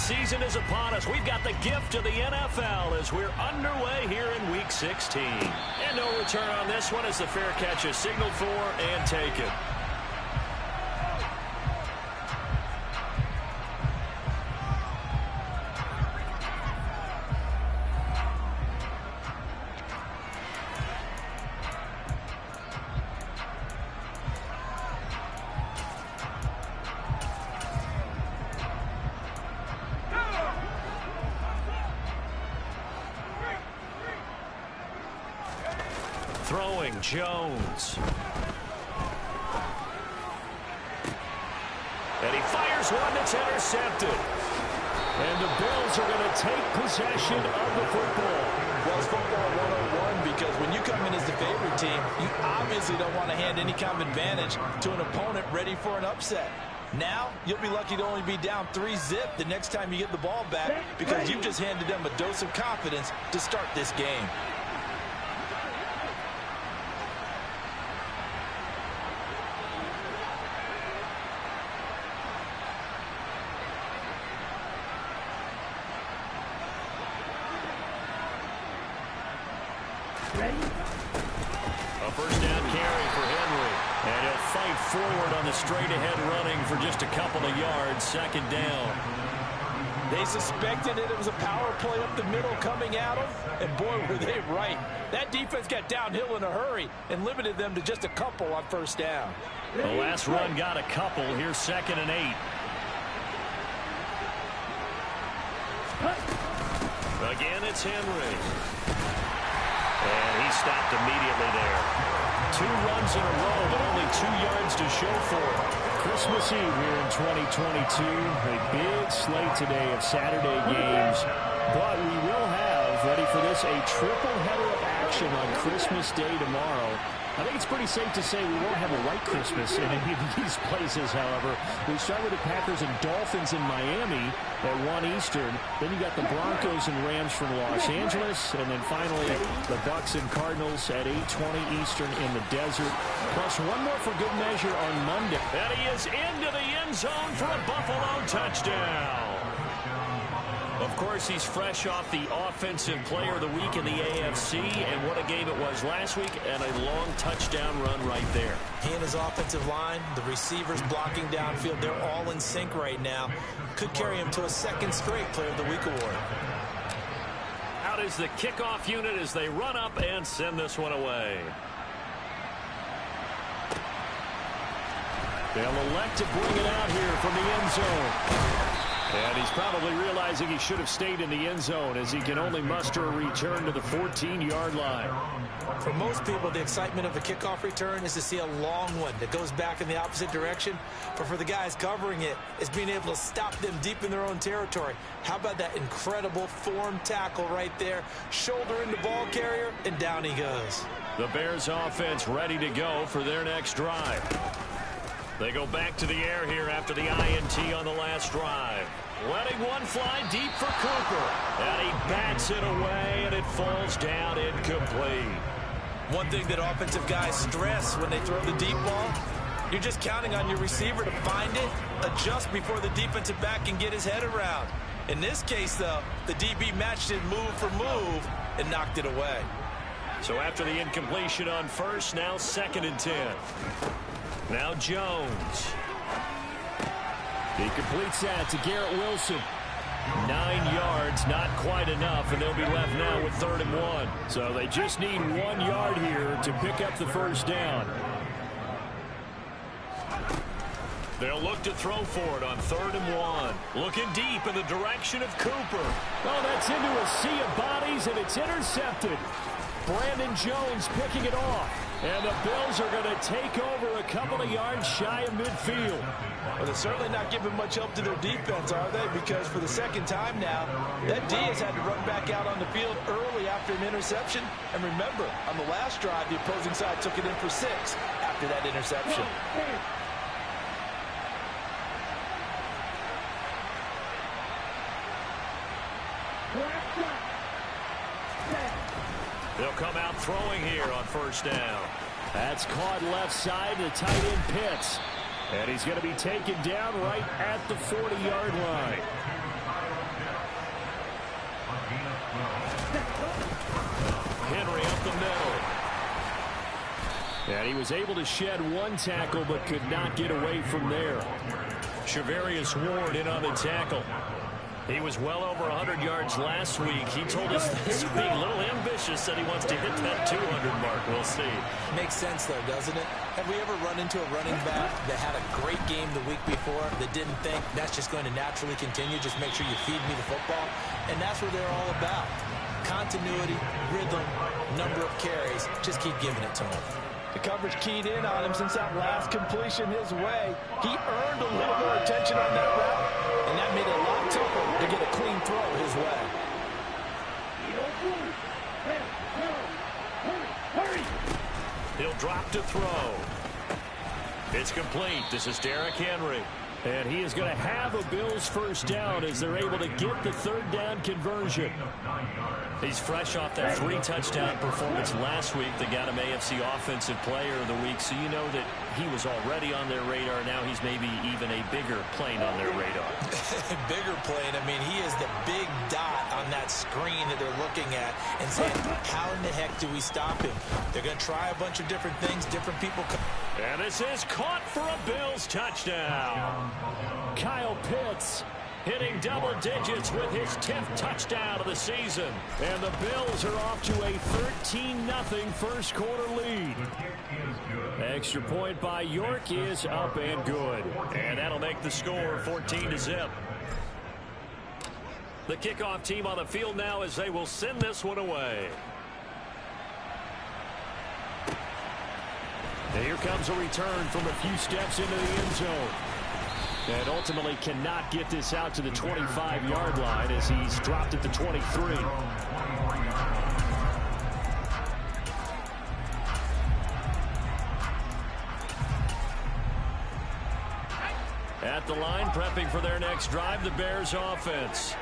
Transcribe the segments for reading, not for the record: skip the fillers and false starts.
season is upon us. We've got the gift of the NFL as we're underway here in Week 16. And no return on this one as the fair catch is signaled for and taken. Throwing Jones. And he fires one that's intercepted. And the Bills are going to take possession of the football. Well, it's football 101 because when you come in as the favorite team, you obviously don't want to hand any kind of advantage to an opponent ready for an upset. Now, you'll be lucky to only be down 3-zip the next time you get the ball back because you've just handed them a dose of confidence to start this game. A first down carry for Henry. And he'll fight forward on the straight-ahead running for just a couple of yards. Second down. They suspected it was a power play up the middle coming at them. And boy, were they right. That defense got downhill in a hurry and limited them to just a couple on first down. The last run got a couple. Here's 2nd and 8. Again, it's Henry. And he stopped immediately there. 2 runs in a row, but only 2 yards to show for it. Christmas Eve here in 2022. A big slate today of Saturday games. But we will have, ready for this, a triple header of action on Christmas Day tomorrow. I think it's pretty safe to say we won't have a white Christmas in any of these places, however. We start with the Packers and Dolphins in Miami at 1 Eastern. Then you got the Broncos and Rams from Los Angeles. And then finally, the Bucs and Cardinals at 8:20 Eastern in the desert. Plus one more for good measure on Monday. And he is into the end zone for a Buffalo touchdown. Of course, he's fresh off the Offensive Player of the Week in the AFC, and what a game it was last week, and a long touchdown run right there. He and his offensive line, the receivers blocking downfield, they're all in sync right now. Could carry him to a 2nd straight Player of the Week award. Out is the kickoff unit as they run up and send this one away. They'll elect to bring it out here from the end zone. And he's probably realizing he should have stayed in the end zone as he can only muster a return to the 14-yard line. For most people, the excitement of a kickoff return is to see a long one that goes back in the opposite direction. But for the guys covering it, it's being able to stop them deep in their own territory. How about that incredible form tackle right there? Shoulder in the ball carrier, and down he goes. The Bears offense ready to go for their next drive. They go back to the air here after the INT on the last drive. Letting one fly deep for Cooper. And he bats it away, and it falls down incomplete. One thing that offensive guys stress when they throw the deep ball, you're just counting on your receiver to find it, adjust before the defensive back can get his head around. In this case, though, the DB matched it move for move and knocked it away. So after the incompletion on first, now 2nd and 10. Now Jones. He completes that to Garrett Wilson. 9 yards, not quite enough, and they'll be left now with 3rd and 1. So they just need 1 yard here to pick up the first down. They'll look to throw for it on 3rd and 1. Looking deep in the direction of Cooper. Oh, that's into a sea of bodies, and it's intercepted. Brandon Jones picking it off. And the Bills are going to take over a couple of yards shy of midfield. Well, they're certainly not giving much help to their defense, are they? Because for the 2nd time now, that D has had to run back out on the field early after an interception. And remember, on the last drive, the opposing side took it in for 6 after that interception. They'll come out throwing here on first down. That's caught left side to tight end Pitts. And he's going to be taken down right at the 40-yard line. He was able to shed one tackle but could not get away from there. Shavarius Ward in on the tackle. He was well over 100 yards last week. He told us this week, a little ambitious, said he wants to hit that 200 mark. We'll see. Makes sense, though, doesn't it? Have we ever run into a running back that had a great game the week before that didn't think that's just going to naturally continue? Just make sure you feed me the football. And that's what they're all about. Continuity, rhythm, number of carries. Just keep giving it to him. The coverage keyed in on him since that last completion his way. He earned a little more attention on that route, and that made it a lot tougher to get a clean throw his way. He'll drop to throw. It's complete. This is Derrick Henry. And he is going to have a Bills first down as they're able to get the third down conversion. He's fresh off that 3-touchdown performance last week that got him AFC Offensive Player of the Week, so you know that he was already on their radar. Now he's maybe even a bigger plane on their radar. Bigger plane. I mean, he is the big dot on that screen that they're looking at and saying, how in the heck do we stop him? They're going to try a bunch of different things, different people. And this is caught for a Bills touchdown. Kyle Pitts hitting double digits with his 10th touchdown of the season. And the Bills are off to a 13-0 first quarter lead. Extra point by York is up and good. And that'll make the score 14-0. The kickoff team on the field now as they will send this one away. And here comes a return from a few steps into the end zone. And ultimately cannot get this out to the 25-yard line as he's dropped at the 23. At the line, prepping for their next drive, the Bears offense.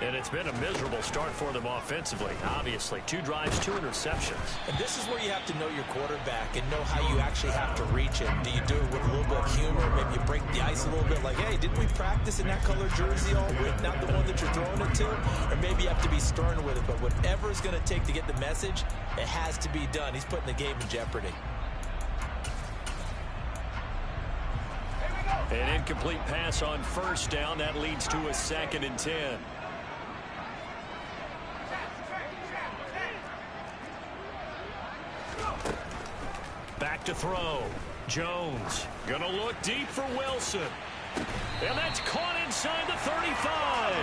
And it's been a miserable start for them offensively. Obviously, 2 drives, 2 interceptions. And this is where you have to know your quarterback and know how you actually have to reach him. Do you do it with a little bit of humor? Maybe you break the ice a little bit like, hey, didn't we practice in that color jersey all week? Not the one that you're throwing it to? Or maybe you have to be stern with it. But whatever it's going to take to get the message, it has to be done. He's putting the game in jeopardy. An incomplete pass on first down. That leads to a 2nd and 10. Back to throw. Jones gonna look deep for Wilson. And that's caught inside the 35.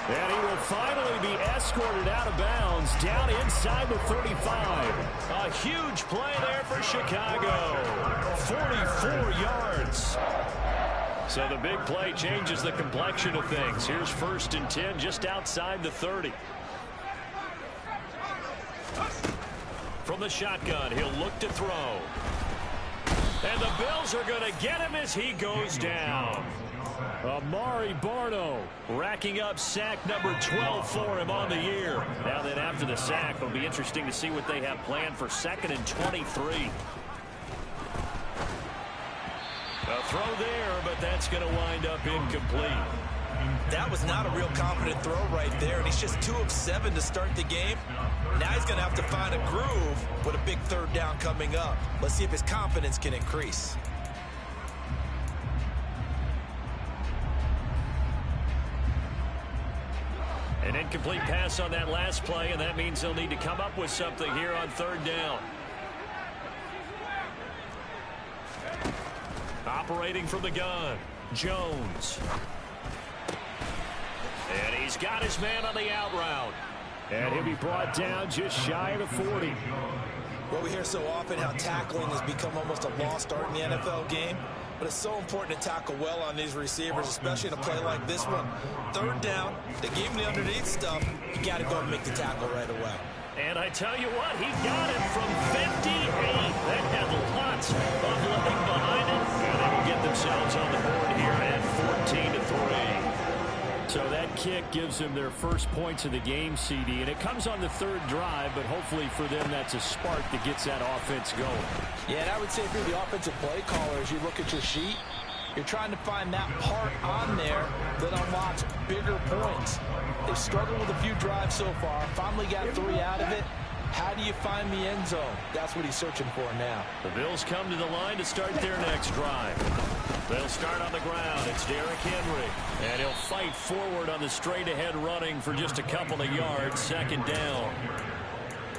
And he will finally be escorted out of bounds down inside the 35. A huge play there for Chicago. 44 yards. So the big play changes the complexion of things. Here's 1st and 10 just outside the 30. From the shotgun, he'll look to throw. And the Bills are going to get him as he goes down. Amari Barno racking up sack number 12 for him on the year. Now then after the sack, it'll be interesting to see what they have planned for 2nd and 23. A throw there, but that's going to wind up incomplete. That was not a real confident throw right there, and he's just 2 of 7 to start the game. Now he's going to have to find a groove with a big 3rd down coming up. Let's see if his confidence can increase. An incomplete pass on that last play, and that means they'll need to come up with something here on 3rd down. Operating from the gun, Jones. And he's got his man on the out route. And he'll be brought down just shy of the 40. Well, we hear so often how tackling has become almost a lost art in the NFL game. But it's so important to tackle well on these receivers, especially in a play like this one. 3rd down, they gave him the underneath stuff. You got to go and make the tackle right away. And I tell you what, he got it from 58. That had lots of living behind it. And they will get themselves on the board here at 14-3. So that kick gives them their first points of the game, CD. And it comes on the 3rd drive, but hopefully for them that's a spark that gets that offense going. Yeah, and I would say if you're the offensive play caller, as you look at your sheet, you're trying to find that part on there that unlocks bigger points. They've struggled with a few drives so far. Finally got 3 out of it. How do you find the end zone? That's what he's searching for now. The Bills come to the line to start their next drive. They'll start on the ground. It's Derrick Henry. And he'll fight forward on the straight-ahead running for just a couple of yards. Second down.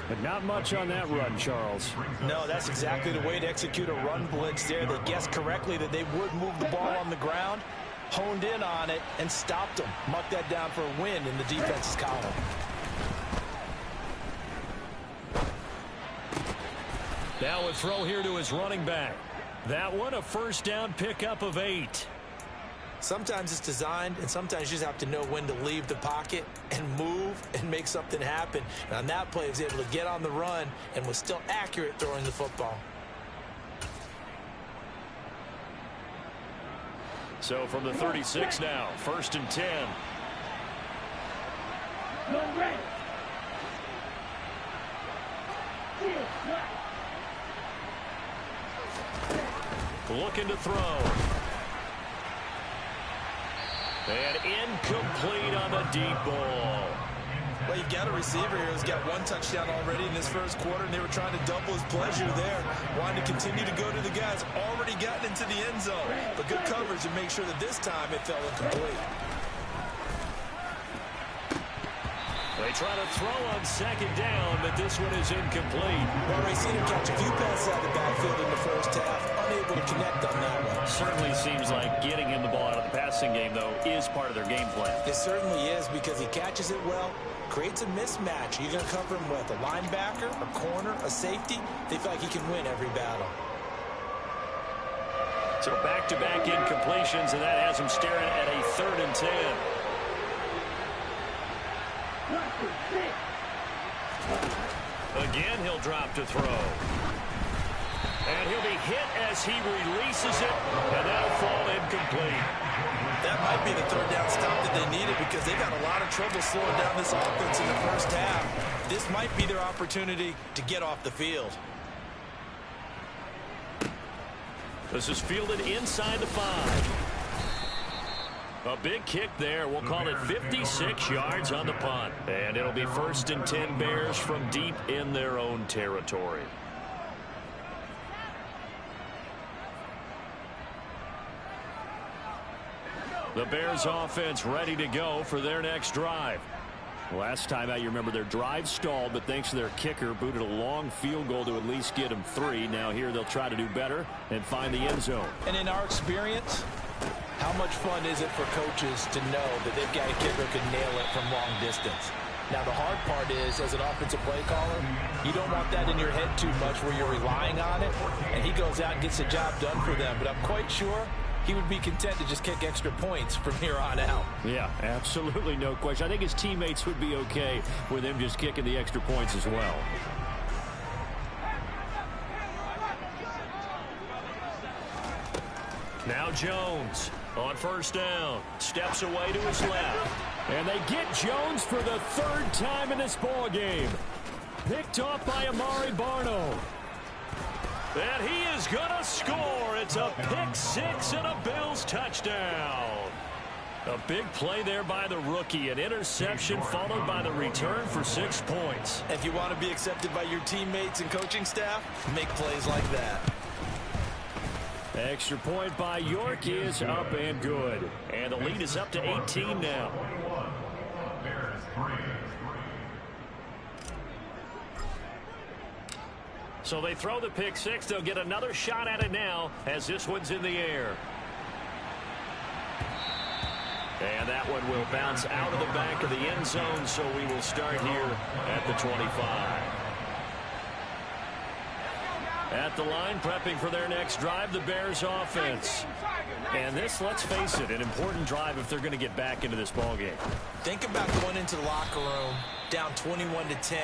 But not much on that run, Charles. No, that's exactly the way to execute a run blitz there. They guessed correctly that they would move the ball on the ground, honed in on it, and stopped them. Mark that down for a win in the defense's column. Now a throw here to his running back. That one, a first down pickup of 8. Sometimes it's designed, and sometimes you just have to know when to leave the pocket and move and make something happen. And on that play, he was able to get on the run and was still accurate throwing the football. So from the 36 now, 1st and 10. Looking to throw. And incomplete on the deep ball. Well, you've got a receiver here who's got one touchdown already in this first quarter, and they were trying to double his pleasure there. Wanting to continue to go to the guys already gotten into the end zone. But good coverage to make sure that this time it fell incomplete. They try to throw on second down, but this one is incomplete. Well, Ray, seen him catch a few passes out of the backfield in the first half. Unable to connect on that one. Certainly seems like getting him the ball out of the passing game, though, is part of their game plan. It certainly is, because he catches it well, creates a mismatch. You're going to cover him with a linebacker, a corner, a safety. They feel like he can win every battle. So back-to-back incompletions, and that has him staring at a 3rd and 10. Again, he'll drop to throw. And he'll be hit as he releases it, and that'll fall incomplete. That might be the 3rd down stop that they needed, because they got a lot of trouble slowing down this offense in the first half. This might be their opportunity to get off the field. This is fielded inside the 5. A big kick there. We'll call it 56 yards on the punt. And it'll be 1st and 10 Bears from deep in their own territory. The Bears offense ready to go for their next drive. Last time out, you remember their drive stalled, but thanks to their kicker, booted a long field goal to at least get them 3. Now here they'll try to do better and find the end zone. And in our experience, how much fun is it for coaches to know that they've got a kicker who can nail it from long distance? Now, the hard part is, as an offensive play caller, you don't want that in your head too much where you're relying on it, and he goes out and gets the job done for them. But I'm quite sure he would be content to just kick extra points from here on out. Yeah, absolutely no question. I think his teammates would be okay with him just kicking the extra points as well. Now Jones on 1st down. Steps away to his left. And they get Jones for the 3rd time in this ball game. Picked off by Amari Barno. And he is going to score. It's a pick-6 and a Bills touchdown. A big play there by the rookie. An interception followed by the return for 6 points. If you want to be accepted by your teammates and coaching staff, make plays like that. Extra point by York is up and good. And the lead is up to 18 now. So they throw the pick-6. They'll get another shot at it now as this one's in the air. And that one will bounce out of the back of the end zone, so we will start here at the 25. At the line, prepping for their next drive, the Bears offense. And this, let's face it, an important drive if they're going to get back into this ballgame. Think about going into the locker room down 21-10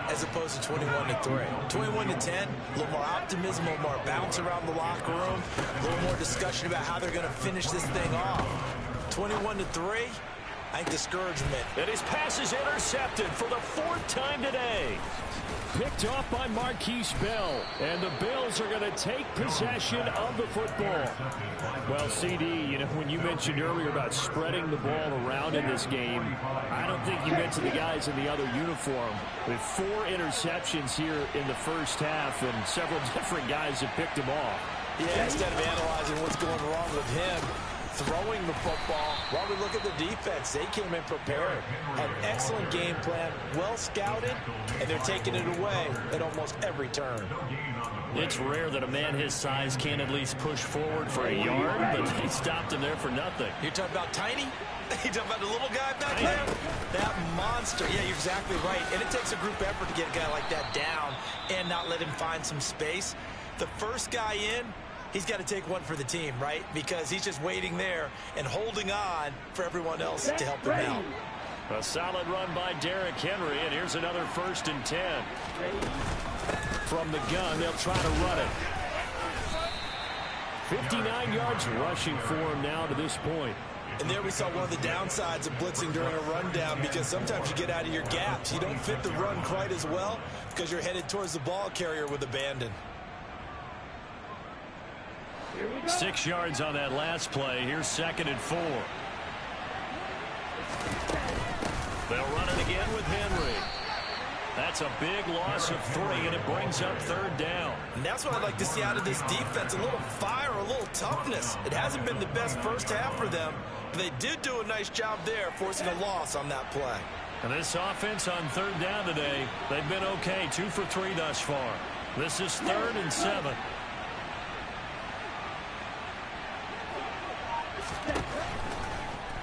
as opposed to 21-3. 21-10, a little more optimism, a little more bounce around the locker room, a little more discussion about how they're going to finish this thing off. 21-3, I think discouragement. And his pass is intercepted for the 4th time today. Picked off by Marquise Bell, and the Bills are going to take possession of the football. Well, CD, you know, when you mentioned earlier about spreading the ball around in this game, I don't think you mentioned the guys in the other uniform. With 4 interceptions here in the first half, and several different guys have picked them off. Yeah, instead of analyzing what's going wrong with him throwing the football, while we look at the defense, they came in prepared, had an excellent game plan, well scouted, and they're taking it away at almost every turn. It's rare that a man his size can't at least push forward for a yard, but he stopped him there for nothing. You're talking about tiny? You're talking about the little guy back there? That monster. Yeah, you're exactly right. And it takes a group effort to get a guy like that down and not let him find some space. The first guy in, he's got to take one for the team, right? Because he's just waiting there and holding on for everyone else to help him out. A solid run by Derrick Henry, and here's another 1st and 10. From the gun, they'll try to run it. 59 yards rushing for him now to this point. And there we saw one of the downsides of blitzing during a rundown, because sometimes you get out of your gaps. You don't fit the run quite as well because you're headed towards the ball carrier with abandon. 6 yards on that last play. Here's 2nd and 4. They'll run it again with Henry. That's a big loss of 3, and it brings up 3rd down. And that's what I'd like to see out of this defense, a little fire, a little toughness. It hasn't been the best first half for them, but they did do a nice job there, forcing a loss on that play. And this offense on 3rd down today, they've been okay, 2 for 3 thus far. This is 3rd and 7.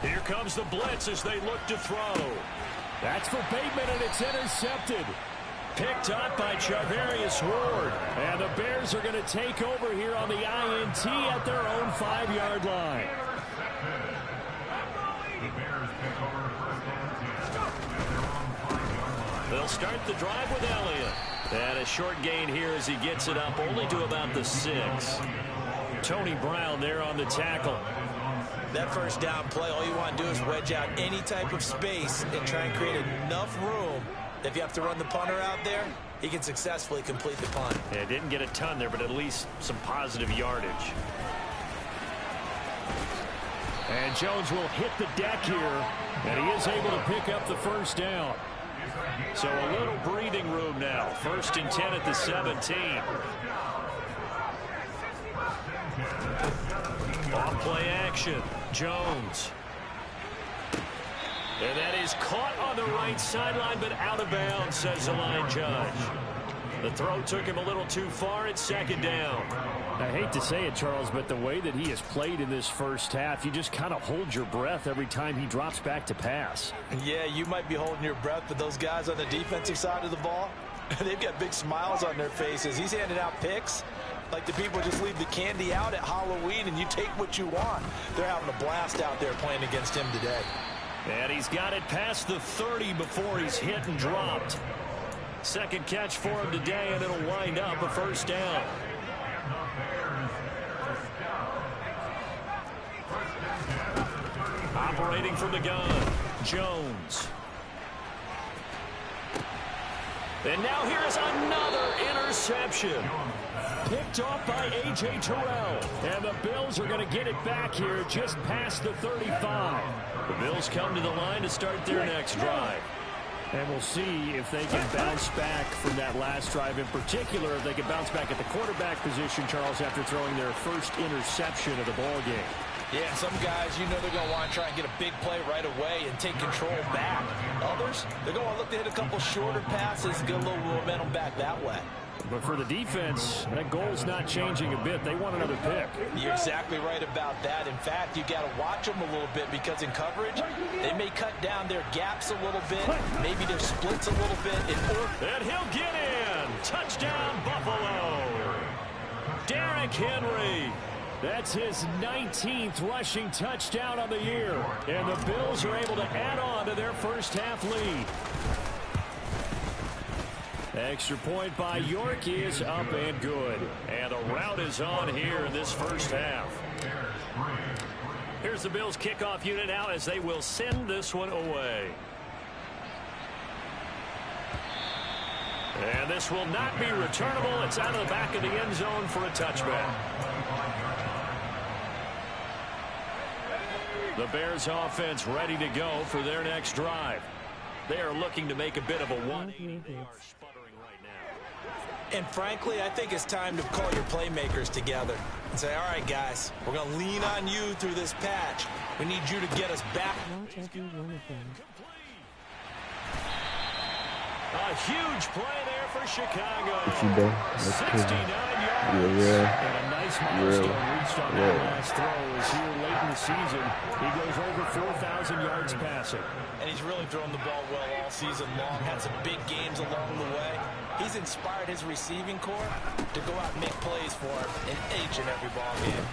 Here comes the blitz as they look to throw. That's for Bateman, and it's intercepted. Picked up by Charvarius Ward. And the Bears are going to take over here on the INT at their own 5-yard line. They'll start the drive with Elliott. And a short gain here as he gets it up only to about the 6. Tony Brown there on the tackle. That first down play, all you want to do is wedge out any type of space and try and create enough room that if you have to run the punter out there, he can successfully complete the punt. Yeah, didn't get a ton there, but at least some positive yardage. And Jones will hit the deck here, and he is able to pick up the 1st down. So a little breathing room now. 1st and 10 at the 17. Off play action. Jones. And that is caught on the right sideline, but out of bounds, says the line judge. The throw took him a little too far. It's 2nd down. I hate to say it, Charles, but the way that he has played in this first half, you just kind of hold your breath every time he drops back to pass. Yeah, you might be holding your breath, but those guys on the defensive side of the ball, they've got big smiles on their faces. He's handing out picks like the people just leave the candy out at Halloween and you take what you want. They're having a blast out there playing against him today. And he's got it past the 30 before he's hit and dropped. 2nd catch for him today, and it'll wind up a 1st down. Operating from the gun, Jones. And now here's another interception. Picked off by A.J. Terrell. And the Bills are going to get it back here just past the 35. The Bills come to the line to start their next drive. And we'll see if they can bounce back from that last drive. In particular, if they can bounce back at the quarterback position, Charles, after throwing their first interception of the ball game. Yeah, some guys, you know they're going to want to try and get a big play right away and take control back. Others, they're going to look to hit a couple shorter passes, get a little momentum back that way. But for the defense, that goal's not changing a bit. They want another pick. You're exactly right about that. In fact, you got to watch them a little bit because in coverage, they may cut down their gaps a little bit, maybe their splits a little bit. And he'll get in. Touchdown, Buffalo. Derrick Henry. That's his 19th rushing touchdown on the year. And the Bills are able to add on to their first half lead. Extra point by York is up and good. And the route is on here in this first half. Here's here's the Bills kickoff unit now as they will send this one away. And this will not be returnable. It's out of the back of the end zone for a touchback. The Bears offense ready to go for their next drive. They are looking to make a bit of a 180. They are sputtering right now. And frankly, I think it's time to call your playmakers together and say, all right, guys, we're going to lean on you through this patch. We need you to get us back. A huge play there for Chicago. 69 yards. And a nice milestone reached on that last throw as here late in the season. He goes over 4,000 yards passing. And he's really thrown the ball well all season long. Had some big games along the way. He's inspired his receiving corps to go out and make plays for him in each and every ball game.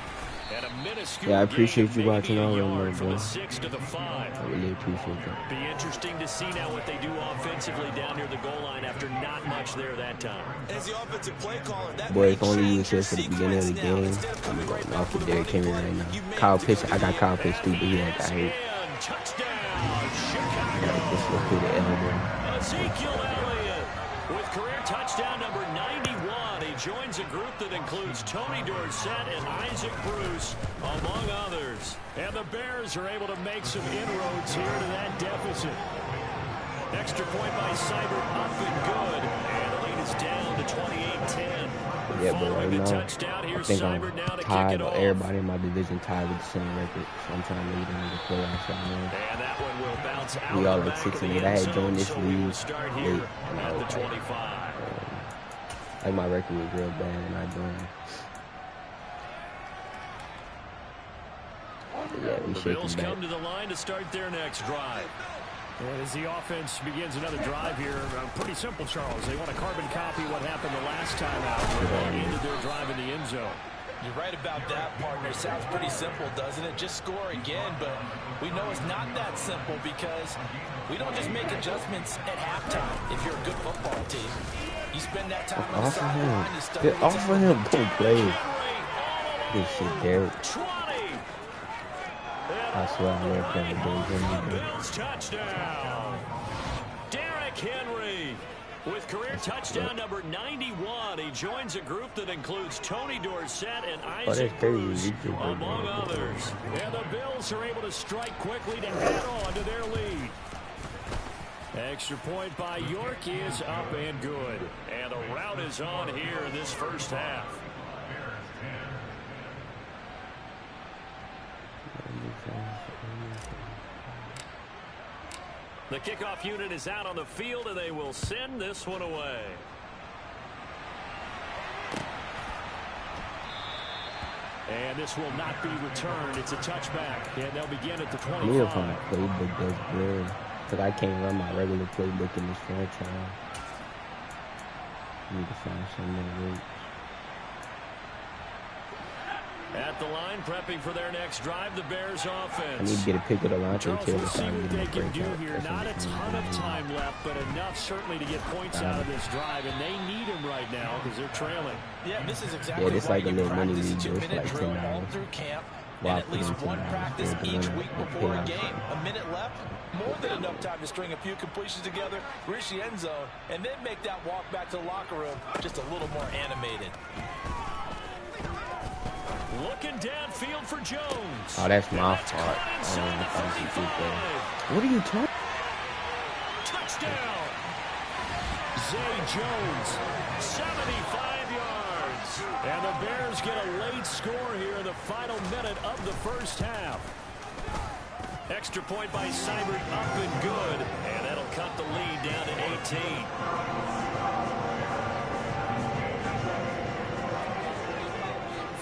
And a minuscule yeah, I appreciate you watching all of them, from bro. the 6 to the 5. I really appreciate that. Be interesting to see now what they do offensively down near the goal line after not much there that time. As the offensive play caller, that Boy, if only you was here for the beginning of the game. I'm going off the Derrick Henry right now. Kyle Pitts, I got Kyle Pitts stupid. He had got hurt. Touchdown, This was through the elbow. Ezekiel Elliott with career touchdown number 91. He joins a group that includes Tony Dorsett and Isaac Bruce, among others. And the Bears are able to make some inroads here to that deficit. Extra point by Seibert up and good. And the lead is down to 28-10. Yeah, but right now, touchdown, I think I'm tied, or everybody in my division tied with the same record. So I'm trying to lead them to the playoffs right now. And that one will bounce out. We all like 6 and 8. I had joined this league late. At the 25. Like my record was real bad when I joined. Yeah, we The Bills come to the line to start their next drive. And as the offense begins another drive here, pretty simple, Charles. They want to carbon copy what happened the last time out. They ended their drive in the end zone. You're right about that, partner. Sounds pretty simple, doesn't it? Just score again, but we know it's not that simple because we don't just make adjustments at halftime if you're a good football team. You spend that time on the sideline, you study Get off of him, don't play. This shit, Derrick. I swear I love playing with Bills touchdown. Derrick Henry with career touchdown number 91. He joins a group that includes Tony Dorsett and Isaac Bruce, among others. And the Bills are able to strike quickly to add on to their lead. Extra point by York is up and good. And the rout is on here in this first half. The kickoff unit is out on the field, and they will send this one away. And this will not be returned. It's a touchback, and they'll begin at the 25. I need to find a playbook that's good, because I can't run my regular playbook in this franchise. I need to find something that works. At the line, prepping for their next drive, the Bears offense. I need to get a pick of the launcher kill. We'll see what they can do here. Not a ton of time left, but enough certainly to get points out of this drive, and they need them right now because they're trailing. Yeah, this is exactly this why like a you little mini practice a league, just 2-minute like drill $10. all through camp, and at least one practice each week before a game. A minute left, more than enough time to string a few completions together, reach the end zone, and then make that walk back to the locker room just a little more animated. Looking downfield for Jones. Oh, that's my fault. What are you talking? Touchdown. Zay Jones, 75 yards. And the Bears get a late score here in the final minute of the first half. Extra point by Seibert up and good. And that'll cut the lead down to 18.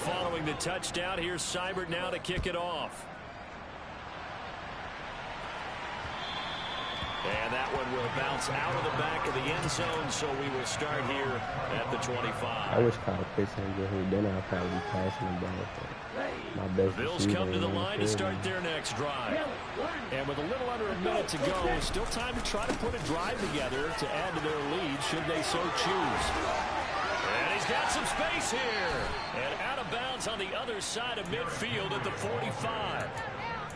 Following the touchdown, here's Seibert now to kick it off. And that one will bounce out of the back of the end zone, so we will start here at the 25. I wish Kyle Pitts didn't get hurt. Then I'll probably be passing the ball. My best the Bills come to the line to start their next drive. And with a little under a minute to go, still time to try to put a drive together to add to their lead should they so choose. And he's got some space here. And out of bounds on the other side of midfield at the 45.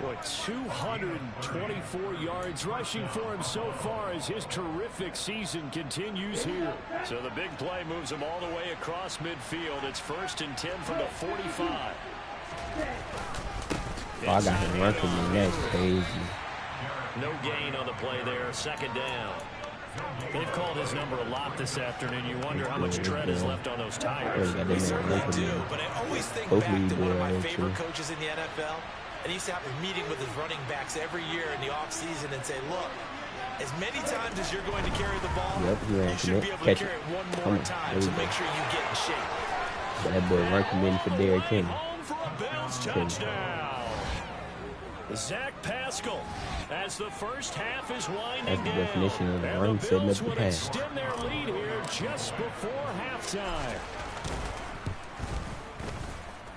Boy, 224 yards rushing for him so far as his terrific season continues here. So the big play moves him all the way across midfield. It's 1st and 10 from the 45. Oh, I got him working, man. That's crazy. No gain on the play there. 2nd down. They've called his number a lot this afternoon. You wonder how much tread is left on those tires. We certainly do, but I always think back to one of my favorite coaches in the NFL. And he used to have a meeting with his running backs every year in the offseason and say, look, as many times as you're going to carry the ball, you should be able to carry it one more time to make sure you get in shape. That boy recommended for Derrick Henry. Home for a Bills touchdown. Zach Pascal, as the first half is winding down. That's the definition of a run, setting up the pass. Extend their lead here just before halftime.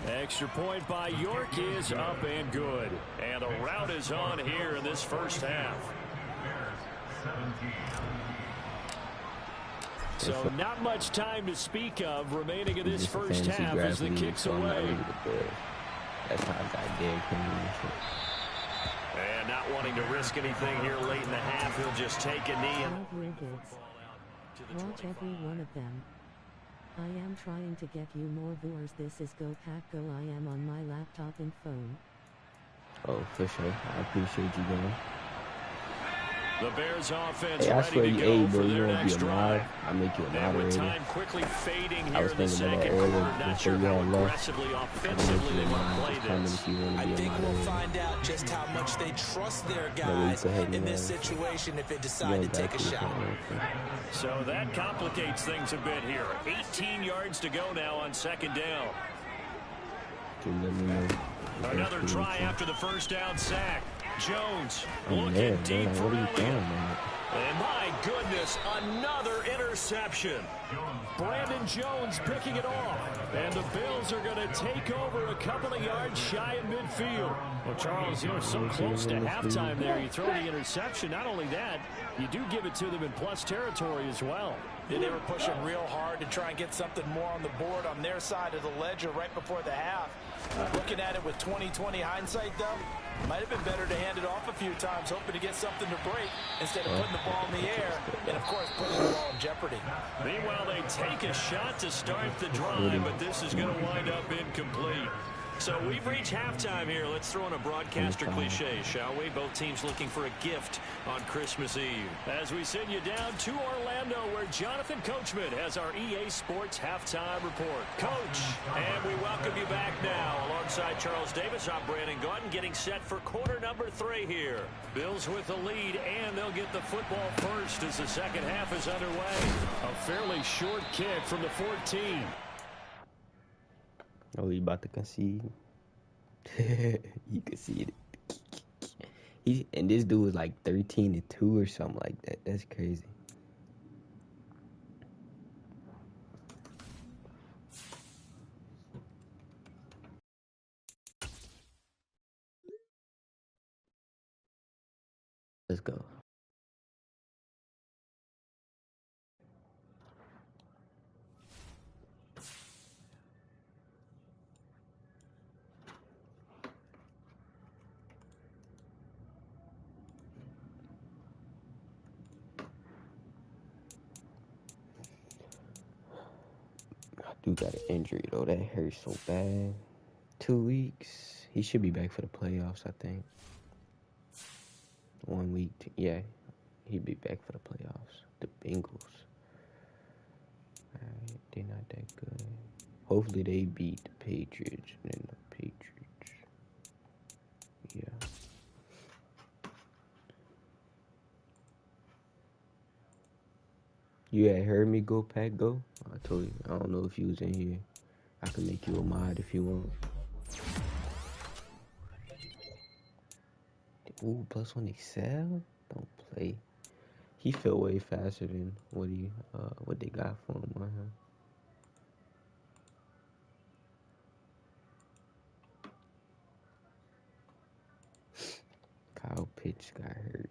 Extra point by York is up and good. And the route is on here in this first half. So not much time to speak of remaining in this first half as the kick's away. That's how I got Derrick Henry. And not wanting to risk anything here late in the half, he'll just take a knee. Watch every one of them. I am trying to get you more viewers. This is Go Pack Go. I am on my laptop and phone. Oh, for sure. I appreciate you, man. The Bears offense hey, I swear ready to you, go for you their want to next be a mod? drive. I'll make you a And with moderator. time quickly fading I here was in the thinking about second that earlier. quarter, not sure how aggressively, offensively they want to play this. I think we'll find out just how much they trust their guys in this situation if they decide to take a shot. So that complicates things a bit here. 18 yards to go now on 2nd down. Another try after the first down sack. Jones looking deep for Elliott. And my goodness, another interception. Brandon Jones picking it off. And the Bills are going to take over a couple of yards shy of midfield. Well, Charles, you're so close to halftime there. You throw the interception. Not only that, you do give it to them in plus territory as well. Yeah, they were pushing real hard to try and get something more on the board on their side of the ledger right before the half. Looking at it with 20/20 hindsight, though, might have been better to hand it off a few times, hoping to get something to break instead of putting the ball in the air and, of course, putting the ball in jeopardy. Meanwhile, they take a shot to start the drive, but this is going to wind up incomplete. So we've reached halftime here. Let's throw in a broadcaster cliche, shall we? Both teams looking for a gift on Christmas Eve. As we send you down to Orlando, where Jonathan Coachman has our EA Sports halftime report. Coach, and we welcome you back now. Alongside Charles Davis, I'm Brandon Gaudin, getting set for quarter number 3 here. Bills with the lead, and they'll get the football first as the second half is underway. A fairly short kick from the 14. Oh, he about to concede. You conceded. And this dude was like 13-2 or something like that. That's crazy. Let's go. Dude got an injury though. That hurts so bad. 2 weeks. He should be back for the playoffs, I think. 1 week. Yeah. He'd be back for the playoffs. The Bengals. Alright, they're not that good. Hopefully they beat the Patriots. And then the Patriots. Yeah. You had heard me go pack go? I told you. I don't know if you was in here. I can make you a mod if you want. Ooh, +1 excel? Don't play. He felt way faster than what they got for him on him. Kyle Pitts got hurt.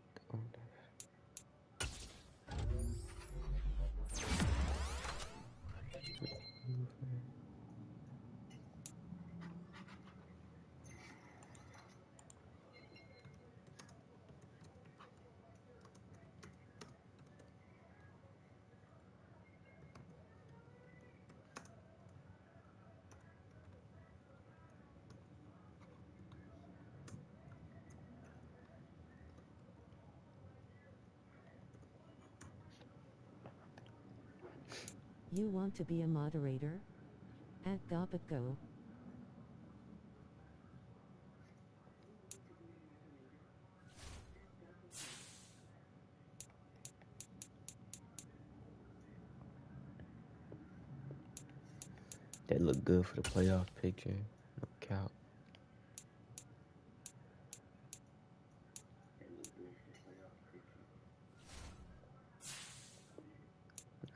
You want to be a moderator? At Go. That look good for the playoff picture. No count.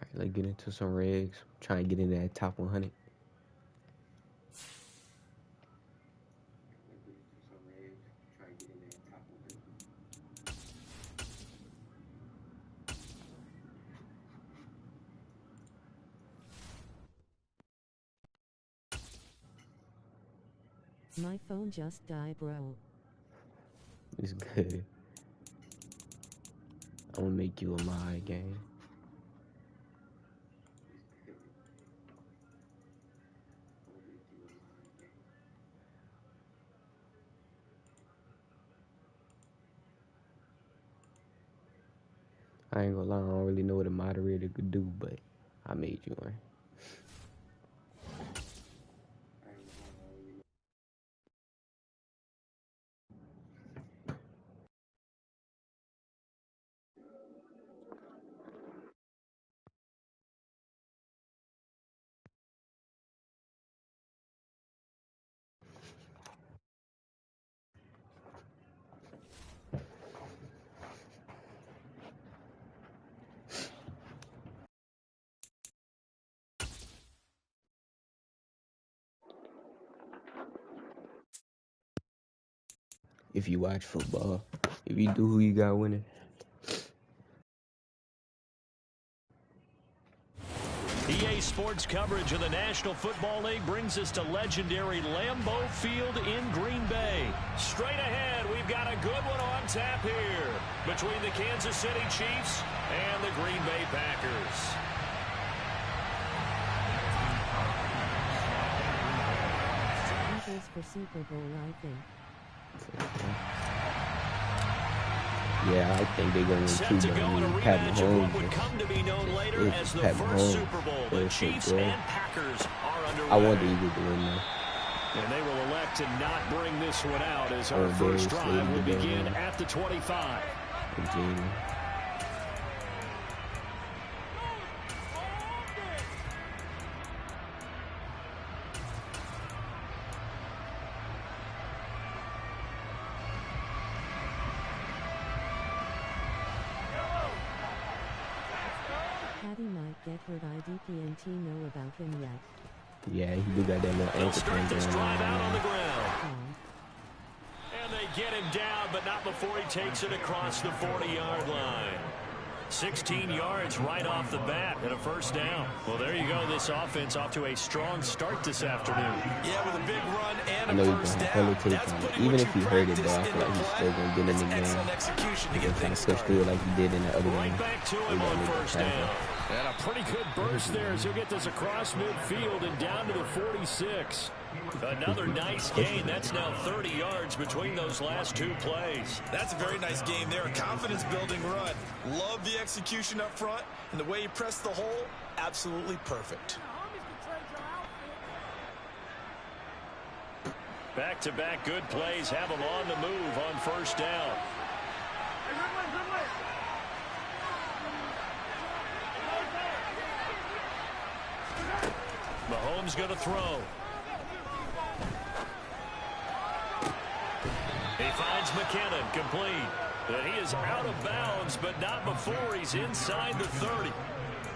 Alright, let's get into some regs. Try and get into that top 100. My phone just died, bro. It's good. I'm gonna make you a mod game. I ain't gonna lie, I don't really know what a moderator could do, but I made you one. If you watch football, if you do, who you got winning? EA Sports coverage of the National Football League brings us to legendary Lambeau Field in Green Bay. Straight ahead, we've got a good one on tap here between the Kansas City Chiefs and the Green Bay Packers. Eagles for Super Bowl, I think. Yeah, I think they're going to Set win to too, go in a but Pat rematch of what would Mahomes come to be known later is as the Pat first Mahomes. Super Bowl. The Chiefs and Packers are underway. I want the Eagles to win though. And they will elect to not bring this one out as our first drive will begin at the 25. Virginia. Patty might get hurt. IDP&T know about him yet. Yeah, he do got that little They'll ankle start thing this going drive out on the on. ground. And they get him down, but not before he takes it across the 40-yard line. 16 yards right off the bat and a first down. Well, there you go. This offense off to a strong start this afternoon. Yeah, with a big run I and know a he's first going to down. take That's on it. putting Even what if you he hurt it, practice though, I feel into like he's play. still going to get in It's the game. excellent execution to He's get trying things to push started. through it like he did in the other Right game. back to him on first down. And a pretty good burst there as he'll get this across midfield and down to the 46. Another nice gain. That's now 30 yards between those last two plays. That's a very nice game there. A confidence-building run. Love the execution up front, and the way he pressed the hole, absolutely perfect. Back-to-back good plays have him on the move on first down. Mahomes going to throw. He finds McKinnon complete. And he is out of bounds, but not before he's inside the 30.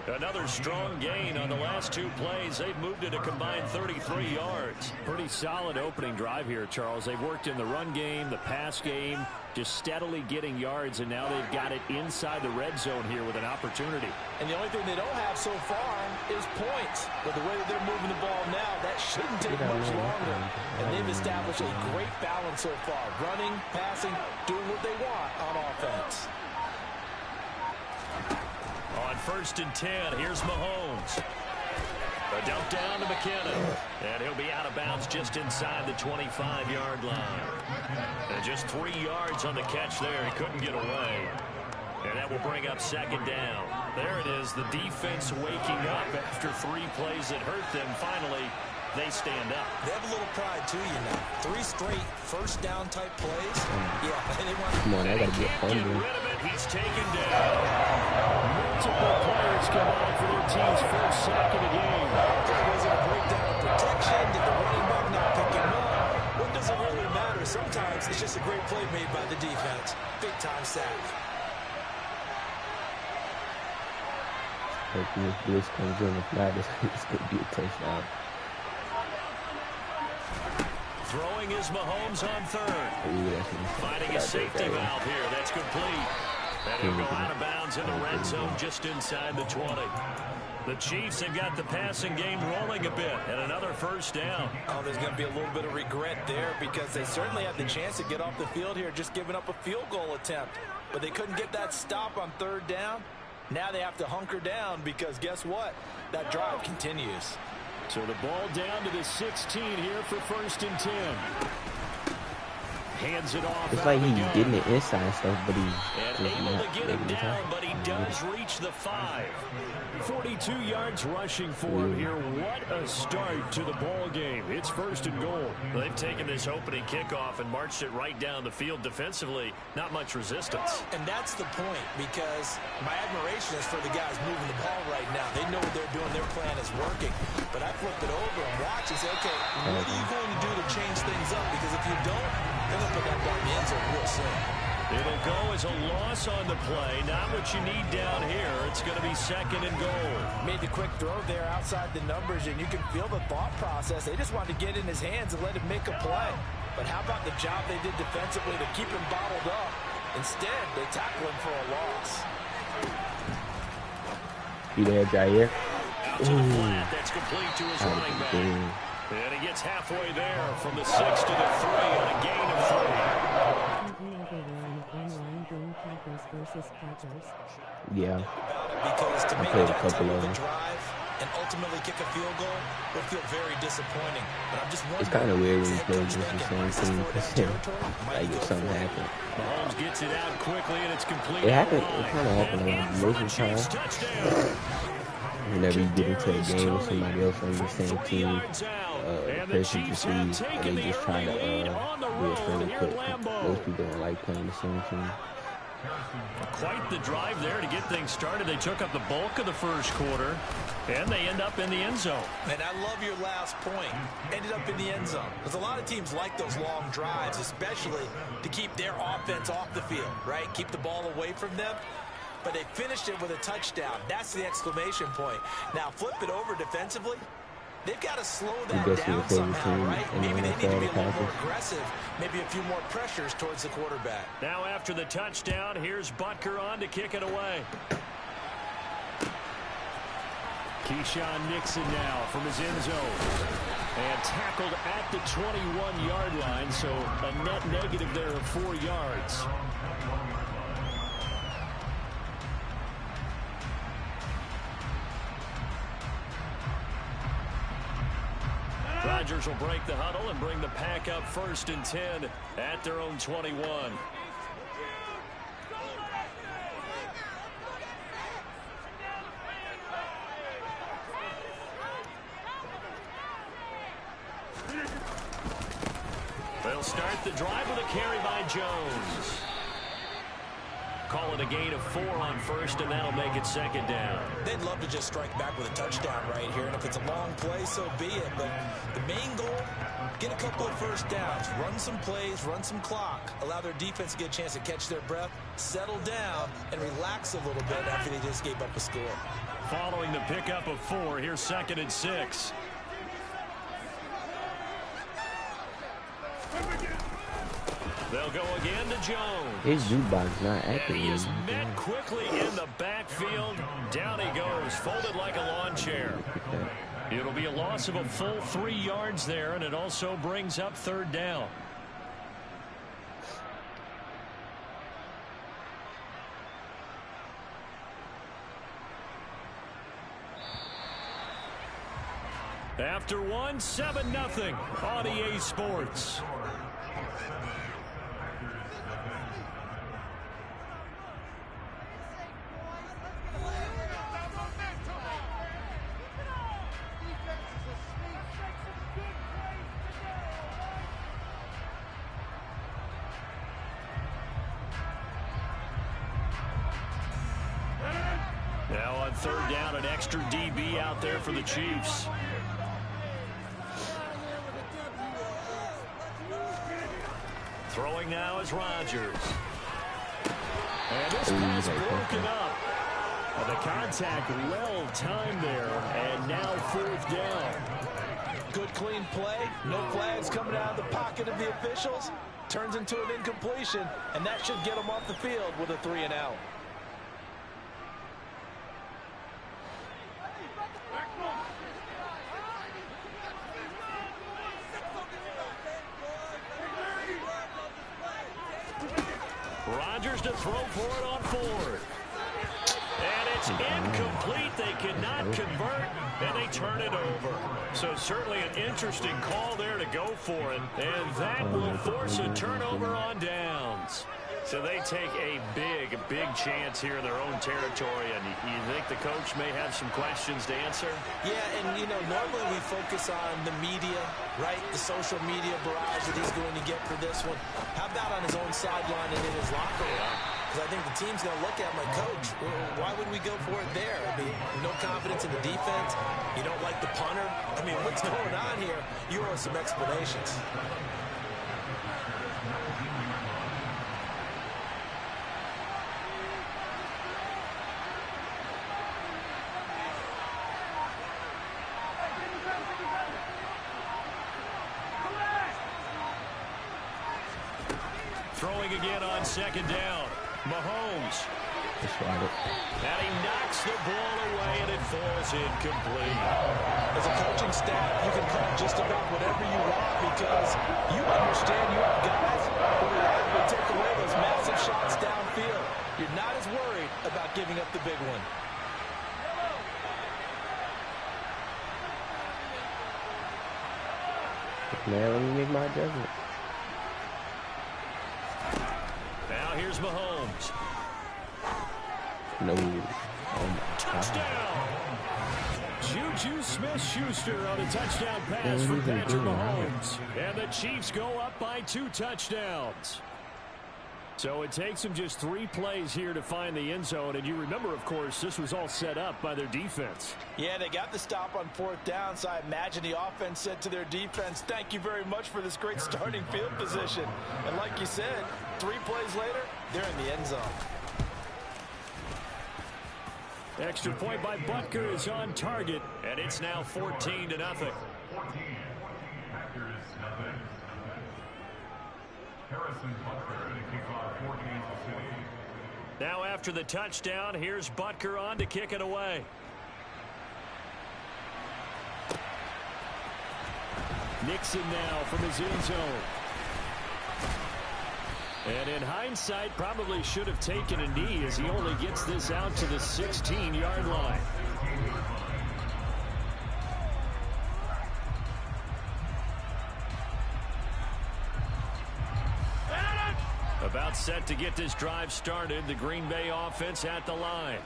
Another strong gain on the last two plays. They've moved it a combined 33 yards. Pretty solid opening drive here, Charles. They've worked in the run game, the pass game, just steadily getting yards, and now they've got it inside the red zone here with an opportunity. And the only thing they don't have so far is points. But the way that they're moving the ball now, that shouldn't take much longer. And they've established a great balance so far. Running, passing, doing what they want on offense. On first and 10, here's Mahomes. A dump down to McKinnon. And he'll be out of bounds just inside the 25-yard line. And just 3 yards on the catch there. He couldn't get away. And And that will bring up second down. There it is, the defense waking up after 3 plays that hurt them. Finally, they stand up. They have a little pride, too, you know. 3 straight first down type plays. Yeah, they want to... Come on, I got to be a Get fumble. rid of it. He's taken down. Multiple players come on for their team's first sack of the game. Was it a breakdown of protection? Did the running back not pick him up? What does it really matter? Sometimes it's just a great play made by the defense. Big-time sack. Hopefully if Bliss comes in, if not, it's going to be a touchdown. Throwing is Mahomes on third. Ooh, Finding a safety valve here. That's complete. And he'll go out of bounds in the red zone just inside the 20. The Chiefs have got the passing game rolling a bit, and another first down. Oh, there's going to be a little bit of regret there because they certainly had the chance to get off the field here, just giving up a field goal attempt. But they couldn't get that stop on third down. Now they have to hunker down because guess what? That drive continues. So the ball down to the 16 here for 1st and 10. Hands it off. It's like he's getting the inside stuff, but he's And able to get him down, but he does reach the 5. 42 yards rushing for him here. What a start to the ball game. It's 1st and goal. They've taken this opening kickoff and marched it right down the field defensively. Not much resistance. And that's the point, because my admiration is for the guys moving the ball right now. They know what they're doing. Their plan is working. But I flip it over and watch and say, okay, what are you going to do to change things up? Because if you don't, they're going to put that ball in the end zone real soon. It'll go as a loss on the play. Not what you need down here. It's going to be 2nd and goal. Made the quick throw there outside the numbers, and you can feel the thought process. They just wanted to get in his hands and let him make a play. But how about the job they did defensively to keep him bottled up? Instead, they tackle him for a loss. You there, Jair? Out to the flat. That's complete to his running back. And he gets halfway there from the 6 to the 3 on a gain of 3. Yeah. Because to I make played a that couple type of of a them. drive and ultimately kick a field goal would feel very disappointing. But I'm just wondering, It's kind of weird when you is play head against coach the thinking, same "This is team. Florida territory? Might Like go if something for it." happened. Mahomes gets it out quickly, and it's complete. It happened. out It kind of happened a lot most of the time. Whenever you get into a game with somebody else on the same team, the person just leaves and they just try to do a friendly quick. Most people don't like playing the same team. Quite the drive there to get things started. They took up the bulk of the first quarter, and they end up in the end zone. And I love your last point. Ended up in the end zone. Because a lot of teams like those long drives, especially to keep their offense off the field, right? Keep the ball away from them. But they finished it with a touchdown. That's the exclamation point. Now flip it over defensively. They've got to slow that down somehow, right? Maybe they need to be a little more aggressive. Maybe a few more pressures towards the quarterback. Now after the touchdown, here's Butker on to kick it away. Keyshawn Nixon now from his end zone. And tackled at the 21-yard line, so a net negative there of 4 yards. Rodgers will break the huddle and bring the pack up 1st and 10 at their own 21. They'll start the drive with a carry by Jones. Call it a gain of 4 on 1st, and that'll make it 2nd down. They'd love to just strike back with a touchdown right here, and if it's a long play, so be it. But the main goal, get a couple of first downs, run some plays, run some clock, allow their defense to get a chance to catch their breath, settle down, and relax a little bit after they just gave up a score. Following the pickup of 4, here's 2nd and 6. They'll go again to Jones. His jukebox not And active. he is met quickly in the backfield. Down he goes, folded like a lawn chair. It'll be a loss of a full 3 yards there, and it also brings up 3rd down. After 1, 7-0 on EA Sports. Now on third down, an extra DB out there for the Chiefs. Throwing now is Rodgers. And this pass broken up. The contact well timed there, and now fourth down. Good clean play. No flags coming out of the pocket of the officials. Turns into an incompletion, and that should get them off the field with a 3-and-out. Rodgers to throw for it on fourth. And it's incomplete. They cannot convert, and they turn it over. So certainly an interesting call there to go for it. And that will force a turnover on downs. So they take a big chance here in their own territory. And you think the coach may have some questions to answer? Yeah, and, you know, normally we focus on the media, right? The social media barrage that he's going to get for this one. How about on his own sideline and in his locker room? Because I think the team's going to look at my coach. Why would we go for it there? I mean, no confidence in the defense. You don't like the punter. I mean, what's going on here? You owe us some explanations. Throwing again on second down. Mahomes. And he knocks the ball away, and it falls incomplete. As a coaching staff, you can call just about whatever you want because you understand you have guys who will take away those massive shots downfield. You're not as worried about giving up the big one. Man, let me make my judgment. Now here's Mahomes. No. Oh my Touchdown! Juju Smith-Schuster on a touchdown pass for Patrick Mahomes. And the Chiefs go up by 2 touchdowns. So it takes them just 3 plays here to find the end zone. And you remember, of course, this was all set up by their defense. Yeah, they got the stop on fourth down, so I imagine the offense said to their defense, thank you very much for this great starting field position. And like you said, 3 plays later, they're in the end zone. Extra point by Butker is on target, and it's now 14-0. Now after the touchdown, here's Butker on to kick it away. Nixon now from his end zone. And in hindsight, probably should have taken a knee as he only gets this out to the 16-yard line. About set to get this drive started. The Green Bay offense at the line.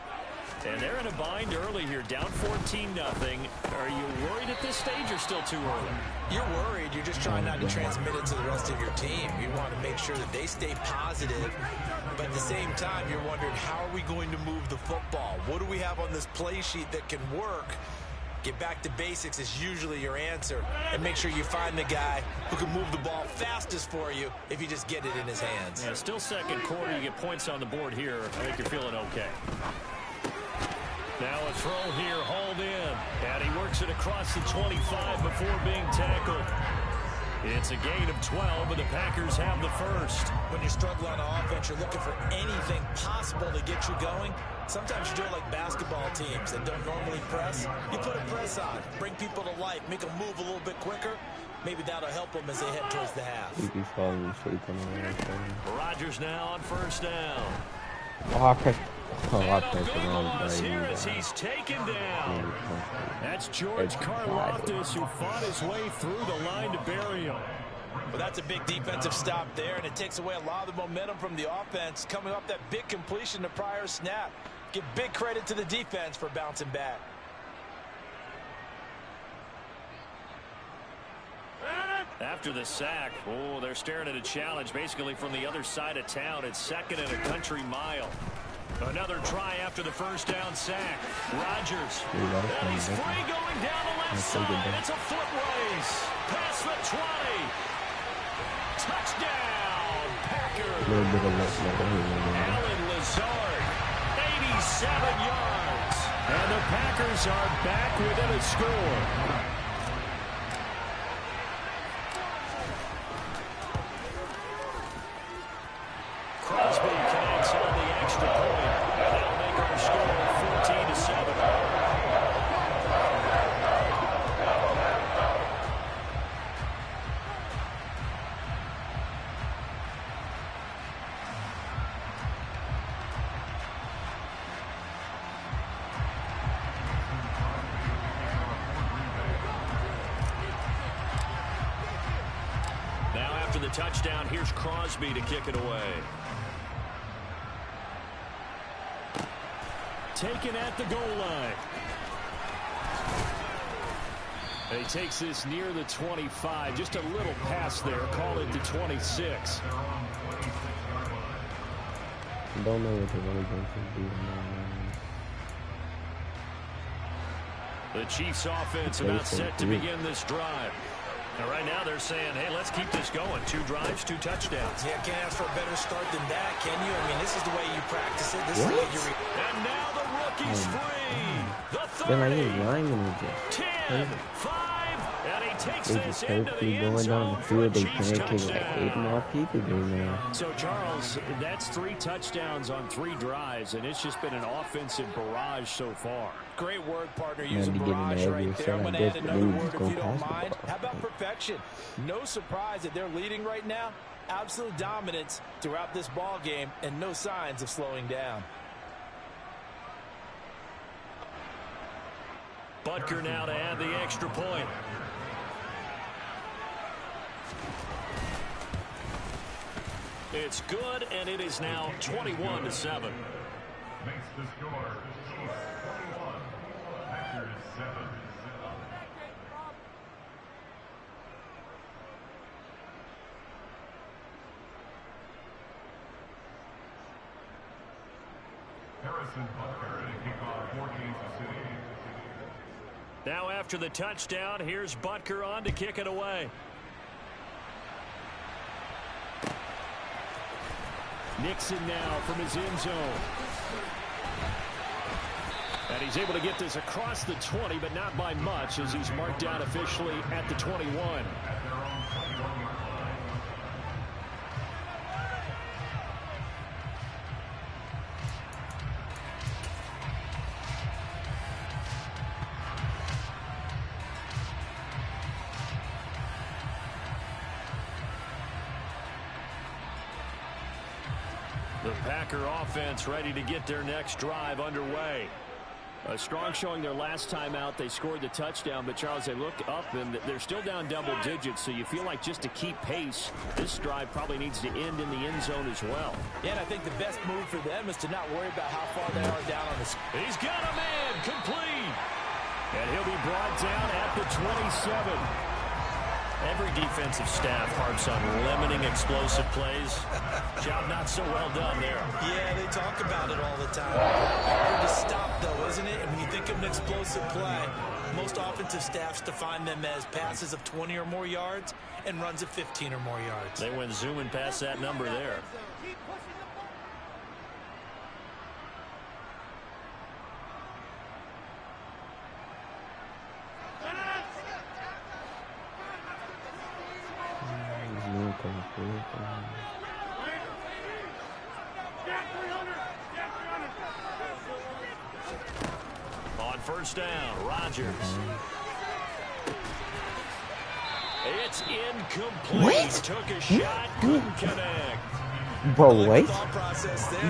And they're in a bind early here, down 14-0. Are you worried at this stage or still too early? You're worried. You're just trying not to transmit it to the rest of your team. You want to make sure that they stay positive. But at the same time, you're wondering, how are we going to move the football? What do we have on this play sheet that can work? Get back to basics is usually your answer. And make sure you find the guy who can move the ball fastest for you if you just get it in his hands. Yeah, still second quarter. You get points on the board here. I think you're feeling okay. Now a throw here, hauled in. And he works it across the 25 before being tackled. It's a gain of 12, but the Packers have the first. When you struggle on offense, you're looking for anything possible to get you going. Sometimes you do it like basketball teams that don't normally press. You put a press on, bring people to life, make them move a little bit quicker. Maybe that'll help them as they head towards the half. Rodgers now on first down. I pressed the wrong loss here as he's taken down. That's George Karlaftis, who fought his way through the line to bury him. Well, that's a big defensive stop there, and it takes away a lot of the momentum from the offense coming off that big completion the prior snap. Give big credit to the defense for bouncing back. After the sack, they're staring at a challenge basically from the other side of town. It's second and a country mile. Another try after the first down sack. Rodgers. And he's free going down the left side. It's a foot race. Past the 20. Touchdown, Packers. Alan Lazard, 87 yards. And the Packers are back within a score. Crosby connects on the extra point, and that'll make our score 14-7. Now after the touchdown, here's Crosby to kick it away. Taken at the goal line. He takes this near the 25. Just a little pass there. Call it to 26. Don't know what they're really going to do now. The Chiefs offense about set to begin this drive. And right now they're saying, hey, let's keep this going. 2 drives, 2 touchdowns. Yeah, can't ask for a better start than that, can you? I mean, this is the way you practice it. This is the way you and now the rookie's free. The 30. They're like lying 10, 5, and he takes they this just into the end going down zone the for field. a They Chiefs pancake like 8 touchdown. more people there now. So, Charles, that's 3 touchdowns on 3 drives, and it's just been an offensive barrage so far. Great word, partner. Man, Using to get in barrage the right area, there. I'm going to add another really word just if gonna you don't pass the mind. ball. How about perfection? No surprise that they're leading right now. Absolute dominance throughout this ball game and no signs of slowing down. Butker now to add the extra point. It's good, and it is now 21-7. Makes the score 21. Packers 7. Harrison Butker to kick off for Kansas City. Now after the touchdown, here's Butker on to kick it away. Nixon now from his end zone. And he's able to get this across the 20, but not by much, as he's marked down officially at the 21. The Packer offense ready to get their next drive underway. A strong showing their last time out. They scored the touchdown, but Charles, they look up and they're still down double digits, so you feel like just to keep pace, this drive probably needs to end in the end zone as well. Yeah, and I think the best move for them is to not worry about how far they are down on the score. He's got a man complete. And he'll be brought down at the 27. Every defensive staff harps on limiting explosive plays. Job not so well done there. Yeah, they talk about it all the time. Hard to stop, though, isn't it? And when you think of an explosive play, most offensive staffs define them as passes of 20 or more yards and runs of 15 or more yards. They went zooming past that number there. On first down, Rodgers. It's incomplete. What? Took a shot, couldn't connect. Bro, wait. You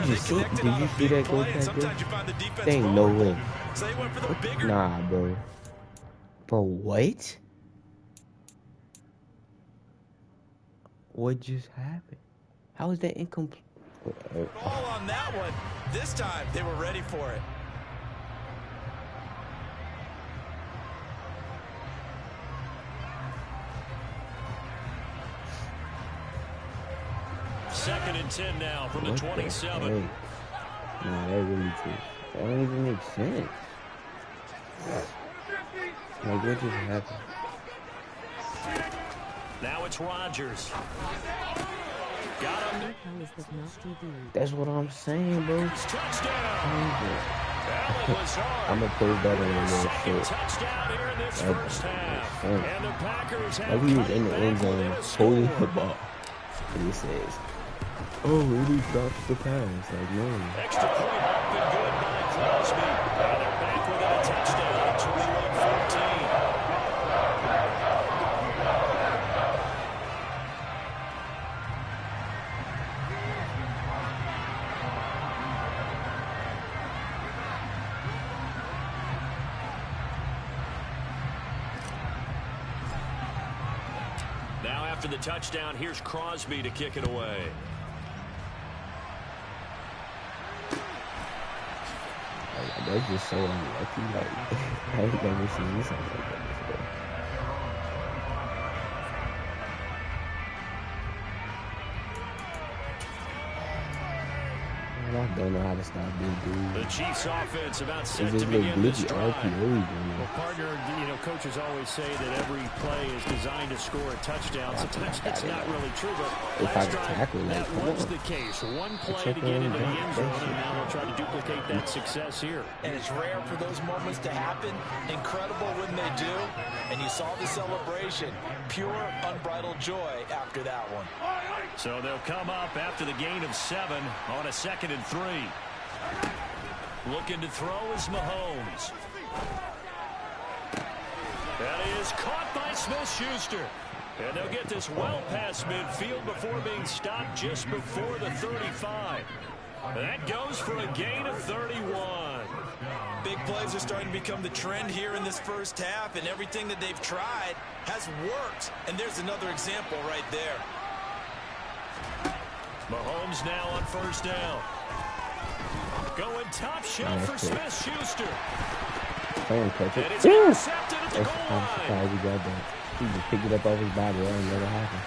just see, did you see that go past there? There ain't no way. So they went for the bigger. Nah, bro. Bro, what? What just happened? How is that incomplete? Ball on that one. This time they were ready for it. Second and 10 now from the 27. Nah, that really true. That don't even make sense. Like, what just happened? Now it's Rodgers. Got him. That's what I'm saying, bro. Touchdown. I'm gonna post that on the little shit. Like he was in the end zone holding the ball. And he says, oh, he dropped the pass. Like, no. Extra point up and good by Crosby. And they're back with a touchdown. 21-14. Now after the touchdown, here's Crosby to kick it away. That's just so unlucky. Like, I ain't never seen something like that before. I don't know how to stop this dude. The Chiefs offense about set It's to just like begin this glitchy drive. RPOs. Well, partner, coaches always say that every play is designed to score a touchdown. Sometimes that's not really true, but If I last could drive, tackle, like, that come was on. the case. One play check to get on into the that. end zone, and now they'll try to duplicate that success here. And it's rare for those moments to happen. Incredible when they do. And you saw the celebration. Pure, unbridled joy after that one. So they'll come up after the gain of 7 on a 2nd and 3. Looking to throw is Mahomes. That is caught by Smith-Schuster. And they'll get this well past midfield before being stopped just before the 35. That goes for a gain of 31. Big plays are starting to become the trend here in this first half, and everything that they've tried has worked. And there's another example right there. Mahomes now on first down. Going top shelf for Smith-Schuster. Playing catch it. And it's intercepted at the I'm goal line. surprised he got that. He just picked it up off his body. I didn't let it happen.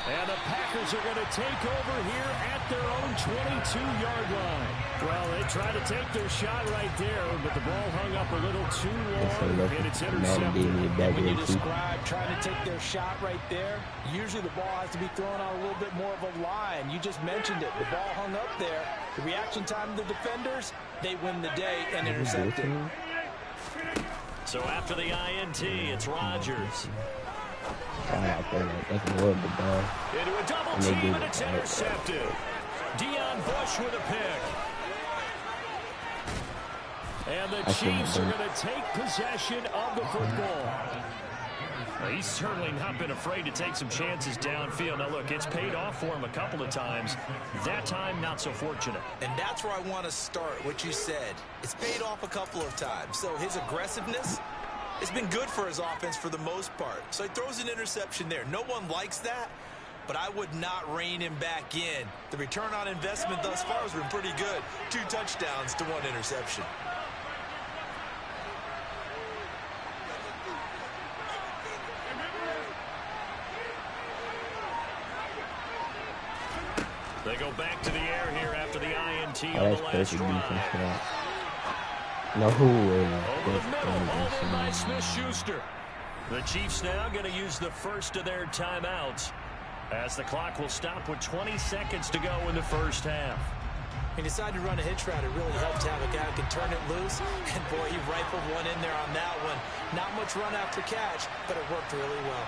And the Packers are going to take over here at their own 22-yard line. Well, they tried to take their shot right there, but the ball hung up a little too long, and it's Madden gave me a And bad when you day, too. describe trying to take their shot right there, usually the ball has to be thrown on a little bit more of a line. You just mentioned it. The ball hung up there. The reaction time of the defenders, they win the day and intercept it. So after the INT, it's Rodgers. That's more of the ball. Into a double And they team, did and it. it's intercepted. Deion Bush with a pick. And the Chiefs are going to take possession of the football. Well, he's certainly not been afraid to take some chances downfield. Now, look, it's paid off for him a couple of times. That time, not so fortunate. And that's where I want to start, what you said. It's paid off a couple of times. So his aggressiveness, it's been good for his offense for the most part. So he throws an interception there. No one likes that, but I would not rein him back in. The return on investment thus far has been pretty good. 2 touchdowns to 1 interception. They go back to the air here after the INT Oh, on that's the last perfect drive. defense for that. No way. Over the middle, over by Smith-Schuster. The Chiefs now going to use the first of their timeouts as the clock will stop with 20 seconds to go in the first half. He decided to run a hitch route. It really helped to have a guy who can turn it loose. And, boy, he rifled one in there on that one. Not much run after catch, but it worked really well.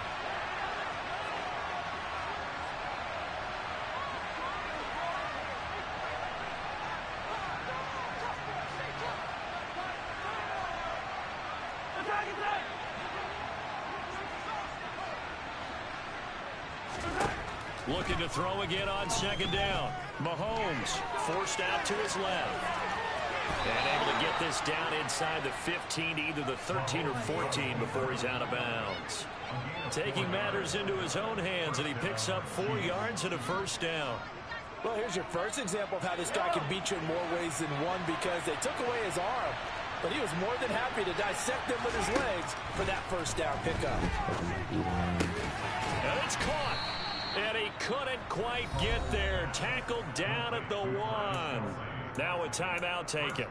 Looking to throw again on second down. Mahomes forced out to his left. And able to get this down inside the 15, either the 13 or 14 before he's out of bounds. Taking matters into his own hands, and he picks up 4 yards and a first down. Well, here's your first example of how this guy can beat you in more ways than one, because they took away his arm, but he was more than happy to dissect them with his legs for that first down pickup. And it's caught. And he couldn't quite get there. Tackled down at the 1. Now a timeout taken.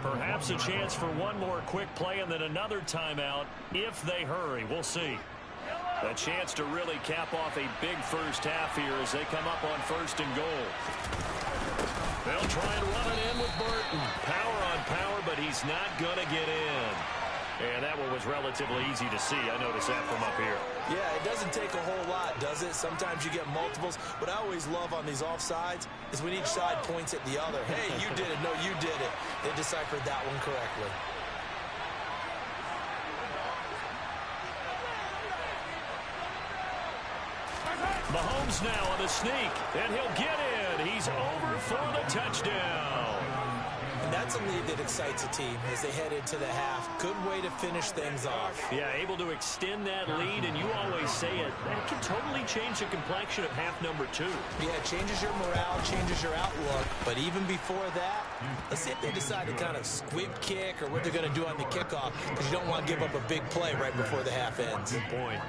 Perhaps a chance for one more quick play and then another timeout if they hurry. We'll see. A chance to really cap off a big first half here as they come up on 1st and goal. They'll try and run it in with Burton. Power on power, but he's not going to get in. And that one was relatively easy to see. I noticed that from up here. Yeah, it doesn't take a whole lot, does it? Sometimes you get multiples. What I always love on these offsides is when each side points at the other. Hey, you did it. No, you did it. They deciphered that one correctly. Mahomes now on the sneak, and he'll get in. He's over for the touchdown. And that's a lead that excites a team as they head into the half. Good way to finish things off. Yeah, able to extend that lead, and you always say it. That can totally change the complexion of half number 2. Yeah, it changes your morale, changes your outlook. But even before that, let's see if they decide to kind of squib kick or what they're going to do on the kickoff, because you don't want to give up a big play right before the half ends. Good point.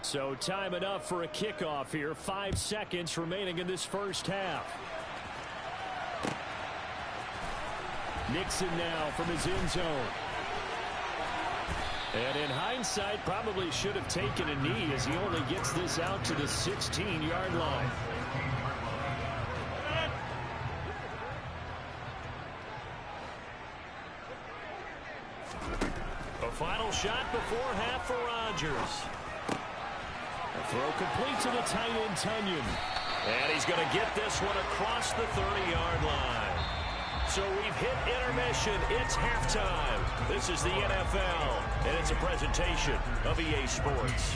So time enough for a kickoff here. 5 seconds remaining in this first half. Nixon now from his end zone. And in hindsight, probably should have taken a knee as he only gets this out to the 16-yard line. A final shot before half for Rodgers. A throw complete to the tight end, Tunyon. And he's going to get this one across the 30-yard line. So we've hit intermission. It's halftime. This is the NFL, and it's a presentation of EA Sports.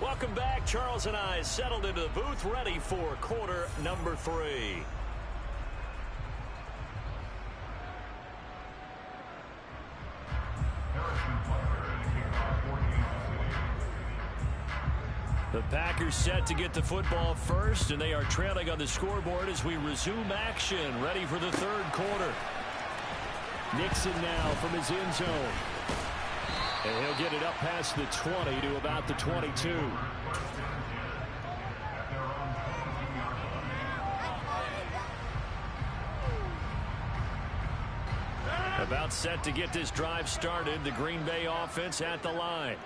Welcome back. Charles and I settled into the booth, ready for quarter number 3. The Packers set to get the football first, and they are trailing on the scoreboard as we resume action, ready for the 3rd quarter. Nixon now from his end zone. And he'll get it up past the 20 to about the 22. About set to get this drive started, the Green Bay offense at the line.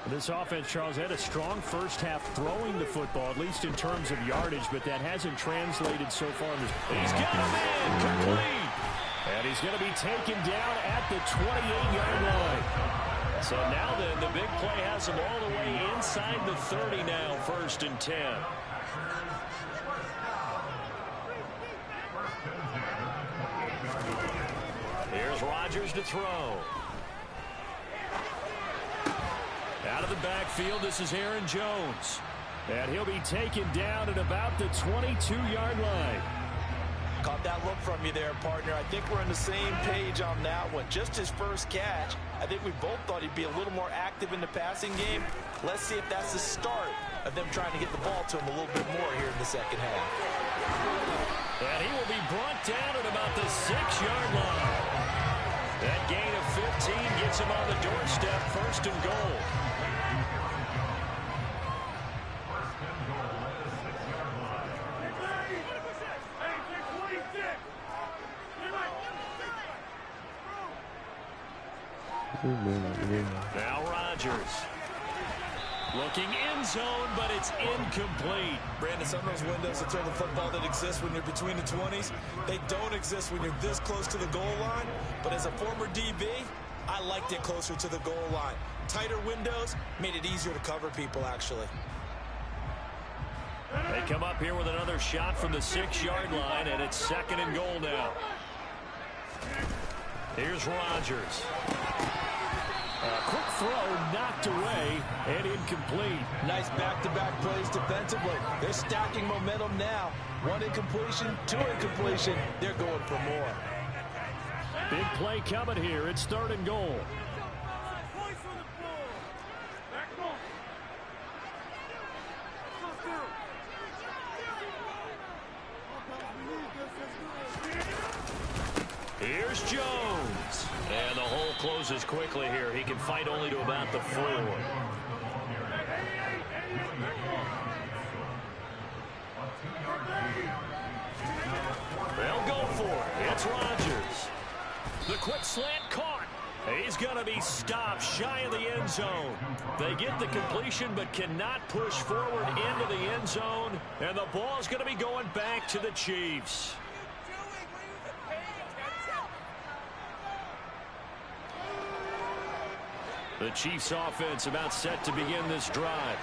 This offense, Charles, had a strong first half throwing the football, at least in terms of yardage, but that hasn't translated so far in this. He's got him in, complete. And he's going to be taken down at the 28-yard line. So now then, the big play has him all the way inside the 30 now, 1st and 10. Here's Rodgers to throw. Out of the backfield, this is Aaron Jones. And he'll be taken down at about the 22-yard line. Caught that look from you there, partner. I think we're on the same page on that one. Just his first catch. I think we both thought he'd be a little more active in the passing game. Let's see if that's the start of them trying to get the ball to him a little bit more here in the second half. And he will be brought down at about the 6-yard line. That gain of 15 gets him on the doorstep, 1st and goal. Now Rodgers. Looking end zone, but it's incomplete. Brandon, some of those windows to throw the football that exist when you're between the 20s, they don't exist when you're this close to the goal line. But as a former DB, I liked it closer to the goal line. Tighter windows made it easier to cover people, actually. They come up here with another shot from the 6-yard line, and it's 2nd and goal now. Here's Rodgers. A quick throw knocked away and incomplete. Nice back-to-back plays defensively. They're stacking momentum now. 1 incompletion, 2 incompletion. They're going for more. Big play coming here. It's 3rd and goal. Here's Jones. And the hole closes quickly here. He can fight only to about the 4. They'll go for it. It's Rodgers. The quick slant caught. He's going to be stopped shy of the end zone. They get the completion but cannot push forward into the end zone. And the ball's going to be going back to the Chiefs. The Chiefs offense about set to begin this drive.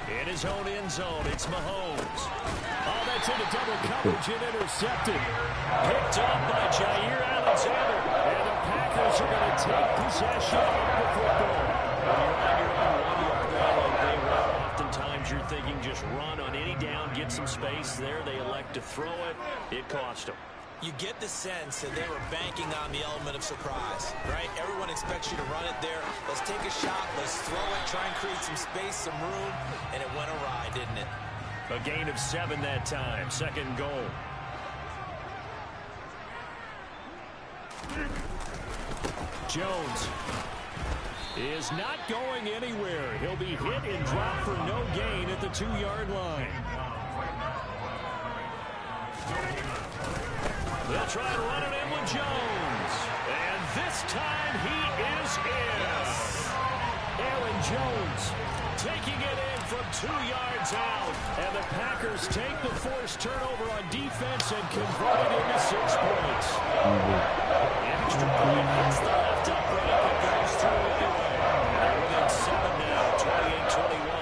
In his own end zone, it's Mahomes. Oh, that's into double coverage and intercepted. Picked up by Jair Alexander. And the Packers are going to take possession of the football. When you're on your own 1-yard line like they were, oftentimes you're thinking just run on any down, get some space there. They elect to throw it. It cost them. You get the sense that they were banking on the element of surprise, right? Everyone expects you to run it there. Let's take a shot. Let's throw it. Try and create some space, some room. And it went awry, didn't it? A gain of 7 that time. 2nd goal. Jones is not going anywhere. He'll be hit and dropped for no gain at the 2-yard line. They'll try to run it in with Jones. And this time he is in. Aaron Jones taking it in from 2 yards out. And the Packers take the forced turnover on defense and convert it into 6 points. Extra point hits the left upright. It goes through anyway. And they're within 7 now, 28-21.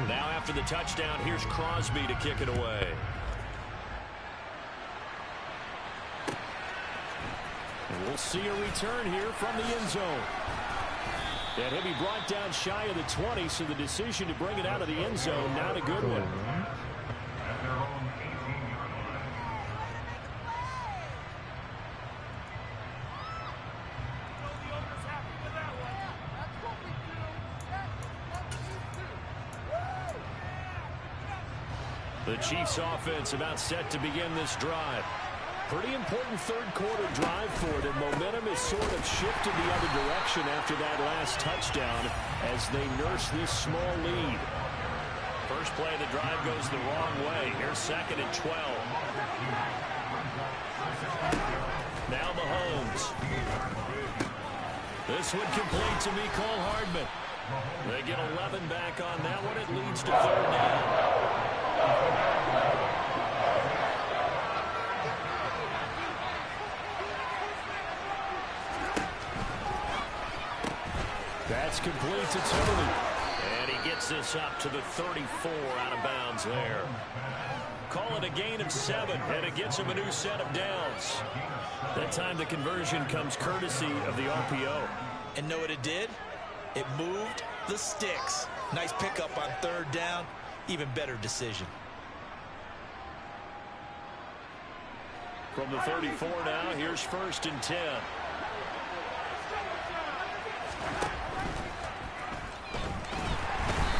Now after the touchdown, here's Crosby to kick it away. And we'll see a return here from the end zone. And he'll be brought down shy of the 20, so the decision to bring it out of the end zone, not a good one. The Chiefs offense about set to begin this drive. Pretty important 3rd quarter drive for them. Momentum is sort of shifted the other direction after that last touchdown as they nurse this small lead. First play of the drive goes the wrong way. Here's 2nd and 12. Now Mahomes. This one complete to Mecole Hardman. They get 11 back on that one. It leads to 3rd down. That's complete to Tony. And he gets this up to the 34 out of bounds there. Call it a gain of 7, and it gets him a new set of downs. That time the conversion comes courtesy of the RPO. And know what it did? It moved the sticks. Nice pickup on 3rd down. Even better decision. From the 34 now, here's 1st and 10.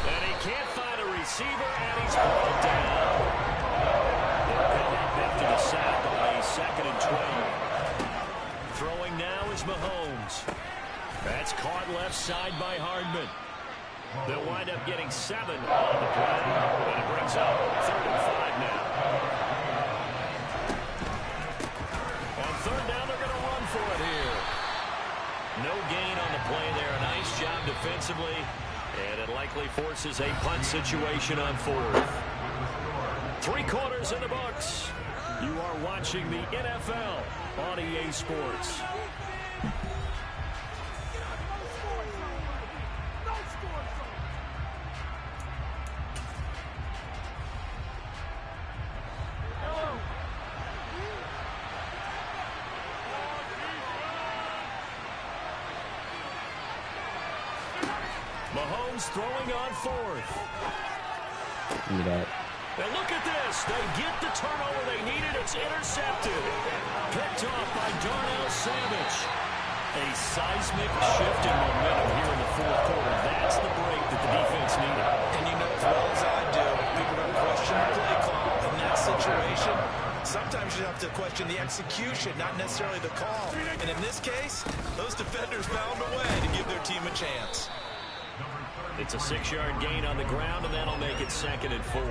And he can't find a receiver, and he's brought down. They'll come up after the sack on a 2nd and 12. Throwing now is Mahomes. That's caught left side by Hardman. They'll wind up getting 7 on the play, and it brings up 3rd and 5 now. On 3rd down, they're going to run for it here. No gain on the play there. A nice job defensively, and it likely forces a punt situation on 4th. 3 quarters in the books. You are watching the NFL on EA Sports. Mahomes throwing on fourth. Give me that. And look at this. They get the turnover they needed. It's intercepted. Picked off by Darnell Savage. A seismic shift in momentum here in the fourth quarter. That's the break that the defense needed. And you know as well as I do, people are going to question the play call in that situation. Sometimes you have to question the execution, not necessarily the call. And in this case, those defenders found a way to give their team a chance. It's a 6-yard gain on the ground, and that'll make it 2nd and 4.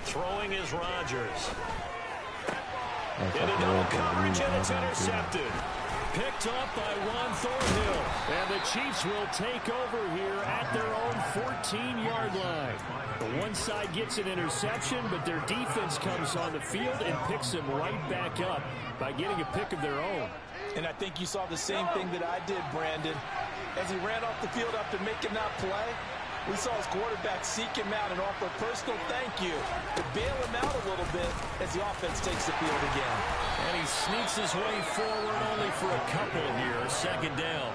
Throwing is Rodgers. Into double coverage, and it's intercepted. Picked up by Juan Thornhill. And the Chiefs will take over here at their own 14-yard line. The one side gets an interception, but their defense comes on the field and picks them right back up by getting a pick of their own. And I think you saw the same thing that I did, Brandon. As he ran off the field after making that play, we saw his quarterback seek him out and offer a personal thank you to bail him out a little bit as the offense takes the field again. And he sneaks his way forward only for a couple here. 2nd down.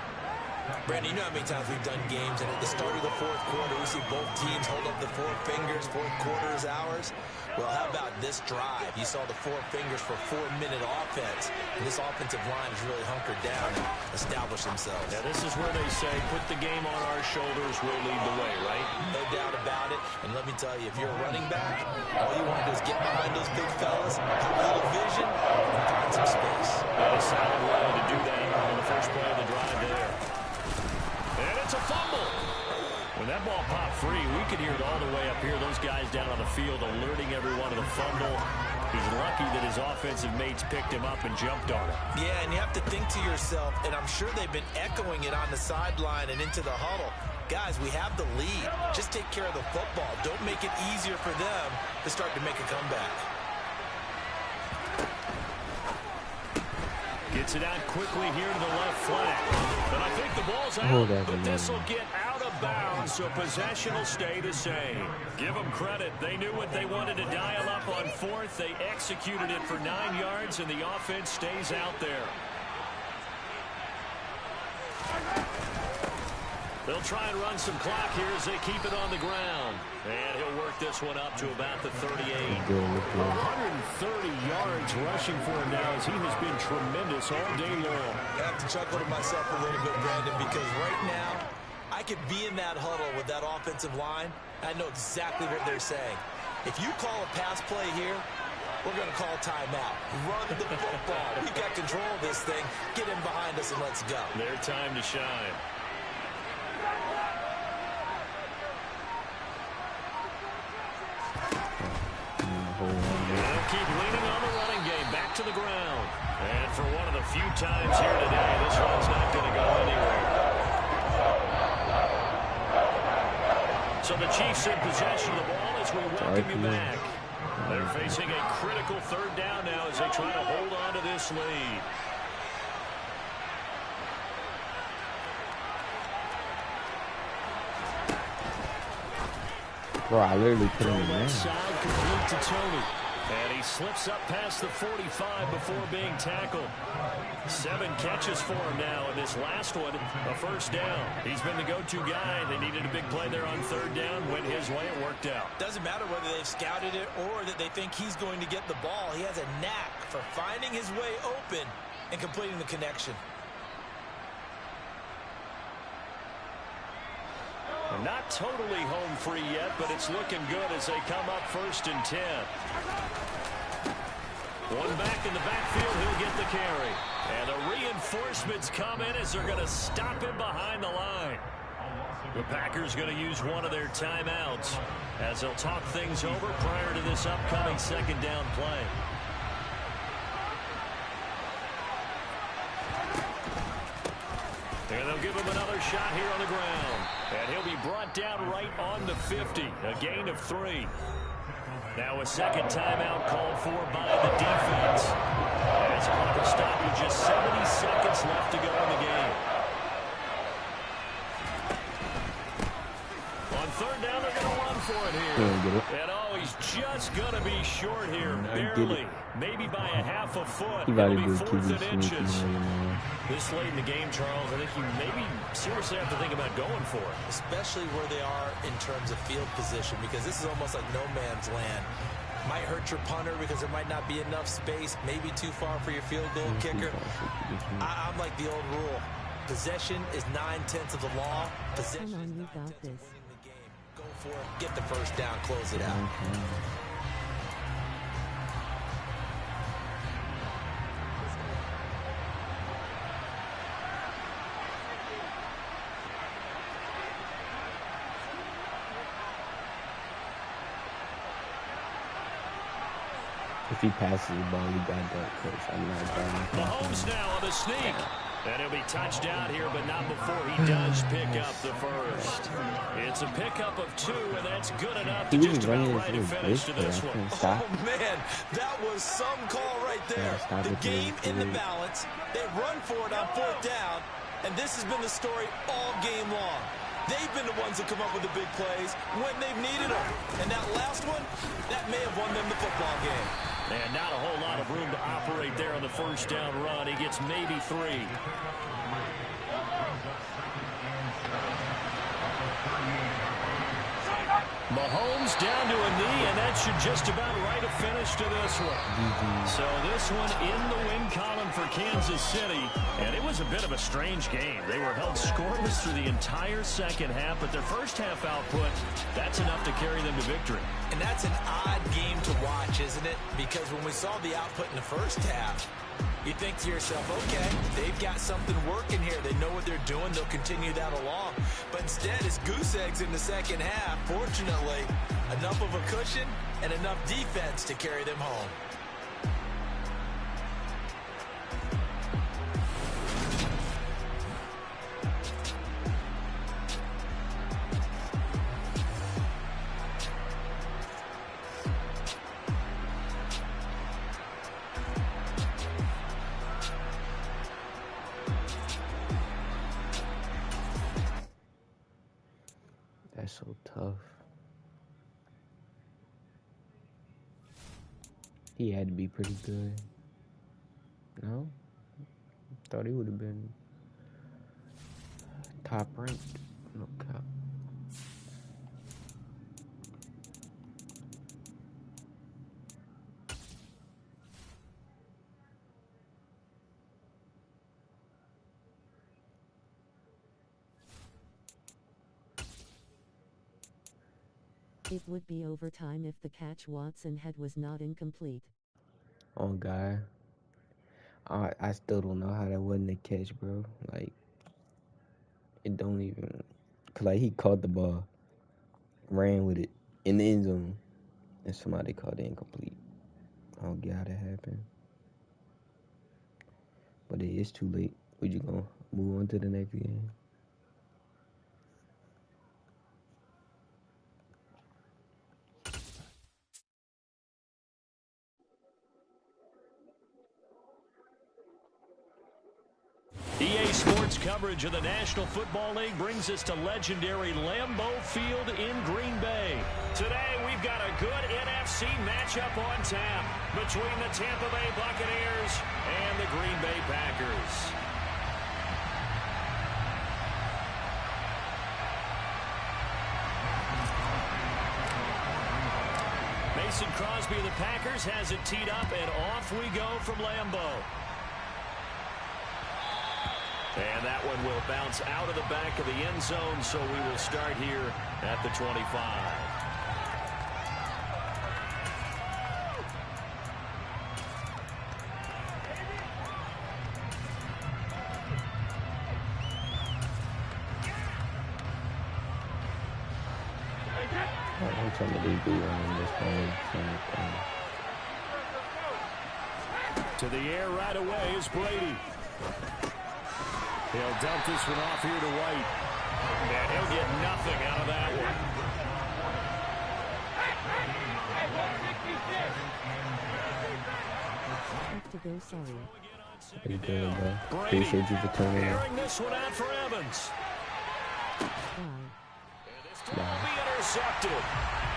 Brandon, you know how many times we've done games, and at the start of the fourth quarter, we see both teams hold up the 4 fingers, fourth quarter is ours. Well, how about this drive? You saw the 4 fingers for 4-minute offense, and this offensive line has really hunkered down and established themselves. Now, this is where they say, put the game on our shoulders, we'll lead the way, right? No doubt about it, and let me tell you, if you're a running back, all you want to do is get behind those big fellas, have a little vision, and find some space. And a solid way to do that on the first play of the drive there. And it's a fumble. When that ball popped free, we could hear it all the way up here. Those guys down on the field alerting everyone of the fumble. He's lucky that his offensive mates picked him up and jumped on it. Yeah, and you have to think to yourself, and I'm sure they've been echoing it on the sideline and into the huddle. Guys, we have the lead. Just take care of the football. Don't make it easier for them to start to make a comeback. Gets it out quickly here to the left flank. But I think the ball's out, but this will get out of bounds, so possession will stay the same. Give them credit. They knew what they wanted to dial up on fourth. They executed it for 9 yards, and the offense stays out there. They'll try and run some clock here as they keep it on the ground. And he'll work this one up to about the 38. 130 yards rushing for him now as he has been tremendous all day long. I have to chuckle to myself a little bit, Brandon, because right now I could be in that huddle with that offensive line. I know exactly what they're saying. If you call a pass play here, we're going to call timeout. Run the football. We've got control of this thing. Get in behind us and let's go. Their time to shine. They'll keep leaning on the running game. Back to the ground. And for one of the few times here today, this one's not going to go anywhere. So the Chiefs in possession of the ball as we welcome you back. They're facing a critical 3rd down now as they try to hold on to this lead. Bro, I literally put him in there. Side complete to Tony. And he slips up past the 45 before being tackled. 7 catches for him now, and this last one, a first down. He's been the go-to guy. They needed a big play there on 3rd down. Went his way. It worked out. Doesn't matter whether they've scouted it or that they think he's going to get the ball. He has a knack for finding his way open and completing the connection. Not totally home free yet, but it's looking good as they come up 1st and 10. One back in the backfield, he'll get the carry. And the reinforcements come in as they're going to stop him behind the line. The Packers going to use one of their timeouts as they'll talk things over prior to this upcoming 2nd down play. And they'll give him another shot here on the ground. And he'll be brought down right on the 50. A gain of 3. Now a 2nd timeout called for by the defense. As a clock stop with just 70 seconds left to go in the game. On 3rd down, they're going to run for it here. And oh, he's just going to be short here, barely. Maybe by a half a foot. He about It'll to be do a 4th QB and sneaky, inches. This late in the game, Charles, I think you maybe seriously have to think about going for it, especially where they are in terms of field position, because this is almost like no man's land. Might hurt your punter because there might not be enough space, maybe too far for your field goal kicker. I'm like the old rule. Possession is 9/10 of the law. Possession is 9/10 of winning the game. Go for it, get the first down, close it out. If he passes the ball, he got that, coach. I'm not going. Mahomes now on the sneak. And he'll be touched out here, but not before he does pick up the first. It's a pickup of 2, and that's good enough to just about right a finish to this one. Oh, man, that was some call right there. The game in the balance. They run for it on 4th down, and this has been the story all game long. They've been the ones that come up with the big plays when they've needed them. And that last one, that may have won them the football game. And not a whole lot of room to operate there on the first down run. He gets maybe 3. Mahomes down to a knee, and that should just about right a finish to this one. So this one in the win column for Kansas City, and it was a bit of a strange game. They were held scoreless through the entire second half, but their first half output, that's enough to carry them to victory. And that's an odd game to watch, isn't it? Because when we saw the output in the first half, you think to yourself, okay, they've got something working here. They know what they're doing. They'll continue that along. But instead, it's goose eggs in the second half. Fortunately, enough of a cushion and enough defense to carry them home. That's so tough. He had to be pretty good. No? Thought he would have been top ranked. No cap. It would be overtime if the catch Watson had was not incomplete. Oh, God. I still don't know how that wasn't a catch, bro. Like, it don't even... Cause, like, he caught the ball, ran with it in the end zone, and somebody called it incomplete. I don't get how that happened. But it is too late. We just gonna move on to the next game. EA Sports coverage of the National Football League brings us to legendary Lambeau Field in Green Bay. Today, we've got a good NFC matchup on tap between the Tampa Bay Buccaneers and the Green Bay Packers. Mason Crosby of the Packers has it teed up, and off we go from Lambeau. And that one will bounce out of the back of the end zone, so we will start here at the 25. I'm trying to do on this one. To the air right away is Brady. He'll dump this one off here to White. And he'll get nothing out of that one. Have to go, sorry. Pretty good, bro. Brady Appreciate you for turning airing this one out for Evans. Bye. Will be intercepted.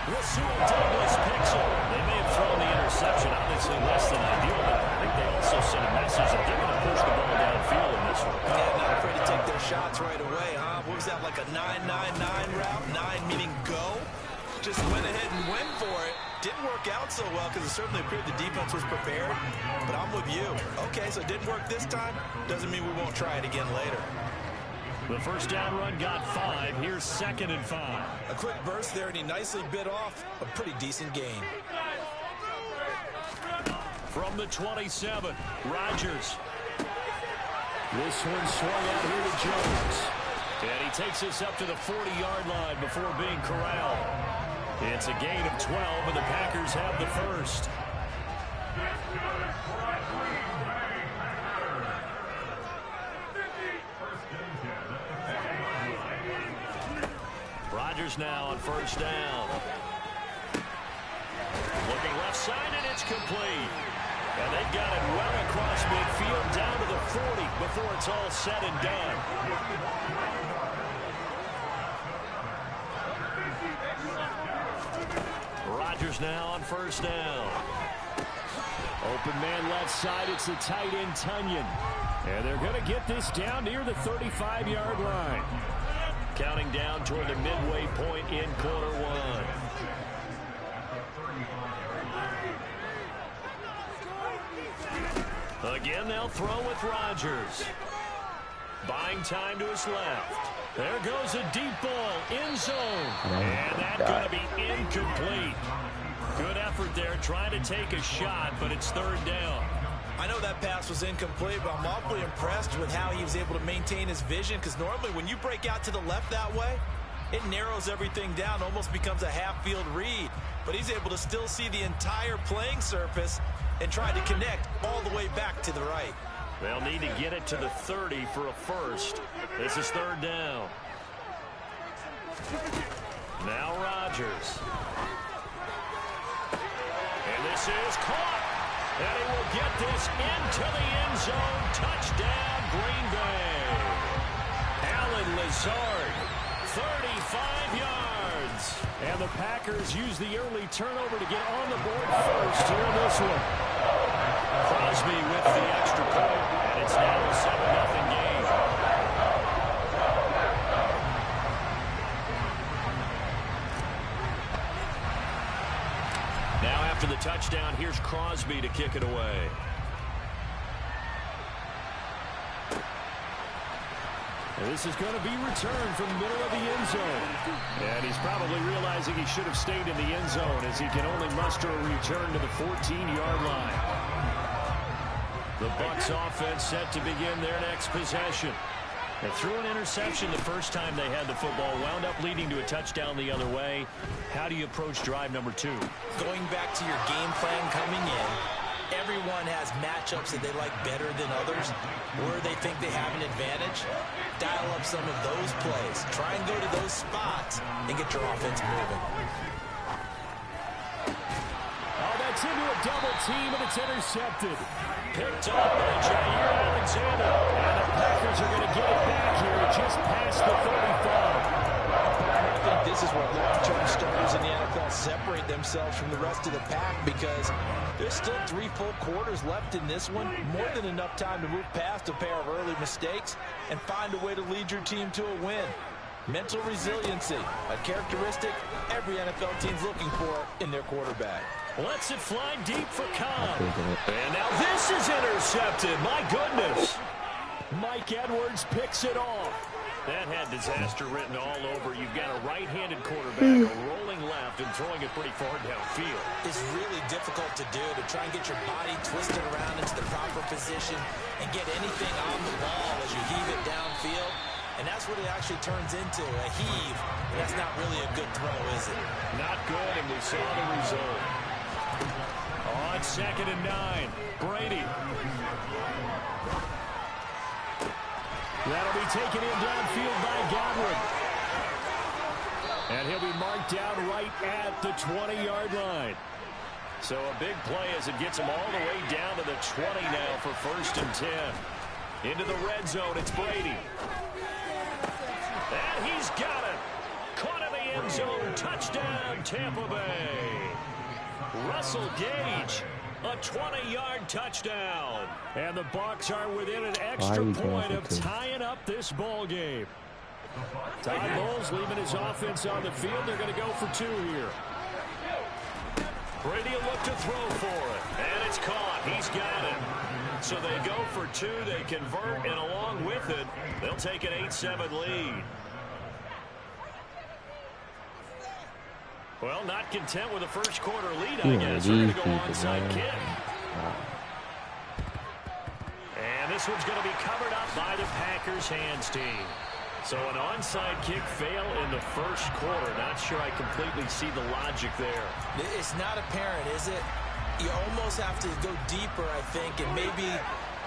Rasul Douglas picks it. They may have thrown the interception, obviously less than ideal, but I think they also sent a message that they're going to push the ball downfield in this one. Yeah, not afraid to take their shots right away, huh? What was that, like a 9-9-9 route? 9 meaning go? Just went ahead and went for it. Didn't work out so well because it certainly appeared the defense was prepared. But I'm with you. Okay, so it didn't work this time. Doesn't mean we won't try it again later. The first down run got 5. Here's 2nd and 5. A quick burst there, and he nicely bit off a pretty decent gain. From the 27, Rodgers. This one swung out here to Jones. And he takes us up to the 40-yard line before being corralled. It's a gain of 12, and the Packers have the first. Rodgers now on first down. Looking left side, and it's complete. And they've got it well across midfield down to the 40 before it's all said and done. Rodgers now on first down. Open man left side, it's the tight end Tunyon. And they're going to get this down near the 35-yard line. Counting down toward the midway point in quarter one. Again, they'll throw with Rodgers. Buying time to his left. There goes a deep ball, end zone. And that's going to be incomplete. Good effort there, trying to take a shot, but it's third down. I know that pass was incomplete, but I'm awfully impressed with how he was able to maintain his vision, because normally when you break out to the left that way, it narrows everything down, almost becomes a half-field read. But he's able to still see the entire playing surface and try to connect all the way back to the right. They'll need to get it to the 30 for a first. This is third down. Now Rodgers. And this is caught. And he will get this into the end zone. Touchdown, Green Bay. Alan Lazard, 35 yards. And the Packers use the early turnover to get on the board first here in this one. Crosby with the extra point, and it's now a 7-0 game. Now after the touchdown, here's Crosby to kick it away. And this is going to be returned from the middle of the end zone. And he's probably realizing he should have stayed in the end zone, as he can only muster a return to the 14-yard line. The Bucs offense set to begin their next possession. They threw an interception the first time they had the football, wound up leading to a touchdown the other way. How do you approach drive number 2? Going back to your game plan coming in, everyone has matchups that they like better than others, where they think they have an advantage. Dial up some of those plays. Try and go to those spots and get your offense moving. Oh, that's into a double team, and it's intercepted. Picked up by Jair Alexander. And the Packers are going to get it back here just past the 35. I think this is where long-term starters in the NFL separate themselves from the rest of the pack, because there's still 3 full quarters left in this one. More than enough time to move past a pair of early mistakes and find a way to lead your team to a win. Mental resiliency, a characteristic every NFL team's looking for in their quarterback. Lets it fly deep for Cobb. And now this is intercepted. My goodness. Mike Edwards picks it off. That had disaster written all over. You've got a right-handed quarterback, a rolling left, and throwing it pretty far downfield. It's really difficult to do, to try and get your body twisted around into the proper position and get anything on the ball as you heave it downfield. And that's what it actually turns into, a heave. And that's not really a good throw, is it? Not good, and we saw the result. On 2nd and 9, Brady. That'll be taken in downfield by Godwin. And he'll be marked down right at the 20-yard line. So a big play as it gets him all the way down to the 20 now for 1st and 10. Into the red zone, it's Brady. And he's got it. Caught in the end zone. Touchdown, Tampa Bay. Russell Gage, a 20-yard touchdown. And the Bucs are within an extra point of tying up this ball game. Todd Bowles leaving his offense on the field. They're going to go for 2 here. Brady will look to throw for it. And it's caught. He's got it. So they go for 2. They convert, and along with it, they'll take an 8-7 lead. Well, not content with a first quarter lead, I guess. They're going to go onside kick. And this one's going to be covered up by the Packers hands team. So an onside kick fail in the first quarter. Not sure I completely see the logic there. It's not apparent, is it? You almost have to go deeper, I think, and maybe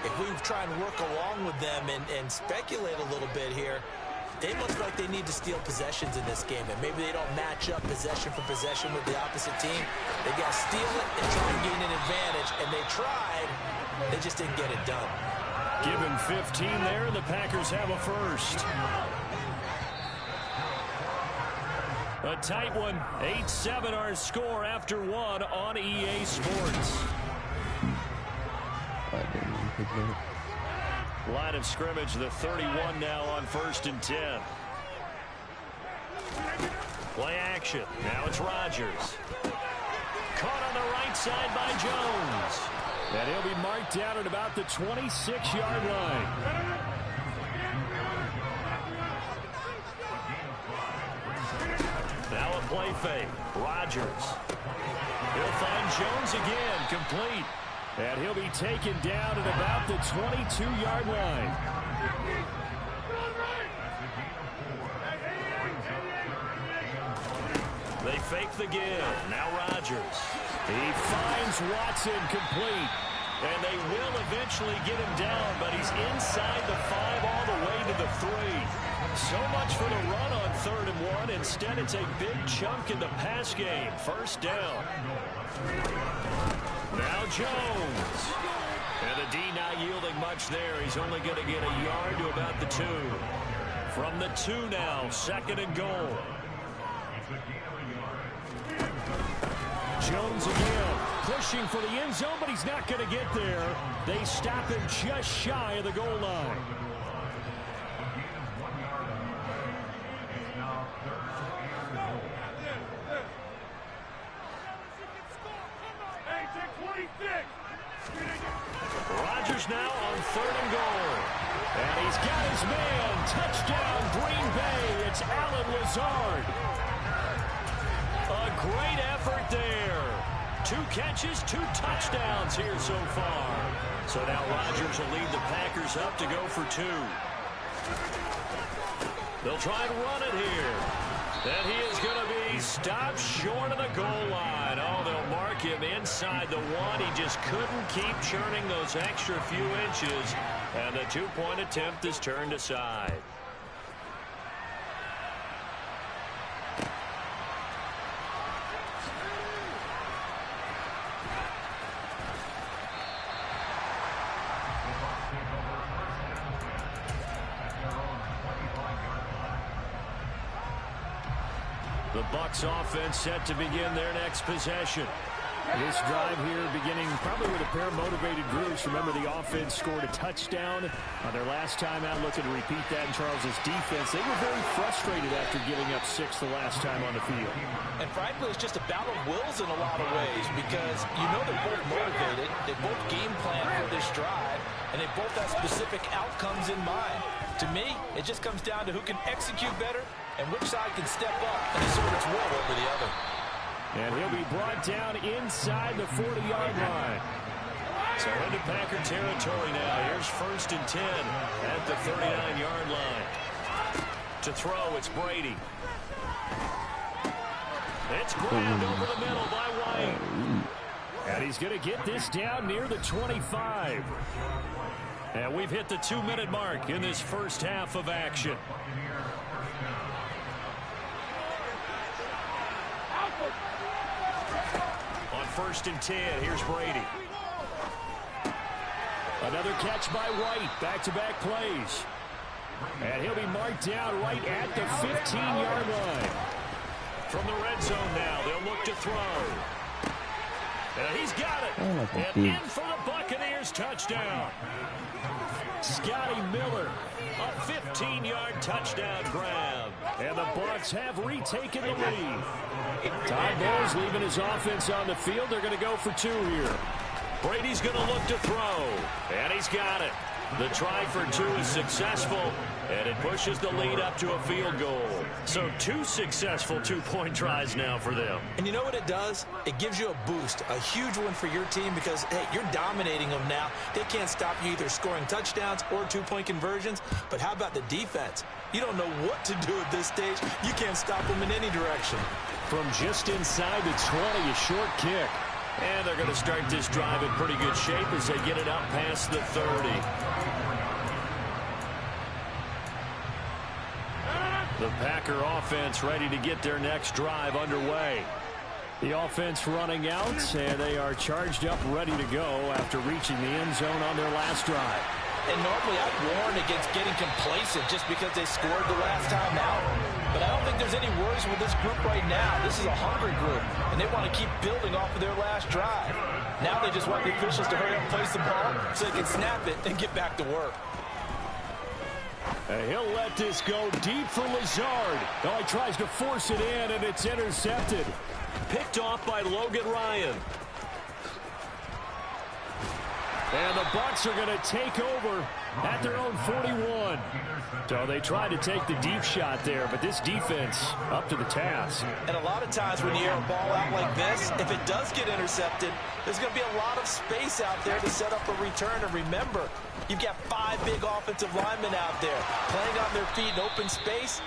if we try and work along with them and speculate a little bit here, they look like they need to steal possessions in this game, and maybe they don't match up possession for possession with the opposite team. They got to steal it and try and gain an advantage, and they tried. They just didn't get it done. Give him 15 there, and the Packers have a first. A tight one. 8-7 our score after 1 on EA Sports. Line of scrimmage, the 31 now on 1st and 10. Play action. Now it's Rodgers. Caught on the right side by Jones. And he'll be marked down at about the 26-yard line. Now a play fake. Rodgers. He'll find Jones again, complete. And he'll be taken down at about the 22-yard line. They fake the give. Now Rodgers. He finds Watson, complete. And they will eventually get him down, but he's inside the 5 all the way to the 3. So much for the run on 3rd and 1. Instead, it's a big chunk in the pass game. First down. Now Jones. And the D not yielding much there. He's only going to get a yard to about the 2. From the 2 now, 2nd and goal. Jones again, pushing for the end zone, but he's not going to get there. They stop him just shy of the goal line. Rodgers now on 3rd and goal. And he's got his man. Touchdown, Green Bay. It's Allen Lazard. A great effort there. 2 catches, 2 touchdowns here so far. So now Rodgers will lead the Packers up to go for 2. They'll try and run it here. And he is going to be stopped short of the goal line. Oh, they'll mark him inside the 1. He just couldn't keep churning those extra few inches. And the 2-point attempt is turned aside. The Bucs offense set to begin their next possession. This drive here beginning probably with a pair of motivated groups. Remember, the offense scored a touchdown on their last time out. Looking to repeat that in Charles's defense. They were very frustrated after giving up 6 the last time on the field. And frankly, it's just a battle of wills in a lot of ways because you know they're both motivated. They both game plan for this drive, and they both have specific outcomes in mind. To me, it just comes down to who can execute better and which side can step up and assert its will over the other. And he'll be brought down inside the 40-yard line. So into Packer territory now. Here's 1st and 10 at the 39-yard line. To throw, it's Brady. It's grabbed over the middle by White. And he's going to get this down near the 25. And we've hit the 2-minute mark in this first half of action. On 1st and 10, here's Brady. Another catch by White. Back-to-back plays. And he'll be marked down right at the 15-yard line. From the red zone now, they'll look to throw. And he's got it. And in for the Buccaneers touchdown. Scotty Miller, a 15-yard touchdown grab. And the Bucs have retaken the lead. Todd Bowles leaving his offense on the field. They're going to go for 2 here. Brady's going to look to throw. And he's got it. The try for 2 is successful, and it pushes the lead up to a field goal. So 2 successful two-point tries now for them. And you know what it does? It gives you a boost, a huge one for your team because, hey, you're dominating them now. They can't stop you either scoring touchdowns or two-point conversions. But how about the defense? You don't know what to do at this stage. You can't stop them in any direction. From just inside the 20, a short kick. And they're going to start this drive in pretty good shape as they get it up past the 30. The Packer offense ready to get their next drive underway. The offense running out, and they are charged up, ready to go after reaching the end zone on their last drive. And normally I'd warn against getting complacent just because they scored the last time out. But I don't think there's any worries with this group right now. This is a hungry group, and they want to keep building off of their last drive. Now they just want the officials to hurry up and place the ball so they can snap it and get back to work. And he'll let this go deep for Lazard. Oh, he tries to force it in, and it's intercepted. Picked off by Logan Ryan. And the Bucs are going to take over at their own 41. So they tried to take the deep shot there, but this defense up to the task. And a lot of times when you air a ball out like this, if it does get intercepted, there's going to be a lot of space out there to set up a return. And remember, you've got 5 big offensive linemen out there playing on their feet in open space.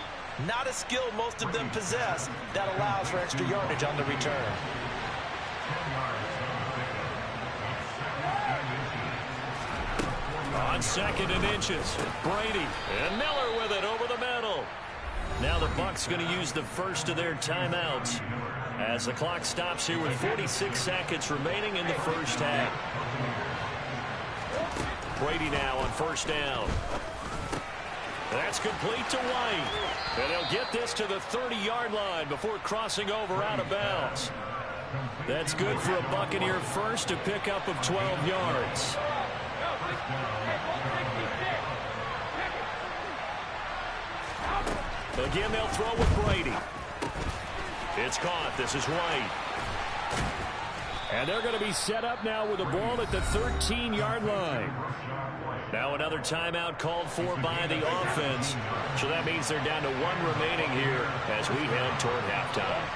Not a skill most of them possess that allows for extra yardage on the return. On 2nd and inches, Brady and Miller with it over the middle. Now the Bucs going to use the first of their timeouts as the clock stops here with 46 seconds remaining in the first half. Brady now on 1st down. That's complete to White. And he'll get this to the 30-yard line before crossing over out of bounds. That's good for a Buccaneer first, to pick up of 12 yards. Again, they'll throw with Brady. It's caught. This is White. And they're going to be set up now with the ball at the 13-yard line. Now another timeout called for by the offense. So that means they're down to 1 remaining here as we head toward halftime.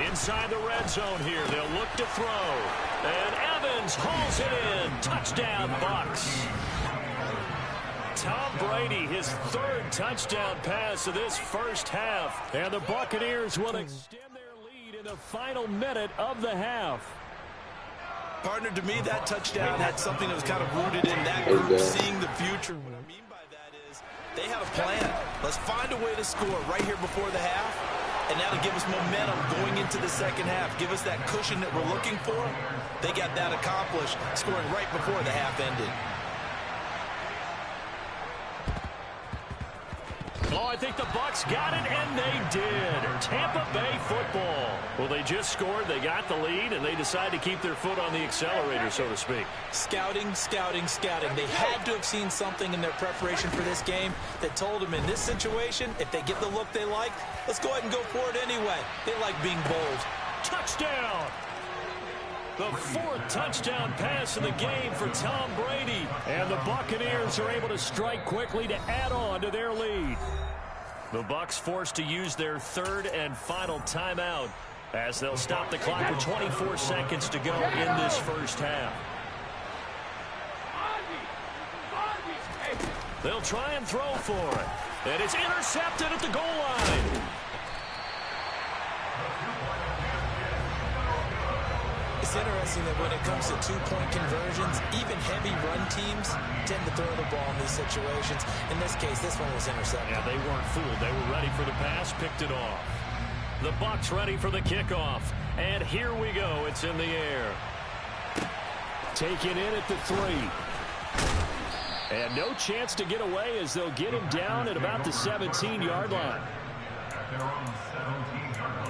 Inside the red zone here, they'll look to throw. And Evans hauls it in. Touchdown, Bucs. Tom Brady, his 3rd touchdown pass of this first half. And the Buccaneers will extend their lead in the final minute of the half. Partner, to me, that touchdown had something that was kind of rooted in that group seeing the future. What I mean by that is they had a plan. Let's find a way to score right here before the half. And that'll give us momentum going into the second half. Give us that cushion that we're looking for. They got that accomplished, scoring right before the half ended. Oh, I think the Bucs got it, and they did. Tampa Bay football. Well, they just scored, they got the lead, and they decide to keep their foot on the accelerator, so to speak. Scouting, scouting, scouting. They had to have seen something in their preparation for this game that told them in this situation, if they get the look they like, let's go ahead and go for it anyway. They like being bold. Touchdown! The 4th touchdown pass of the game for Tom Brady. And the Buccaneers are able to strike quickly to add on to their lead. The Bucs forced to use their 3rd and final timeout as they'll stop the clock with 24 seconds to go in this first half. They'll try and throw for it. And it's intercepted at the goal line. It's interesting that when it comes to 2-point conversions, even heavy run teams tend to throw the ball in these situations. In this case, this one was intercepted. Yeah, they weren't fooled. They were ready for the pass, picked it off. The Bucs ready for the kickoff. And here we go. It's in the air. Taken in at the 3. And no chance to get away as they'll get him down at about the 17-yard line. At their own 17-yard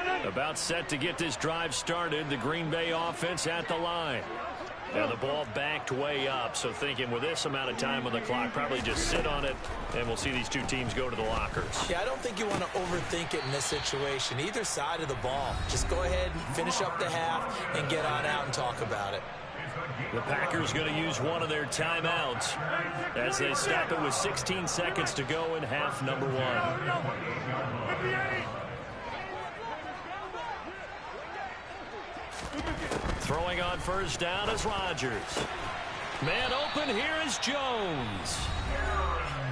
line. About set to get this drive started. The Green Bay offense at the line. Now the ball backed way up, so thinking with this amount of time on the clock, probably just sit on it, and we'll see these two teams go to the lockers. Yeah, I don't think you want to overthink it in this situation. Either side of the ball. Just go ahead and finish up the half and get on out and talk about it. The Packers going to use one of their timeouts as they stop it with 16 seconds to go in half number one. Throwing on first down is Rodgers. Man open, here is Jones.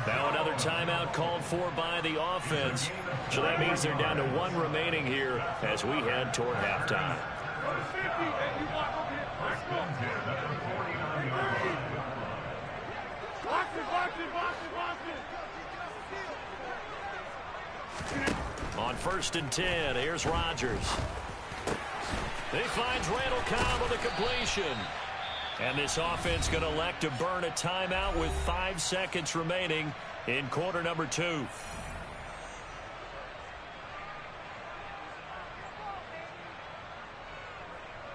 Now another timeout called for by the offense. So that means they're down to one remaining here as we head toward halftime. On first and 10, here's Rodgers. He finds Randall Cobb with a completion. And this offense going to elect to burn a timeout with 5 seconds remaining in quarter number 2.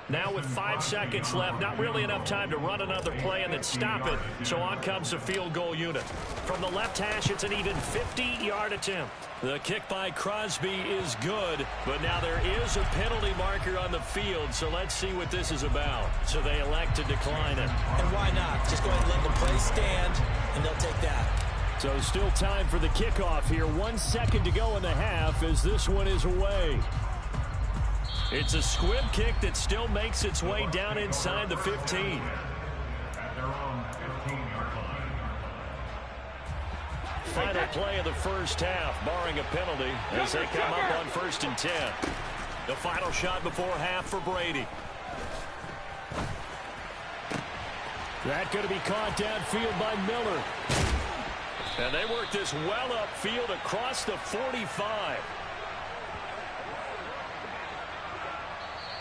Now with 5 seconds left, not really enough time to run another play and then stop it. So on comes the field goal unit. From the left hash, it's an even 50-yard attempt. The kick by Crosby is good, but now there is a penalty marker on the field, so let's see what this is about. So they elect to decline it. And why not? Just go ahead and let the play stand, and they'll take that. So still time for the kickoff here. 1 second to go in the half as this one is away. It's a squib kick that still makes its way down inside the 15. At their own 15-yard line. Final play of the first half, barring a penalty, as they come up on first and 10. The final shot before half for Brady. That going to be caught downfield by Miller. And they work this well upfield across the 45.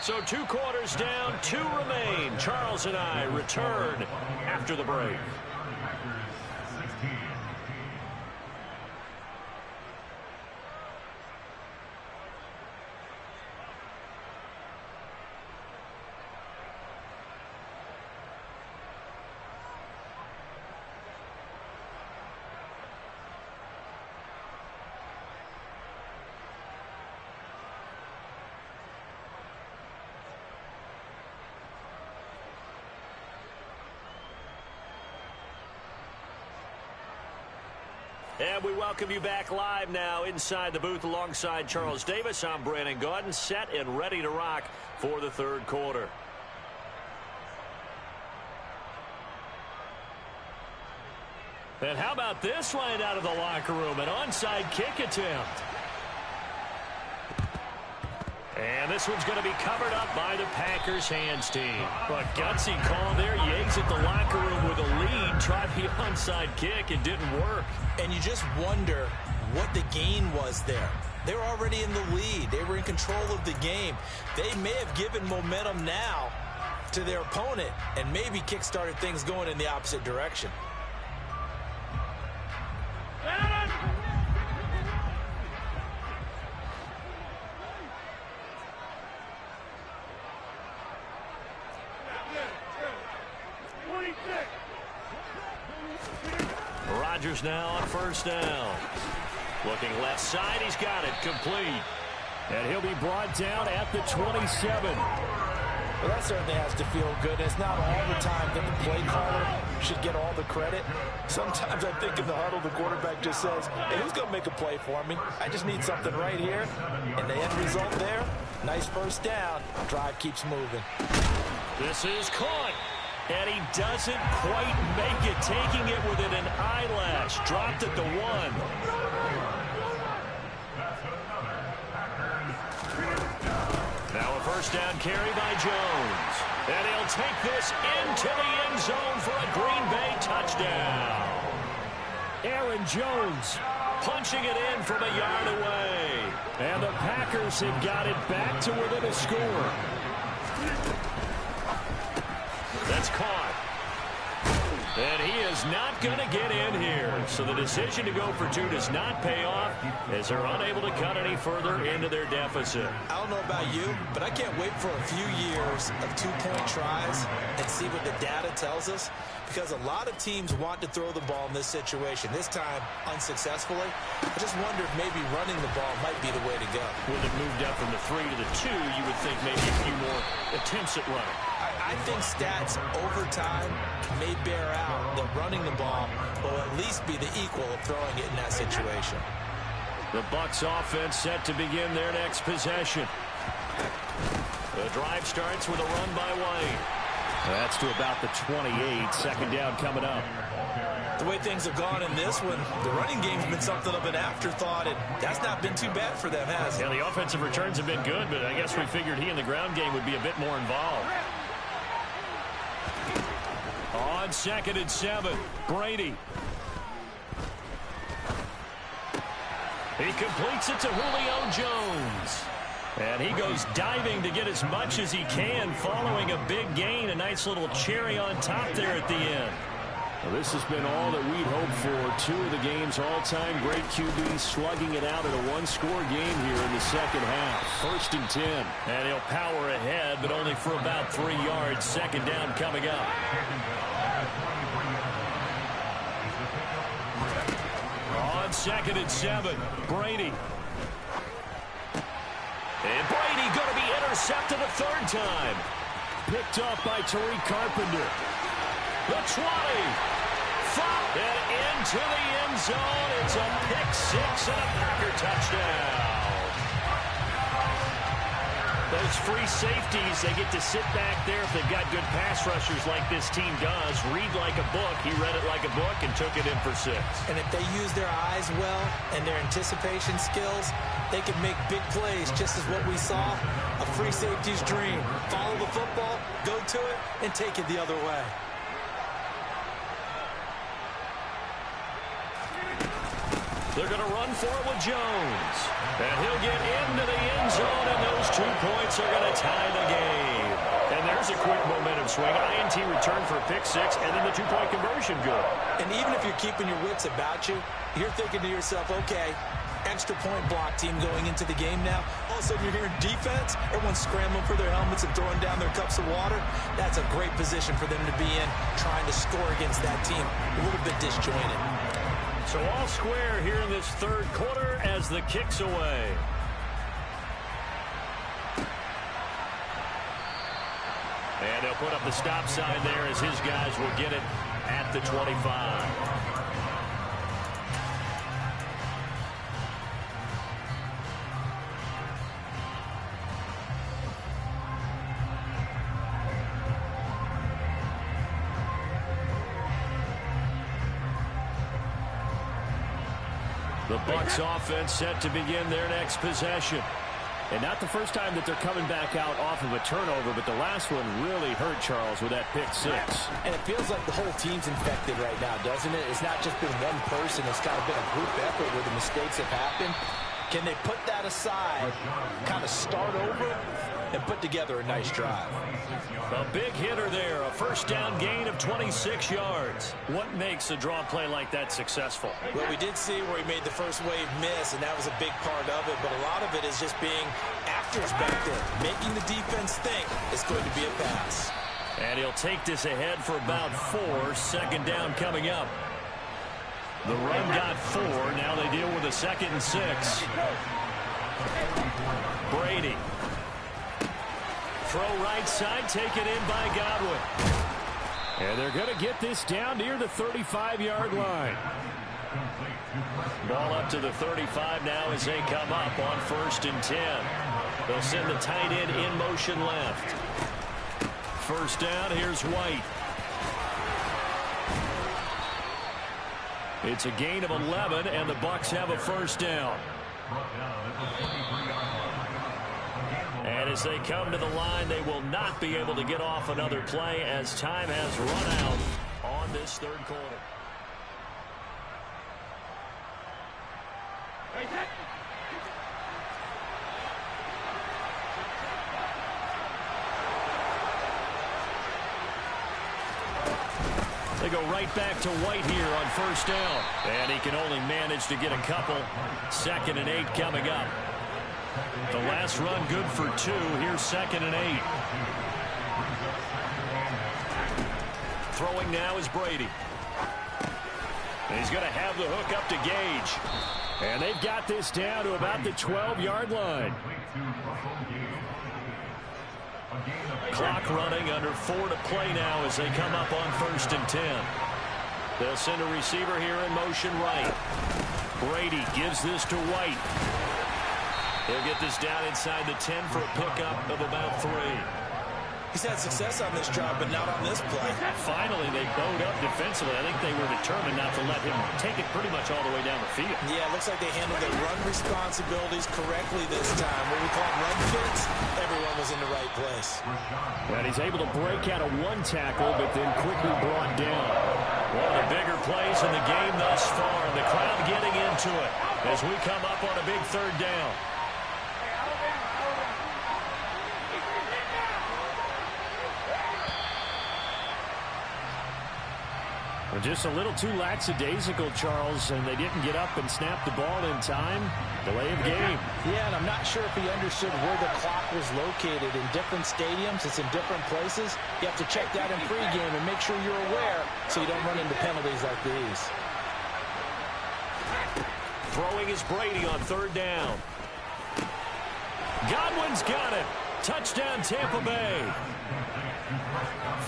So 2 quarters down, 2 remain. Charles and I return after the break. And we welcome you back live now inside the booth alongside Charles Davis. I'm Brandon Gaudin, set and ready to rock for the third quarter. And how about this right out of the locker room? An onside kick attempt. And this one's going to be covered up by the Packers hands team. But gutsy call there. You exit the locker room with a lead. Tried the onside kick. It didn't work. And you just wonder what the gain was there. They were already in the lead. They were in control of the game. They may have given momentum now to their opponent and maybe kick-started things going in the opposite direction. Rodgers now on first down. Looking left side, he's got it, complete. And he'll be brought down at the 27. Well, that certainly has to feel good. It's not all the time that the play caller should get all the credit. Sometimes I think in the huddle, the quarterback just says, hey, who's going to make a play for me? I just need something right here. And the end result there, nice first down. Drive keeps moving. This is caught. And he doesn't quite make it, taking it within an eyelash. Dropped at the 1. Now a first down carry by Jones. And he'll take this into the end zone for a Green Bay touchdown. Aaron Jones punching it in from a yard away. And the Packers have got it back to within a score. That's caught. And he is not going to get in here. So the decision to go for two does not pay off as they're unable to cut any further into their deficit. I don't know about you, but I can't wait for a few years of two-point tries and see what the data tells us, because a lot of teams want to throw the ball in this situation, this time unsuccessfully. I just wonder if maybe running the ball might be the way to go. When it moved up from the 3 to the 2, you would think maybe a few more attempts at running. I think stats over time may bear out that running the ball will at least be the equal of throwing it in that situation. The Bucs offense set to begin their next possession. The drive starts with a run by White. That's to about the 28. Second down coming up. The way things have gone in this one, the running game's been something of an afterthought, and that's not been too bad for them, has it? Yeah, the offensive returns have been good, but I guess we figured he in the ground game would be a bit more involved. On 2nd and 7, Brady. He completes it to Julio Jones. And he goes diving to get as much as he can following a big gain. A nice little cherry on top there at the end. Well, this has been all that we'd hoped for. Two of the game's all-time great QBs slugging it out in a one-score game here in the second half. 1st and 10. And he'll power ahead, but only for about 3 yards. Second down coming up. On 2nd and 7, Brady. And Brady going to be intercepted a 3rd time. Picked off by Tariq Carpenter. The 20. And into the end zone. It's a pick-6 and a Packer touchdown. Those free safeties, they get to sit back there if they've got good pass rushers like this team does. Read like a book. He read it like a book and took it in for 6. And if they use their eyes well and their anticipation skills, they can make big plays, just as what we saw. A free safety's dream. Follow the football, go to it, and take it the other way. They're going to run for it with Jones. And he'll get into the end zone, and those 2 points are going to tie the game. And there's a quick momentum swing. INT return for a pick-6, and then the 2-point conversion good. And even if you're keeping your wits about you, you're thinking to yourself, okay, extra point block team going into the game now. All of a sudden you're hearing defense, everyone's scrambling for their helmets and throwing down their cups of water. That's a great position for them to be in, trying to score against that team. A little bit disjointed. So all square here in this 3rd quarter as the kick's away. And they'll put up the stop sign there as his guys will get it at the 25. The Bucs offense set to begin their next possession. And not the first time that they're coming back out off of a turnover, but the last one really hurt Charles with that pick-6. And it feels like the whole team's infected right now, doesn't it? It's not just been one person. It's kind of been a group effort where the mistakes have happened. Can they put that aside, kind of start over, and put together a nice drive? A big hitter there, a first down gain of 26 yards. What makes a draw play like that successful? Well, we did see where he made the first wave miss, and that was a big part of it, but a lot of it is just being actors back there, making the defense think it's going to be a pass. And he'll take this ahead for about 4. Second down coming up. The run got 4. Now they deal with a 2nd and 6. Brady. Throw right side, taken in by Godwin. And they're going to get this down near the 35-yard line. Ball up to the 35 now as they come up on 1st and 10. They'll send the tight end in motion left. First down, here's White. It's a gain of 11, and the Bucs have a first down. And as they come to the line, they will not be able to get off another play as time has run out on this 3rd quarter. They go right back to White here on first down. And he can only manage to get a couple. 2nd and 8 coming up. The last run good for 2. Here's 2nd and 8. Throwing now is Brady. And he's going to have the hook up to Gage. And they've got this down to about the 12-yard line. Clock running, under 4 to play now as they come up on 1st and 10. They'll send a receiver here in motion right. Brady gives this to White. He'll get this down inside the 10 for a pickup of about 3. He's had success on this drive, but not on this play. Finally, they bowed up defensively. I think they were determined not to let him take it pretty much all the way down the field. Yeah, it looks like they handled their run responsibilities correctly this time. What we call run fits, everyone was in the right place. And he's able to break out of 1 tackle, but then quickly brought down. One of the bigger plays in the game thus far. The crowd getting into it as we come up on a big 3rd down. Just a little too lackadaisical, Charles, and they didn't get up and snap the ball in time. Delay of game. Yeah, and I'm not sure if he understood where the clock was located. In different stadiums, it's in different places. You have to check that in pregame and make sure you're aware so you don't run into penalties like these. Throwing is Brady on 3rd down. Godwin's got it. Touchdown, Tampa Bay.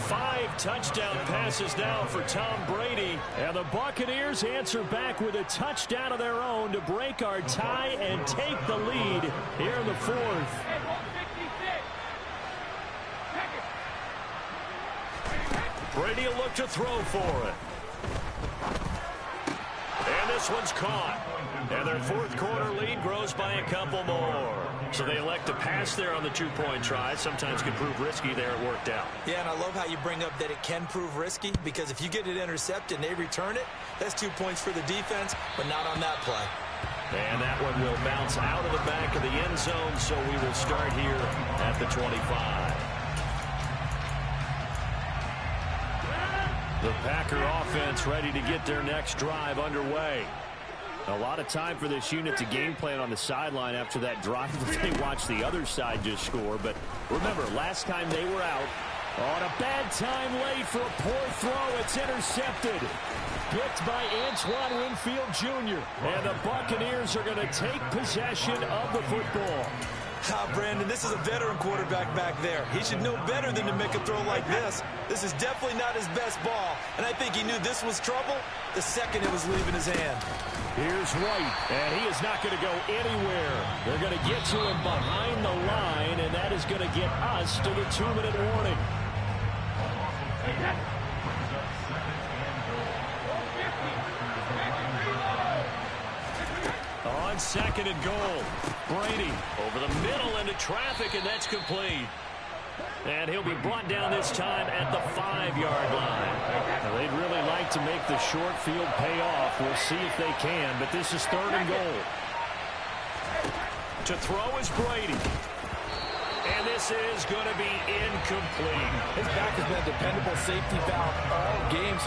5 touchdown passes now for Tom Brady. And the Buccaneers answer back with a touchdown of their own to break our tie and take the lead here in the 4th. Brady will look to throw for it. And this one's caught. And their 4th quarter lead grows by a couple more. So they elect to pass there on the 2-point try. Sometimes can prove risky there. It worked out. Yeah, and I love how you bring up that it can prove risky, because if you get it intercepted and they return it, that's 2 points for the defense, but not on that play. And that one will bounce out of the back of the end zone, so we will start here at the 25. The Packer offense ready to get their next drive underway. A lot of time for this unit to game plan on the sideline after that drive that they watched the other side just score. But remember, last time they were out on a bad time late for a poor throw. It's intercepted. Picked by Antoine Winfield Jr. And the Buccaneers are going to take possession of the football. Brandon, this is a veteran quarterback back there. He should know better than to make a throw like this. This is definitely not his best ball, and I think he knew this was trouble the second it was leaving his hand. Here's White, and he is not going to go anywhere. They're going to get to him behind the line, and that is going to get us to the 2-minute warning. On 2nd and goal, Brady over the middle into traffic, and that's complete. And he'll be brought down this time at the 5-yard line. Now, they'd really like to make the short field pay off. We'll see if they can, but this is 3rd and goal. To throw is Brady. And this is going to be incomplete. His back has been a dependable safety valve all game.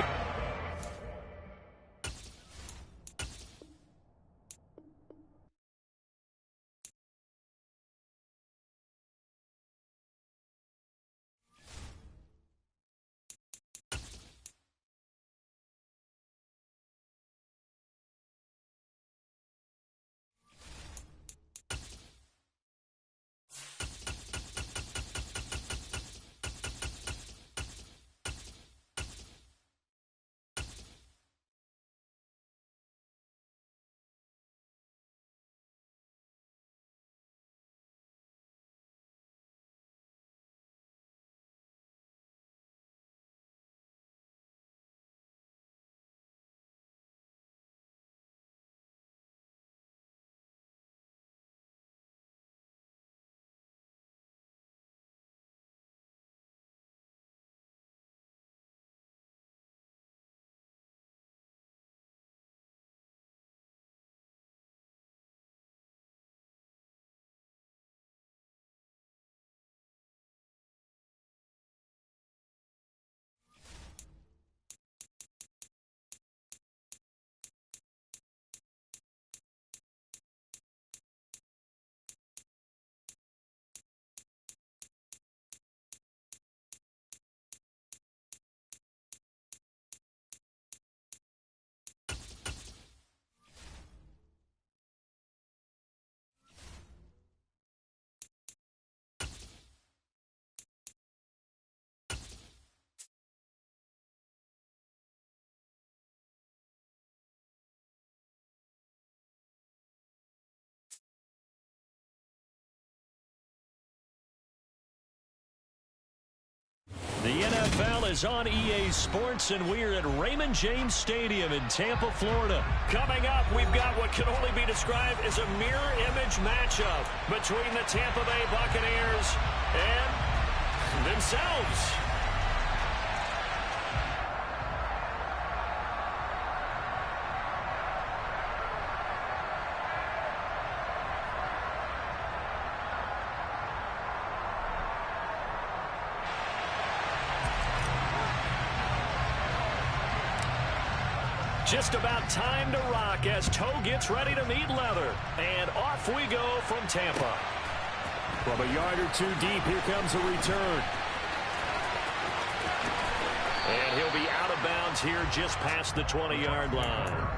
NFL is on EA Sports, and we're at Raymond James Stadium in Tampa, Florida. Coming up, we've got what can only be described as a mirror image matchup between the Tampa Bay Buccaneers and themselves. Just about time to rock as toe gets ready to meet leather. And off we go from Tampa. From a yard or two deep, here comes a return. And he'll be out of bounds here just past the 20-yard line.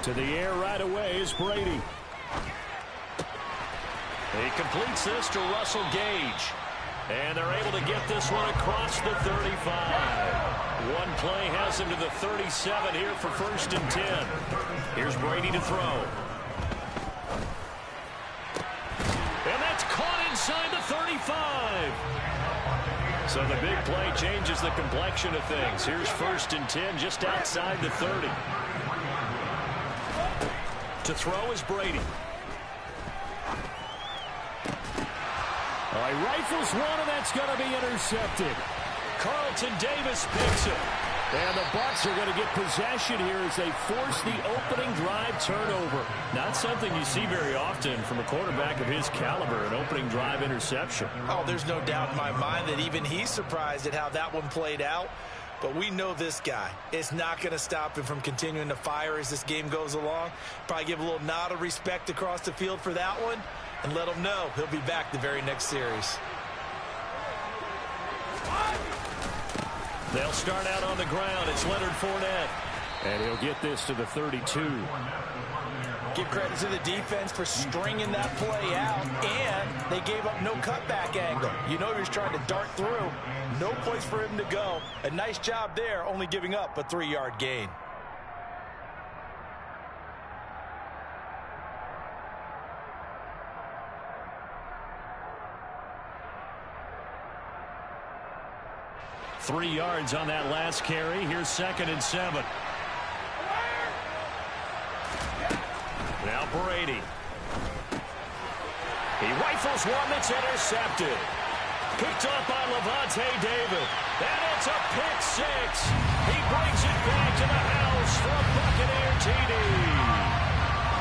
To the air right away is Brady. He completes this to Russell Gage. And they're able to get this one across the 35. One play has him to the 37 here for 1st and 10. Here's Brady to throw. And that's caught inside the 35. So the big play changes the complexion of things. Here's 1st and 10 just outside the 30. To throw is Brady. He rifles one, and that's going to be intercepted. Carlton Davis picks it. And the Bucs are going to get possession here as they force the opening drive turnover. Not something you see very often from a quarterback of his caliber, an opening drive interception. Oh, there's no doubt in my mind that even he's surprised at how that one played out. But we know this guy is not going to stop him from continuing to fire as this game goes along. Probably give a little nod of respect across the field for that one and let him know he'll be back the very next series. They'll start out on the ground. It's Leonard Fournette. And he'll get this to the 32. Give credit to the defense for stringing that play out, and they gave up no cutback angle. You know he was trying to dart through. No place for him to go. A nice job there, only giving up a 3-yard gain. Three yards on that last carry. Here's 2nd and 7. Now Brady. He rifles one that's intercepted. Picked up by Levante David. And it's a pick six. He brings it back to the house for a Buccaneer TD.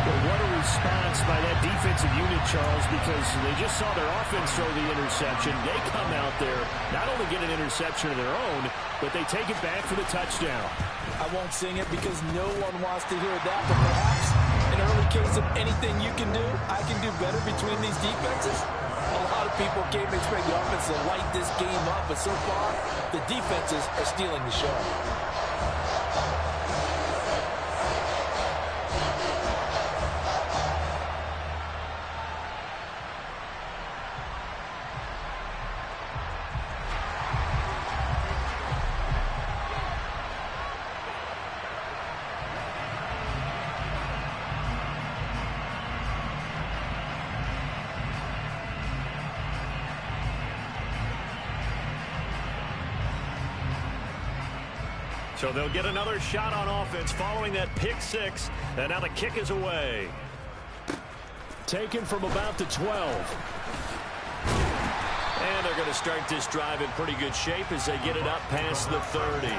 Well, what a response by that defensive unit, Charles, because they just saw their offense throw the interception. They come out there, not only get an interception of their own, but they take it back for the touchdown. I won't sing it because no one wants to hear that, but perhaps an early case of anything you can do, I can do better between these defenses. A lot of people came to expect the offense to light this game up, but so far, the defenses are stealing the show. So they'll get another shot on offense following that pick six. And now the kick is away. Taken from about the 12. And they're going to start this drive in pretty good shape as they get it up past the 30.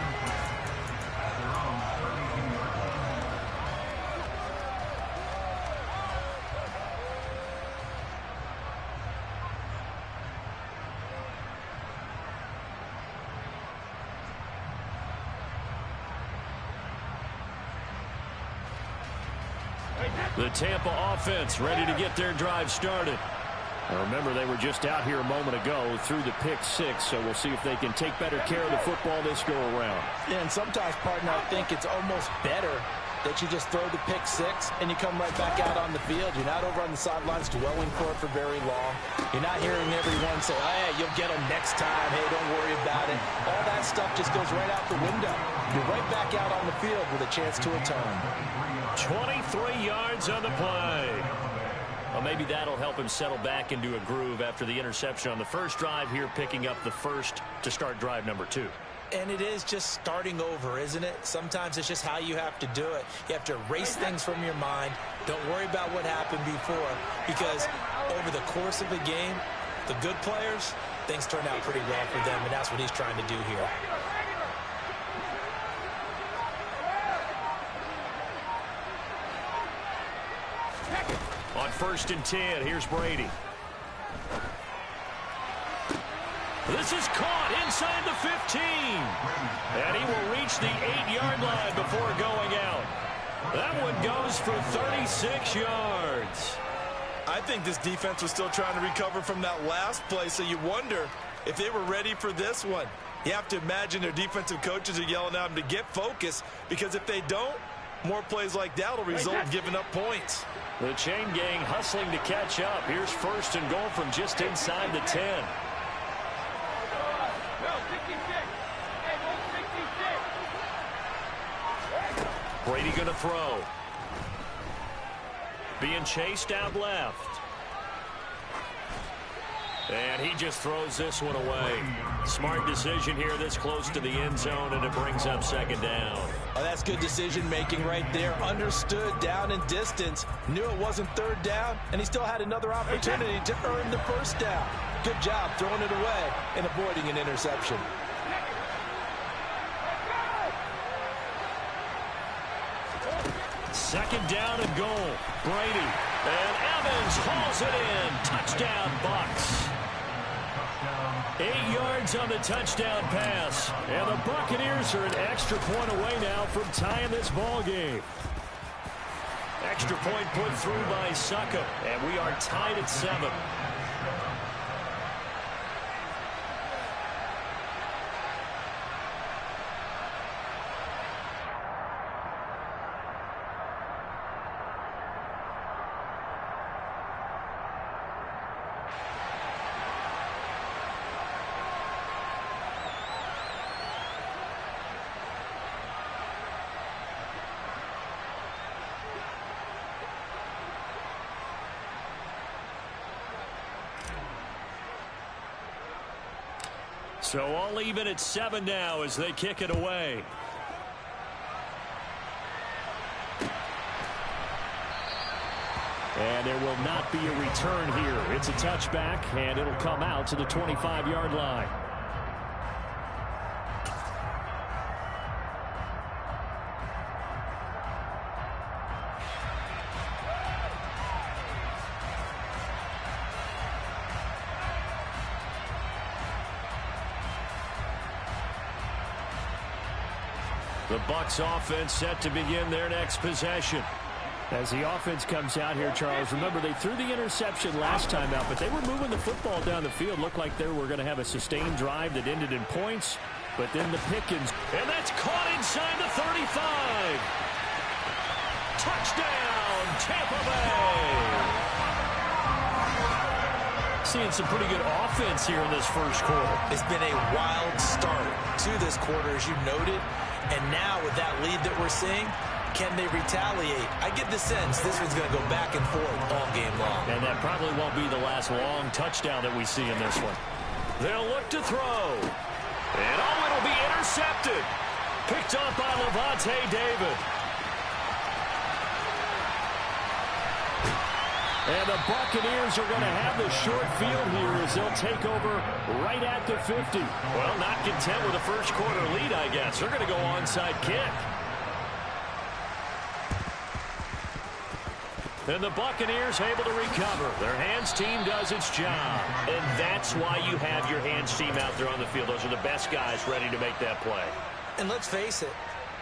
The Tampa offense ready to get their drive started. Now remember, they were just out here a moment ago through the pick six, so we'll see if they can take better care of the football this go-around. Yeah, and sometimes, partner, I think it's almost better that you just throw the pick six and you come right back out on the field. You're not over on the sidelines dwelling for it for very long. You're not hearing everyone say, oh, hey, you'll get them next time. Hey, don't worry about it. All that stuff just goes right out the window. You're right back out on the field with a chance to atone. 23 yards on the play. Well, maybe that'll help him settle back into a groove after the interception on the first drive here, picking up the first to start drive number 2. And it is just starting over, isn't it? Sometimes it's just how you have to do it. You have to erase things from your mind. Don't worry about what happened before, because over the course of a game, the good players, things turn out pretty well for them, and that's what he's trying to do here. On 1st and 10, here's Brady. This is caught inside the 15. And he will reach the 8-yard line before going out. That one goes for 36 yards. I think this defense was still trying to recover from that last play, so you wonder if they were ready for this one. You have to imagine their defensive coaches are yelling at them to get focused, because if they don't, more plays like that will result in giving up points. The chain gang hustling to catch up. Here's 1st and goal from just inside the 10. Brady going to throw. Being chased out left. And he just throws this one away. Smart decision here this close to the end zone, and it brings up 2nd down. Oh, that's good decision-making right there. Understood down and distance. Knew it wasn't 3rd down, and he still had another opportunity to earn the 1st down. Good job throwing it away and avoiding an interception. Second down and goal. Brady. And Evans hauls it in. Touchdown, Bucs. 8 yards on the touchdown pass. And the Buccaneers are an extra point away now from tying this ball game. Extra point put through by Suckup. And we are tied at 7. So all even at 7 now as they kick it away. And there will not be a return here. It's a touchback, and it'll come out to the 25-yard line. The Bucs offense set to begin their next possession. As the offense comes out here, Charles, remember they threw the interception last time out, but they were moving the football down the field. Looked like they were going to have a sustained drive that ended in points, but then the Pickens. And that's caught inside the 35. Touchdown, Tampa Bay. Seeing some pretty good offense here in this first quarter. It's been a wild start to this quarter, as you noted. And now with that lead that we're seeing, can they retaliate? I get the sense this one's going to go back and forth all game long. And that probably won't be the last long touchdown that we see in this one. They'll look to throw. And it'll be intercepted. Picked up by Levante David. And the Buccaneers are going to have the short field here as they'll take over right at the 50. Well, not content with a first quarter lead, I guess. They're going to go onside kick. And the Buccaneers able to recover. Their hands team does its job. And that's why you have your hands team out there on the field. Those are the best guys ready to make that play. And let's face it,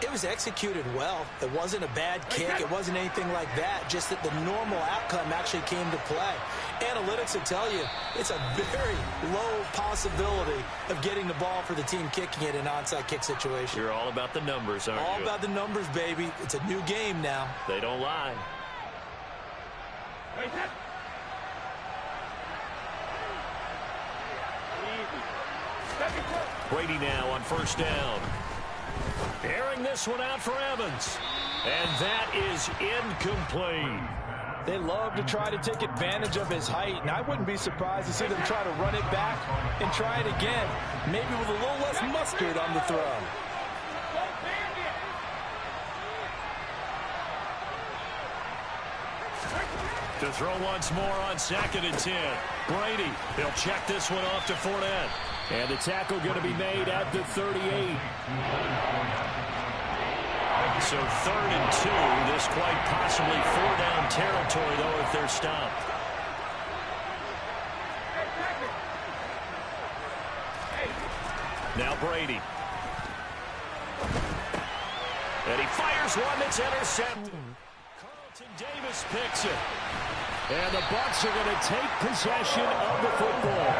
it was executed well. It wasn't a bad kick. It wasn't anything like that. Just that the normal outcome actually came to play. Analytics will tell you it's a very low possibility of getting the ball for the team kicking it in an onside kick situation. You're all about the numbers, aren't you? All about the numbers, baby. It's a new game now. They don't lie. Brady now on first down. Airing this one out for Evans. And that is incomplete. They love to try to take advantage of his height, and I wouldn't be surprised to see them try to run it back and try it again, maybe with a little less mustard on the throw. To throw once more on 2nd and 10. Brady, he'll check this one off to Fournette. And the tackle going to be made at the 38. So 3rd and 2. This quite possibly 4-down territory, though, if they're stopped. Now Brady. And he fires one that's intercepted. Carlton Davis picks it. And the Bucs are going to take possession of the football.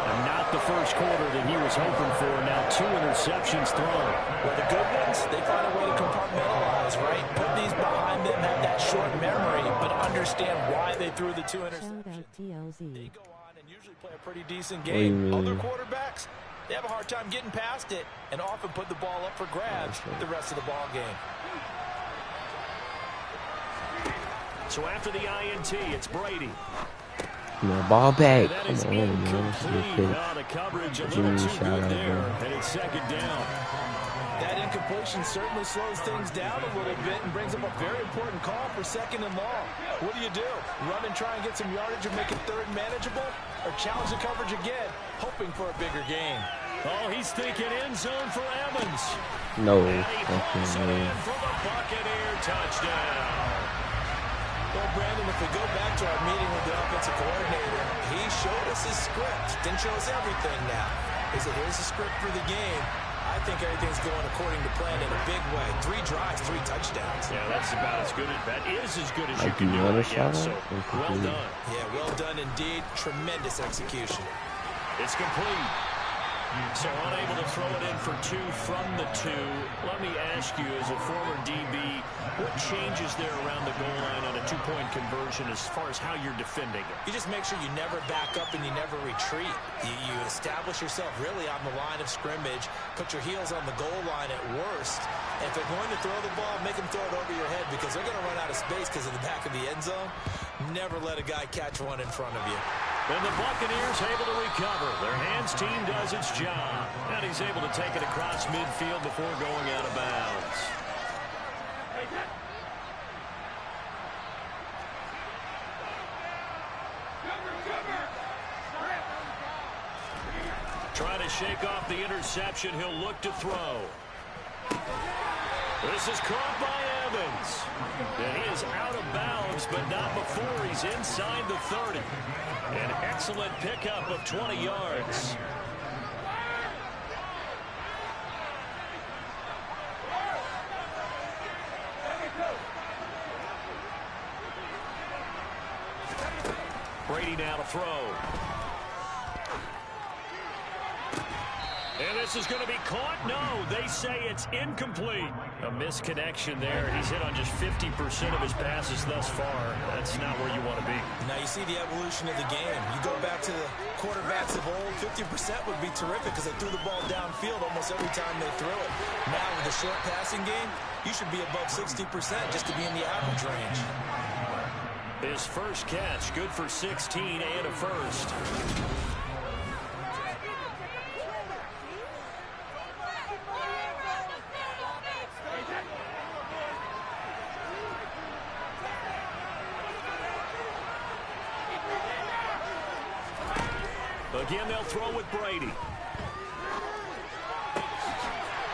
And not the first quarter that he was hoping for. Now 2 interceptions thrown. Well, the good ones, they find a way to compartmentalize, right? Put these behind them, have that short memory, but understand why they threw the 2 interceptions. They go on and usually play a pretty decent game. Other quarterbacks, they have a hard time getting past it and often put the ball up for grabs the rest of the ball game. So after the INT, it's Brady. Ball back. Come on, man. The coverage a little too good there, and it's 2nd down. That incompletion certainly slows things down a little bit and brings up a very important call for 2nd and long. What do? Run and try and get some yardage and make it 3rd manageable? Or challenge the coverage again, hoping for a bigger gain? Oh, he's thinking end zone for Evans. No. And he pulls it in for the Buccaneer touchdown. Well, Brandon, if we go back to our meeting with the offensive coordinator, he showed us his script. Didn't show us everything now. He said, here's the script for the game. I think everything's going according to plan in a big way. 3 drives, 3 touchdowns. Yeah, that's about as good as that is as good as you can do. So well done. Yeah, well done indeed. Tremendous execution. It's complete. So unable to throw it in for 2 from the 2. Let me ask you, as a former DB, what changes there around the goal line on a 2-point conversion as far as how you're defending it? You just make sure you never back up and you never retreat. You establish yourself really on the line of scrimmage, put your heels on the goal line at worst. And if they're going to throw the ball, make them throw it over your head because they're going to run out of space because of the back of the end zone. Never let a guy catch one in front of you. And the Buccaneers able to recover. Their hands team does its job. And he's able to take it across midfield before going out of bounds. Trying to shake off the interception. He'll look to throw. This is caught by Evans. And he is out of bounds, but not before he's inside the 30. An excellent pickup of 20 yards. Brady now to throw. And this is going to be caught. No, they say it's incomplete. A misconnection there. He's hit on just 50% of his passes thus far. That's not where you want to be. Now you see the evolution of the game. You go back to the quarterbacks of old, 50% would be terrific because they threw the ball downfield almost every time they threw it. Now with the short passing game, you should be above 60% just to be in the average range. His first catch, good for 16 and a first. Again, they'll throw with Brady.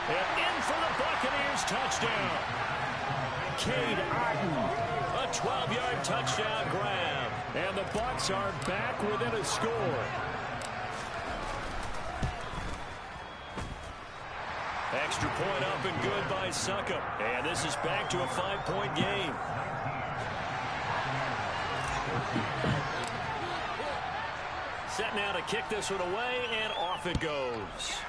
And in for the Buccaneers touchdown. Cade Otton. A 12-yard touchdown grab. And the Bucs are back within a score. Extra point up and good by Succop. And this is back to a 5-point game. Set now to kick this one away, and off it goes.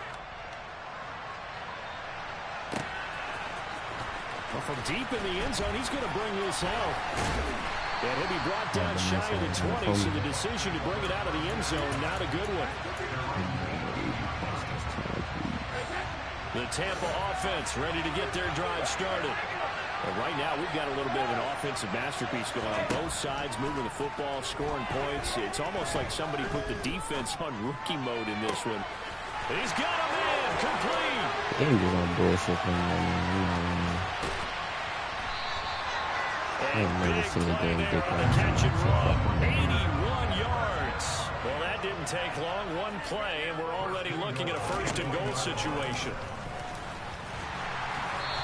Well, from deep in the end zone, he's going to bring this out. And he'll be brought down shy of the 20, so the decision to bring it out of the end zone, not a good one. The Tampa offense ready to get their drive started. And right now, we've got a little bit of an offensive masterpiece going on both sides, moving the football, scoring points. It's almost like somebody put the defense on rookie mode in this one. He's got a man, complete. He was on bullshit from And big play there on the catch and run, 81 yards. Well, that didn't take long, one play, and we're already looking at a first-and-goal situation.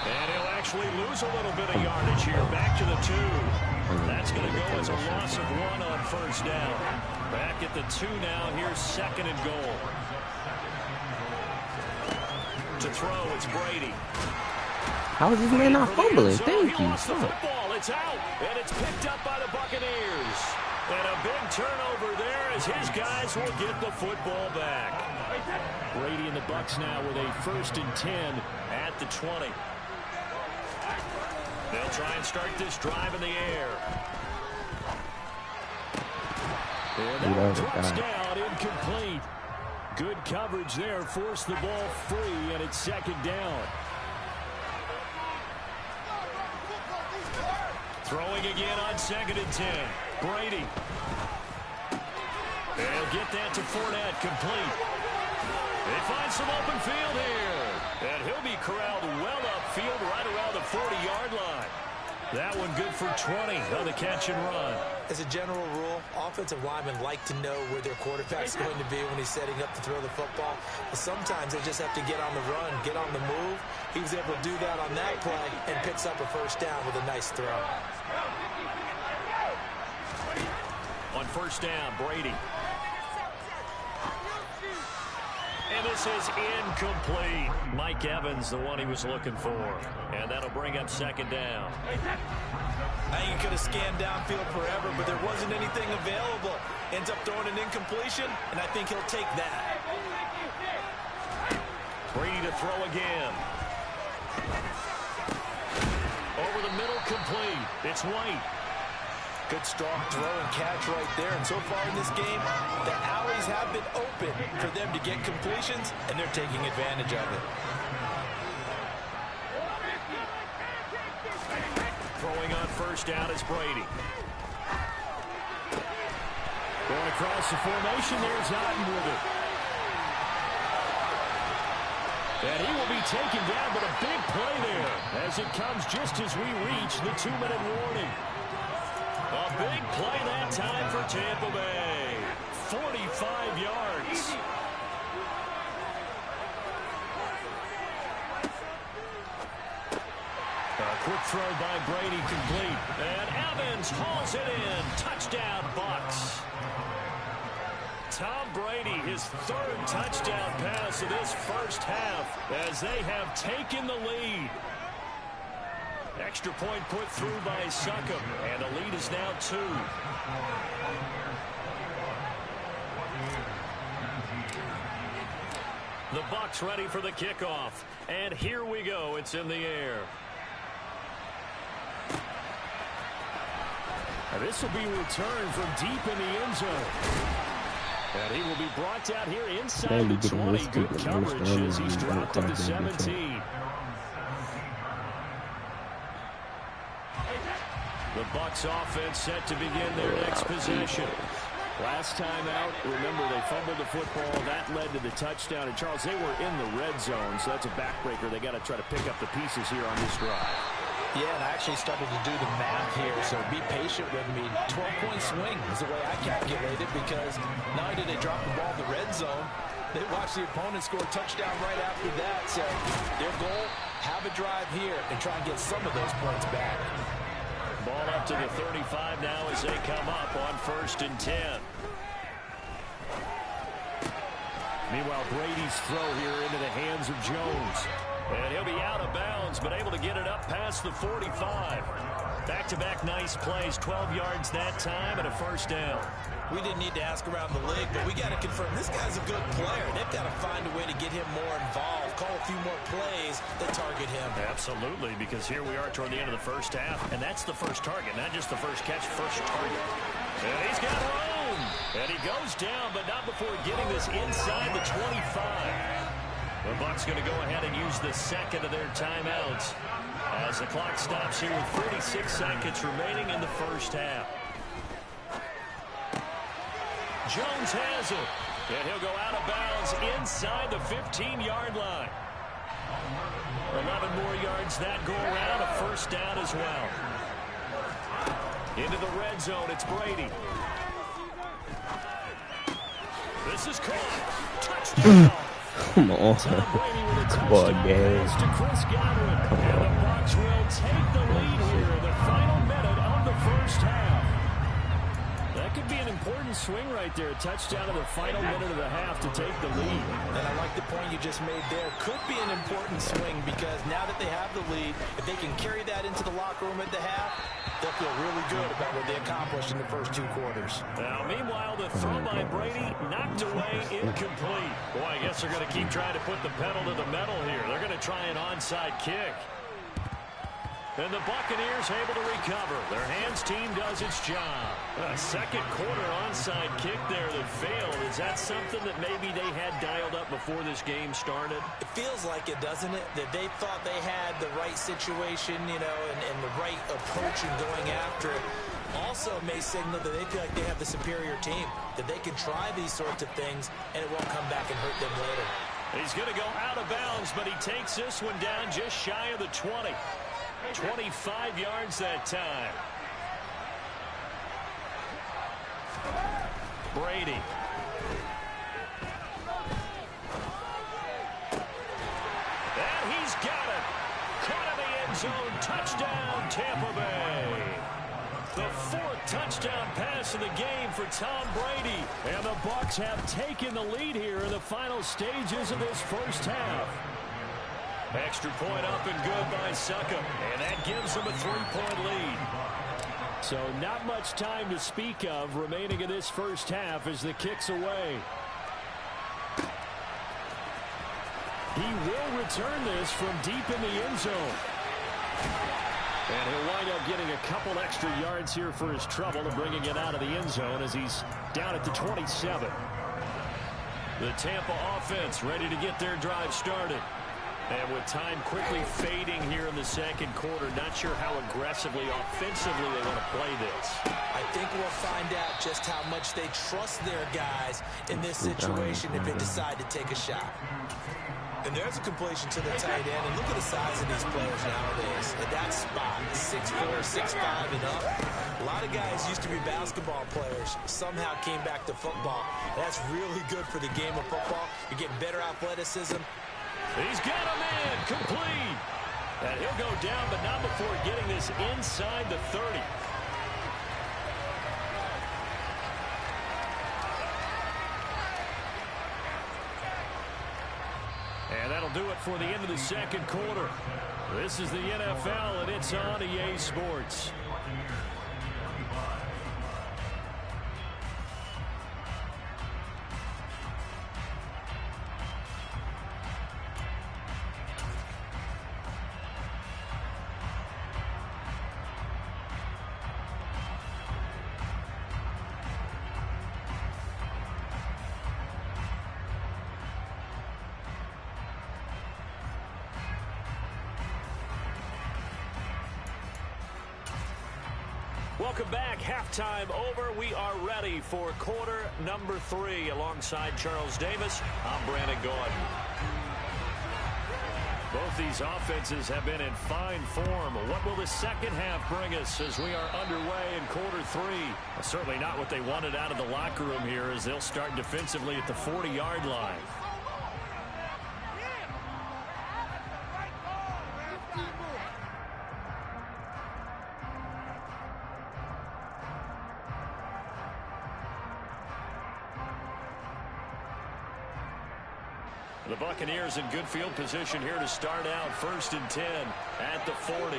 And he'll actually lose a little bit of yardage here, back to the 2. That's going to go as a loss of 1 on first down. Back at the 2 now, here's second and goal. To throw, it's Brady. How is this man not fumbling? Thank you. It's out, and it's picked up by the Buccaneers. And a big turnover there as his guys will get the football back. Brady and the Bucs now with a 1st and 10 at the 20. They'll try and start this drive in the air. And that touchdown incomplete. Good coverage there, forced the ball free, and it's second down. Throwing again on 2nd and 10. Brady. They'll get that to Fournette, complete. They find some open field here. And he'll be corralled well upfield right around the 40-yard line. That one good for 20 on the catch and run. As a general rule, offensive linemen like to know where their quarterback's going to be when he's setting up to throw the football. But sometimes they just have to get on the run, get on the move. He was able to do that on that play and picks up a first down with a nice throw. On first down, Brady. And this is incomplete. Mike Evans, the one he was looking for. And that'll bring up second down. I think he could have scanned downfield forever, but there wasn't anything available. Ends up throwing an incompletion, and I think he'll take that. Brady to throw again. Over the middle, complete. It's White. Good strong throw and catch right there. And so far in this game, the alleys have been open for them to get completions, and they're taking advantage of it. Throwing on first down is Brady. Going across the formation, there's Otten with it. And he will be taken down, but a big play there as it comes just as we reach the 2-minute warning. A big play that time for Tampa Bay. 45 yards. A quick throw by Brady, complete. And Evans hauls it in. Touchdown, Bucs. Tom Brady, his 3rd touchdown pass of this first half as they have taken the lead. Extra point put through by Succop, and the lead is now 2. The Bucs ready for the kickoff, and here we go. It's in the air. And this will be returned from deep in the end zone. And he will be brought down here inside the 20. Good coverage as he's dropped at the 17. The Bucs offense set to begin their next possession. Last time out, remember, they fumbled the football. That led to the touchdown. And, Charles, they were in the red zone, so that's a backbreaker. They got to try to pick up the pieces here on this drive. Yeah, and I actually started to do the math here, so be patient with me. 12-point swing is the way I calculate it, because not only did they drop the ball in the red zone, they watched the opponent score a touchdown right after that. So their goal, have a drive here and try and get some of those points back. Ball up to the 35 now as they come up on 1st and 10. Meanwhile, Brady's throw here into the hands of Jones. And he'll be out of bounds, but able to get it up past the 45. Back-to-back nice plays, 12 yards that time and a first down. We didn't need to ask around the league, but we got to confirm this guy's a good player. They've got to find a way to get him more involved, call a few more plays that target him. Absolutely, because here we are toward the end of the first half, and that's the first target, not just the first catch, first target. And he's got room. And he goes down, but not before getting this inside the 25. The Bucs going to go ahead and use the second of their timeouts as the clock stops here with 46 seconds remaining in the first half. Jones has it, and he'll go out of bounds inside the 15-yard line. 11 more yards that go around, a first down as well. Into the red zone, it's Brady. This is caught. Touchdown. Come on. Tom Brady with a Come on, touchdown gang. pass to Chris Godwin. Come And the on. Bucs will take the lead here in the final minute of the first half. That could be an important swing right there. A touchdown in the final minute of the half to take the lead. And I like the point you just made there. Could be an important swing because now that they have the lead, if they can carry that into the locker room at the half, they'll feel really good about what they accomplished in the first two quarters. Now, meanwhile, the throw by Brady knocked away, incomplete. Boy, I guess they're going to keep trying to put the pedal to the metal here. They're going to try an onside kick. And the Buccaneers able to recover. Their hands team does its job. A second quarter onside kick there that failed. Is that something that maybe they had dialed up before this game started? It feels like it, doesn't it? That they thought they had the right situation, you know, and the right approach in going after it. Also may signal that they feel like they have the superior team, that they can try these sorts of things and it won't come back and hurt them later. He's going to go out of bounds, but he takes this one down just shy of the 20. 25 yards that time. Brady. And he's got it. Caught in the end zone. Touchdown, Tampa Bay. The fourth touchdown pass of the game for Tom Brady. And the Bucs have taken the lead here in the final stages of this first half. Extra point up and good by Suckham. And that gives them a 3-point lead. So not much time to speak of remaining in this first half as the kick's away. He will return this from deep in the end zone. And he'll wind up getting a couple extra yards here for his trouble and bringing it out of the end zone as he's down at the 27. The Tampa offense ready to get their drive started. And with time quickly fading here in the second quarter, not sure how aggressively, offensively they want to play this. I think we'll find out just how much they trust their guys in this situation if they decide to take a shot. And there's a completion to the tight end. And look at the size of these players nowadays. At that spot, 6'4", 6'5", and up. A lot of guys used to be basketball players, somehow came back to football. That's really good for the game of football. You're getting better athleticism. He's got a man complete. And he'll go down, but not before getting this inside the 30. And that'll do it for the end of the second quarter. This is the NFL, and it's on EA Sports. Welcome back. Halftime over. We are ready for quarter number 3. Alongside Charles Davis, I'm Brandon Gordon. Both these offenses have been in fine form. What will the second half bring us as we are underway in quarter 3? Well, certainly not what they wanted out of the locker room here as they'll start defensively at the 40-yard line. The Buccaneers in good field position here to start out. 1st and 10 at the 40.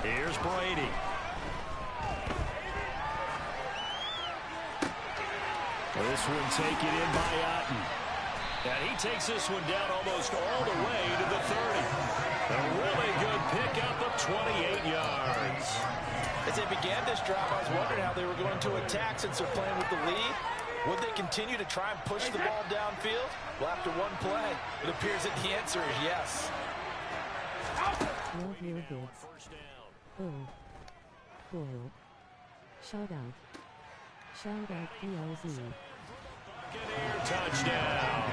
Here's Brady. This one taken in by Otten. And he takes this one down almost all the way to the 30. A really good pickup of 28 yards. As they began this drive, I was wondering how they were going to attack since they're playing with the lead. Would they continue to try and push the ball downfield? Well, after one play, it appears that the answer is yes. Love your hits. Oh. Cool. Shout out. Shout out PLZ. Touchdown.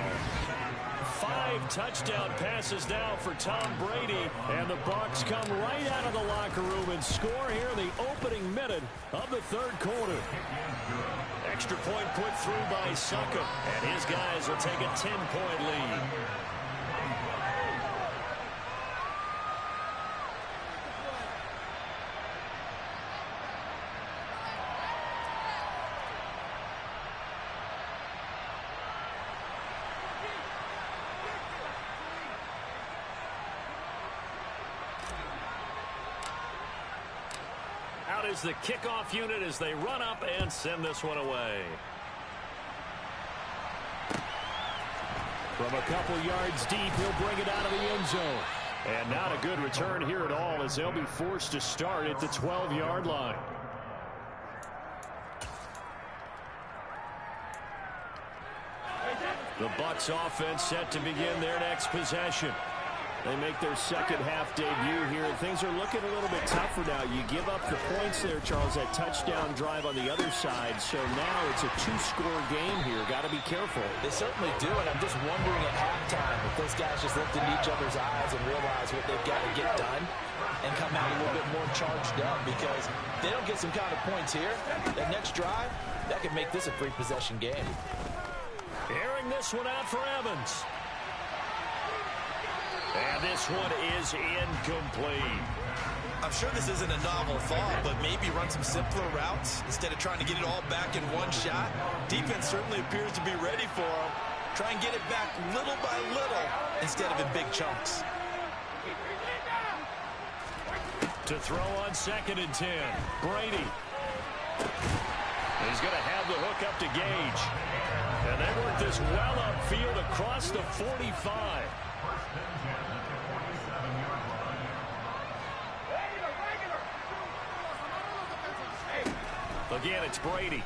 5 touchdown passes now for Tom Brady. And the Bucs come right out of the locker room and score here in the opening minute of the third quarter. Extra point put through by Succop. And his guys will take a 10-point lead. Out is the kickoff unit as they run up and send this one away. From a couple yards deep, he'll bring it out of the end zone. And not a good return here at all as they'll be forced to start at the 12-yard line. The Bucs offense set to begin their next possession. They make their second half debut here, and things are looking a little bit tougher now. You give up the points there, Charles, that touchdown drive on the other side. So now it's a 2-score game here. Got to be careful. They certainly do, and I'm just wondering at halftime if those guys just looked into each other's eyes and realize what they've got to get done and come out a little bit more charged up, because if they don't get some kind of points here, that next drive, that could make this a 3-possession game. Airing this one out for Evans. And this one is incomplete. I'm sure this isn't a novel thought, but maybe run some simpler routes instead of trying to get it all back in one shot. Defense certainly appears to be ready for him. Try and get it back little by little instead of in big chunks. To throw on 2nd and 10. Brady. He's going to have the hook up to Gage. And they work this well upfield across the 45. Again, it's Brady.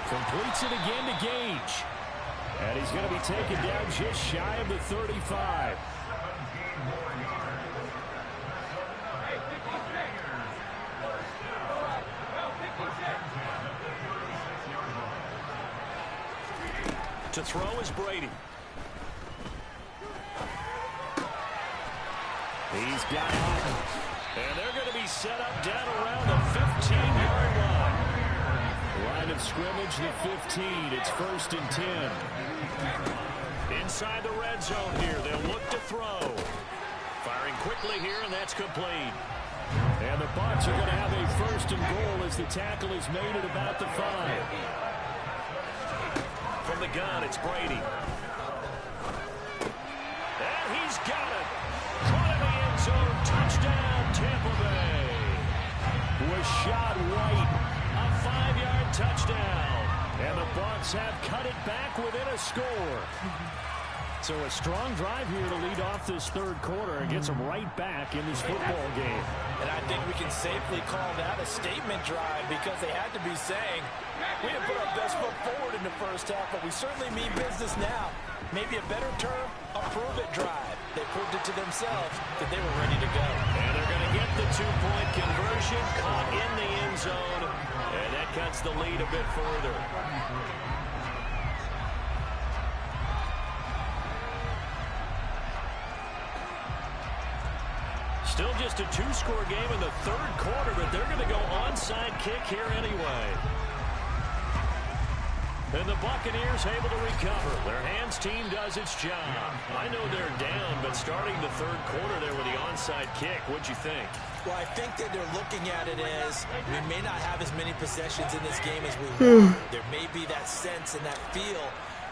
Completes it again to Gage. And he's going to be taken down just shy of the 35. To throw is Brady. He's got it. And they're going to be set up down around the 15-yard line. Line of scrimmage, the 15. It's 1st and 10. Inside the red zone here. They'll look to throw. Firing quickly here, and that's complete. And the Bucs are going to have a 1st and goal as the tackle is made at about the 5. From the gun, it's Brady. And he's got it. Caught in the end zone. Touchdown, Tampa Bay. Was shot right. A 5-yard touchdown. And the Bucs have cut it back within a score. So a strong drive here to lead off this third quarter and gets them right back in this football game. And I think we can safely call that a statement drive, because they had to be saying, we didn't put our best foot forward in the first half, but we certainly mean business now. Maybe a better term, a prove-it drive. They proved it to themselves that they were ready to go. And they're going to get the 2-point conversion, caught in the end zone, and that cuts the lead a bit further. Still just a 2-score game in the third quarter, but they're going to go onside kick here anyway. And the Buccaneers able to recover. Their hands team does its job. I know they're down, but starting the third quarter there with the onside kick, what'd you think? Well, I think that they're looking at it as we may not have as many possessions in this game as we want. There may be that sense and that feel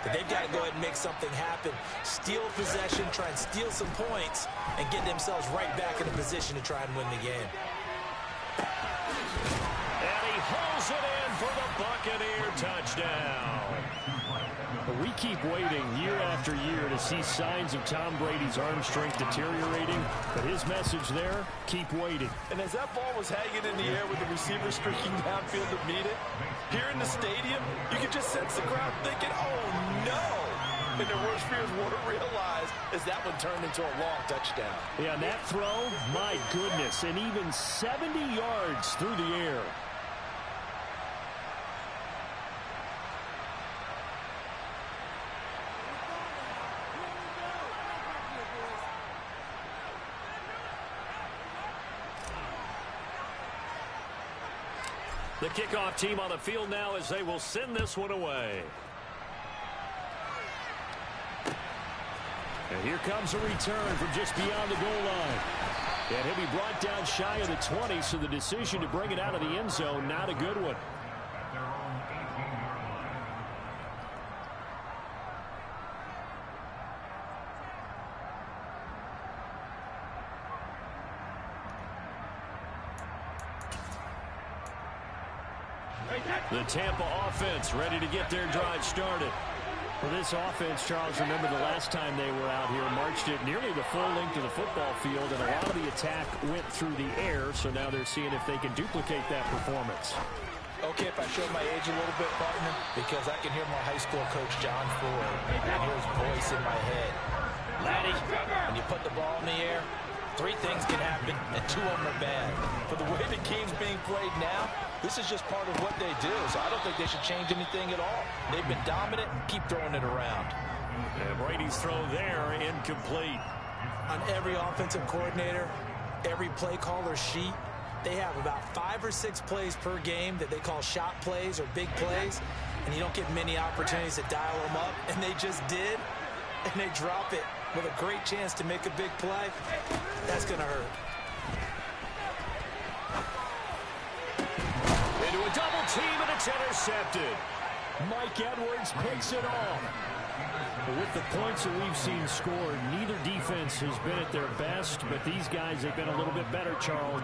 that they've got to go ahead and make something happen, steal possession, try and steal some points, and get themselves right back in a position to try and win the game. And he hauls it in for the Buccaneer touchdown. We keep waiting year after year to see signs of Tom Brady's arm strength deteriorating, but his message there, keep waiting. And as that ball was hanging in the air with the receiver streaking downfield to meet it, here in the stadium, you could just sense the crowd thinking, oh no! And their worst fears weren't realized as that one turned into a long touchdown. Yeah, and that throw, my goodness, and even 70 yards through the air. The kickoff team on the field now as they will send this one away. And here comes a return from just beyond the goal line. And he'll be brought down shy of the 20, so the decision to bring it out of the end zone, not a good one. The Tampa offense ready to get their drive started. For this offense, Charles, remember the last time they were out here, marched it nearly the full length of the football field, and a lot of the attack went through the air, so now they're seeing if they can duplicate that performance. Okay, if I show my age a little bit, partner, because I can hear my high school coach, John Ford. I can hear his voice in my head. Laddie, when you put the ball in the air, 3 things can happen, and 2 of them are bad. For the way the game's being played now, this is just part of what they do, so I don't think they should change anything at all. They've been dominant. Keep throwing it around. And Brady's throw there, incomplete. On every offensive coordinator, every play caller sheet, they have about 5 or 6 plays per game that they call shot plays or big plays, and you don't get many opportunities to dial them up, and they just did, and they drop it with a great chance to make a big play. That's going to hurt. Into a double team, and it's intercepted. Mike Edwards picks it off. With the points that we've seen scored, neither defense has been at their best, but these guys have been a little bit better, Charles.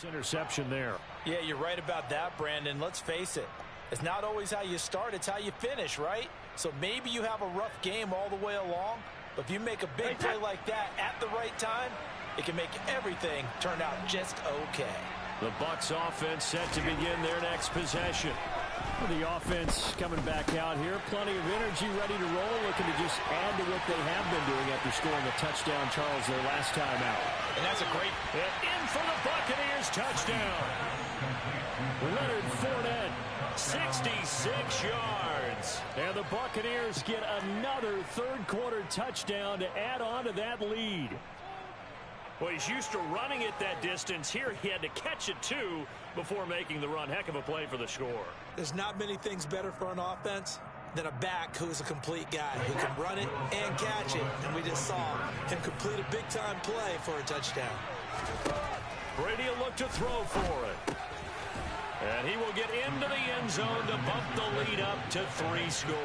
Interception there. Yeah, you're right about that, Brandon. Let's face it. It's not always how you start, it's how you finish, right? So maybe you have a rough game all the way along, but if you make a big play like that at the right time, it can make everything turn out just okay. The Bucs offense set to begin their next possession. The offense coming back out here. Plenty of energy, ready to roll, looking to just add to what they have been doing after scoring a touchdown, Charles, their last time out. And that's a great hit in for the Buccaneers touchdown. Leonard Fournette, 66 yards. And the Buccaneers get another third-quarter touchdown to add on to that lead. Well, he's used to running it that distance. Here he had to catch it, too, before making the run. Heck of a play for the score. There's not many things better for an offense than a back who's a complete guy who can run it and catch it. And we just saw him complete a big-time play for a touchdown. Brady will look to throw for it. And he will get into the end zone to bump the lead up to 3 scores.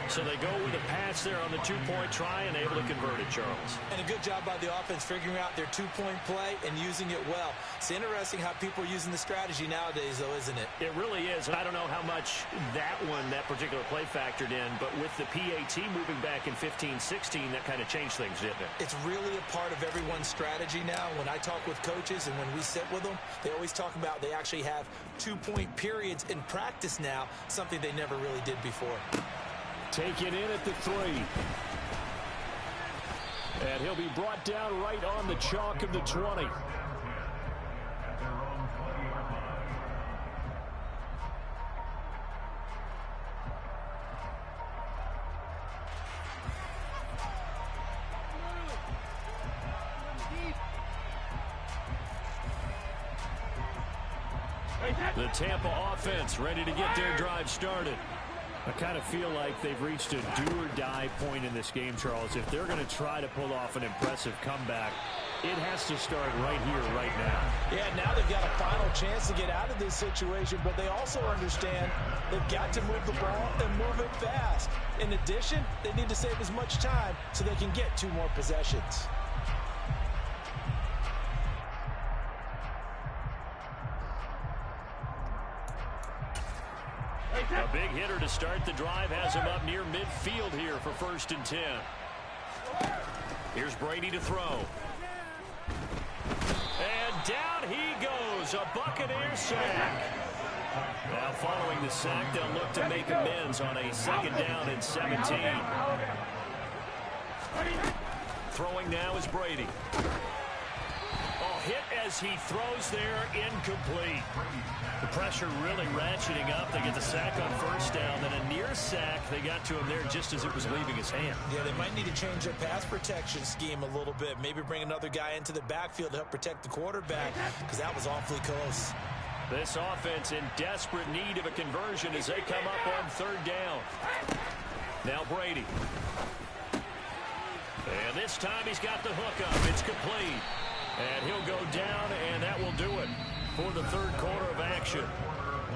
So they go with a pass there on the 2-point try and able to convert it, Charles. And a good job by the offense figuring out their 2-point play and using it well. It's interesting how people are using the strategy nowadays, though, isn't it? It really is. And I don't know how much that particular play factored in, but with the PAT moving back in 15-16, that kind of changed things, didn't it? It's really a part of everyone's strategy now. When I talk with coaches and when we sit with them, they always talk about they actually have 2-point periods in practice now, something they never really did before. Taken in at the 3. And he'll be brought down right on the chalk of the 20. The Tampa offense ready to get their drive started. I kind of feel like they've reached a do-or-die point in this game, Charles. If they're going to try to pull off an impressive comeback, it has to start right here, right now. Yeah, now they've got a final chance to get out of this situation, but they also understand they've got to move the ball and move it fast. In addition, they need to save as much time so they can get 2 more possessions. A big hitter to start the drive has him up near midfield here for 1st and 10. Here's Brady to throw. And down he goes, a Buccaneer sack. Now following the sack, they'll look to make amends on a 2nd down and 17. Throwing now is Brady. Oh, hit as he throws there, incomplete. The pressure really ratcheting up. They get the sack on 1st down, then a near sack. They got to him there just as it was leaving his hand. Yeah, they might need to change their pass protection scheme a little bit. Maybe bring another guy into the backfield to help protect the quarterback, because that was awfully close. This offense in desperate need of a conversion as they come up on 3rd down. Now Brady. And this time he's got the hook up. It's complete. And he'll go down, and that will do it for the 3rd quarter of action.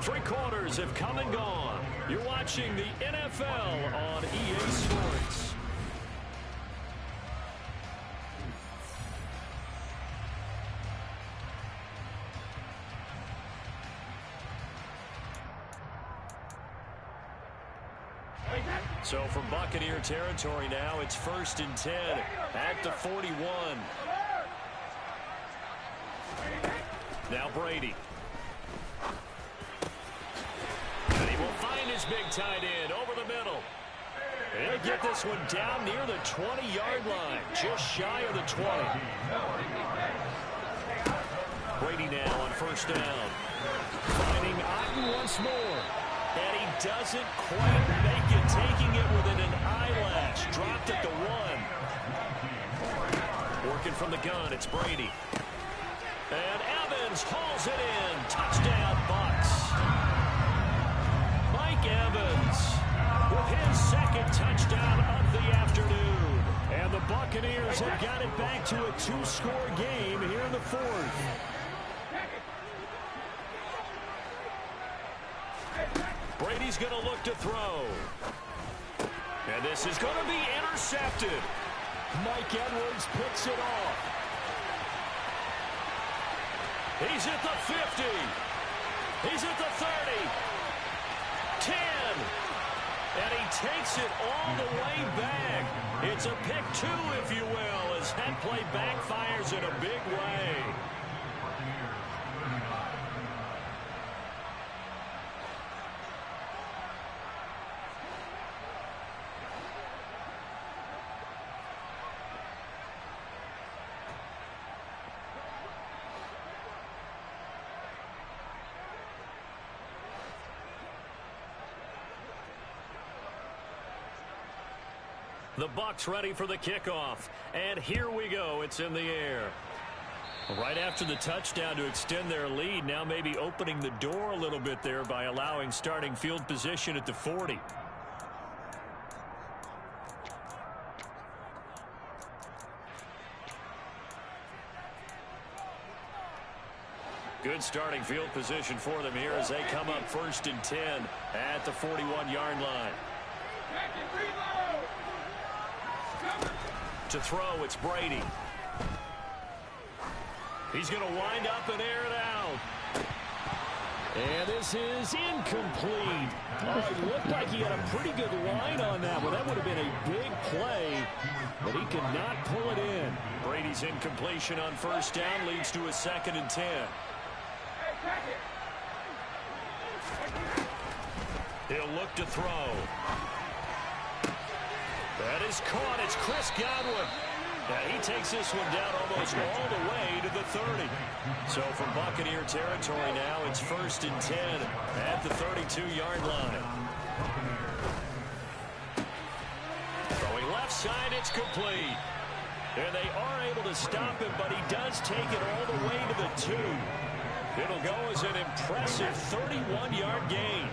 3 quarters have come and gone. You're watching the NFL on EA Sports. So from Buccaneer territory now, it's 1st and 10 at the 41. Now Brady. And he will find his big tight end over the middle. And he'll get this one down near the 20-yard line, just shy of the 20. Brady now on 1st down. Finding Otten once more. And he doesn't quite make it, taking it within an eyelash. Dropped at the 1. Working from the gun, it's Brady. And Evans hauls it in. Touchdown, Bucs. Mike Evans with his 2nd touchdown of the afternoon. And the Buccaneers have got it back to a 2-score game here in the 4th. Brady's going to look to throw. And this is going to be intercepted. Mike Edwards picks it off. He's at the 50. He's at the 30. 10. And he takes it all the way back. It's a pick 2, if you will, as that play backfires in a big way. The Bucs ready for the kickoff. And here we go. It's in the air. Right after the touchdown to extend their lead, now maybe opening the door a little bit there by allowing starting field position at the 40. Good starting field position for them here as they come up 1st and 10 at the 41-yard line. To throw, it's Brady. He's going to wind up and air it out. And this is incomplete. It looked like he had a pretty good line on that one. That would have been a big play, but he could not pull it in. Brady's incompletion on 1st down leads to a 2nd and 10. He'll look to throw. That is caught. It's Chris Godwin. He takes this one down almost all the way to the 30. So from Buccaneer territory now, it's 1st and 10 at the 32-yard line. Throwing left side, it's complete. And they are able to stop him, but he does take it all the way to the 2. It'll go as an impressive 31-yard gain.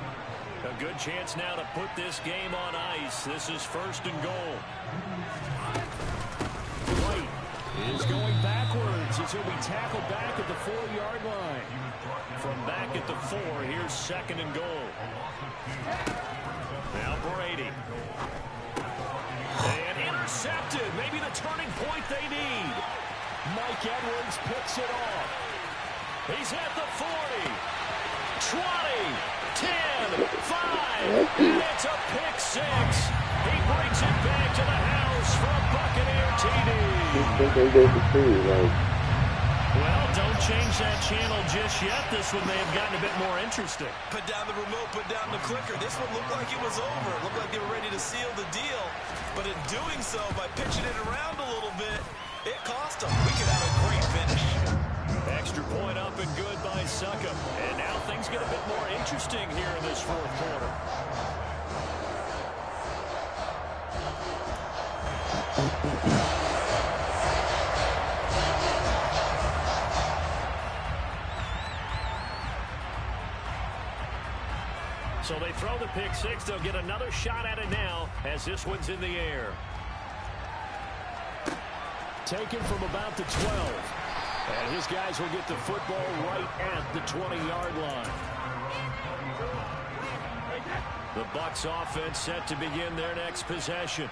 A good chance now to put this game on ice. This is 1st and goal. White is going backwards as he'll be tackled back at the 4-yard line. From back at the 4, here's 2nd and goal. Now Brady. And intercepted. Maybe the turning point they need. Mike Edwards picks it off. He's at the 40. 20. 10. 5. And it's a pick 6. He brings it back to the house for a Buccaneer TD. Well, don't change that channel just yet. This one may have gotten a bit more interesting. Put down the remote, put down the clicker. This one looked like it was over. It looked like they were ready to seal the deal. But in doing so, by pitching it around a little bit, it cost them. We could have a great finish. Extra point up and good by Suckup. And now things get a bit more interesting here in this 4th quarter. So they throw the pick 6. They'll get another shot at it now as this one's in the air. Taken from about the 12. And his guys will get the football right at the 20-yard line. The Bucs offense set to begin their next possession.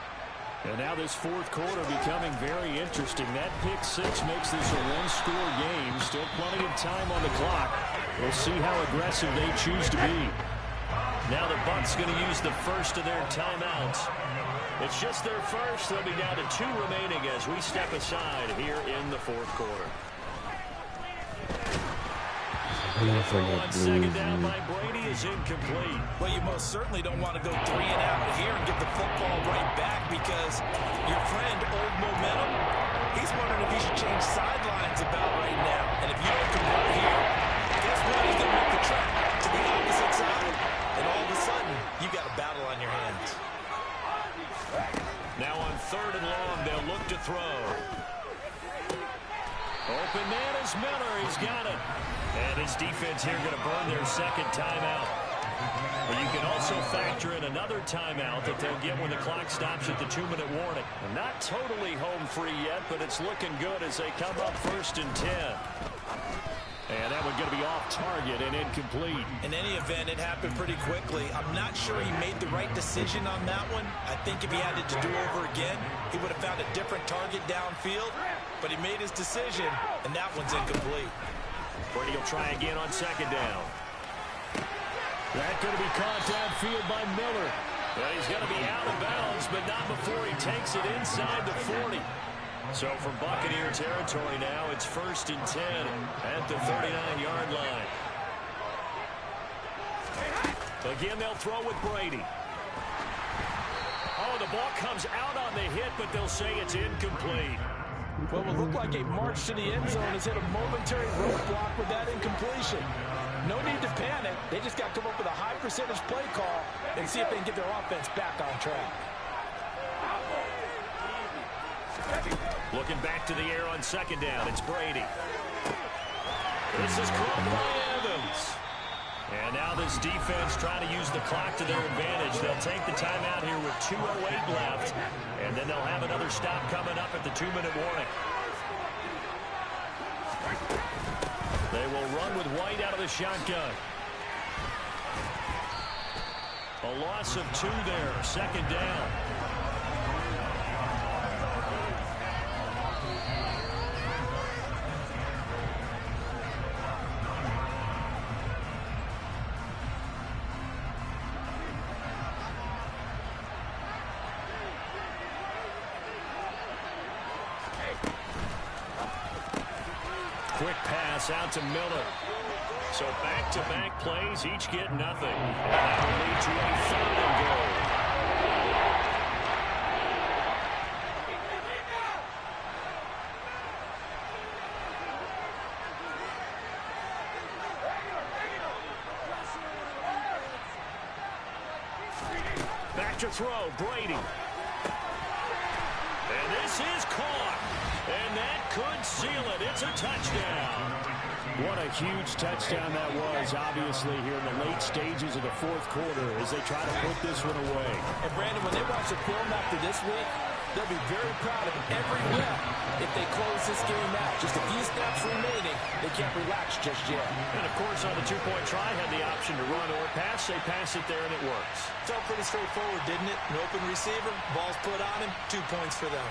And now this 4th quarter becoming very interesting. That pick 6 makes this a 1-score game. Still plenty of time on the clock. We'll see how aggressive they choose to be. Now the Bucs going to use the first of their timeouts. It's just their first. They'll be down to 2 remaining as we step aside here in the 4th quarter. On 2nd down by Brady is incomplete. Well, you most certainly don't want to go 3 and out here and get the football right back because your friend, Old Momentum, he's wondering if he should change sidelines about right now. And if you don't convert here, guess what? He's going to make the trek to the opposite side. And all of a sudden, you got a battle on your hands. Now on 3rd and long, they'll look to throw. Open man is Miller. He's got it. And his defense here going to burn their 2nd timeout. But you can also factor in another timeout that they'll get when the clock stops at the 2-minute warning. And not totally home free yet, but it's looking good as they come up 1st and 10. And that one going to be off target and incomplete. In any event, it happened pretty quickly. I'm not sure he made the right decision on that one. I think if he had it to do over again, he would have found a different target downfield. But he made his decision, and that one's incomplete. Brady will try again on 2nd down. That's going to be caught downfield by Miller. Well, he's going to be out of bounds, but not before he takes it inside the 40. So from Buccaneer territory now, it's 1st and 10 at the 39-yard line. Again, they'll throw with Brady. Oh, the ball comes out on the hit, but they'll say it's incomplete. Well, it will look like a march to the end zone has hit a momentary roadblock with that incompletion. No need to panic. They just got to come up with a high percentage play call and see if they can get their offense back on track. Looking back to the air on 2nd down, it's Brady. This is caught by Evans. And now this defense trying to use the clock to their advantage. They'll take the timeout here with 2:08 left, and then they'll have another stop coming up at the 2-minute warning. They will run with White out of the shotgun. A loss of 2 there, 2nd down. Quick pass out to Miller. So back-to-back plays, each get nothing. And that will lead to a 3rd and goal. Back to throw, Brady. And this is caught. And that could seal it. It's a touchdown. What a huge touchdown that was, obviously, here in the late stages of the fourth quarter as they try to put this one away. And, Brandon, when they watch the film after this week, they'll be very proud of every rep if they close this game out. Just a few snaps remaining. They can't relax just yet. And, of course, on the two-point try, had the option to run or pass. They pass it there, and it works. Felt pretty straightforward, didn't it? An open receiver, ball's put on him, 2 points for them.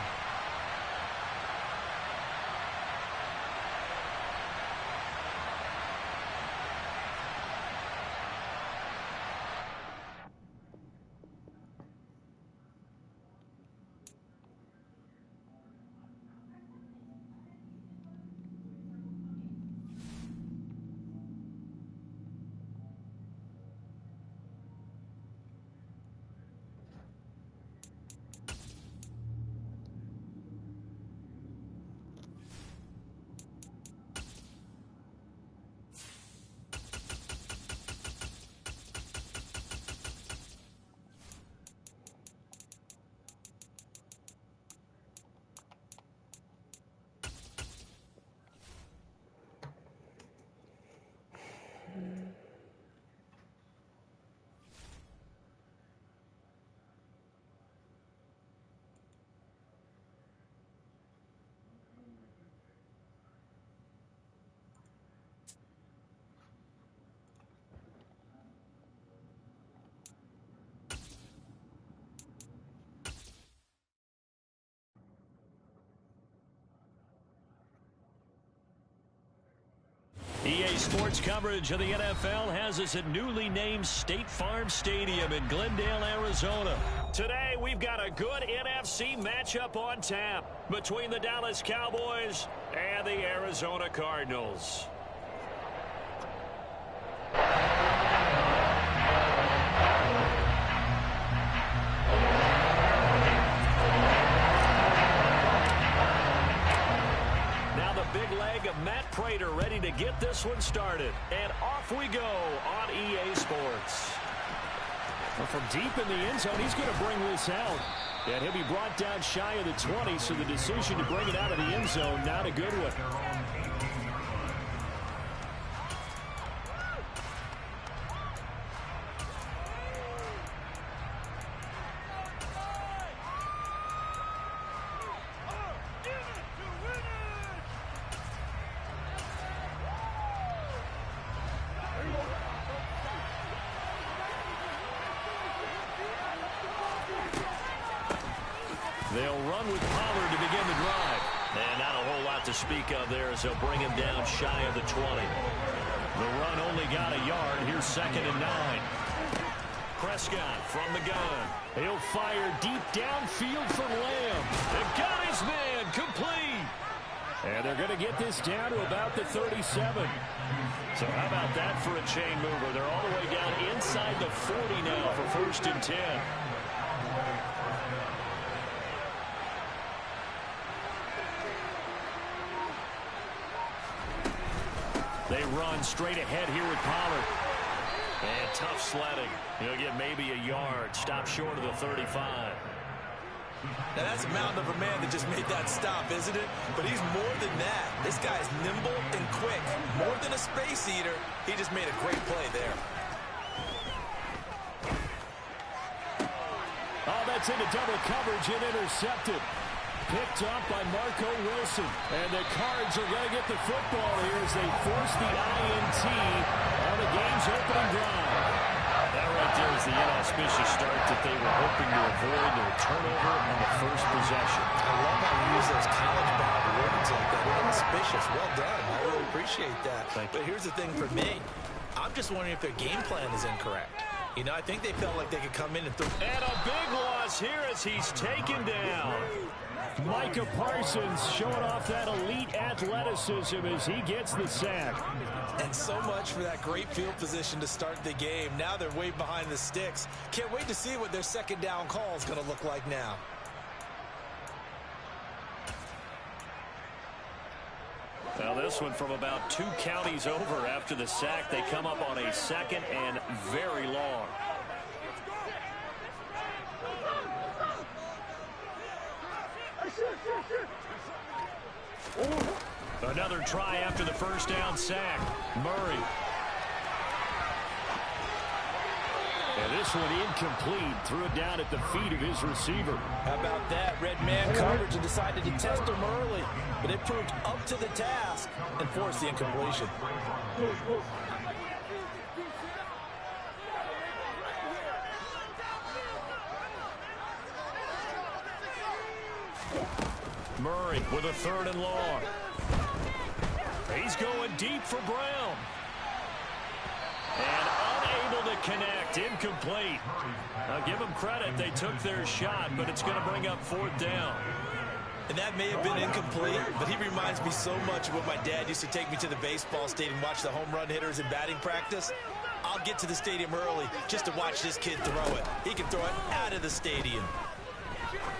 EA Sports coverage of the NFL has us at newly named State Farm Stadium in Glendale, Arizona. Today, we've got a good NFC matchup on tap between the Dallas Cowboys and the Arizona Cardinals. Matt Prater ready to get this one started. And off we go on EA Sports. Well, from deep in the end zone, he's going to bring this out. And he'll be brought down shy of the 20, so the decision to bring it out of the end zone, not a good one. They'll run with Pollard to begin the drive. And not a whole lot to speak of there as they'll bring him down shy of the 20. The run only got a yard. Here's 2nd and 9. Prescott from the gun. He'll fire deep downfield from Lamb. They've got his man complete. And they're going to get this down to about the 37. So how about that for a chain mover? They're all the way down inside the 40 now for 1st and 10. They run straight ahead here with Pollard. And tough sledding. He'll get maybe a yard. Stop short of the 35. Now, that's a mountain of a man that just made that stop, isn't it? But he's more than that. This guy's nimble and quick. More than a space eater. He just made a great play there. Oh, that's into double coverage and intercepted. Picked up by Marco Wilson. And the Cards are going to get the football here as they force the INT on the game's opening drive. That right there is the inauspicious start that they were hoping to avoid. A turnover on the first possession. I love how you use those college-bound words like that. Inauspicious. Well done. I really appreciate that. But here's the thing for me. I'm just wondering if their game plan is incorrect. You know, I think they felt like they could come in and throw. And a big loss here as he's taken down. Micah Parsons showing off that elite athleticism as he gets the sack. And so much for that great field position to start the game. Now they're way behind the sticks. Can't wait to see what their second down call is going to look like now. Now this one from about 2 counties over after the sack. They come up on a 2nd and very long. Another try after the first down sack. Murray. And this one incomplete. Threw it down at the feet of his receiver. How about that? Red man coverage and decided to test him early. But it proved up to the task and forced the incompletion. Murray with a 3rd and long. He's going deep for Brown. And unable to connect. Incomplete. I'll give them credit. They took their shot, but it's going to bring up 4th down. And that may have been incomplete, but he reminds me so much of when my dad used to take me to the baseball stadium and watch the home run hitters in batting practice. I'll get to the stadium early just to watch this kid throw it. He can throw it out of the stadium.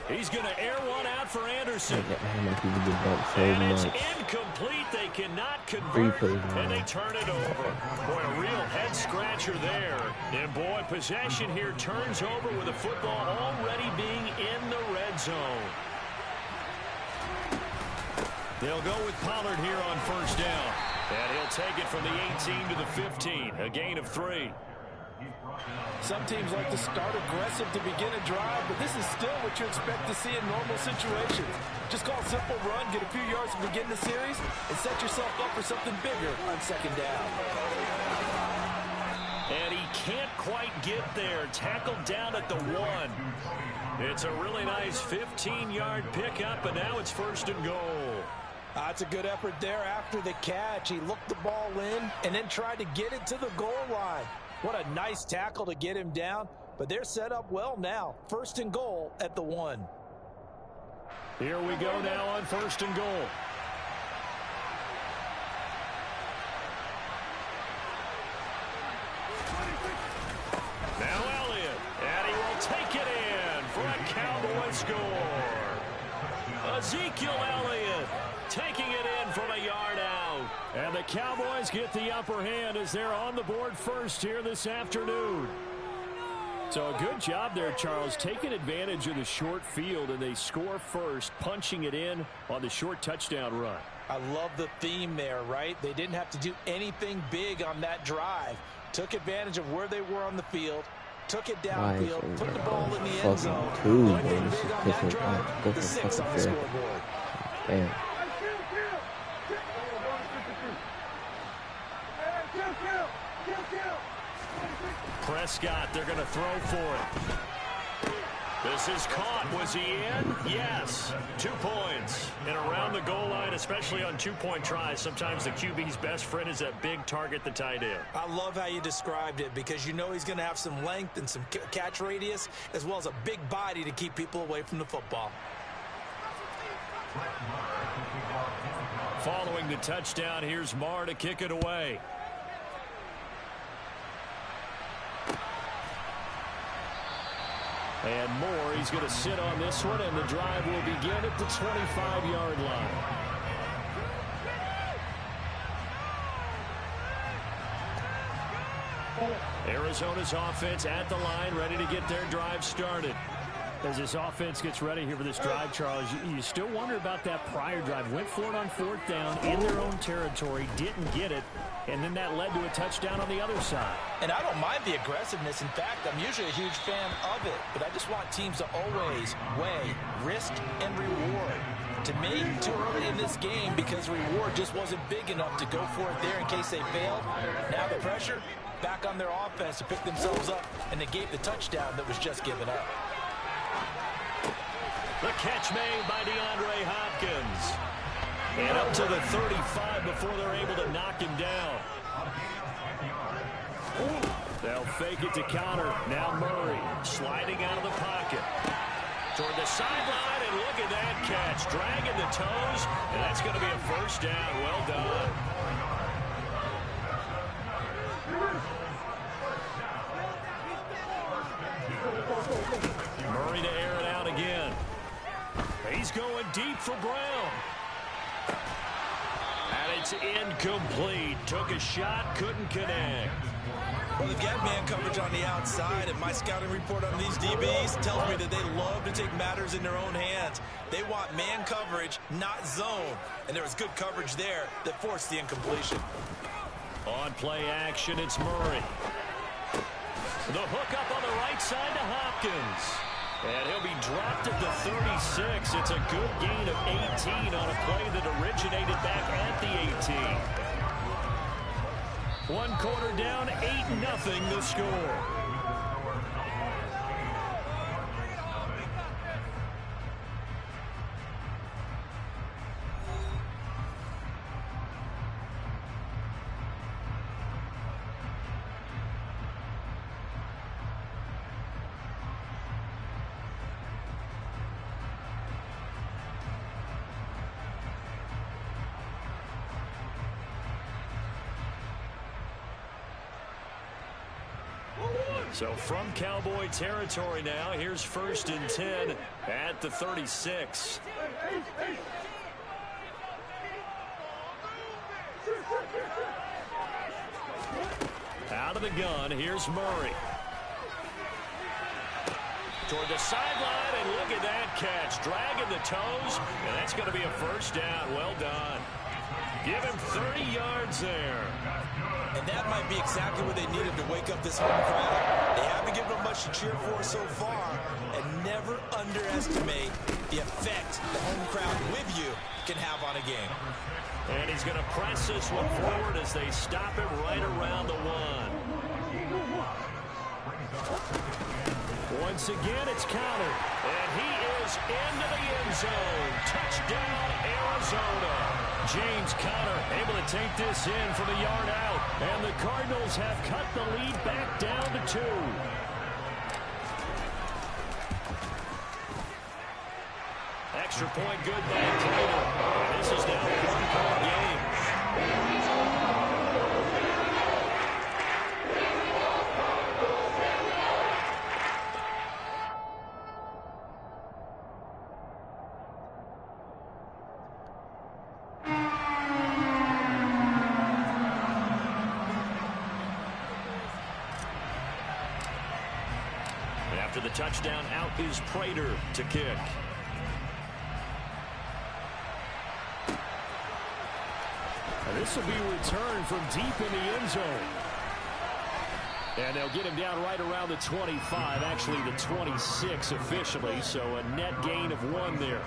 He's going to air one out for Anderson. And it's incomplete. They cannot convert, and they turn it over. Boy, a real head-scratcher there. And, boy, possession here turns over with the football already being in the red zone. They'll go with Pollard here on 1st down. And he'll take it from the 18 to the 15, a gain of 3. Some teams like to start aggressive to begin a drive, but this is still what you expect to see in normal situations. Just call a simple run, get a few yards to begin the series, and set yourself up for something bigger on 2nd down. And he can't quite get there. Tackled down at the 1. It's a really nice 15-yard pickup, and now it's 1st and goal. That's a good effort there after the catch. He looked the ball in and then tried to get it to the goal line. What a nice tackle to get him down, but they're set up well now. 1st and goal at the 1. Here we go now on 1st and goal. Now Elliott, and he will take it in for a Cowboy score. Ezekiel Elliott taking it in from a yard out. And the Cowboys get the upper hand as they're on the board first here this afternoon. So a good job there, Charles, taking advantage of the short field, and they score first, punching it in on the short touchdown run. I love the theme there, right? They didn't have to do anything big on that drive. Took advantage of where they were on the field, took it downfield, put the ball in the end zone. One thing big on that drive, the 6 on the scoreboard. Damn. Prescott, they're going to throw for it. This is caught. Was he in? Yes. 2 points. And around the goal line, especially on 2-point tries, sometimes the QB's best friend is that big target, the tight end. I love how you described it because you know he's going to have some length and some catch radius as well as a big body to keep people away from the football. Following the touchdown, here's Marr to kick it away. And Moore, he's going to sit on this one, and the drive will begin at the 25-yard line. Arizona's offense at the line, ready to get their drive started. As this offense gets ready here for this drive, Charles, you still wonder about that prior drive. Went for it on 4th down in their own territory, didn't get it, and then that led to a touchdown on the other side. And I don't mind the aggressiveness. In fact, I'm usually a huge fan of it, but I just want teams to always weigh risk and reward. To me, too early in this game because reward just wasn't big enough to go for it there in case they failed. Now the pressure back on their offense to pick themselves up, and they gave the touchdown that was just given up. The catch made by DeAndre Hopkins. And up to the 35 before they're able to knock him down. They'll fake it to counter. Now Murray sliding out of the pocket. Toward the sideline, and look at that catch. Dragging the toes, and that's going to be a 1st down. Well done. Murray to air it out again. He's going deep for Brown. And he It's incomplete. Took a shot, couldn't connect. Well, they've got man coverage on the outside, and my scouting report on these DBs tells me that they love to take matters in their own hands. They want man coverage, not zone. And there was good coverage there that forced the incompletion. On play action, it's Murray. The hook up on the right side to Hopkins. And he'll be dropped at the 36. It's a good gain of 18 on a play that originated back at the 18. 1 quarter down, 8-0 the score. So from Cowboy territory now, here's 1st and 10 at the 36. Out of the gun, here's Murray. Toward the sideline, and look at that catch. Dragging the toes, and that's going to be a 1st down. Well done. Give him 30 yards there. And that might be exactly what they needed to wake up this home crowd. They haven't given them much to cheer for so far, and never underestimate the effect the home crowd with you can have on a game. And he's going to press this one forward as they stop him right around the 1. Once again, it's countered. And he is into the end zone. Touchdown, Arizona. James Conner able to take this in from a yard out. And the Cardinals have cut the lead back down to 2. Extra point good by Taylor. This is now a 1-point game. After the touchdown, out is Prater to kick. And this will be returned from deep in the end zone. And they'll get him down right around the 25, actually the 26 officially, so a net gain of 1 there.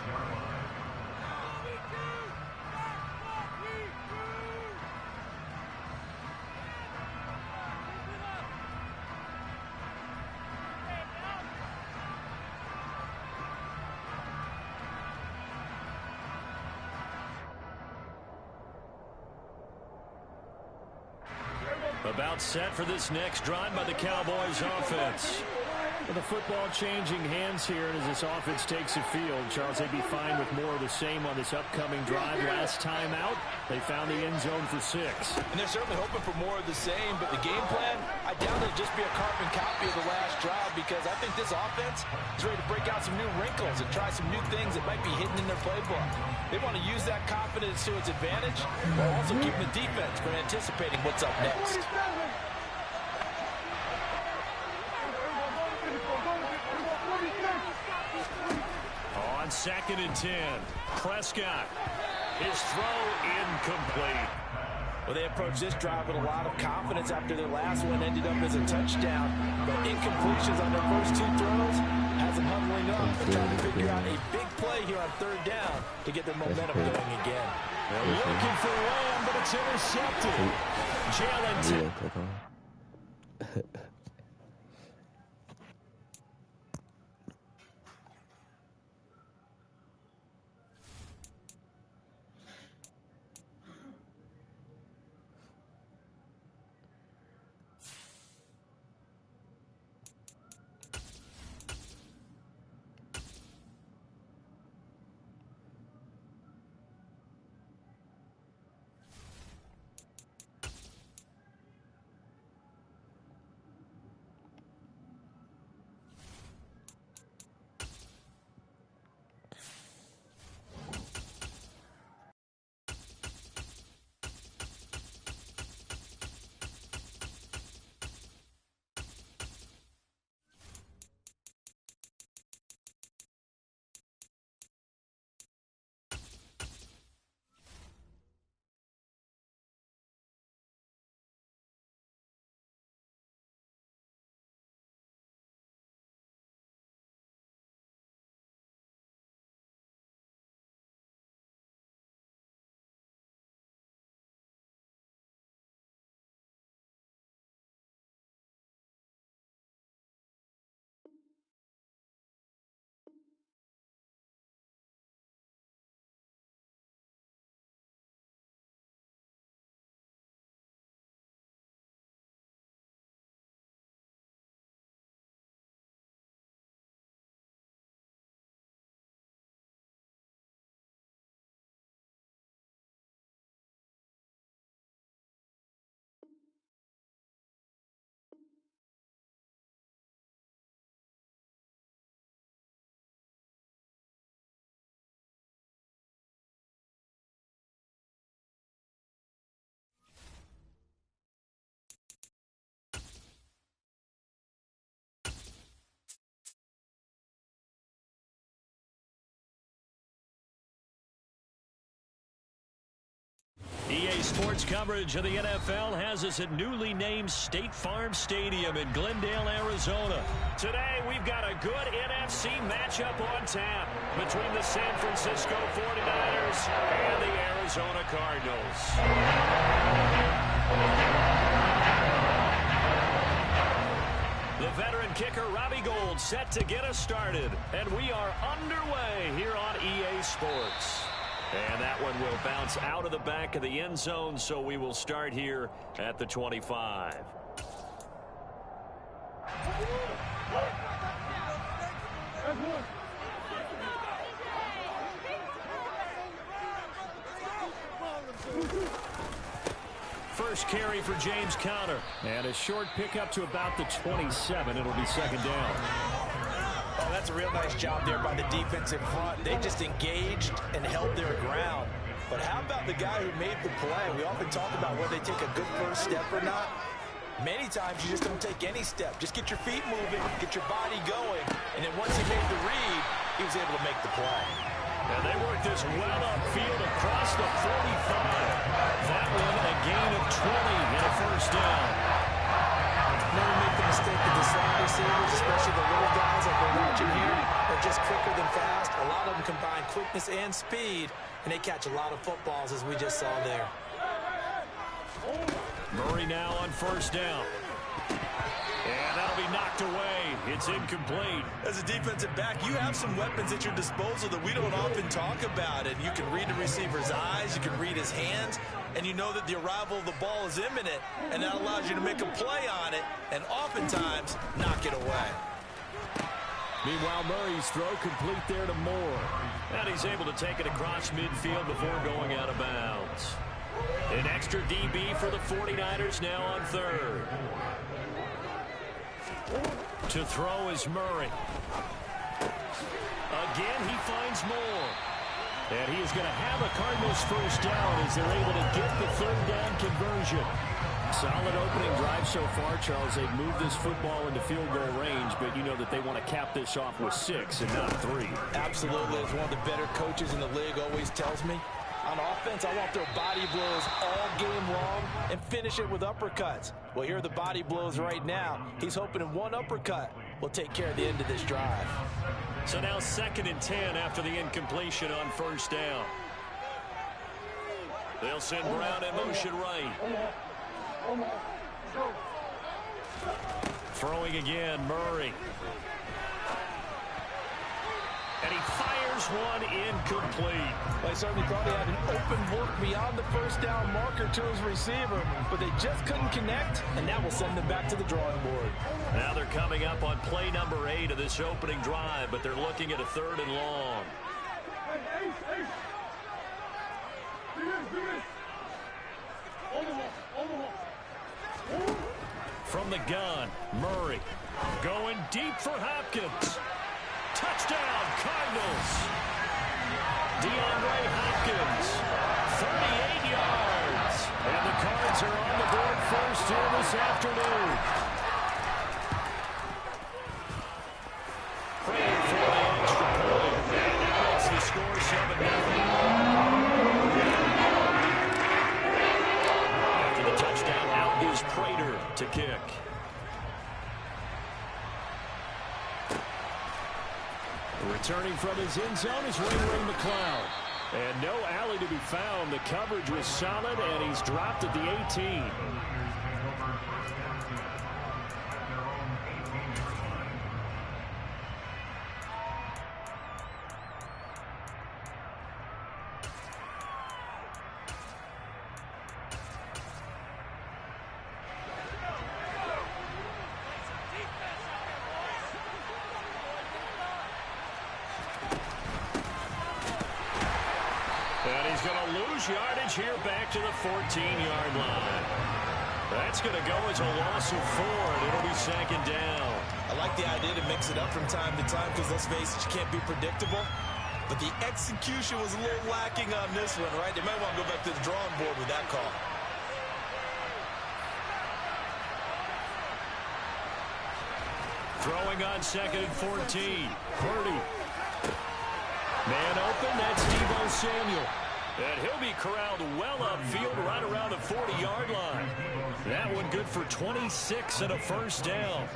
About set for this next drive by the Cowboys offense. With the football changing hands here, and as this offense takes the field, Charles, they'd be fine with more of the same on this upcoming drive. Last time out, they found the end zone for 6. And they're certainly hoping for more of the same, but the game plan, I doubt it'll just be a carbon copy of the last drive, because I think this offense is ready to break out some new wrinkles and try some new things that might be hidden in their playbook. They want to use that confidence to its advantage, while also keeping the defense from anticipating what's up next. On 2nd and 10, Prescott. His throw incomplete. Well, they approached this drive with a lot of confidence after their last one ended up as a touchdown. But incompletions on their first 2 throws has them huddling up and trying to figure out a big play here on 3rd down to get their momentum going again. They're looking for Lamb, but it's intercepted. Jalen Sports coverage of the NFL has us at newly named State Farm Stadium in Glendale, Arizona. Today, we've got a good NFC matchup on tap between the San Francisco 49ers and the Arizona Cardinals. The veteran kicker, Robbie Gould, set to get us started. And we are underway here on EA Sports. And that one will bounce out of the back of the end zone, so we will start here at the 25. First carry for James Conner. And a short pickup to about the 27. It'll be second down. Oh, that's a real nice job there by the defense in front. They just engaged and held their ground. But how about the guy who made the play? We often talk about whether they take a good first step or not. Many times you just don't take any step. Just get your feet moving, get your body going. And then once he made the read, he was able to make the play. And they worked this well upfield across the 45. That one a gain of 20 and a first down. Never make the mistake of the slot receivers, especially the little guys like we're watching here. They're just quicker than fast. A lot of them combine quickness and speed, and they catch a lot of footballs, as we just saw there. Murray now on first down. And that'll be knocked away. It's incomplete. As a defensive back, you have some weapons at your disposal that we don't often talk about. And you can read the receiver's eyes, you can read his hands, and you know that the arrival of the ball is imminent, and that allows you to make a play on it and oftentimes knock it away. Meanwhile, Murray's throw complete there to Moore. And he's able to take it across midfield before going out of bounds. An extra DB for the 49ers now on third. To throw is Murray. Again, he finds Moore. And he is going to have a Cardinals first down as they're able to get the third down conversion. Solid opening drive so far, Charles. They've moved this football into field goal range, but you know that they want to cap this off with 6 and not 3. Absolutely. As one of the better coaches in the league always tells me, on offense, I want their body blows all game long and finish it with uppercuts. Well, here are the body blows right now. He's hoping in one uppercut will take care of the end of this drive. So now 2nd and 10 after the incompletion on first down. They'll send Brown in motion right. Throwing again, Murray. And he fires one incomplete. Well, he certainly thought he had an open look beyond the first down marker to his receiver, but they just couldn't connect, and that will send them back to the drawing board. Now they're coming up on play number 8 of this opening drive, but they're looking at a 3rd and long. From the gun, Murray going deep for Hopkins. Touchdown, Cardinals. DeAndre Hopkins, 38 yards. And the Cards are on the board first here this afternoon. Praying for the extra point. And that makes the score 7-0. After the touchdown, out is Prater to kick. Returning from his end zone is Ray McLeod. And no alley to be found. The coverage was solid, and he's dropped at the 18. And he's going to lose yardage here back to the 14-yard line. That's going to go as a loss of 4, and it'll be second down. I like the idea to mix it up from time to time because, let's face it, you can't be predictable. But the execution was a little lacking on this one, right? They might want to go back to the drawing board with that call. Throwing on 2nd and 14. Purdy. Man open, that's Deebo Samuel. And he'll be corralled well upfield right around the 40-yard line. That one good for 26 and a first down.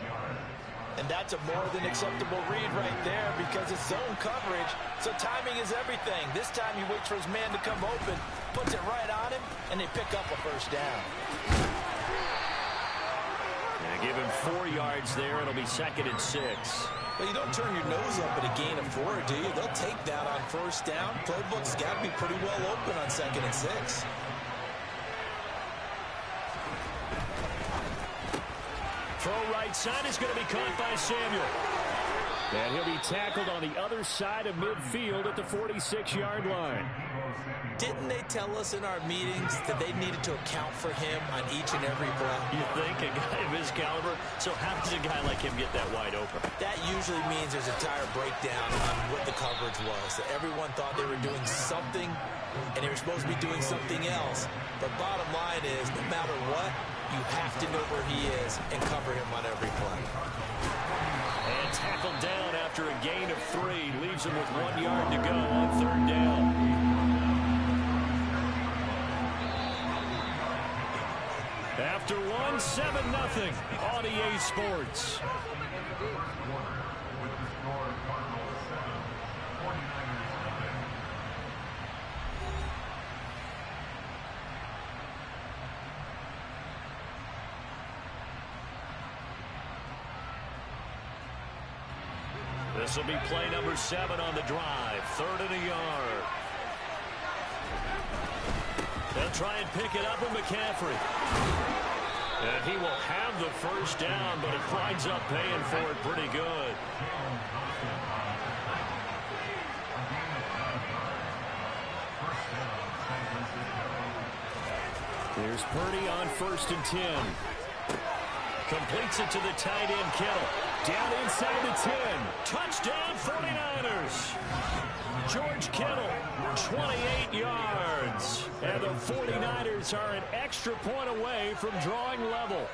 And that's a more than acceptable read right there because it's zone coverage, so timing is everything. This time he waits for his man to come open, puts it right on him, and they pick up a first down. Yeah, give him 4 yards there. It'll be 2nd and 6. Well, you don't turn your nose up at a gain of 4, do you? They'll take that on first down. Playbook's got to be pretty well open on 2nd and 6. Throw right side is going to be caught by Samuel. And he'll be tackled on the other side of midfield at the 46-yard line. Didn't they tell us in our meetings that they needed to account for him on each and every play? You think a guy of his caliber? So how does a guy like him get that wide open? That usually means there's a tire breakdown on what the coverage was. That everyone thought they were doing something, and they were supposed to be doing something else. But bottom line is, no matter what, you have to know where he is and cover him on every play. And tackled down after a gain of 3. Leaves him with 1 yard to go on 3rd down. After 1, 7-0 on EA Sports. This will be play number 7 on the drive. 3rd and a yard. They'll try and pick it up with McCaffrey. And he will have the first down, but he winds up paying for it pretty good. Here's Purdy on 1st and 10. Completes it to the tight end, Kittle. Down inside the 10. Touchdown, 49ers. George Kittle, 28 yards. And the 49ers are an extra point away from drawing level.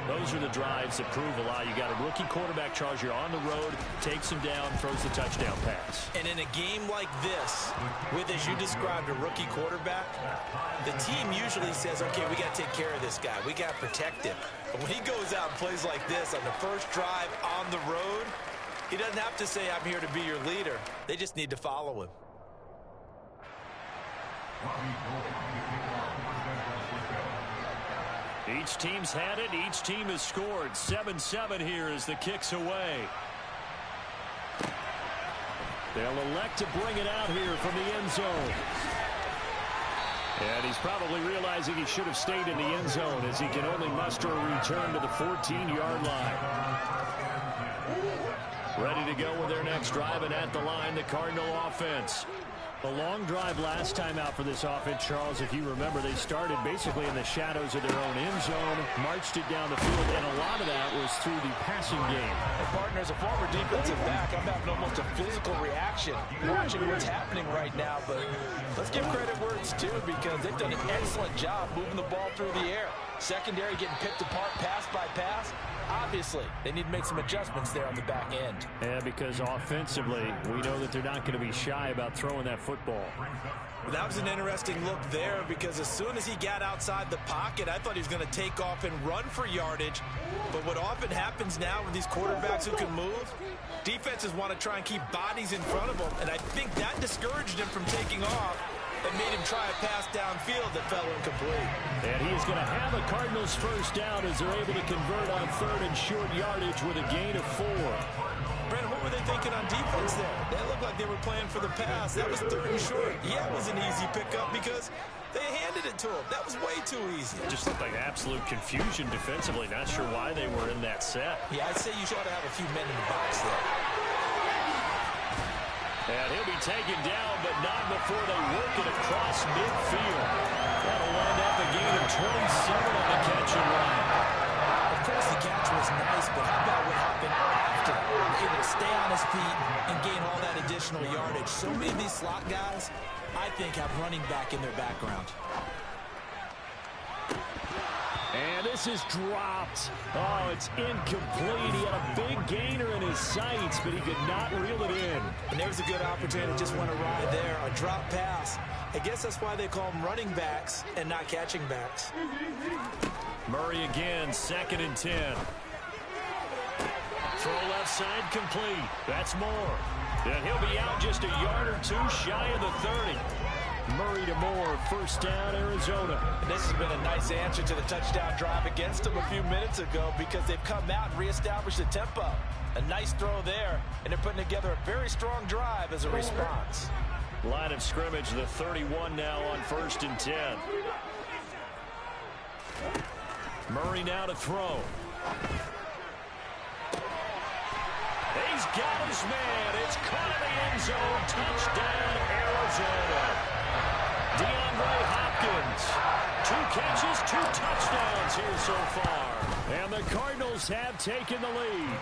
Those are the drives that prove a lot. You got a rookie quarterback, Charles. You're on the road, takes him down, throws the touchdown pass. And in a game like this, with, as you described, a rookie quarterback, the team usually says, okay, we got to take care of this guy. We got to protect him. But when he goes out and plays like this on the first drive on the road, he doesn't have to say, I'm here to be your leader. They just need to follow him. Each team's had it. Each team has scored. 7-7 here as the kick's away. They'll elect to bring it out here from the end zone. And he's probably realizing he should have stayed in the end zone as he can only muster a return to the 14-yard line. Ready to go with their next drive, and at the line, the Cardinal offense. A long drive last time out for this offense, Charles. If you remember, they started basically in the shadows of their own end zone, marched it down the field, and a lot of that was through the passing game. And partner, as a former defensive back, I'm having almost a physical reaction watching what's happening right now. But let's give credit where it's due because they've done an excellent job moving the ball through the air. Secondary getting picked apart pass by pass. Obviously, they need to make some adjustments there on the back end. Yeah, because offensively, we know that they're not going to be shy about throwing that football. Well, that was an interesting look there because as soon as he got outside the pocket, I thought he was going to take off and run for yardage. But what often happens now with these quarterbacks who can move, defenses want to try and keep bodies in front of them, and I think that discouraged him from taking off and made him try a pass downfield that fell incomplete. And he is going to have a Cardinals first down as they're able to convert on 3rd and short yardage with a gain of 4. Brandon, what were they thinking on defense there? They looked like they were playing for the pass. That was 3rd and short. Yeah, it was an easy pickup because they handed it to him. That was way too easy. It just looked like absolute confusion defensively. Not sure why they were in that set. Yeah, I'd say you ought to have a few men in the box there. And he'll be taken down, but not before they work it across midfield. That'll wind up a gain of 27 on the catch and run. Of course, the catch was nice, but how about what happened after? Able to stay on his feet and gain all that additional yardage. So many of these slot guys, I think, have running back in their background. And this is dropped. Oh, it's incomplete. He had a big gainer in his sights, but he could not reel it in. And there's a good opportunity. Just went awry there. A drop pass. I guess that's why they call them running backs and not catching backs. Murray again, 2nd and 10. Throw left side complete. That's Moore. And he'll be out just a yard or two shy of the 30. Murray to Moore, 1st down, Arizona. And this has been a nice answer to the touchdown drive against them a few minutes ago because they've come out and reestablished the tempo. A nice throw there, and they're putting together a very strong drive as a response. Line of scrimmage, the 31 now on 1st and 10. Murray now to throw. He's got his man. It's caught in the end zone. Touchdown, Arizona. DeAndre Hopkins. 2 catches, 2 touchdowns here so far. And the Cardinals have taken the lead.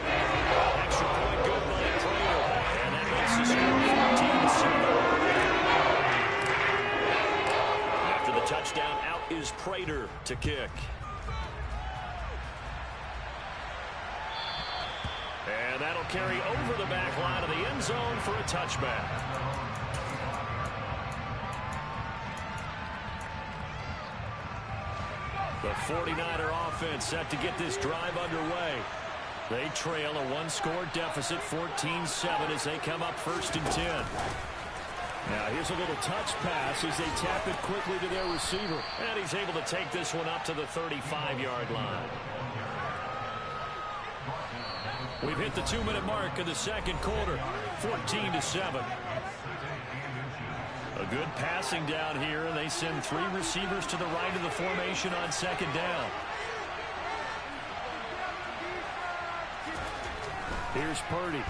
Extra point good by Prater. And that makes the score 14-7. After the touchdown, out is Prater to kick. And that'll carry over the back line of the end zone for a touchback. The 49er offense set to get this drive underway. They trail a 1-score deficit, 14-7, as they come up 1st and 10. Now here's a little touch pass as they tap it quickly to their receiver. And he's able to take this one up to the 35-yard line. We've hit the 2-minute mark of the 2nd quarter, 14-7. A good passing down here, and they send 3 receivers to the right of the formation on 2nd down. Here's Purdy.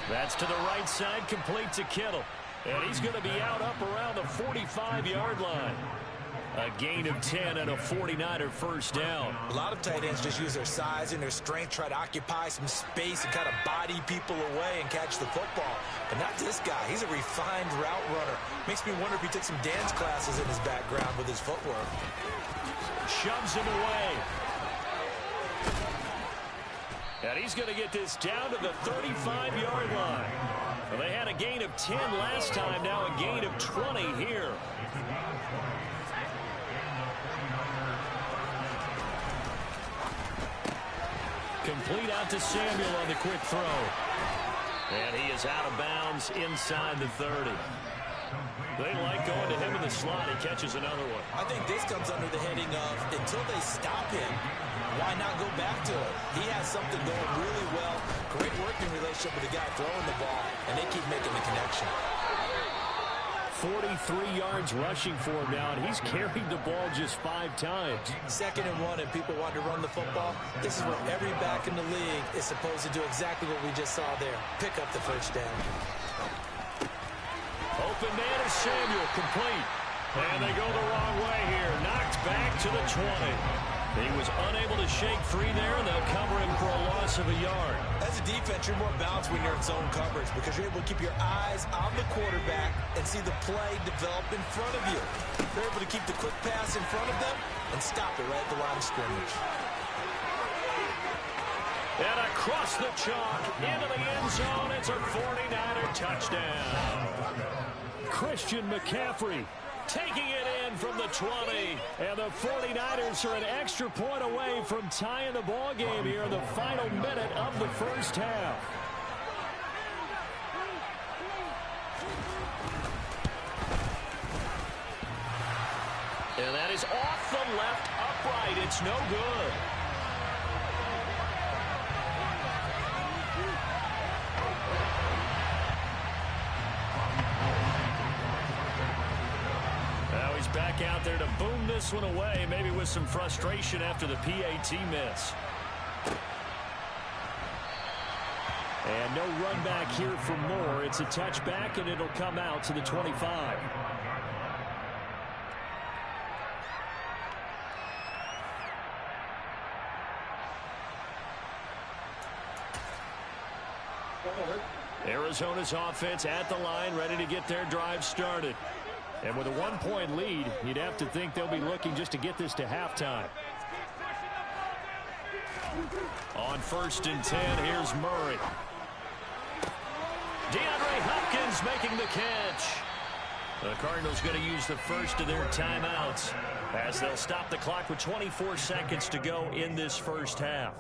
That's to the right side, complete to Kittle. And he's going to be out up around the 45-yard line. A gain of 10 and a 49er 1st down. A lot of tight ends just use their size and their strength, try to occupy some space and kind of body people away and catch the football. But not this guy. He's a refined route runner. Makes me wonder if he took some dance classes in his background with his footwork. Shoves him away. And he's going to get this down to the 35-yard line. Well, they had a gain of 10 last time, now a gain of 20 here. Complete out to Samuel on the quick throw. And he is out of bounds inside the 30. They like going to him in the slot. He catches another one. I think this comes under the heading of until they stop him, why not go back to it? He has something going really well. Great working relationship with the guy throwing the ball, and they keep making the connection. 43 yards rushing for him now, and he's carried the ball just 5 times. 2nd and 1, and people want to run the football. This is where every back in the league is supposed to do exactly what we just saw there. Pick up the 1st down. Open man is Samuel, complete. And they go the wrong way here. Knocked back to the 20. He was unable to shake free there, and they'll cover him for a loss of a yard. As a defense, you're more balanced when you're in zone coverage because you're able to keep your eyes on the quarterback and see the play develop in front of you. They're able to keep the quick pass in front of them and stop it right at the line of scrimmage. And across the chalk, into the end zone, it's a 49er touchdown. Christian McCaffrey taking it in from the 20. And the 49ers are an extra point away from tying the ball game here in the final minute of the 1st half. And that is off the left upright. It's no good. Now he's back out there to boom this one away, maybe with some frustration after the PAT miss. And no run back here for Moore. It's a touchback, and it'll come out to the 25. Arizona's offense at the line, ready to get their drive started. And with a 1-point lead, you'd have to think they'll be looking just to get this to halftime. On 1st and 10, here's Murray. DeAndre Hopkins making the catch. The Cardinals going to use the first of their timeouts as they'll stop the clock with 24 seconds to go in this first half.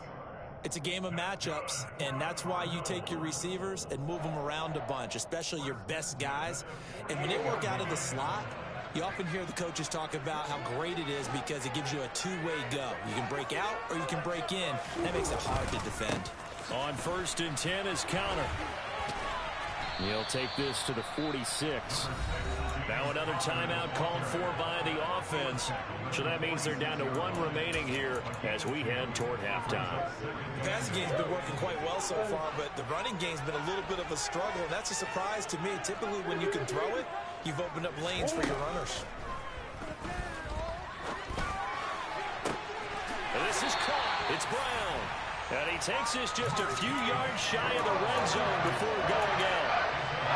It's a game of matchups, and that's why you take your receivers and move them around a bunch, especially your best guys. And when they work out of the slot, you often hear the coaches talk about how great it is because it gives you a two-way go. You can break out or you can break in. That makes it hard to defend. On 1st and 10 is Counter. He'll take this to the 46. Now another timeout called for by the offense. So that means they're down to 1 remaining here as we head toward halftime. The passing game's been working quite well so far, but the running game's been a little bit of a struggle, and that's a surprise to me. Typically, when you can throw it, you've opened up lanes for your runners. And this is caught. It's Brown. And he takes this just a few yards shy of the red zone before going out.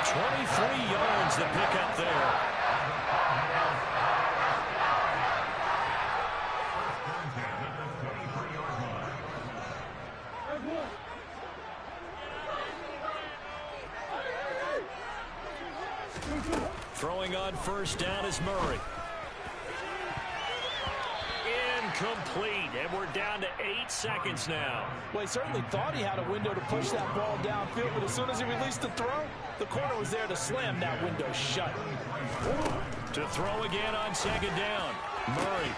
23 yards to pick up there. Throwing on 1st down is Murray. Incomplete, and we're down to 8 seconds now. Well, he certainly thought he had a window to push that ball downfield, but as soon as he released the throw, the corner was there to slam that window shut. To throw again on 2nd down, Murray.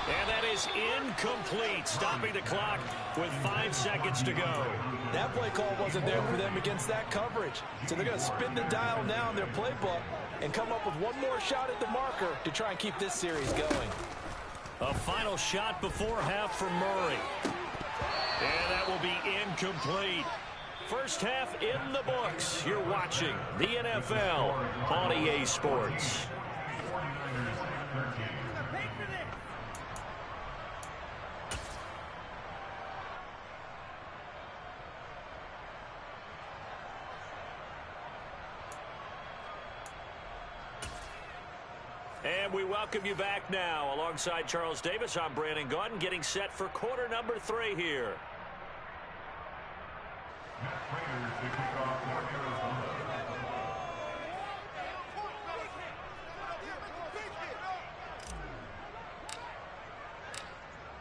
And that is incomplete, stopping the clock with 5 seconds to go. That play call wasn't there for them against that coverage. So they're going to spin the dial now in their playbook and come up with one more shot at the marker to try and keep this series going. A final shot before half from Murray. And that will be incomplete. First half in the books. You're watching the NFL on EA Sports. And we welcome you back now. Alongside Charles Davis, I'm Brandon Gaudin, getting set for quarter number 3 here.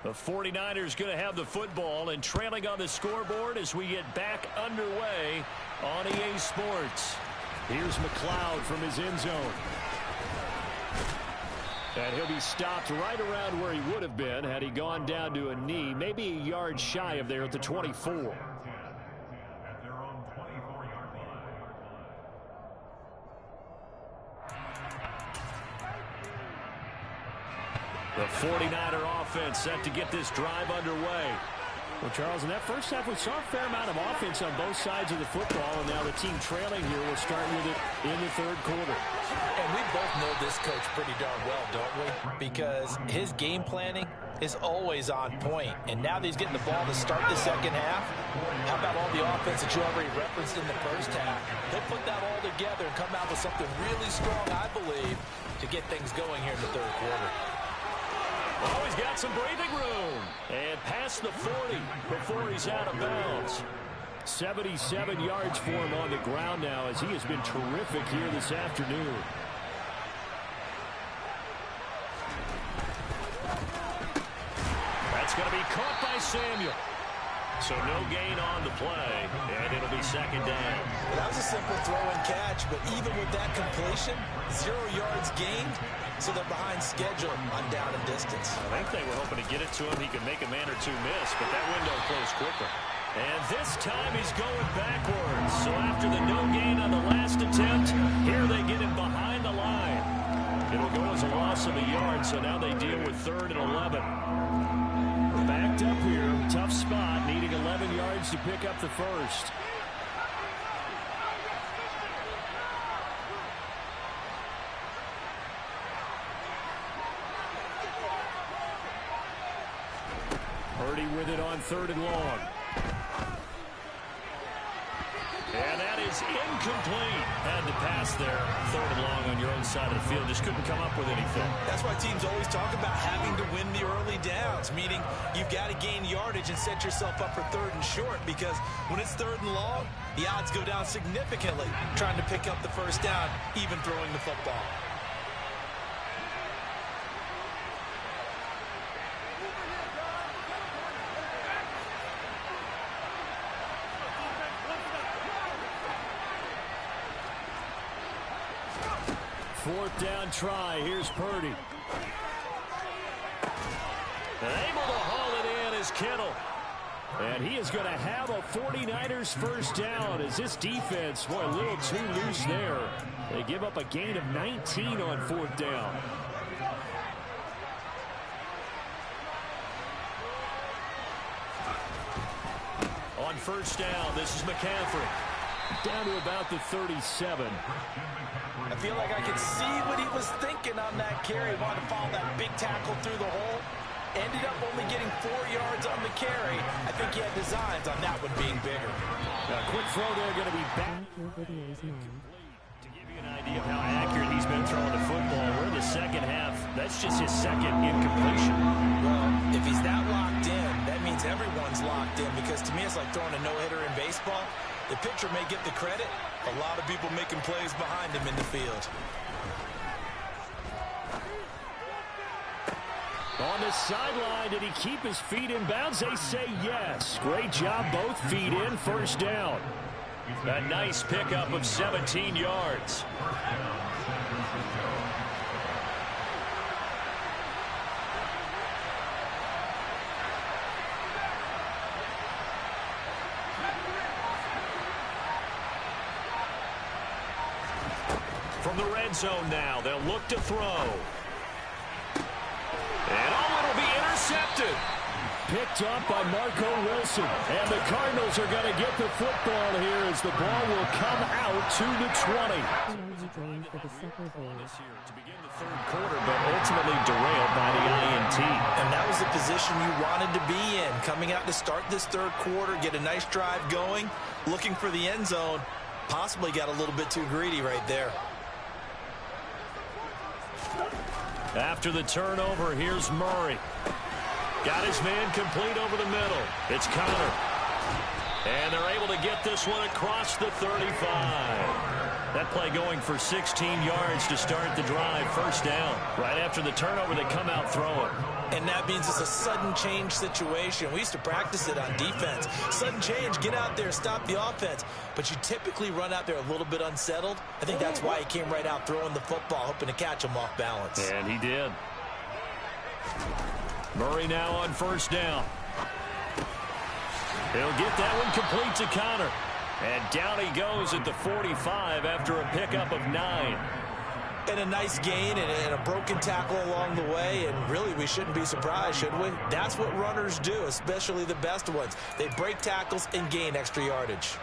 The 49ers going to have the football and trailing on the scoreboard as we get back underway on EA Sports. Here's McLeod from his end zone. And he'll be stopped right around where he would have been had he gone down to a knee, maybe a yard shy of there at the 24. The 49er offense set to get this drive underway. Well, Charles, in that first half, we saw a fair amount of offense on both sides of the football, and now the team trailing here will start with it in the 3rd quarter. And we both know this coach pretty darn well, don't we? Because his game planning is always on point. And now that he's getting the ball to start the second half, how about all the offense that you already referenced in the first half? He'll put that all together and come out with something really strong, I believe, to get things going here in the 3rd quarter. Oh, he's got some breathing room. And past the 40 before he's out of bounds. 77 yards for him on the ground now as he has been terrific here this afternoon. That's going to be caught by Samuel. So no gain on the play, and it'll be 2nd down. That was a simple throw and catch, but even with that completion, 0 yards gained, so they're behind schedule on down and distance. I think they were hoping to get it to him. He could make a man or two miss, but that window closed quickly. And this time he's going backwards. So after the no gain on the last attempt, here they get him behind the line. It'll go as a loss of a yard, so now they deal with 3rd and 11. Backed up here, tough spot, needing 11 yards to pick up the first. Purdy with it on 3rd and long. And that is incomplete. Had to pass there. Third and long on your own side of the field. Just couldn't come up with anything. That's why teams always talk about having to win the early downs, meaning you've got to gain yardage and set yourself up for third and short, because when it's third and long, the odds go down significantly trying to pick up the first down, even throwing the football. Fourth down try. Here's Purdy. And able to haul it in is Kittle. And he is going to have a 49ers first down as this defense, boy, a little too loose there. They give up a gain of 19 on fourth down. On first down, this is McCaffrey. Down to about the 37. I feel like I could see what he was thinking on that carry. Wanted to follow that big tackle through the hole. Ended up only getting 4 yards on the carry. I think he had designs on that one being bigger. A quick throw there, going to be back. To give you an idea of how accurate he's been throwing the football, we're in the second half. That's just his second incompletion. Well, if he's that locked in, that means everyone's locked in, because to me it's like throwing a no-hitter in baseball. The pitcher may get the credit. A lot of people making plays behind him in the field. On the sideline, did he keep his feet in bounds? They say yes. Great job, both feet in, first down. A nice pickup of 17 yards. From the red zone now, they'll look to throw. And it'll be intercepted. Picked up by Marco Wilson. And the Cardinals are going to get the football here as the ball will come out to the 20. For the Super Bowl. To begin the third quarter, but ultimately derailed by the INT. And that was the position you wanted to be in. Coming out to start this third quarter, get a nice drive going, looking for the end zone. Possibly got a little bit too greedy right there. After the turnover, here's Murray. Got his man complete over the middle. It's Connor. And they're able to get this one across the 35. That play going for 16 yards to start the drive. First down. Right after the turnover, they come out throwing. And that means it's a sudden change situation. We used to practice it on defense. Sudden change, get out there, stop the offense. But you typically run out there a little bit unsettled. I think that's why he came right out throwing the football, hoping to catch him off balance. And he did. Murray now on first down. He'll get that one complete to Connor. And down he goes at the 45 after a pickup of 9. And a nice gain and a broken tackle along the way. And really, we shouldn't be surprised, should we? That's what runners do, especially the best ones. They break tackles and gain extra yardage.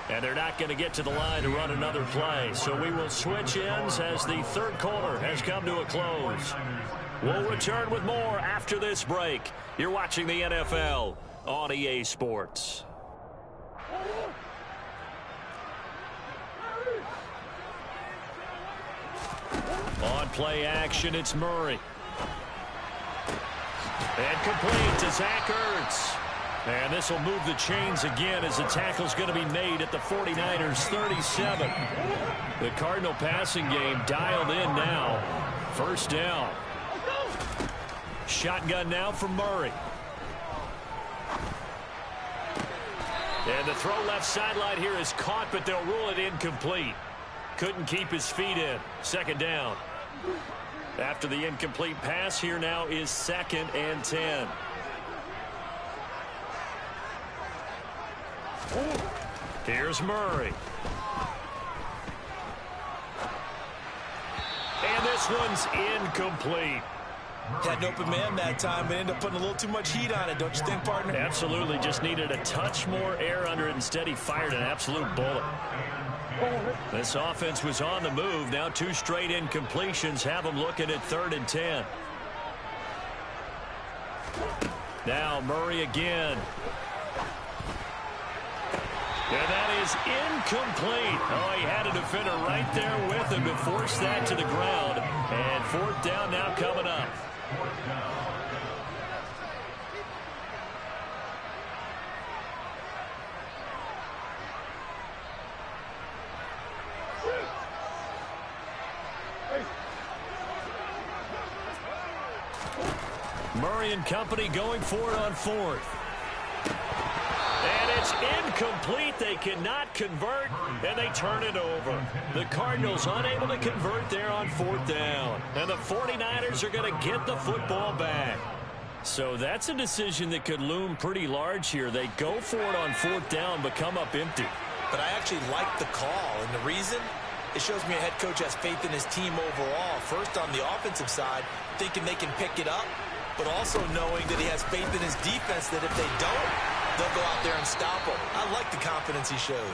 And they're not going to get to the line to run another play. So we will switch ends as the third quarter has come to a close. We'll return with more after this break. You're watching the NFL on EA Sports. On play action, it's Murray. And complete to Zach Ertz. And this will move the chains again as the tackle's going to be made at the 49ers 37. The Cardinal passing game dialed in now. First down. Shotgun now from Murray. And the throw left sideline here is caught, but they'll rule it incomplete. Couldn't keep his feet in. Second down. After the incomplete pass, here now is 2nd and 10. Here's Murray. And this one's incomplete. Had an open man that time, but ended up putting a little too much heat on it, don't you think, partner? Absolutely. Just needed a touch more air under it. Instead, he fired an absolute bullet. This offense was on the move. Now 2 straight incompletions have them looking at 3rd and 10. Now Murray again. And that is incomplete. Oh, he had a defender right there with him to force that to the ground. And 4th down now coming up. Murray and company going for it on 4th. And it's incomplete. They cannot convert, and they turn it over. The Cardinals unable to convert there on 4th down. And the 49ers are going to get the football back. So that's a decision that could loom pretty large here. They go for it on 4th down, but come up empty. But I actually like the call, and the reason? It shows me a head coach has faith in his team overall. First on the offensive side, thinking they can pick it up, but also knowing that he has faith in his defense that if they don't, they'll go out there and stop him. I like the confidence he showed.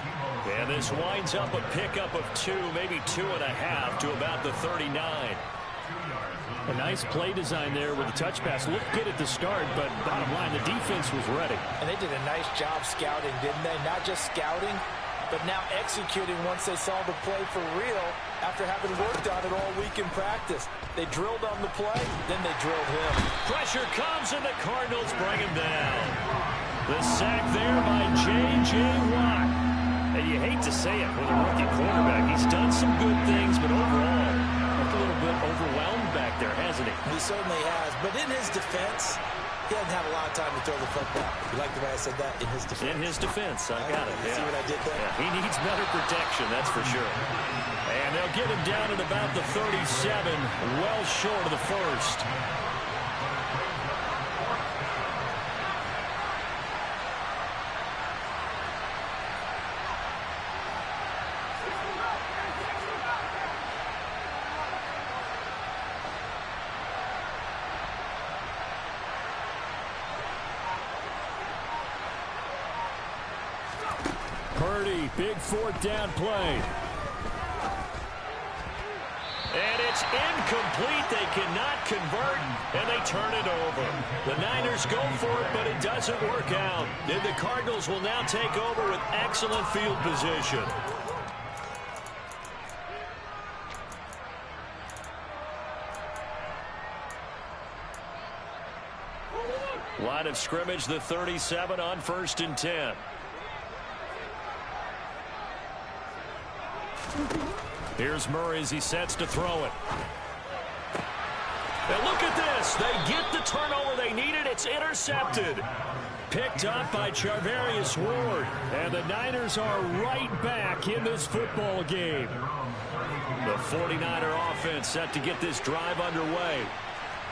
And this winds up a pickup of 2, maybe 2.5 to about the 39. A nice play design there with the touch pass. Looked good at the start, but bottom line, the defense was ready. And they did a nice job scouting, didn't they? Not just scouting, but now executing once they saw the play for real after having worked on it all week in practice. They drilled on the play, then they drilled him. Pressure comes, and the Cardinals bring him down. The sack there by J.J. Watt. And you hate to say it with a rookie quarterback. He's done some good things, but overall, looked a little bit overwhelmed back there, hasn't he? He certainly has. But in his defense, he doesn't have a lot of time to throw the football. You like the way I said that? In his defense. In his defense. I got it. You see what I did there? Yeah, he needs better protection, that's for sure. And they'll get him down at about the 37, well short of the first. Purdy, big 4th down play. And it's incomplete. They cannot convert, and they turn it over. The Niners go for it, but it doesn't work out. And the Cardinals will now take over with excellent field position. Line of scrimmage, the 37 on 1st and 10. Here's Murray as he sets to throw it. And look at this. They get the turnover they needed. It's intercepted. Picked up by Charvarius Ward. And the Niners are right back in this football game. The 49er offense set to get this drive underway.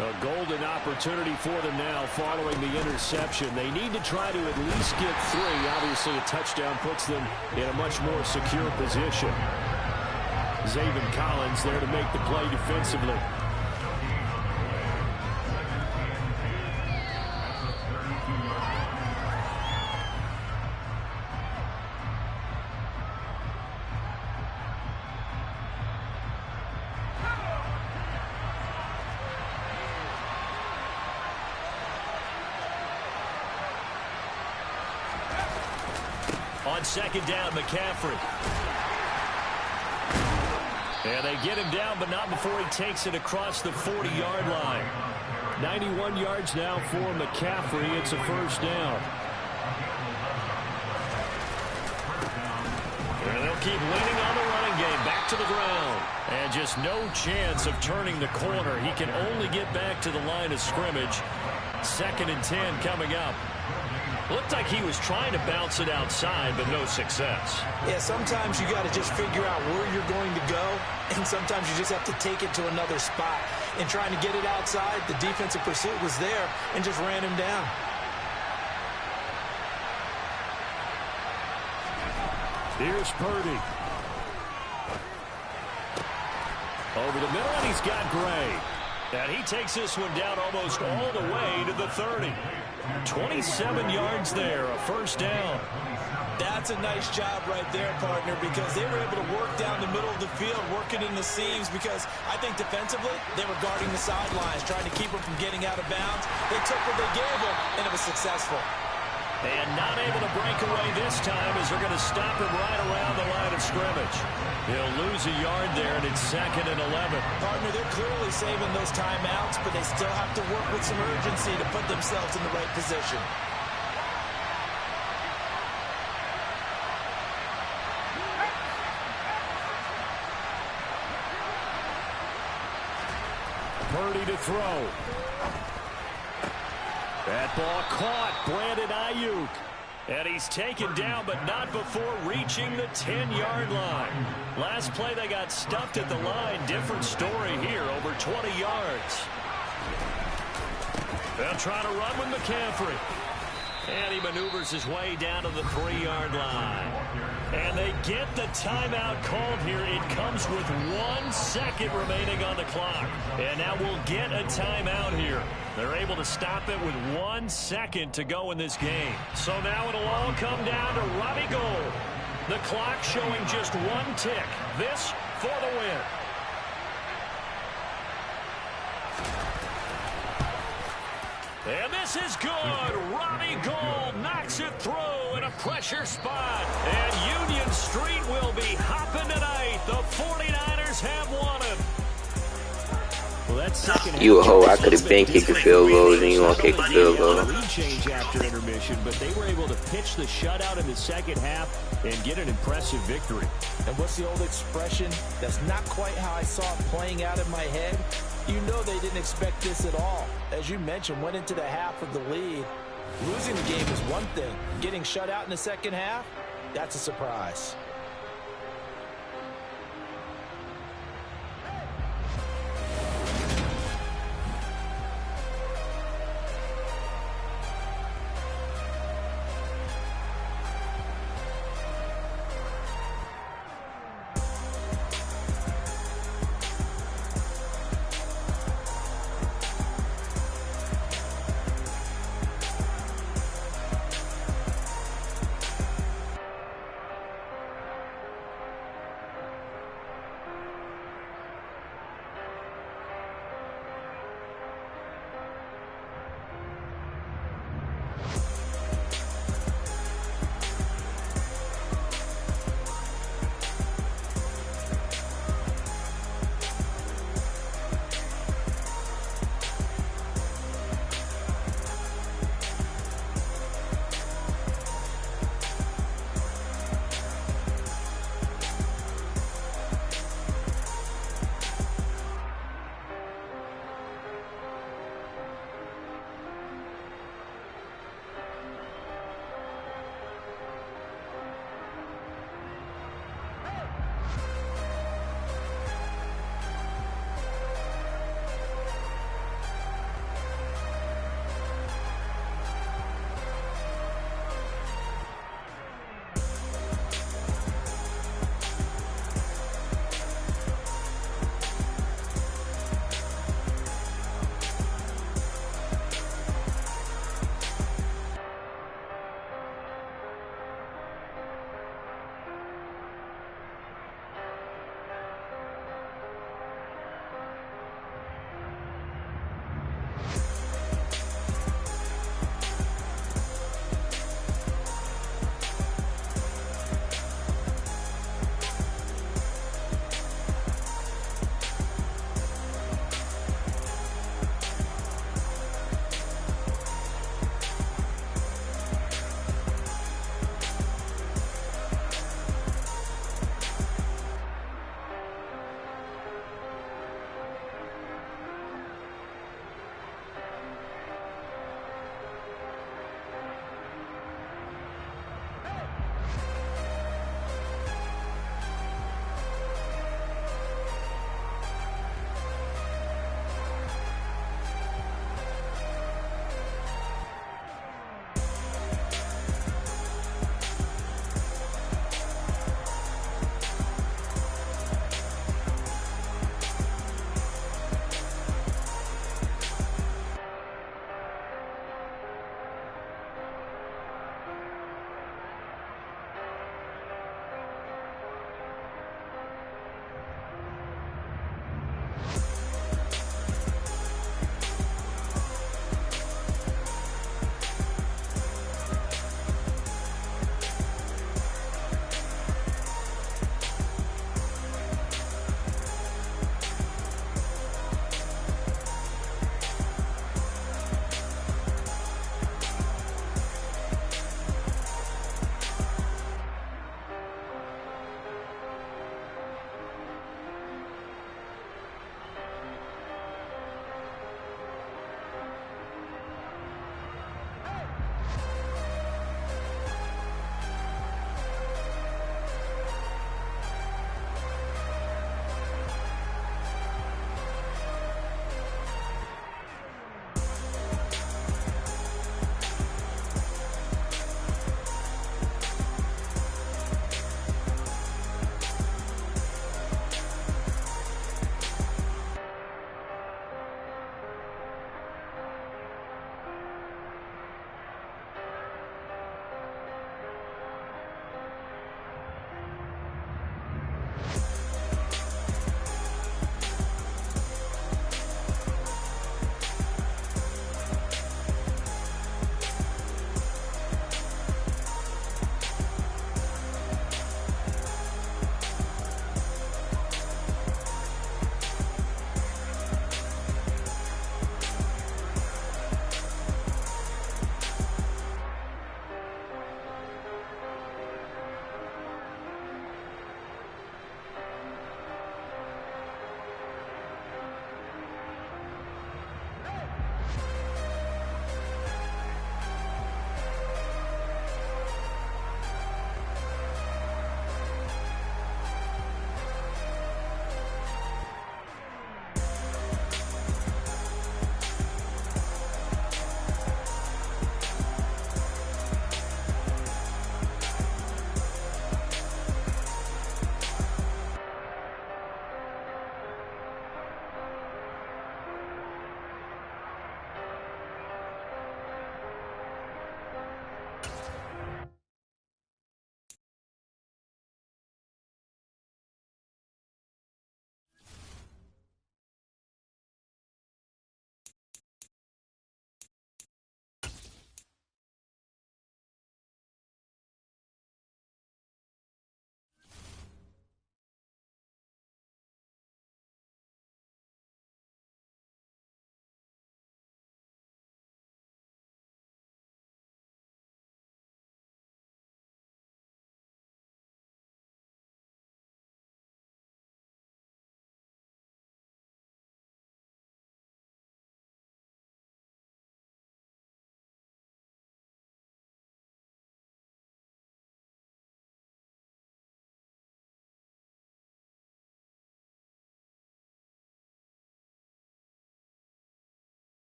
A golden opportunity for them now following the interception. They need to try to at least get 3. Obviously, a touchdown puts them in a much more secure position. Zaven Collins there to make the play defensively. On 2nd down, McCaffrey. And they get him down, but not before he takes it across the 40-yard line. 91 yards now for McCaffrey. It's a 1st down. And they'll keep leaning on the running game. Back to the ground. And just no chance of turning the corner. He can only get back to the line of scrimmage. 2nd and 10 coming up. Looked like he was trying to bounce it outside, but no success. Yeah, sometimes you got to just figure out where you're going to go, and sometimes you just have to take it to another spot. And trying to get it outside, the defensive pursuit was there and just ran him down. Here's Purdy. Over the middle, and he's got Gray. And he takes this one down almost all the way to the 30. 27 yards there, a 1st down. That's a nice job right there, partner, because they were able to work down the middle of the field, working in the seams, because I think defensively they were guarding the sidelines, trying to keep them from getting out of bounds. They took what they gave them, and it was successful. And not able to break away this time as they're going to stop him right around the line of scrimmage. He'll lose a yard there, and it's 2nd and 11. Partner, they're clearly saving those timeouts, but they still have to work with some urgency to put themselves in the right position. Purdy to throw. That ball caught. Brandon Ayuk. And he's taken down, but not before reaching the 10-yard line. Last play, they got stuffed at the line. Different story here, over 20 yards. They'll try to run with McCaffrey. And he maneuvers his way down to the 3-yard line. And they get the timeout called here. It comes with 1 second remaining on the clock. And now we'll get a timeout here. They're able to stop it with 1 second to go in this game. So now it'll all come down to Robbie Gould. The clock showing just 1 tick. This for the win. And this is good. Robbie Gould knocks it through in a pressure spot. And Union Street will be hopping tonight. The 49ers have won it. Well, that's second. You a hoe. I could have been kicking field goals and you want to kick a field goal. Lead change after intermission, but they were able to pitch the shutout in the second half and get an impressive victory. And what's the old expression? That's not quite how I saw it playing out in my head. You know they didn't expect this at all. As you mentioned, went into the half of the lead. Losing the game is one thing. Getting shut out in the second half, that's a surprise.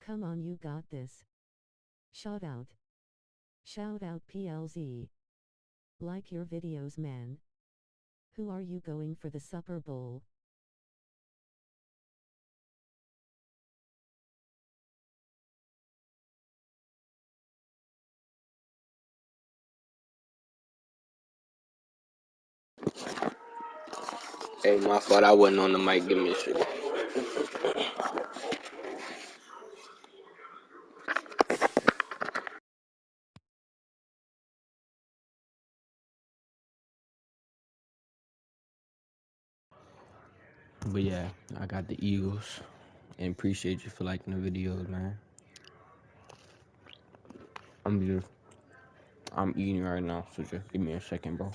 Come on, you got this. Shout out. Shout out PLZ. Like your videos, man. Who are you going for the Super Bowl? Hey, my fault. I wasn't on the mic. Give me a shit. But yeah, I got the Eagles. And appreciate you for liking the videos, man. I'm eating right now, so just give me a second, bro.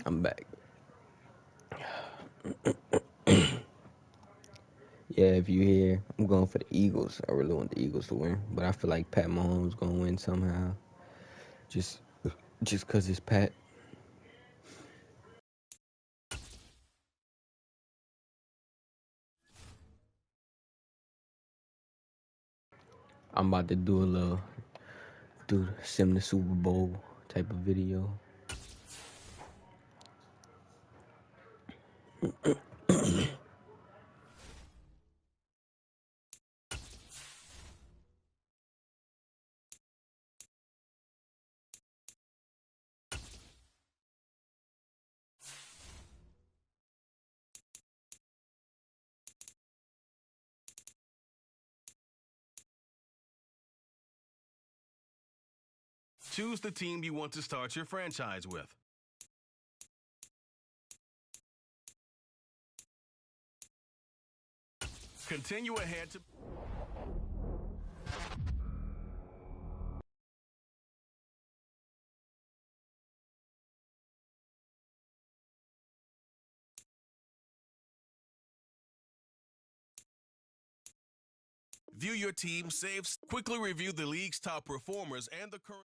I'm back. Yeah, if you hear, I'm going for the Eagles. I really want the Eagles to win, but I feel like Pat Mahomes gonna win somehow. Just cause it's Pat. I'm about to do sim the Super Bowl type of video. Choose the team you want to start your franchise with. Continue ahead to... View your team saves. Quickly review the league's top performers and the current.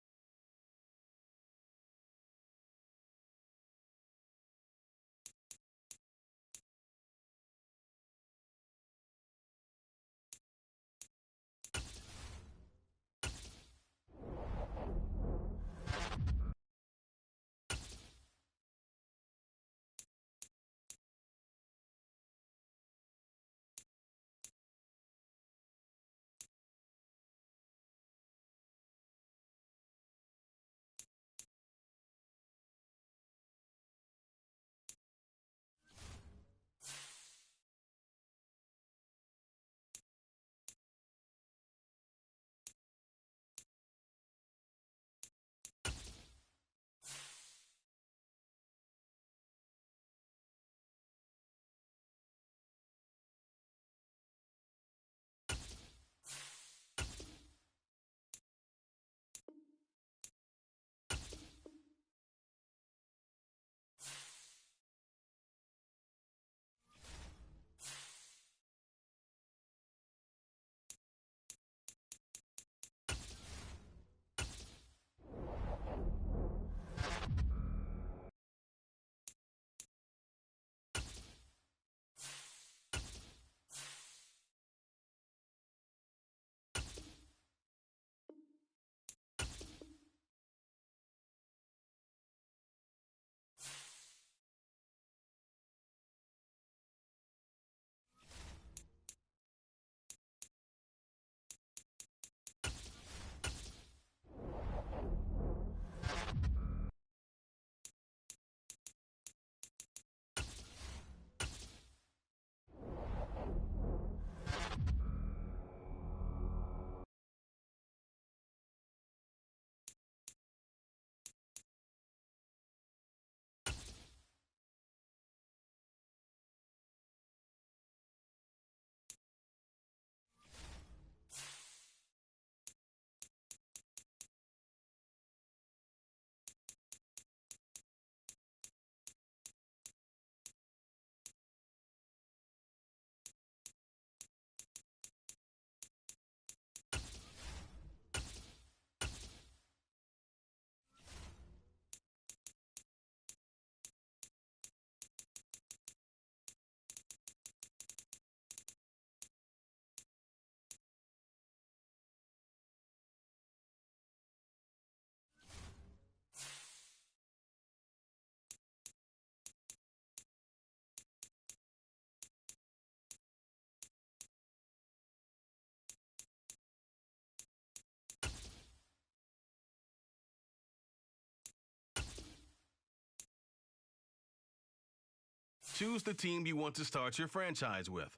Choose the team you want to start your franchise with.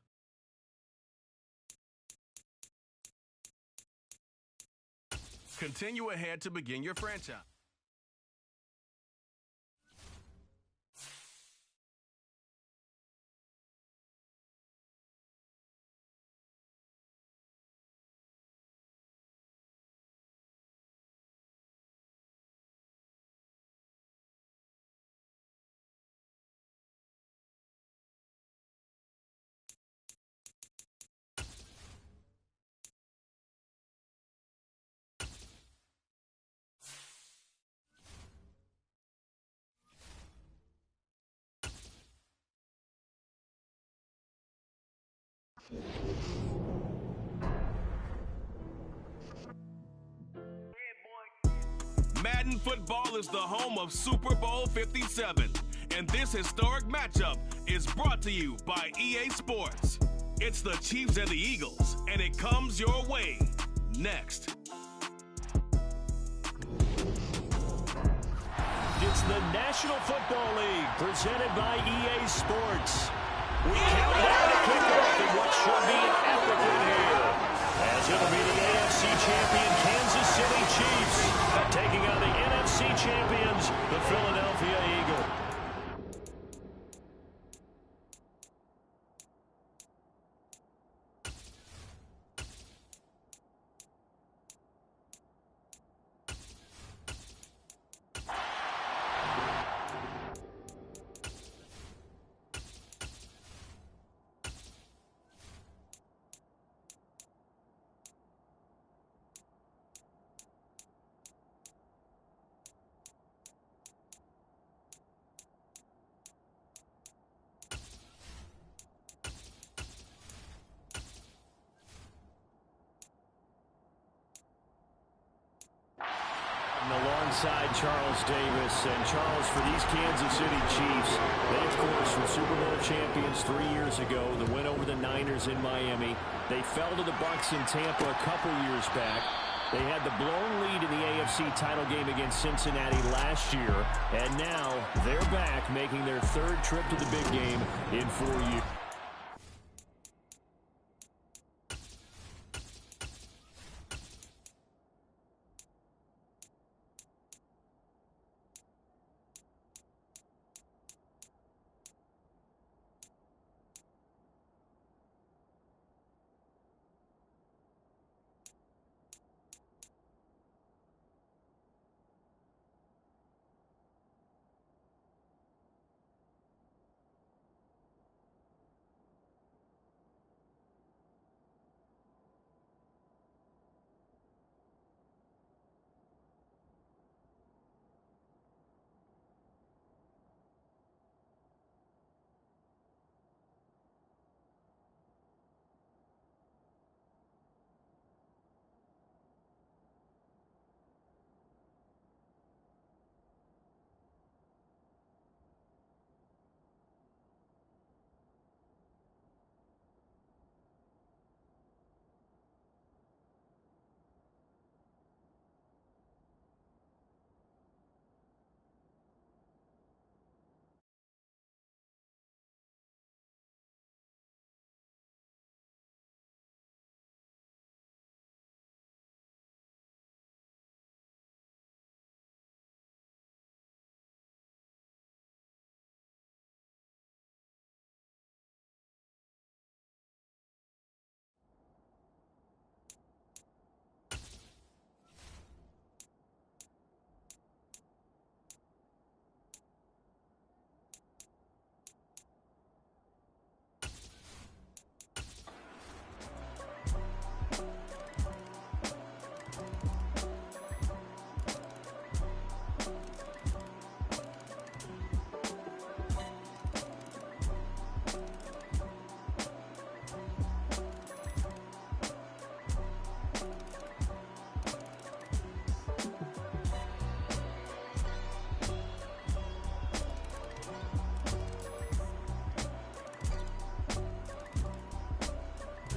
Continue ahead to begin your franchise. Madden football is the home of Super Bowl 57, and this historic matchup is brought to you by EA Sports. It's the Chiefs and the Eagles, and it comes your way next. It's the National Football League presented by EA Sports. We count down to kickoff in what should be an epic one here, as it'll be the AFC champion Kansas City Chiefs taking on the NFC champions, the Philadelphia Eagles. alongside Charles Davis. And Charles, for these Kansas City Chiefs, they, of course, were Super Bowl champions 3 years ago. The win over the Niners in Miami. They fell to the Bucs in Tampa a couple years back. They had the blown lead in the AFC title game against Cincinnati last year. And now they're back, making their third trip to the big game in 4 years.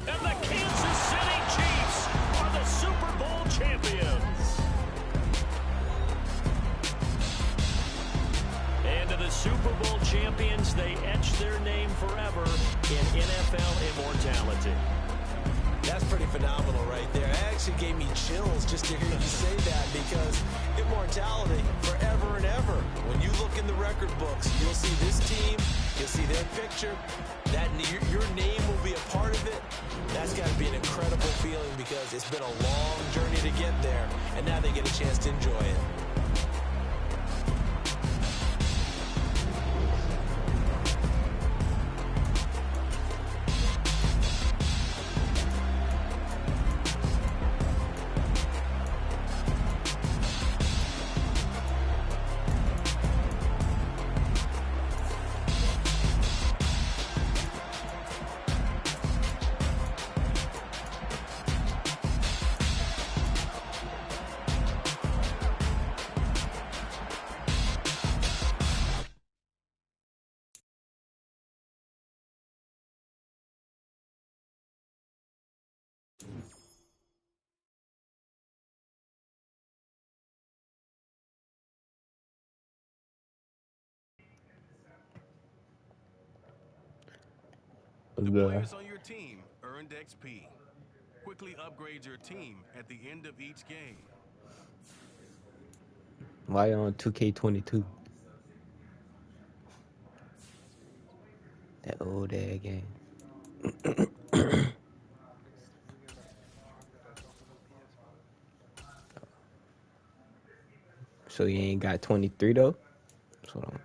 And the Kansas City Chiefs are the Super Bowl champions. And to the Super Bowl champions, they etch their name forever in NFL immortality. That's pretty phenomenal right there. It actually gave me chills just to hear you say that, because immortality forever and ever. When you look in the record books, you'll see this team, you'll see their picture, that your name will be a part of it. That's got to be an incredible feeling, because it's been a long journey to get there, and now they get a chance to enjoy it. The players on your team earned XP. Quickly upgrade your team at the end of each game. Why on 2K22? That old ass game. So you ain't got 23 though? That's what I'm.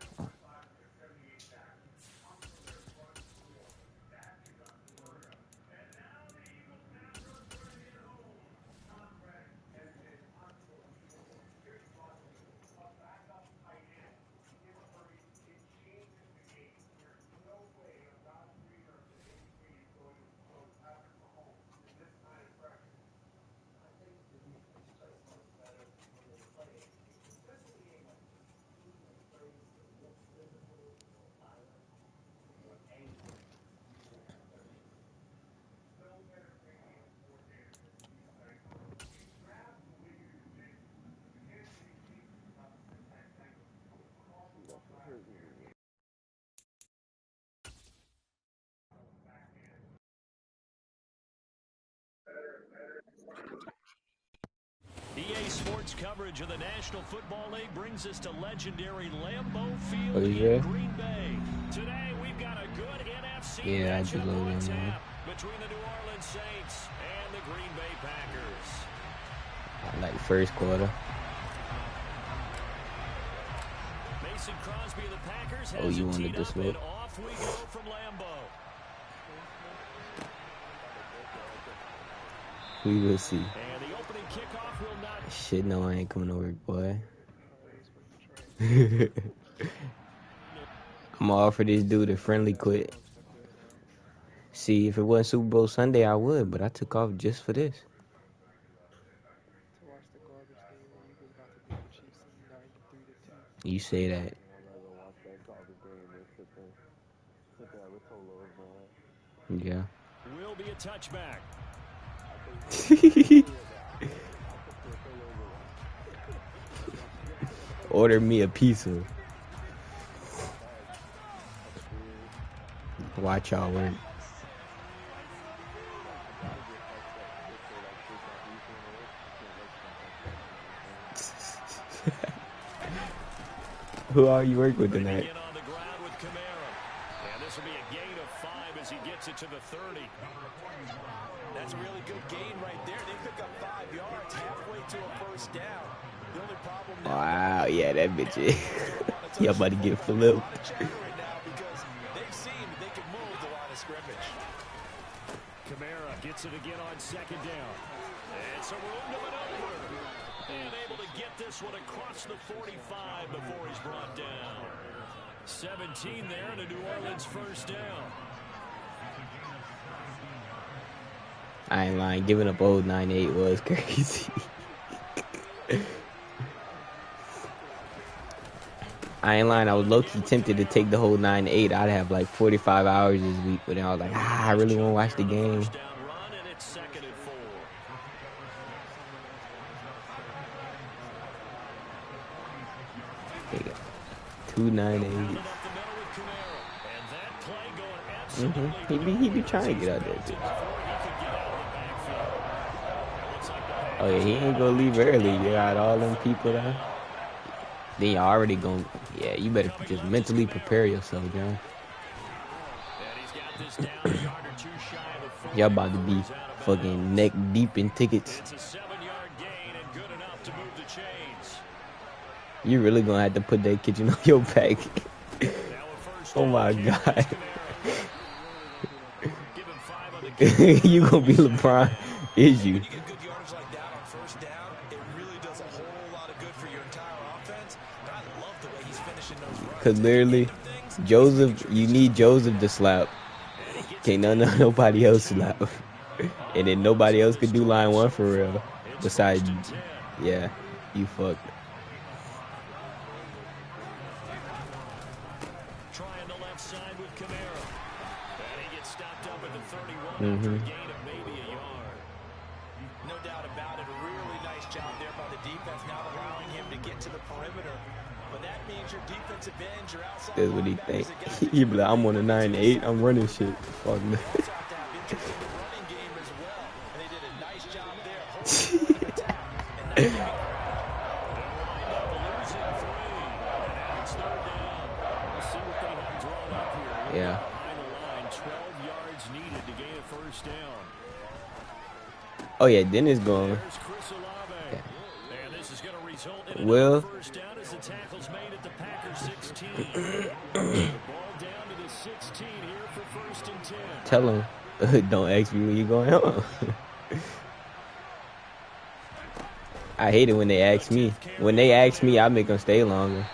coverage of the National Football League brings us to legendary Lambeau Field Oh, in Green Bay. Today we've got a good NFC yeah, I just matchup loaded on him, tap between the New Orleans Saints and the Green Bay Packers. Like first quarter. Mason Crosby of the Packers has Oh, you it wanted teed this up, way? and off we go from Lambeau. We will see. And the opening kickoff will not. Shit, no, I ain't coming to work, boy. I'm gonna offer this dude a friendly quit. See, if it wasn't Super Bowl Sunday, I would, but I took off just for this. You say that. Yeah. Will be a touchback. Order me a pizza. Watch y'all work. Who are you working with tonight? On the ground with Camara. And this will be a gain of 5 as he gets it to the 30. That's a really good gain right there. They pick up 5 yards halfway to a first down. The only problem now, Wow, yeah, that bitch is. Y'all about to get flipped. because they've seen they can move the line of scrimmage. Camara gets it again on second down. And some room to maneuver. And able to get this one across the 45 before he's brought down. 17 there and a New Orleans first down. I ain't lying, giving up old 9-8 was crazy. I ain't lying, I was low-key tempted to take the whole 9-8. I'd have like 45 hours this week, but then I was like, I really want to watch the game. First down run, and it's 2nd and 4. There you go. 2 9-8. Rounded up the middle with Camara. And that play going absolutely He be trying to get out there, bitch. Oh yeah, he ain't gonna leave early. You got all them people there. Then you already gonna, yeah, you better just mentally prepare yourself, John. Y'all about to be fucking neck deep in tickets. It's a 7-yard gain and good enough to move the chains. You really gonna have to put that kitchen on your back. Oh my god. You gonna be LeBron, is you? Cause literally, Joseph, you need Joseph to slap. Can't nobody else slap. And then nobody else could do line one for real. Besides, yeah, you fucked. Trying the left side with Camara. And he gets stopped up at the 31 after a gain of maybe a yard. No doubt about it. A really nice job there by the defense, now allowing him to get to the perimeter. But that means your defensive end, your outside. That's what he think. He be like, I'm on a 9-8. I'm running shit. Fuck me. Yeah. 12 yards needed to gain a first down. Oh yeah, Dennis going. There's Chris Olave. Yeah. And this is going to result in Will. another first down as the tackle's made at the Packers 16. The ball down to the 16 here for 1st and 10. Tell him, don't ask me when you going home. I hate it when they ask me. When they ask me, I make them stay longer. And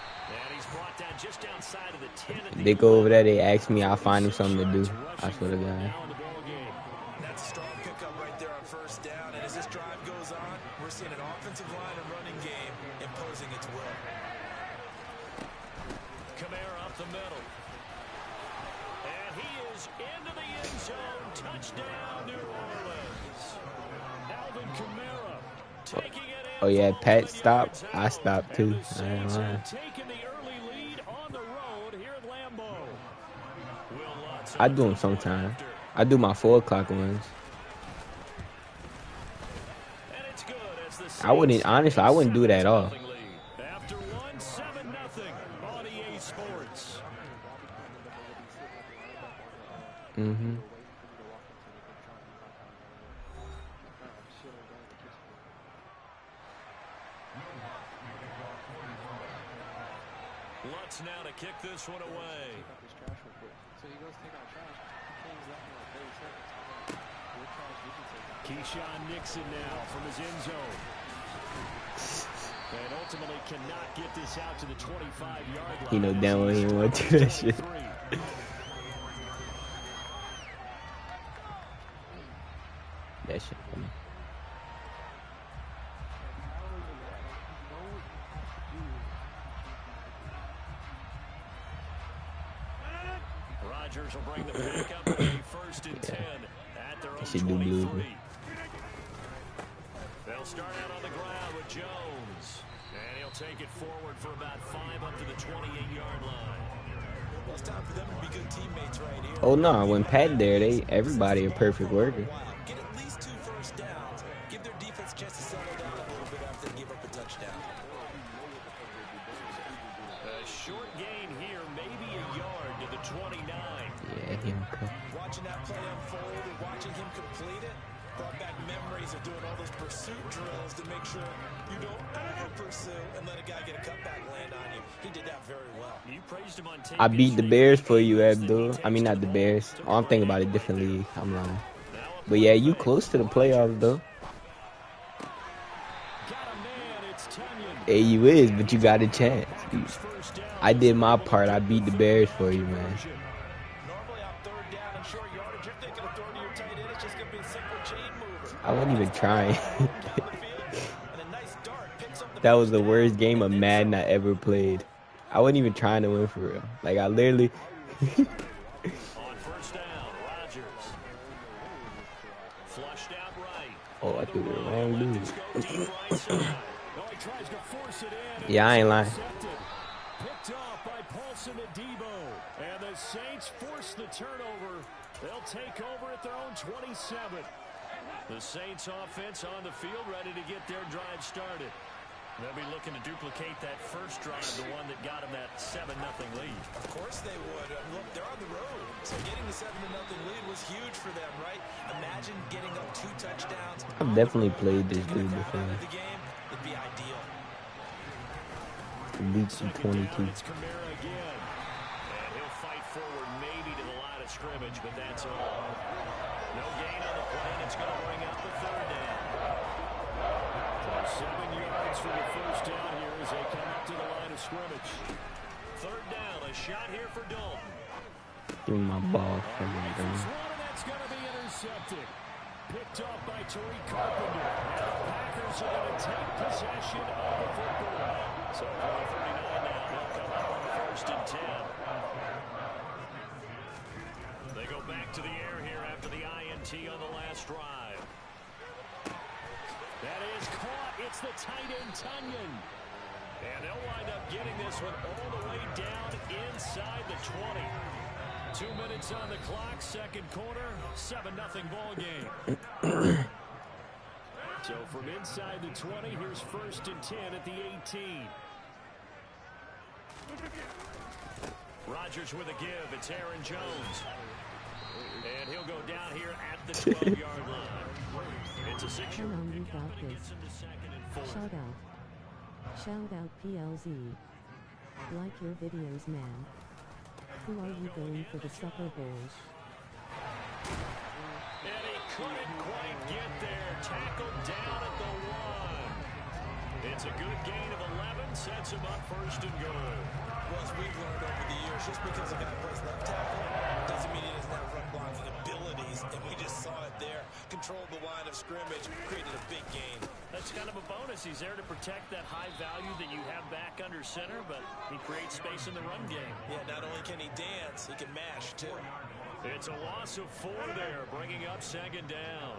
he's brought down just outside of the 10 at the They go over there, they ask me, I'll find them something to do. I swear to God. now in the ball game. That's a strong pickup right there on first down. And as this drive goes on, we're seeing an offensive line and running game imposing its will. Camara up the middle. And he is into the end zone. Touchdown, New Orleans. Alvin Kamara taking it in. Oh yeah, Pat stopped. I stopped too. I ain't lying. Taking the early lead on the road here at Lambeau. Will Lutz I do them sometimes. I do my 4 o'clock ones. And it's good as the I wouldn't, honestly, I wouldn't do it at all. After 7-0 on EA Sports. Mm-hmm. Lutz now to kick this one away. Keyshawn Nixon now from his end zone. And ultimately cannot get this out to the 25-yard line. You know damn well he didn't want to do that shit. That shit funny. Rodgers will bring the back up to a 1st and 10 at their own 23. They'll start out on the ground with Jones. And he'll take it forward for about 5 up to the 28-yard line. Well, it's time for them to be good teammates right here. Oh no, when Pat there, everybody a perfect worker. Get at least 2 first downs. Give their defense a chance to settle down a little bit after they give up a touchdown. A short gain here, maybe a yard to the 29. Yeah, him come. Watching that play unfold and watching him complete it brought back memories of doing all those pursuit drills to make sure you don't over-pursue and let a guy get a cutback land on you. He did that very well. You praised him on tape. I beat the Bears for you, Abdul. I mean, not the Bears. Oh, I'm thinking about a different league. I'm lying. But yeah, you close to the playoffs, though. Hey, you is, but you got a chance. I did my part. I beat the Bears for you, man. Normally on 3rd down and short yardage, you're thinking of throwing to your tight end. It's just going to be a simple chain mover. I wasn't even trying. That was the worst game of Madden I ever played. I wasn't even trying to win for real. Like, I literally... On 1st down, Rodgers. Flushed out right. Oh, I threw the wrong dude. Yeah, I ain't lying. Picked off by Paulson and Debo. And the Saints force the turnover. They'll take over at their own 27. The Saints offense on the field ready to get their drive started. They'll be looking to duplicate that first drive, the one that got them that 7-0 lead. Of course they would. Look, they're on the road, so getting the 7-0 lead was huge for them, right? Imagine getting up 2 touchdowns. I've definitely played this dude before. The game would be ideal. Leaks in 22. It's Kamara again. And he'll fight forward maybe to the line of scrimmage, but that's all. No gain on the play, and it's going to bring out the 3rd down. So 7 yards for the 1st down here as they come up to the line of scrimmage. 3rd down, a shot here for Dalton. Give me my ball from him, That's going to be intercepted. Picked off by Tariq Carpenter. And the Packers are going to take possession of the football. So from the 39 now, they'll come up on 1st and 10. They go back to the air here after the INT on the last drive. That is caught. It's the tight end, Tunyon. And they'll wind up getting this one all the way down inside the 20. 2 minutes on the clock, 2nd quarter, 7-0 ball game. So from inside the 20, here's 1st and 10 at the 18. Rodgers with a give. It's Aaron Jones. And he'll go down here at the 12-yard line. It's a 6-yard pickup, and it gets him to 2nd and 4. Shout out PLZ. Like your videos, man. Who are you going for the Super Bowl? And he couldn't quite get there. Tackled down at the 1. It's a good gain of 11. Sets him up 1st and goal. Well, as we've learned over the years, just because a guy plays left tackle doesn't mean he doesn't have run blocking abilities. And we just saw it there. Controlled the line of scrimmage, created a big gain. That's kind of a bonus. He's there to protect that high value that you have back under center, but he creates space in the run game. Yeah, not only can he dance, he can mash, too. It's a loss of 4 there, bringing up 2nd down.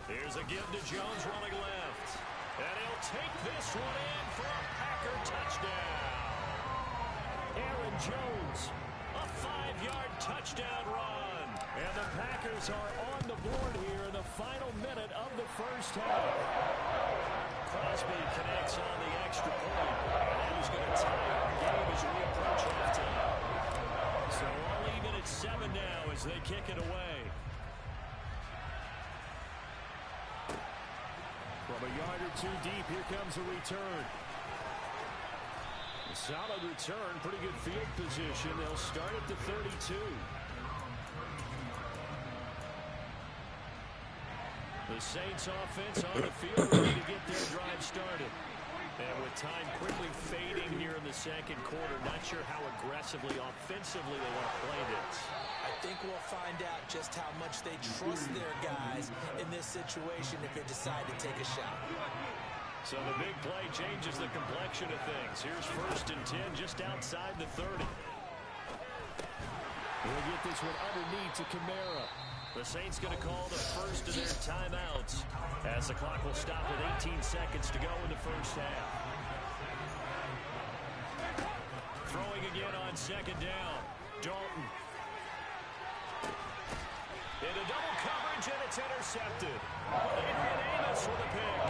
Here's a give to Jones running left. And he'll take this one in for a Packer touchdown. Aaron Jones, a 5-yard touchdown run. And the Packers are on the board here in the final minute of the first half. Crosby connects on the extra point. And he's going to tie our game as we approach halftime. So all even at 7 now as they kick it away. From a yard or two deep, here comes a return. A solid return, pretty good field position. They'll start at the 32. The Saints offense on the field ready to get their drive started. And with time quickly fading here in the second quarter, not sure how aggressively, offensively they want to play this. I think we'll find out just how much they trust their guys in this situation if they decide to take a shot. So the big play changes the complexion of things. Here's 1st and 10 just outside the 30. We'll get this one underneath to Kamara. The Saints going to call the first of their timeouts as the clock will stop with 18 seconds to go in the first half. Throwing again on 2nd down. Dalton. Into double coverage, and it's intercepted. Adrian Amos with a pick.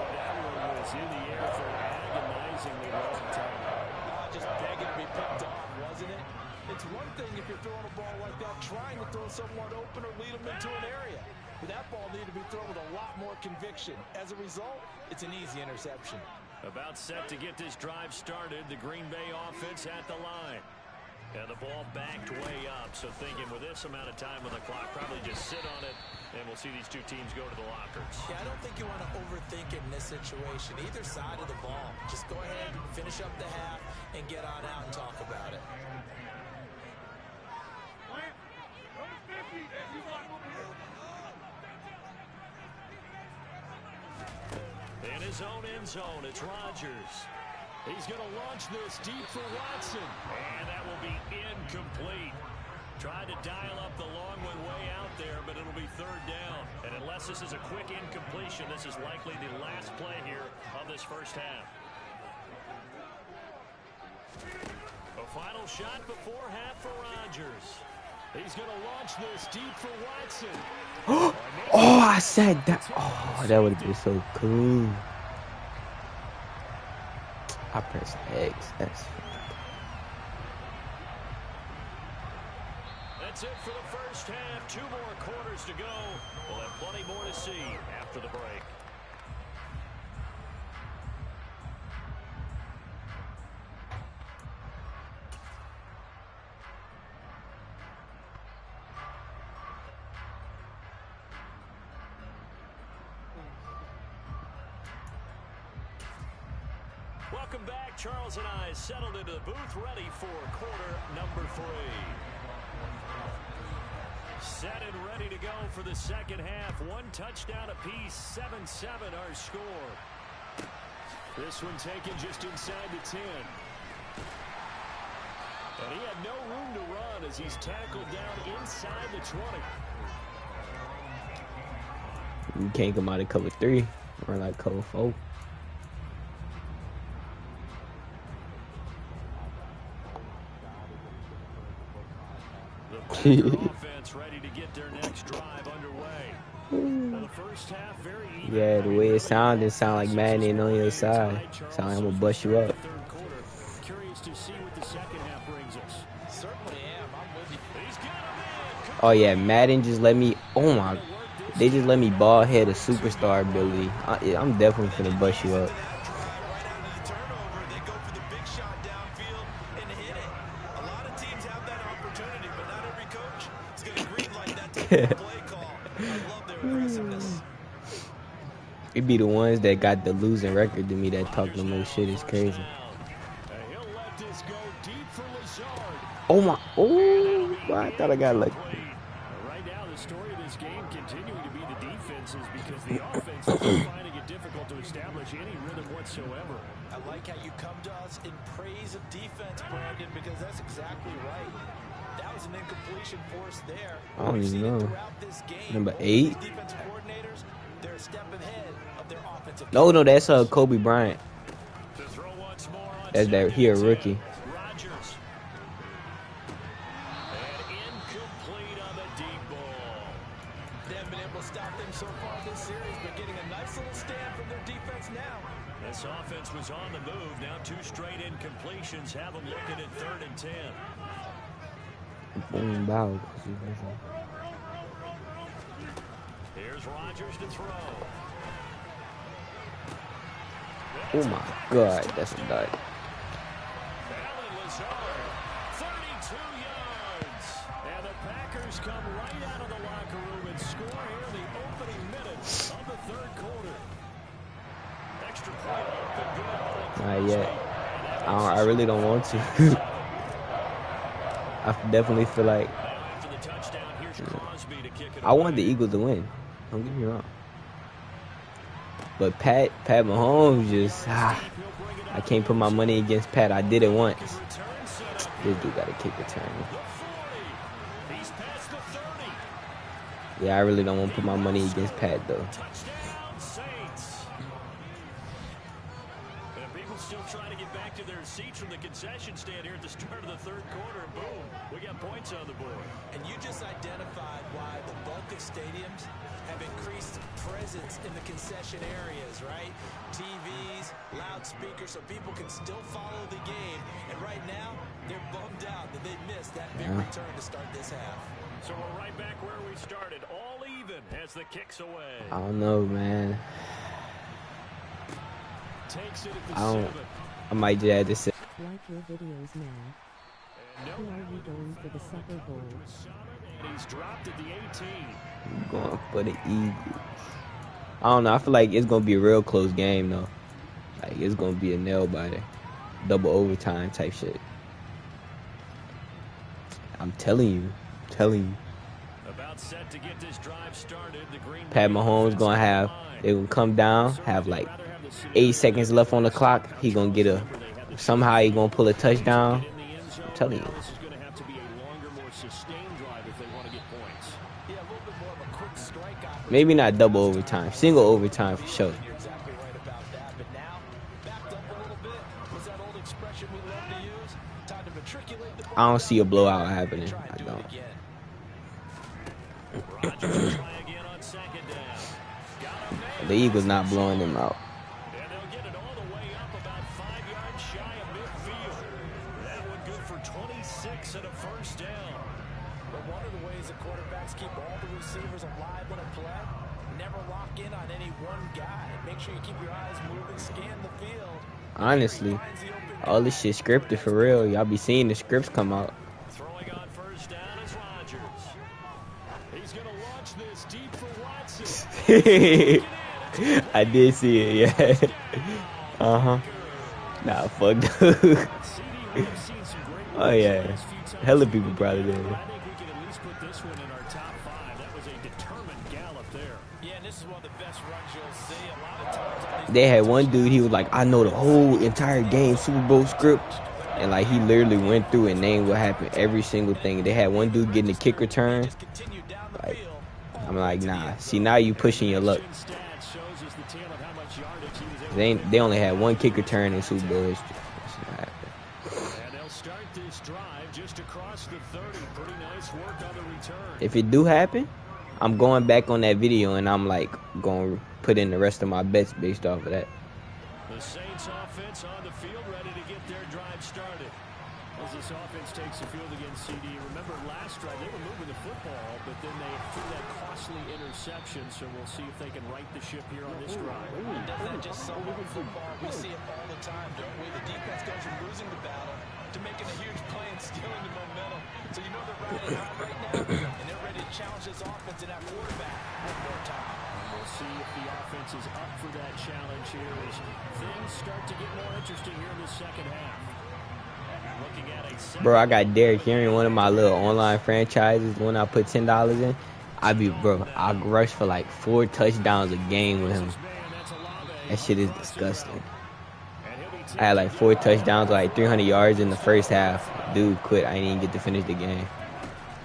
That one was in the air for an agonizingly long time. Just begging to be picked off, wasn't it? It's one thing if you're throwing a ball like that, trying to throw someone open or lead them into an area. But that ball needed to be thrown with a lot more conviction. As a result, it's an easy interception. About set to get this drive started, the Green Bay offense at the line. And the ball backed way up, so thinking with this amount of time on the clock, probably just sit on it, and we'll see these two teams go to the lockers. Yeah, I don't think you want to overthink it in this situation. Either side of the ball. Just go ahead, finish up the half, and get on out and talk about it. In his own end zone, it's Rodgers. He's going to launch this deep for Watson. And that will be incomplete. Tried to dial up the long one way out there, but it'll be 3rd down. And unless this is a quick incompletion, this is likely the last play here of this first half. A final shot before half for Rodgers. He's going to launch this deep for Watson. Oh, I said that. Oh, that would have been so cool. I pressed X. That's it for the first half. 2 more quarters to go. We'll have plenty more to see after the break. Welcome back. Charles and I settled into the booth, ready for quarter number 3. Set and ready to go for the second half. 1 touchdown apiece, 7-7 our score. This one taken just inside the 10. And he had no room to run as he's tackled down inside the 20. You can't come out of cover 3. Run like cover 4. Offense ready to get their next drive underway. Well, the first half very even. Yeah, the way it sounded sound like Madden on your side. Sound like I'm gonna bust you up. Curious to see what the second half brings us. Certainly am. I'm with you. He's got him in. Oh yeah, Madden just let me. Oh my, they just let me ball head a superstar ability. I'm definitely finna bust you up. It be the ones that got the losing record to me that talk the most shit. Is crazy. Oh my! Oh, I thought I got lucky. Right now, the story of this game continuing to be the defenses because the offense is finding it difficult to establish any rhythm whatsoever. I like how you come to us in praise of defense, Brandon, because that's exactly right. That was an incompletion force there. I don't even know. Game, Number 8. Defensive coordinators, they're a step ahead of their offensive. No, that's Kobe Bryant. That's that he a rookie. Rodgers. And incomplete on the deep ball. able to stop them so far this series, but getting a nice little stand from their defense now. This offense was on the move. Now 2 straight incompletions have them looking at 3rd and 10. Here's Rodgers to throw. Oh my God, that's a dud. Allen Lazard, 32 yards. And the Packers come right out of the locker room and score here in the opening minutes of the 3rd quarter. Extra point up and good. Not yet. I really don't want to. I definitely feel like I want the Eagles to win. Don't get me wrong. But Pat Mahomes just I can't put my money against Pat. I did it once. This dude got a kick return. Yeah, I really don't want to put my money against Pat though. Still trying to get back to their seats from the concession stand here at the start of the 3rd quarter. And boom, we got points on the board. And you just identified why the bulk of stadiums have increased presence in the concession areas, right? TVs, loudspeakers, so people can still follow the game. And right now, they're bummed out that they missed that big return to start this half. So we're right back where we started, all even as the kick's away. I don't know, man. Takes it at the 7. I might just have to say. Like your videos, man. Who are you going for the Super Bowl? And he's dropped at the 18. I'm going for the Eagles. I don't know. I feel like it's going to be a real close game, though. Like, it's going to be a nail-biter. Double overtime type shit. I'm telling you. About set to get this drive started. The Green Pat Mahomes going to have, they're going to come down, have like 8 seconds left on the clock. He going to get somehow he going to pull a touchdown. I'm telling you. This is going to have to be a longer, more sustained drive if they want to get points. Yeah, a little bit more of a quick strike opportunity. Maybe not double overtime. Single overtime for sure. You're exactly right about that. But now, backed up a little bit. What's that old expression we love to use? Time to matriculate the ball. I don't see a blowout happening. I don't. Rodgers will try again on 2nd down. The Eagles not blowing them out. And they'll get it all the way up about 5 yards shy of midfield. That one good for 26 and a 1st down. But one of the ways that quarterbacks keep all the receivers alive in a play, never lock in on any one guy. Make sure you keep your eyes moving, scan the field. Honestly, all this shit scripted for real. Y'all be seeing the scripts come out. Throwing on 1st down is Rodgers. He's going to launch this deep for Watson. I did see it, yeah. Nah, fuck dude. Oh, yeah. Hella people brought it in. I think we can at least put this one in our top 5. That was a determined gallop there. Yeah, and this is one of the best runs you'll see. A lot of times on these They had one dude, he was like, I know the whole entire game Super Bowl script. And, like, he literally went through and named what happened, every single thing. They had one dude getting a kick return. Like, I'm like, nah. See, now you pushing your luck. They only had one kick return in Super Bowl history. And they'll start this drive just across the 30. Pretty nice work on the return. If it do happen, I'm going back on that video and I'm like going to put in the rest of my bets based off of that. The Saints offense on the field ready to get their drive started. As this offense takes the field against CD. Remember last drive, they were moving the football, but then they threw that costly interception, so we'll see if they can right the ship here on this drive. And doesn't that just sum up football? We see it all the time, don't we? The defense goes from losing the battle to making a huge play and stealing the momentum. So you know they're riding high right now, and they're ready to challenge this offense and that quarterback one more time. And we'll see if the offense is up for that challenge here as things start to get more interesting here in the 2nd half. Bro, I got Derrick Henry in one of my little online franchises. When I put $10 in, I rush for like 4 touchdowns a game with him. That shit is disgusting. I had like 4 touchdowns, like 300 yards in the first half. Dude quit. I didn't even get to finish the game.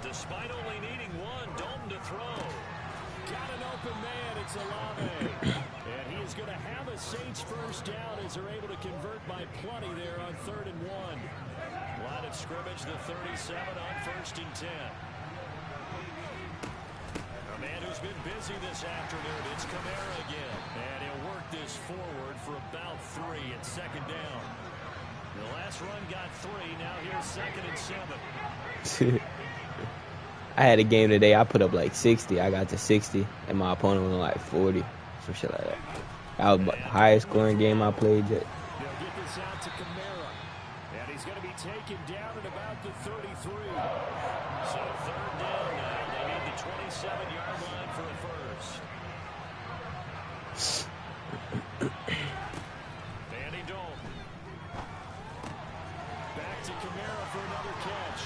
Despite only needing one, Dalton to throw. Got an open man. It's Olave. And he is going to have a Saints 1st down as they're able to convert by plenty there on 3rd and 1. Line of scrimmage, the 37 on 1st and 10. A man who's has been busy this afternoon. It's Kamara again. And he'll work this forward for about 3 at second down. The last run got 3. Now here's 2nd and 7. I had a game today. I put up like 60. I got to 60, and my opponent was like 40. Some shit like that. That was the highest scoring game I played yet. They'll get this out to Kamara. And he's going to be taken down at about the 33. So 3rd down now. They need the 27-yard line for a first. Andy Dalton. Back to Kamara for another catch.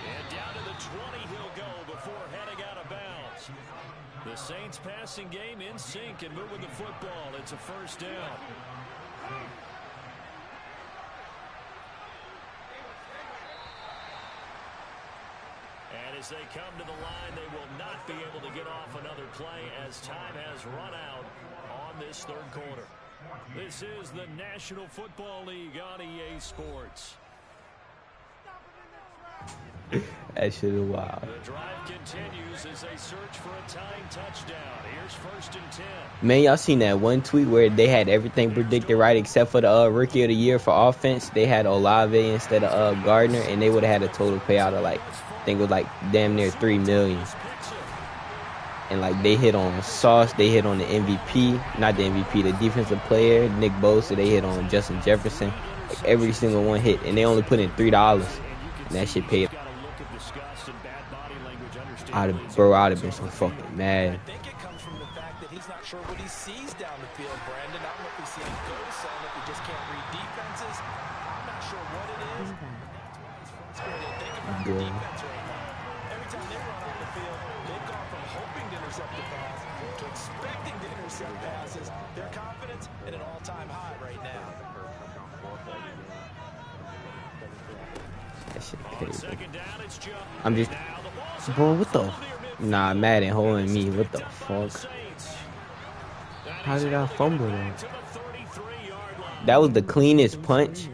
And down to the 20 he'll go before heading out of bounds. The Saints passing game in sync and moving the football. It's a first down. And as they come to the line, they will not be able to get off another play as time has run out on this 3rd quarter. This is the National Football League on EA Sports. That shit is wild. The drive continues as they search for a tying touchdown. Here's 1st and 10. Man, y'all seen that one tweet where they had everything predicted right except for the Rookie of the Year for offense? They had Olave instead of Gardner, and they would have had a total payout of like, I think it was like damn near $3 million. And like they hit on Sauce, they hit on the MVP, not the MVP, the defensive player, Nick Bosa, they hit on Justin Jefferson. Like every single one hit, and they only put in $3, and that shit paid. I'd have been so fucking mad. I think it comes from the fact that he's not sure what he sees down the field, Brandon. I don't know if he's seeing good sign, if he just can't read defenses. I'm not sure what it is. That's why he's thinking about the defense right now. Every time they run on the field, they've gone from hoping to intercept the pass to expecting to intercept passes. Their confidence at an all-time high right now. That shit crazy. I'm just, bro, what the? Nah, Madden holding me. What the fuck? How did I fumble that? That was the cleanest punch.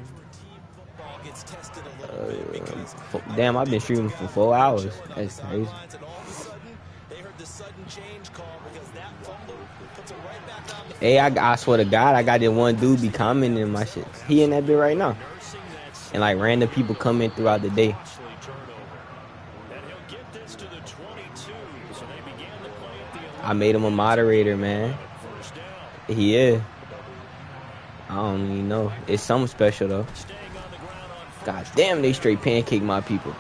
Damn, I've been streaming for 4 hours. That's crazy. Hey, I swear to God, I got that one dude be commenting in my shit. He in that bit right now. And like random people come in throughout the day. I made him a moderator, man. He is. I don't even know. It's something special though. God damn, they straight pancake my people.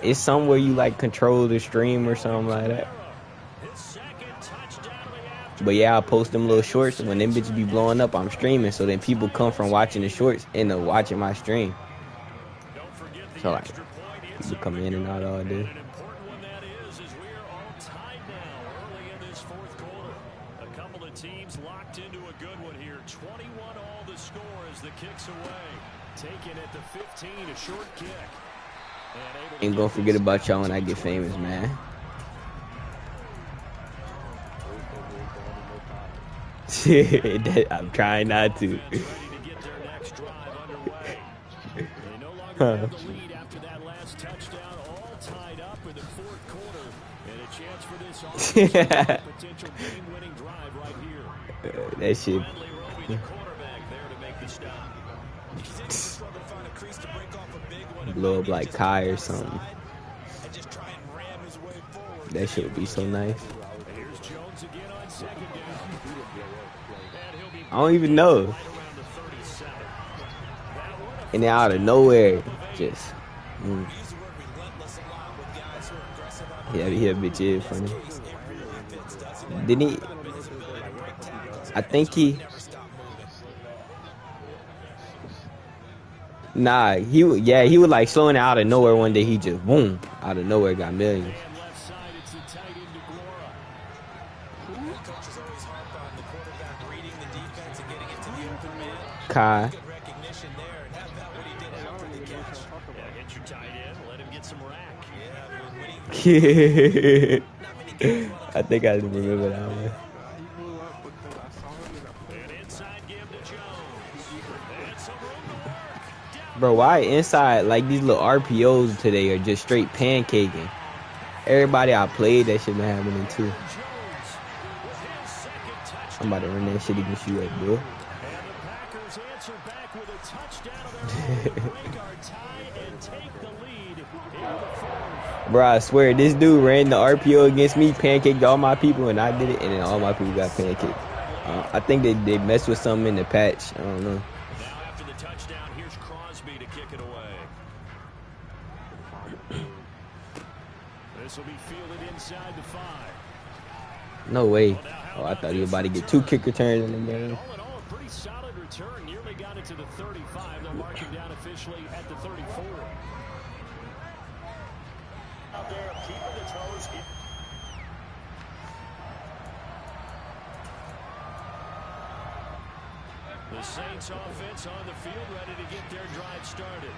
It's somewhere you like control the stream or something like that. But yeah, I post them little shorts. When them bitches be blowing up, I'm streaming. So then people come from watching the shorts into watching my stream. So like, people come in and out all day. Teams locked into a good one here. 21 all the score as the kicks away. Taken at the 15, a short kick. Ain't gonna forget about y'all when I get famous, man. I'm trying not to. Huh. That shit. Blow up like Kai or something. That shit would be so nice. I don't even know. And then out of nowhere, just. Yeah, he a bitch is funny. Didn't he? I think he. Nah, he was like slowing out of nowhere one day. He just boom out of nowhere got millions. Kai. I think I remember that one. Bro, why inside, like, these little RPOs today are just straight pancaking? Everybody I played, that shit been happening too. I'm about to run that shit against you, boy. And the Packers answer back with a touchdown of their own to break our tie and take the lead in the fourth. Bro, I swear, this dude ran the RPO against me, pancaked all my people, and I did it, and then all my people got pancaked. I think they messed with something in the patch. I don't know. Now after the touchdown, here's Crosby to kick it away. This will be fielded inside the 5. No way. Oh, I thought he was about to get 2 kick returns in the game. All in all, a pretty solid return. Nearly got it to the 35. They'll mark him down officially at the 34. Out there, keeping the toes. The Saints offense on the field, ready to get their drive started.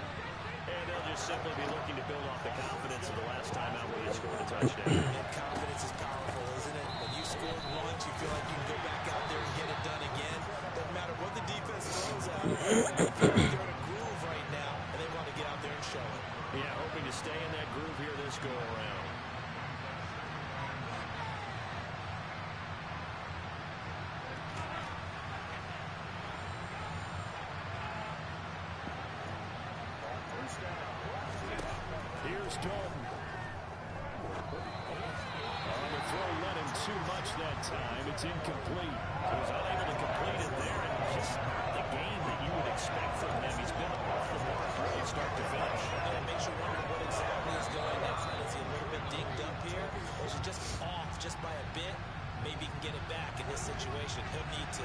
And they'll just simply be looking to build off the confidence of the last time out where they scored a touchdown. And confidence is powerful, isn't it? When you scored once, you feel like you can go back out there and get it done again. Doesn't matter what the defense throws at them. They feel like they're in a groove right now, and they want to get out there and show it. Yeah, hoping to stay in that groove here this go-around. Here's Dalton. On the throw, let him too much that time. It's incomplete. He was unable to complete it there, and just the game that you would expect from him. He's been off the mark from start to finish. And it makes you wonder what exactly is going on. Is he a little bit dinged up here, or is he just off just by a bit? Maybe he can get it back in this situation. He'll need to.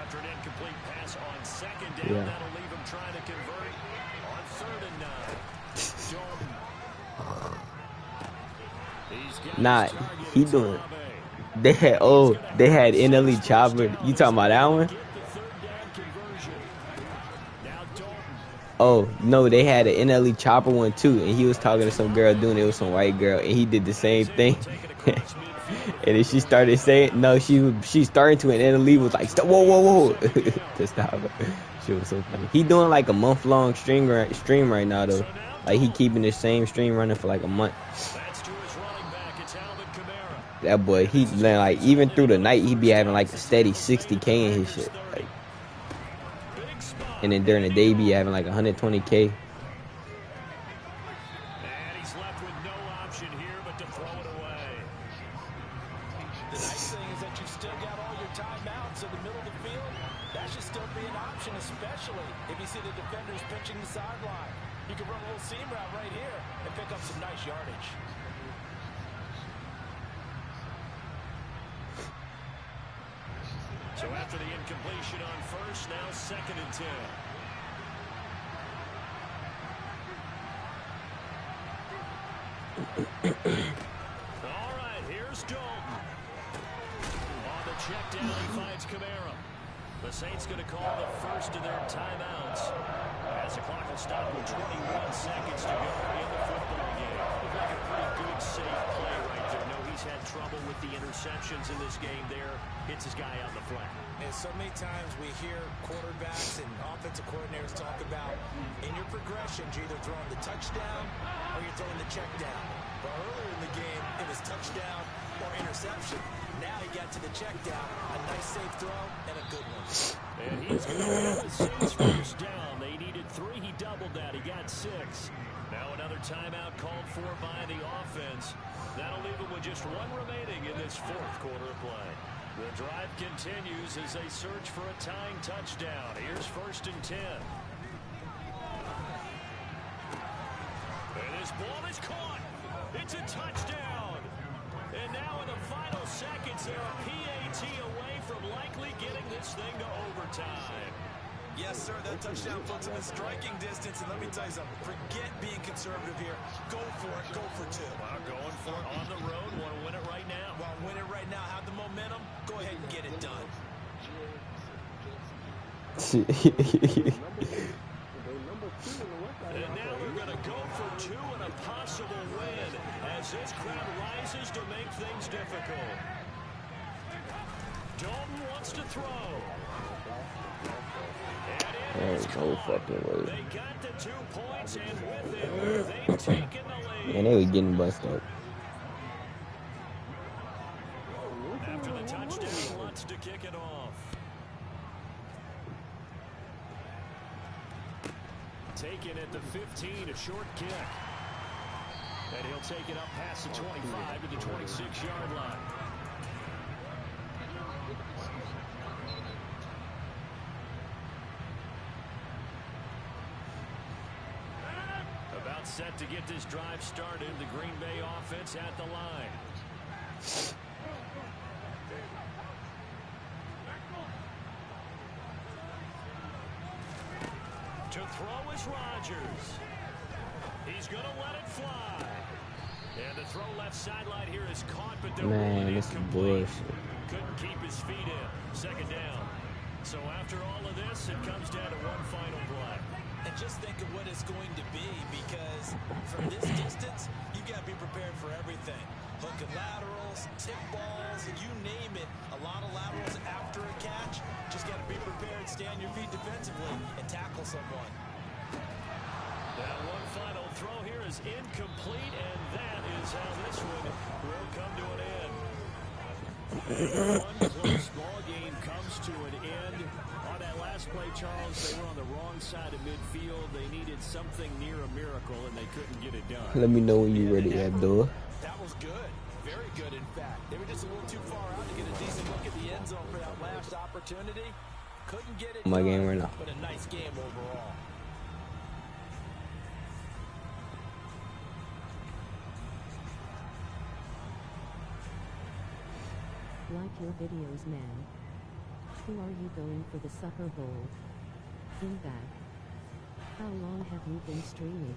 After an incomplete pass on second down, that'll leave him trying to convert on 3rd and 9. Nah, he doing. They had NLE Chopper. You talking about that one? Oh no, they had an NLE Chopper one too, and he was talking to some girl doing it with some white girl, and he did the same thing. And then she started saying, no, she started to, and NLE was like, stop, whoa, to stop her. She was so funny. He doing like a month-long stream right now though. Like he keeping the same stream running for like a month. That boy, he like even through the night he be having like a steady 60K in his shit. Like, and then during the day he be having like 120K. And he's left with no option here but to throw it away. The nice thing is that you've still got all your timeouts in the middle of the field. That should still be an option, especially if you see the defenders pinching the sideline. You can run a little seam route right here and pick up some nice yardage. So after the incompletion on 1st, now 2nd and 10. All right, here's Dalton. On the check down, he finds Kamara. The Saints going to call the first of their timeouts as the clock will stop with 21 seconds to go in the football game. Looked like a pretty good, safe play right there. No, he's had trouble with the interceptions in this game there. Hits his guy on the flat. And so many times we hear quarterbacks and offensive coordinators talk about in your progressions, you're either throwing the touchdown or you're throwing the check down. But earlier in the game, it was touchdown or interception. Now he got to the check down, a nice safe throw, and a good one. And he's going to win the Saints first down. They needed 3. He doubled that. He got 6. Now another timeout called for by the offense. That'll leave him with just 1 remaining in this 4th quarter of play. The drive continues as they search for a tying touchdown. Here's 1st and 10. And this ball is caught. It's a touchdown. And now in the final seconds, they're a PAT away from likely getting this thing to overtime. Yes, sir, that touchdown puts him in striking distance. And let me tell you something, forget being conservative here. Go for it, go for 2. Well, going for it on the road. Want to win it right now. Well, win it right now, have the momentum. Go ahead and get it done. And now we're going to go for 2 and a possible win as this crowd rises to make things difficult. Dalton wants to throw. And No fucking way. They got the 2 points, and with it, they've taken the lead. Man, they were getting bust up. After the touchdown, wants to kick it off. Taken at the 15, a short kick. And he'll take it up past the 25 to the 26-yard line. About set to get this drive started. The Green Bay offense at the line. To throw is Rodgers. He's going to let it fly. And the throw left sideline here is caught, but they'll Man, rule it this is incomplete. bullshit. Couldn't keep his feet in. Second down. So after all of this, it comes down to one final play. And just think of what it's going to be, because from this distance, you've got to be prepared for everything. Hook and laterals, tip balls, you name it. A lot of laterals after a catch. Just got to be prepared, stay on your feet defensively, and tackle someone. That one final throw here is incomplete, and that is how this one will come to an end. One close ball game comes to an end. On that last play, Charles, they were on the wrong side of midfield. They needed something near a miracle, and they couldn't get it done. Let me know when you're ready, Abdul. That was good. Very good, in fact. They were just a little too far out to get a decent look at the end zone for that last opportunity. Couldn't get it My done, game right now. but a nice game overall. Like your videos, man. Who are you going for the Super Bowl? In that. How long have you been streaming?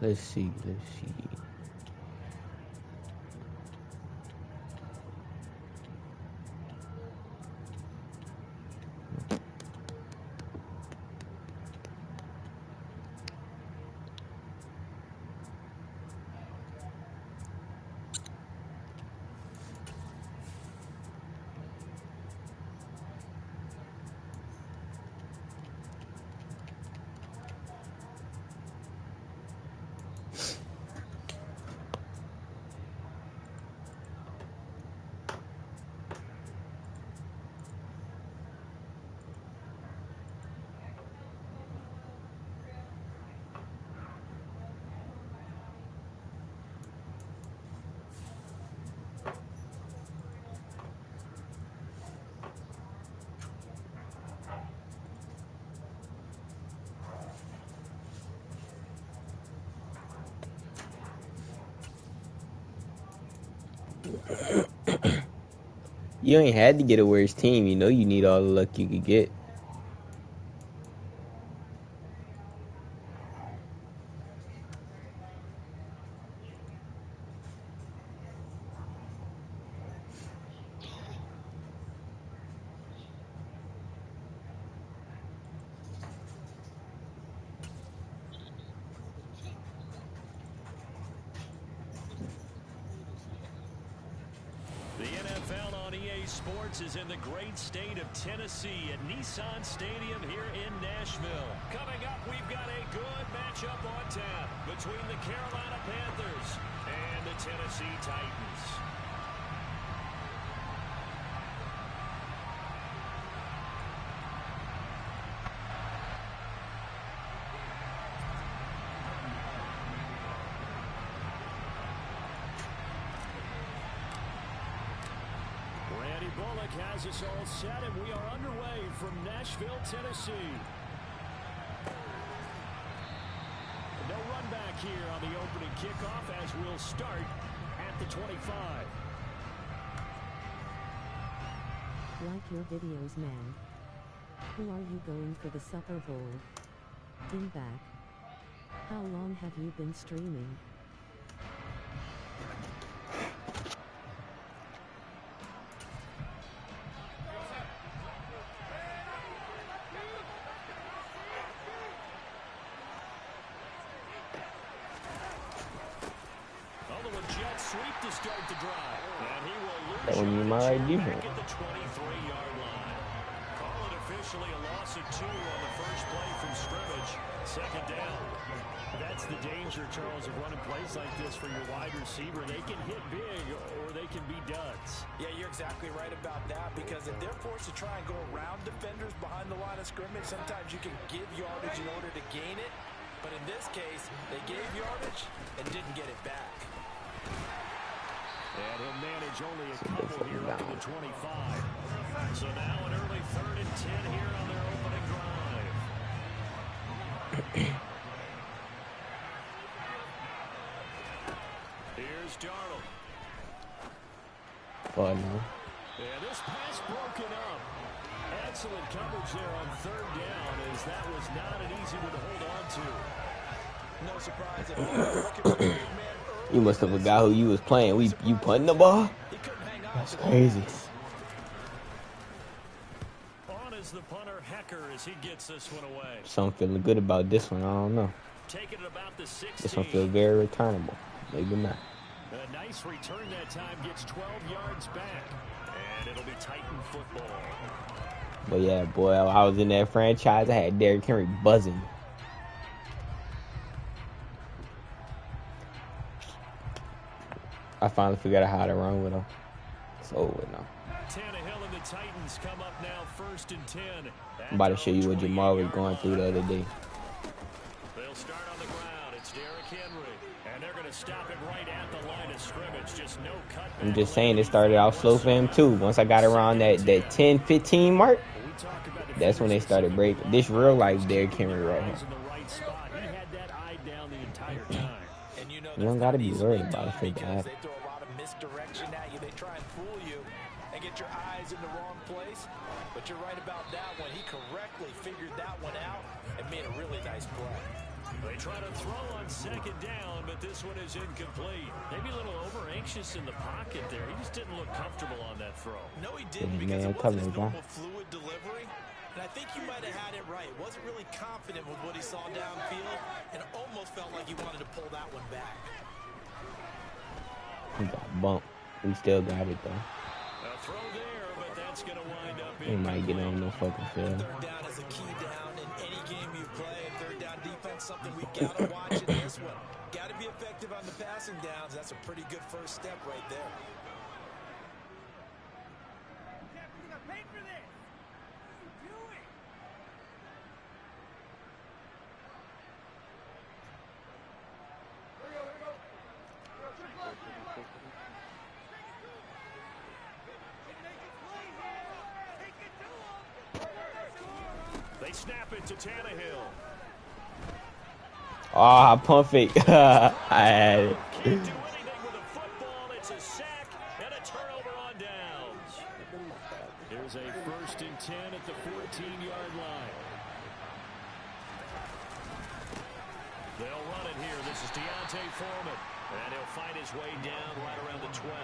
Let's see. You ain't had to get a worse team. You know you need all the luck you could get. Sports is in the great state of Tennessee at Nissan Stadium here in Nashville. Coming up, we've got a good matchup on tap between the Carolina Panthers and the Tennessee Titans. Bullock has us all set, and we are underway from Nashville, Tennessee. No run back here on the opening kickoff as we'll start at the 25. Like your videos, man. Who are you going for the Super Bowl? In back. How long have you been streaming? Sweep to start the drive. And he will lose that would be my idea. back at the 23-yard line. Call it officially a loss of 2 on the first play from scrimmage. Second down. That's the danger, Charles, of running plays like this for your wide receiver. They can hit big or they can be duds. Yeah, you're exactly right about that, because if they're forced to try and go around defenders behind the line of scrimmage, sometimes you can give yardage in order to gain it. But in this case, they gave yardage and didn't get it back. And he'll manage only a couple here up to the 25. So now an early 3rd and 10 here on their opening drive. Here's Darnold. Fun. And this pass broken up. Excellent coverage there on 3rd down, as that was not an easy one to hold on to. No surprise at all. Looking for the big man. You must have forgot who you was playing. You punting the ball? That's crazy. On is the punter Hecker as he gets this one away. So I'm feeling good about this one. I don't know. Taking it about the 16. This one feels very returnable. Maybe not. A nice return that time, gets 12 yards back. And it'll be Titan football. But yeah, boy, I was in that franchise. I had Derrick Henry buzzing. I finally figured out how to run with him. It's over now. Tannehill and the Titans come up now 1st and 10. I'm about to show you what Jamal was going through the other day. They'll start on the ground. It's Derrick Henry. And they're going to stop it right at the line of scrimmage. Just no cutback. I'm just saying it started out slow for him too. Once I got around that 10-15 mark, that's when they started breaking. This real life Derrick Henry right here. You don't got to be worried about it for that. They throw a lot of misdirection at you. They try and fool you and get your eyes in the wrong place. But you're right about that one. He correctly figured that one out and made a really nice play. They try to throw on 2nd down, but this one is incomplete. Maybe a little over-anxious in the pocket there. He just didn't look comfortable on that throw. No, he didn't, because it wasn't his normal fluid delivery. And I think you might have had it right. Wasn't really confident with what he saw downfield and almost felt like he wanted to pull that one back. He got bumped. We still got it though. A throw there, but that's going to wind up he might get on no fucking field. 3rd down is a key down in any game you play. And 3rd down defense, something we got to watch in this one. Got to be effective on the passing downs. That's a pretty good first step right there. They snap it to Tannehill. Ah, pump fake. I had it. Can't do anything with a football. It's a sack and a turnover on downs. Here's a 1st and 10 at the 14-yard line. They'll run it here. This is Deontay Foreman. And he'll find his way down right around the 12.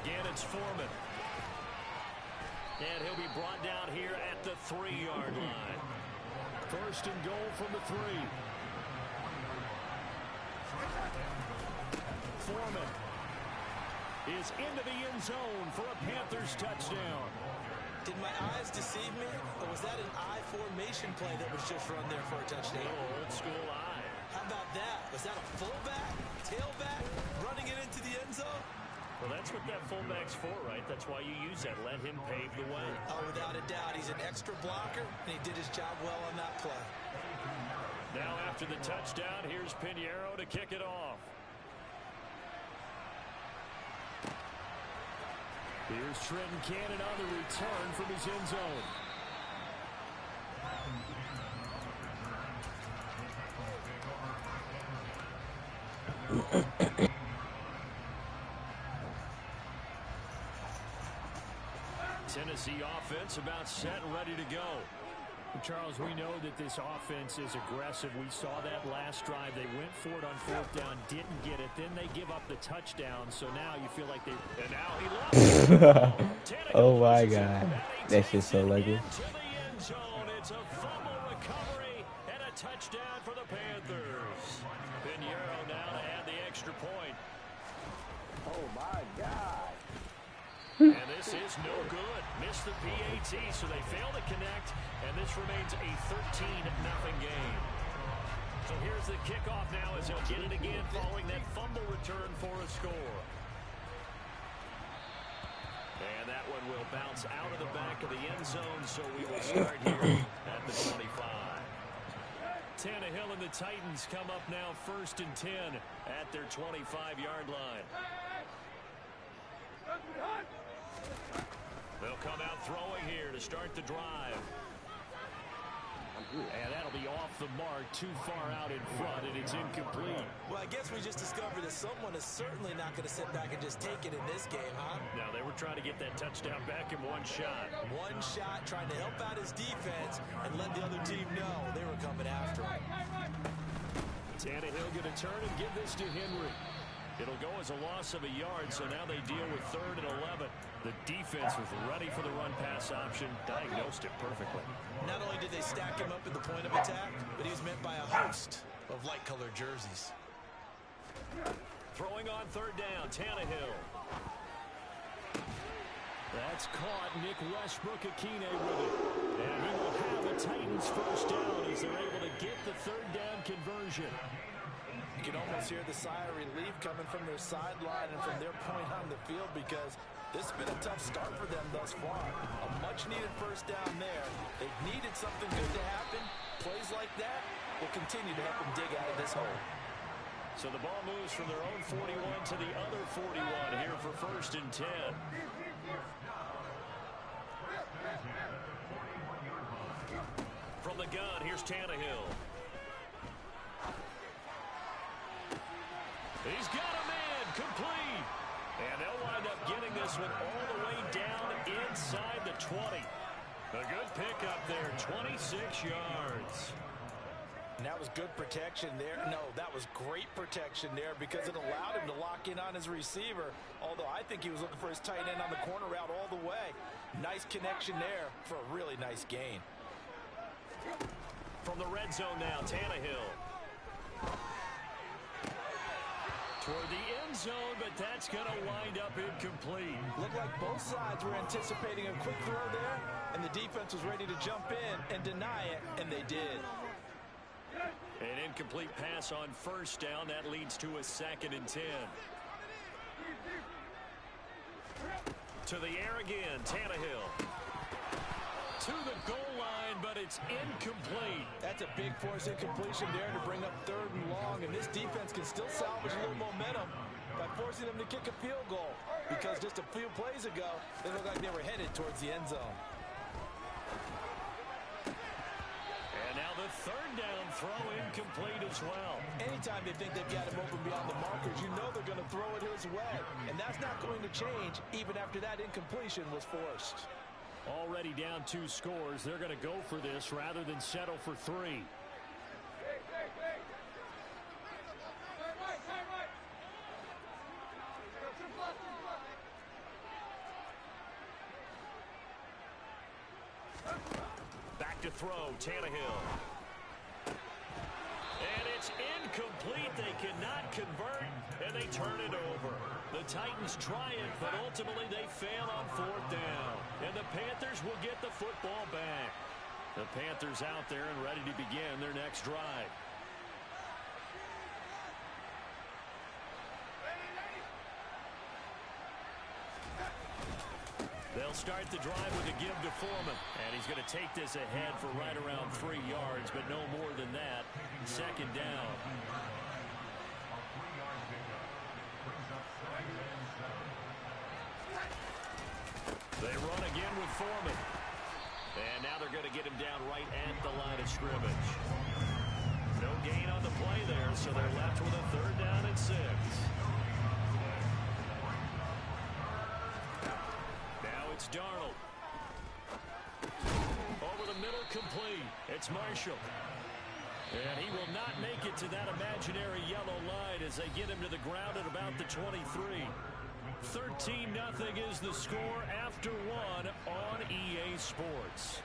Again, it's Foreman. And he'll be brought down here at the 3-yard line. 1st and goal from the 3. Foreman is into the end zone for a Panthers touchdown. Did my eyes deceive me, or was that an I formation play that was just run there for a touchdown? Oh, old school I. How about that? Was that a fullback, tailback, running it into the end zone? Well, that's what that fullback's for, right? That's why you use that. Let him pave the way. Oh, without a doubt. He's an extra blocker, and he did his job well on that play. Now after the touchdown, here's Pinheiro to kick it off. Here's Trenton Cannon on the return from his end zone. Tennessee offense about set and ready to go. Charles, we know that this offense is aggressive. We saw that last drive. They went for it on fourth down, didn't get it. Then they give up the touchdown. So now you feel like they... And now he lost it. Oh, my God. That's just so lucky. It's a fumble recovery and a touchdown for the Panthers. Pinheiro now to add the extra point. Oh, my God. And this is no good. Missed the PAT, so they fail to connect, and this remains a 13-0 game. So here's the kickoff now as he'll get it again following that fumble return for a score. And that one will bounce out of the back of the end zone, so we will start here at the 25. Tannehill and the Titans come up now 1st and 10 at their 25-yard line. They'll come out throwing here to start the drive. And that'll be off the mark, too far out in front, and it's incomplete. Well, I guess we just discovered that someone is certainly not going to sit back and just take it in this game, huh? Now, they were trying to get that touchdown back in one shot. One shot, trying to help out his defense and let the other team know they were coming after him. Tannehill going to turn and give this to Henry. It'll go as a loss of a yard, so now they deal with 3rd and 11. The defense was ready for the run-pass option, diagnosed it perfectly. Not only did they stack him up at the point of attack, but he was met by a host of light-colored jerseys. Throwing on 3rd down, Tannehill. That's caught. Nick Westbrook-Akine with it. And he will have the Titans first down as they're able to get the 3rd down conversion. You can almost hear the sigh of relief coming from their sideline and from their point on the field because this has been a tough start for them thus far. A much-needed first down there. They've needed something good to happen. Plays like that will continue to help them dig out of this hole. So the ball moves from their own 41 to the other 41 here for 1st and 10. From the gun, here's Tannehill. He's got a man, complete. And they'll wind up getting this one all the way down inside the 20. A good pickup there, 26 yards. And that was good protection there. No, that was great protection there because it allowed him to lock in on his receiver. Although I think he was looking for his tight end on the corner route all the way. Nice connection there for a really nice gain. From the red zone now, Tannehill. Toward the end zone, but that's going to wind up incomplete. Looked like both sides were anticipating a quick throw there, and the defense was ready to jump in and deny it, and they did. An incomplete pass on 1st down. That leads to a 2nd and 10. To the air again, Tannehill. To the goal line, but it's incomplete. That's a big force incompletion there to bring up 3rd and long, and this defense can still salvage a little momentum by forcing them to kick a field goal because just a few plays ago, they looked like they were headed towards the end zone. And now the 3rd down throw incomplete as well. Anytime they think they've got him open beyond the markers, you know they're going to throw it his way, and that's not going to change even after that incompletion was forced. Already down 2 scores. They're going to go for this rather than settle for 3. Back to throw, Tannehill. And it's It's incomplete. They cannot convert, and they turn it over. The Titans try it, but ultimately they fail on 4th down. And the Panthers will get the football back. The Panthers out there and ready to begin their next drive. They'll start the drive with a give to Foreman. And he's going to take this ahead for right around 3 yards, but no more than that. 2nd down. They run again with Foreman. And now they're going to get him down right at the line of scrimmage. No gain on the play there, so they're left with a 3rd down and 6. It's Darnold. Over the middle, complete. It's Marshall. And he will not make it to that imaginary yellow line as they get him to the ground at about the 23. 13-0 is the score after 1 on EA Sports.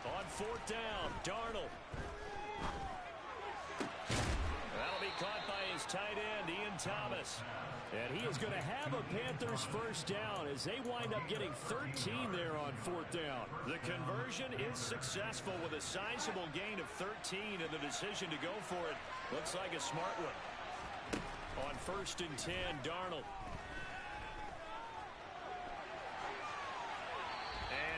On 4th down, Darnold. That'll be caught by his tight end, Ian Thomas. And he is going to have a Panthers 1st down as they wind up getting 13 there on 4th down. The conversion is successful with a sizable gain of 13, and the decision to go for it looks like a smart one. On 1st and 10, Darnold.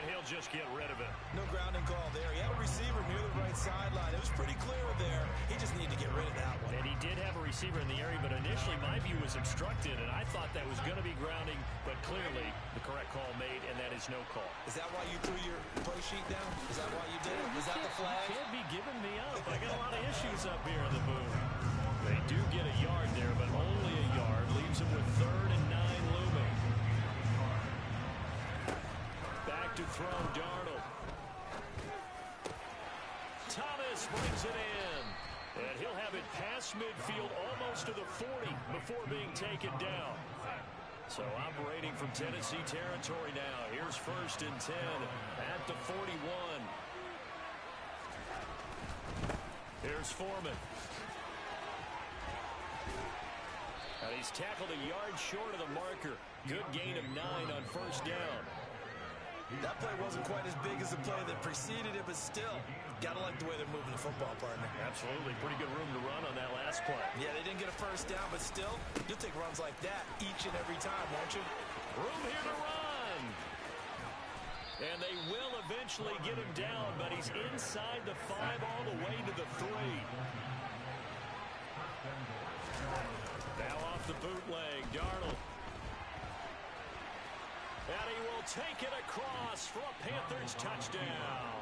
He'll just get rid of it. No grounding call there. He had a receiver near the right sideline. It was pretty clear there. He just needed to get rid of that one. And he did have a receiver in the area, but initially my view was obstructed, and I thought that was going to be grounding, but clearly the correct call made, and that is no call. Is that why you threw your play sheet down? Is that why you did it? Is that the flag? You can't be giving me up. I got a lot of issues up here in the booth. They do get a yard there, but only a yard. Leaves them with 3rd and 9 looming. To throw, Darnold. Thomas brings it in. And he'll have it past midfield almost to the 40 before being taken down. So operating from Tennessee territory now. Here's 1st and 10 at the 41. Here's Foreman. And he's tackled a yard short of the marker. Good gain of 9 on 1st down. That play wasn't quite as big as the play that preceded it, but still, gotta like the way they're moving the football, partner. Absolutely. Pretty good room to run on that last play. Yeah, they didn't get a 1st down, but still, you'll take runs like that each and every time, won't you? Room here to run. And they will eventually get him down, but he's inside the 5 all the way to the 3. Now off the bootleg, Darnold. And he will take it across for a Panthers touchdown.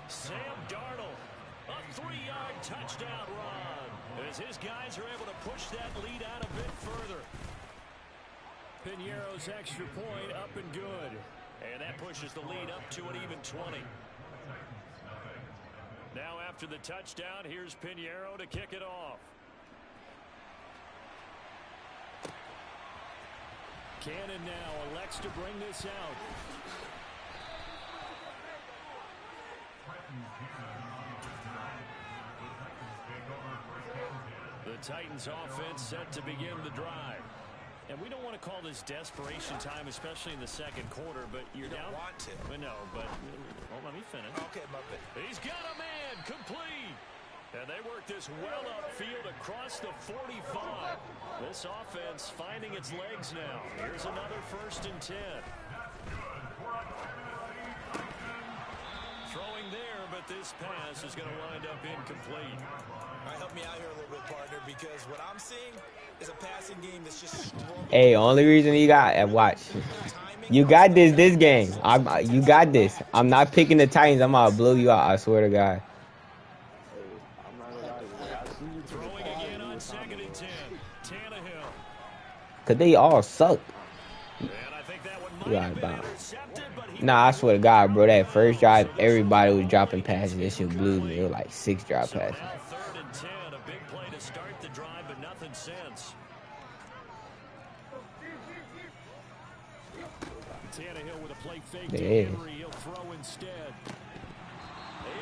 Sam Darnold, a 3-yard touchdown run. As his guys are able to push that lead out a bit further. Piñeiro's extra point up and good. And that pushes the lead up to an even 20. Now after the touchdown, here's Piñeiro to kick it off. Cannon now elects to bring this out. The Titans offense set to begin the drive. And we don't want to call this desperation time, especially in the 2nd quarter, but you're down. You don't want to. No, but well, let me finish. Okay, my bad. He's got a man, complete. And they work this well upfield across the 45. This offense finding its legs now. Here's another 1st and 10. Throwing there, but this this pass is going to wind up incomplete. All right, help me out here a little bit, partner, because what I'm seeing is a passing game that's just struggling. Hey, only reason you got watch. You got this game. You got this. I'm not picking the Titans. I'm gonna blow you out. I swear to God. I'm not gonna lie to you. Like, I see you Throwing again on 2nd and 10. Tannehill. Cause they all suck. And I think that one might have been intercepted, but Nah, I swear to God, bro. That first drive, everybody was dropping passes. That shit blew me. It was like 6 drop passes. Now 3rd and 10. A big play to start the drive, but nothing since. Tannehill with a play fake to Henry. He'll throw instead.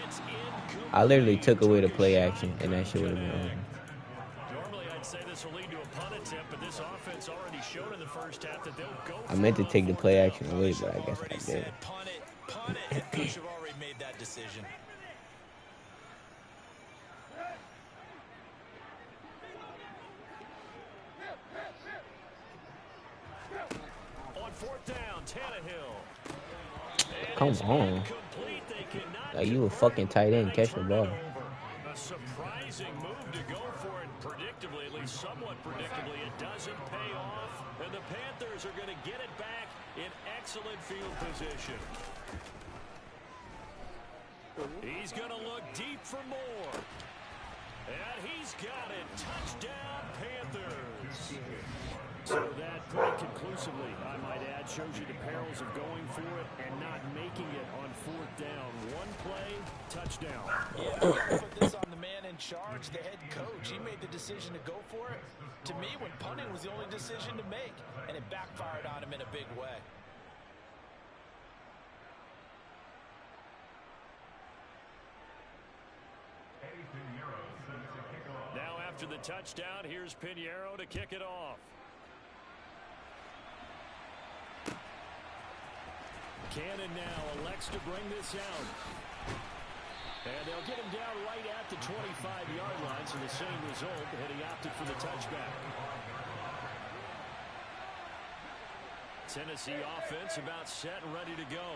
It's incomplete. I literally took away the play action, and that shit would have been over. Normally, I'd say this will lead to a punt attempt, but this offense already showed in the first half that they'll go. I meant to take the play action away, but I guess I did. Punt it. Coach have already made that decision. On 4th down, Tannehill. Come on. Like, you a fucking tight end. Catch the ball. A surprising move to go for it predictably, at least somewhat predictably. It doesn't pay off, and the Panthers are going to get it back in excellent field position. He's going to look deep for more. And he's got it. Touchdown, Panthers. So that pretty conclusively, I might add, shows you the perils of going for it and not making it on 4th down. One play, touchdown. Yeah, I put this on the man in charge, the head coach. He made the decision to go for it. To me, when punting was the only decision to make, and it backfired on him in a big way. Now after the touchdown, here's Pinheiro to kick it off. Cannon now elects to bring this out. And they'll get him down right at the 25-yard line, so the same result, and he opted for the touchback. Tennessee offense about set and ready to go.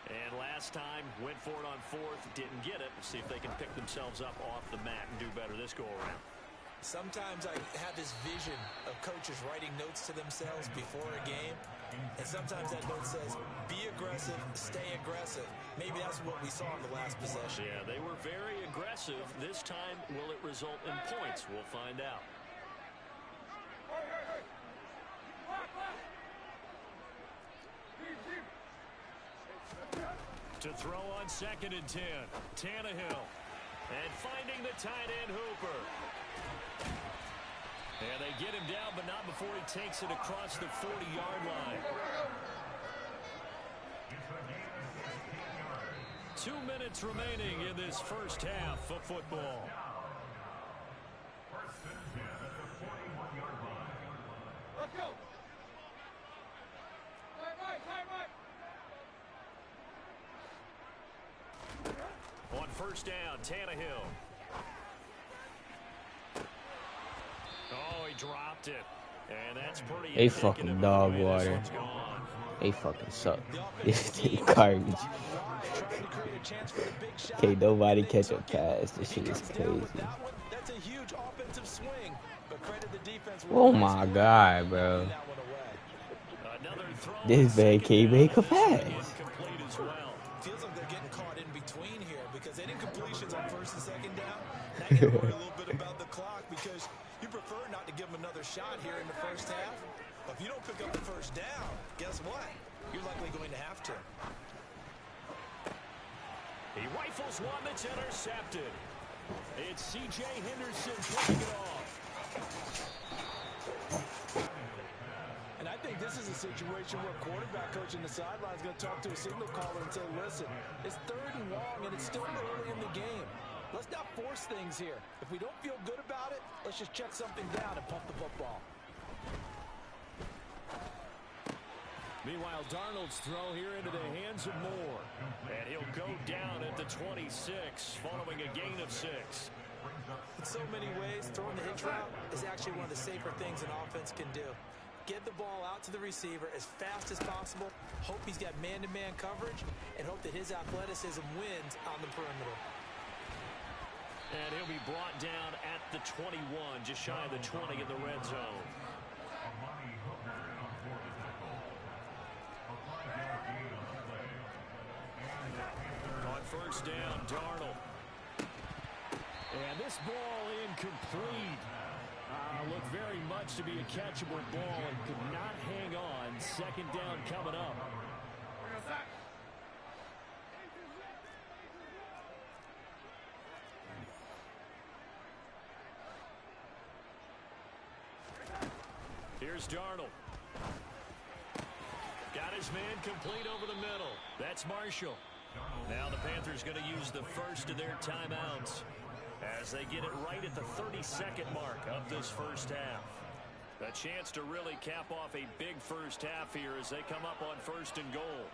And last time, went for it on 4th, didn't get it. We'll see if they can pick themselves up off the mat and do better this go-around. Sometimes I have this vision of coaches writing notes to themselves before a game, and sometimes that note says, be aggressive, stay aggressive. Maybe that's what we saw in the last possession. Yeah, they were very aggressive. This time, will it result in points? We'll find out. To throw on 2nd and 10, Tannehill. And finding the tight end Hooper. And they get him down, but not before he takes it across the 40-yard line. 2 minutes remaining in this first half of football. Let's go. On 1st down, Tannehill. Oh, he dropped it. And that's pretty. They fucking dog water. They fucking suck. This is garbage. Can't nobody catch a pass. This shit is crazy. That's a huge offensive swing, but credit the defense. Oh my God, bro. This man can't make a pass. Feels like they're getting caught in between here because they didn't completions on 1st and 2nd down. Now you gotta worry a little bit about the clock because you prefer not to give them another shot here in the first half. But if you don't pick up the 1st down, guess what? You're likely going to have to. He rifles one that's intercepted. It's C.J. Henderson picking it off. And I think this is a situation where quarterback coach in the sideline is going to talk to a signal caller and say, listen, it's 3rd and long, and it's still early in the game. Let's not force things here. If we don't feel good about it, let's just check something down and pump the football. Meanwhile, Darnold's throw here into the hands of Moore. And he'll go down at the 26, following a gain of 6. In so many ways, throwing the hitch route is actually one of the safer things an offense can do. Get the ball out to the receiver as fast as possible. Hope he's got man-to-man coverage, and hope that his athleticism wins on the perimeter. And he'll be brought down at the 21, just shy of the 20 in the red zone. On first down, Darnold. And this ball incomplete. Looked very much to be a catchable ball and could not hang on. Second down coming up. Here's Darnold. Got his man complete over the middle. That's Marshall. Now the Panthers going to use the first of their timeouts as they get it right at the 32nd mark of this first half. A chance to really cap off a big first half here as they come up on first and goal.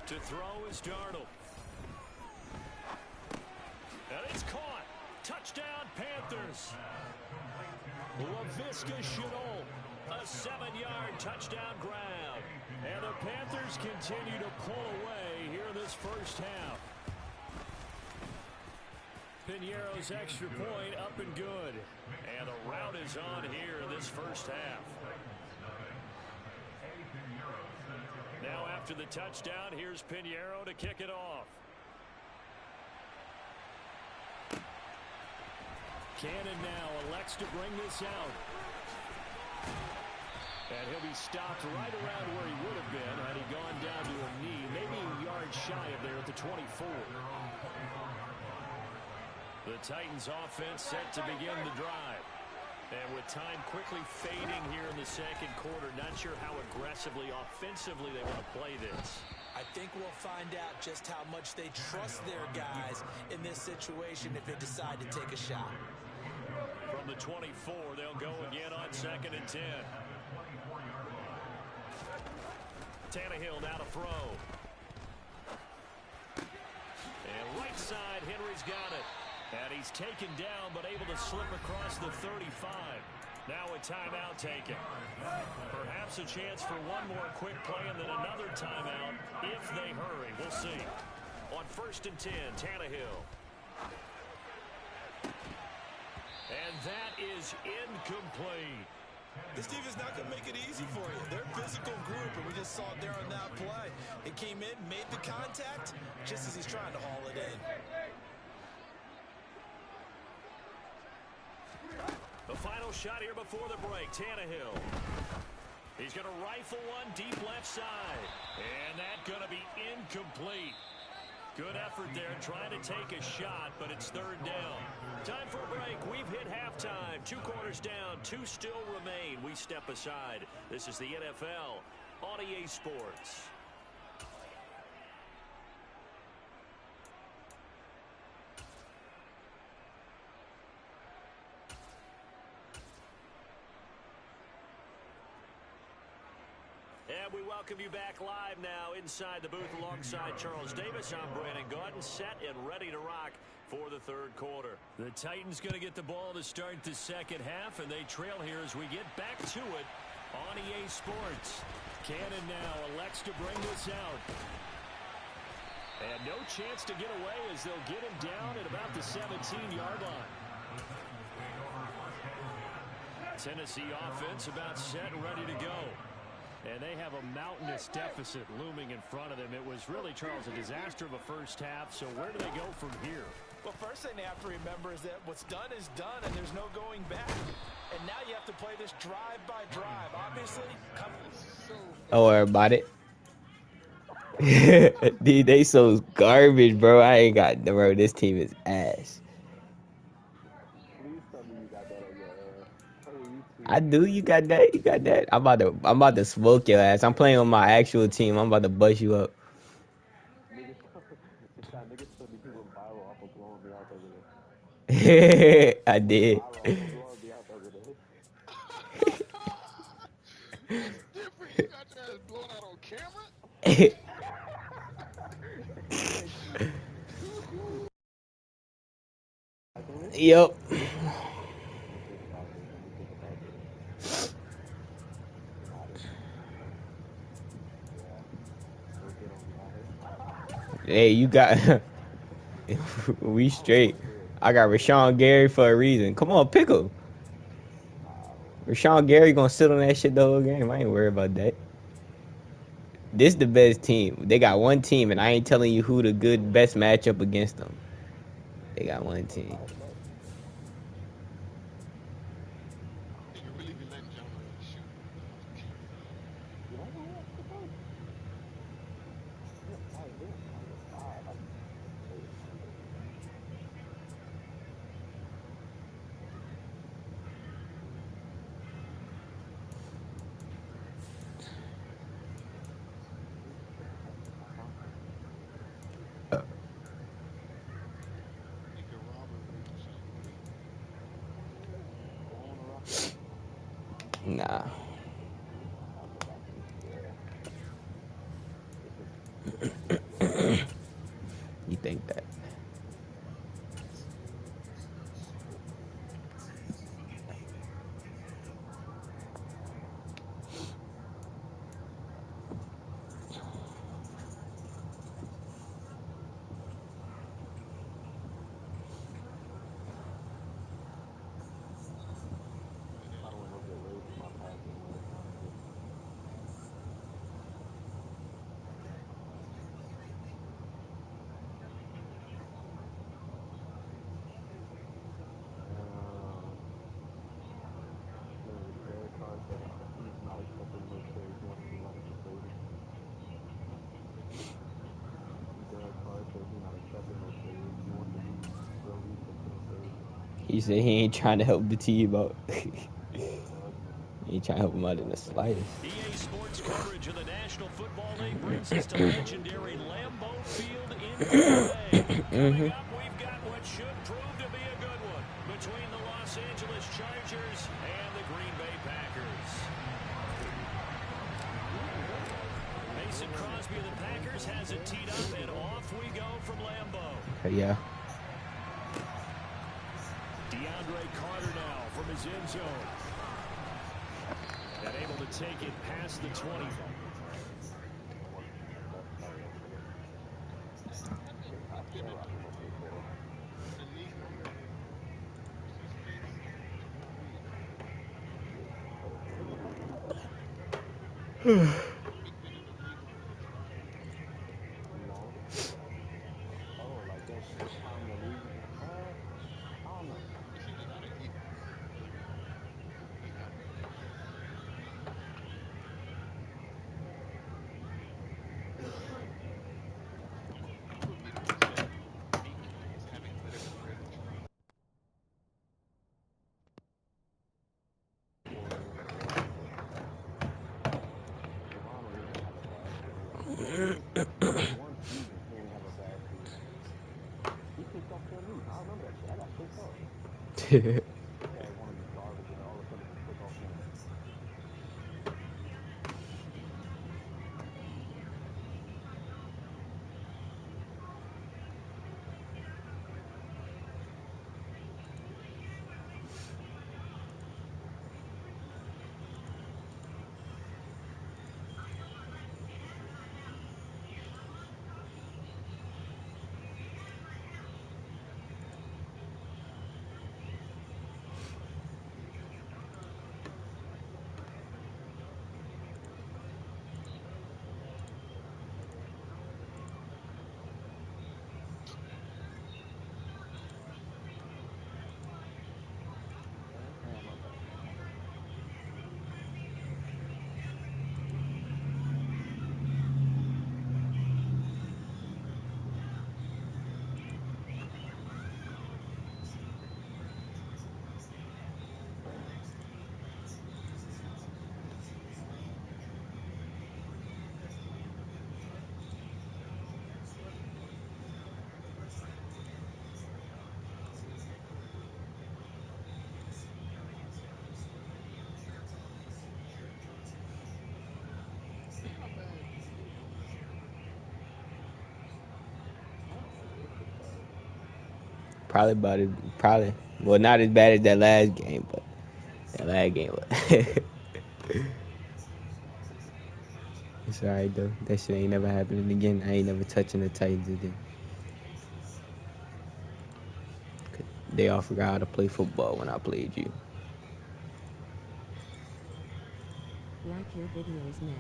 To throw is Darnold. And it's caught. Touchdown, Panthers. LaVisca Chenault, a 7-yard touchdown grab. And the Panthers continue to pull away here in this first half. Piñeiro's extra point up and good. And the rout is on here in this first half. Now after the touchdown, here's Piñeiro to kick it off. Cannon now elects to bring this out. And he'll be stopped right around where he would have been had he gone down to a knee, maybe a yard shy of there at the 24. The Titans offense set to begin the drive. And with time quickly fading here in the second quarter, not sure how aggressively, offensively they want to play this. I think we'll find out just how much they trust their guys in this situation if they decide to take a shot. From the 24, they'll go again on 2nd and 10. Tannehill now to throw. And right side, Henry's got it. And he's taken down, but able to slip across the 35. Now a timeout taken. Perhaps a chance for one more quick play and then another timeout if they hurry. We'll see. On 1st and 10, Tannehill. And that is incomplete. This team is not going to make it easy for you. They're a physical group, and we just saw it there on that play. It came in, made the contact, just as he's trying to haul it in. The final shot here before the break, Tannehill. He's going to rifle one deep left side. And that's going to be incomplete. Good effort there trying to take a shot, but it's 3rd down. Time for a break. We've hit halftime. 2 quarters down, 2 still remain. We step aside. This is the NFL on EA Sports. And we welcome you back live now inside the booth alongside Charles Davis. I'm Brandon Gaudin, set and ready to rock for the 3rd quarter. The Titans going to get the ball to start the second half, and they trail here as we get back to it on EA Sports. Cannon now elects to bring this out. And no chance to get away as they'll get him down at about the 17-yard line. Tennessee offense about set and ready to go. And they have a mountainous deficit looming in front of them. It was really, Charles, a disaster of a first half. So where do they go from here? Well, first thing they have to remember is that what's done is done, and there's no going back. And now you have to play this drive by drive. Obviously, don't worry about it. Dude, they so garbage, bro. I ain't got, bro. This team is ass. I do. You got that. You got that. I'm about to smoke your ass. I'm playing on my actual team. I'm about to bust you up. I did. Yep. Hey, you got we straight. I got Rashawn Gary for a reason. Come on, pick him. Rashawn Gary gonna sit on that shit the whole game. I ain't worried about that. This the best team. They got one team, and I ain't telling you who the good best matchup against them. They got one team. Nah. You think that? He said he ain't trying to help the team out. He ain't trying to help him out in the slightest. EA Sports coverage of the National Football League brings us to legendary Lambeau Field in Green Bay. Coming up, we've got what should prove to be a good one between the Los Angeles Chargers and the Green Bay Packers. Mason Crosby of the Packers has it teed up, and off we go from Lambeau. Yeah. DeAndre Carter now from his end zone. And able to take it past the 20. Probably. Well, not as bad as that last game, but that last game was. It's alright though. That shit ain't never happening again. I ain't never touching the Titans again. They all forgot how to play football when I played you. Like your videos, man.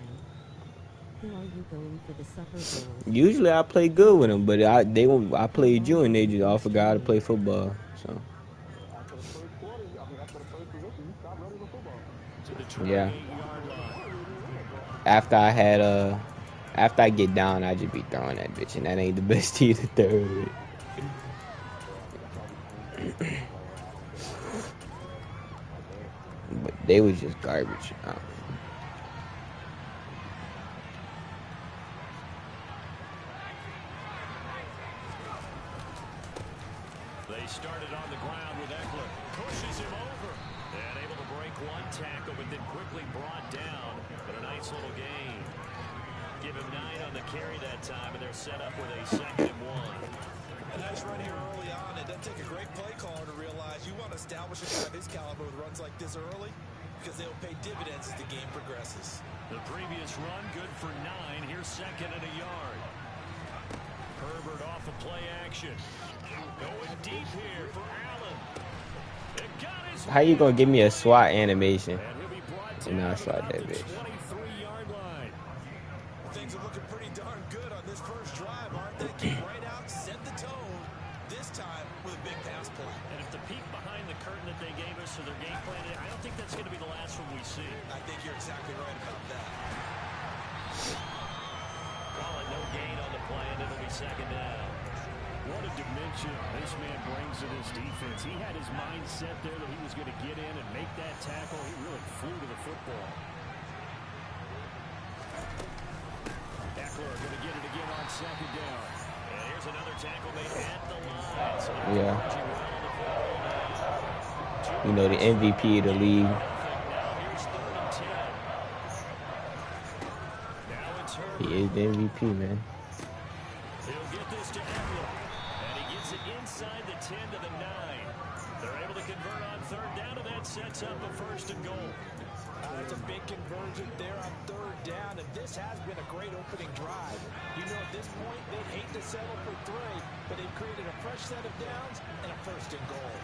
Who are you going for the Super Bowl? Usually I play good with them, but I played you and they just all forgot how to play football. So After the first quarter, after the first possession, you stopped running the football. To the yeah. 28-yard line. After I get down, I just be throwing that bitch, and that ain't the best team to throw with. But they was just garbage. They started on the ground with Eckler. Pushes him over. And able to break one tackle, but then quickly brought down. But a nice little gain. Give him 9 on the carry that time, and they're set up with a 2nd and 1. A nice run here early on. It doesn't take a great play caller to realize you want to establish a guy of his caliber with runs like this early because they'll pay dividends as the game progresses. The previous run, good for 9. Here's 2nd and a yard. Herbert off of play action. Going deep here for Allen. It got his How you gonna give me a SWAT animation? and he'll be brought And down I swat about that the bitch. 23-yard line. Things are looking pretty darn good on this first drive, aren't they? Came right out, set the tone, this time with a big pass play. And if the peek behind the curtain that they gave us for their game plan, I don't think that's going to be the last one we see. I think you're exactly right about that. Call it no gain on the play, and it'll be 2nd down. What a dimension this man brings to this defense. He had his mind set there that he was going to get in and make that tackle. He really flew to the football. Eckler going to get it again on 2nd down. And here's another tackle made at the line. So Yeah. You know, the MVP of the league. now here's 3rd and 10. Now it's Herbert. He is the MVP, man. He'll get this to Eckler. And he gets it inside the 10 to the 9. They're able to convert on 3rd down, and that sets up a 1st and goal. That's a big conversion there on 3rd down, and this has been a great opening drive. You know, at this point, they'd hate to settle for 3, but they've created a fresh set of downs and a 1st and goal.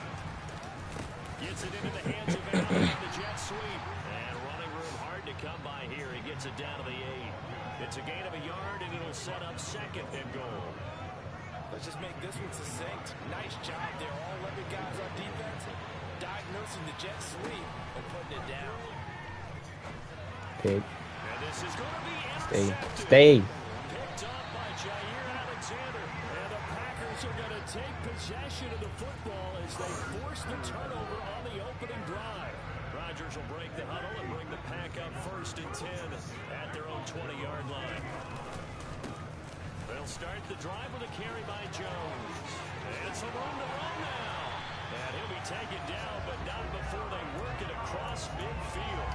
Gets it into the hands of Allen on the jet sweep. And running room hard to come by here. He gets it down to the 8. It's a gain of a yard, and it'll set up 2nd and goal. Let's just make this one succinct. Nice job there. All 11 guys on defense diagnosing the jet sweep and putting it down. Pick. And this is going to be Stay. intercepted. Stay. Picked up by Jair Alexander. And the Packers are going to take possession of the football as they force the turnover on the opening drive. Rodgers will break the huddle and bring the Pack up 1st and 10 at their own 20-yard line. They'll start the drive with a carry by Jones. And some room to run now. And he'll be taken down, but not before they work it across midfield.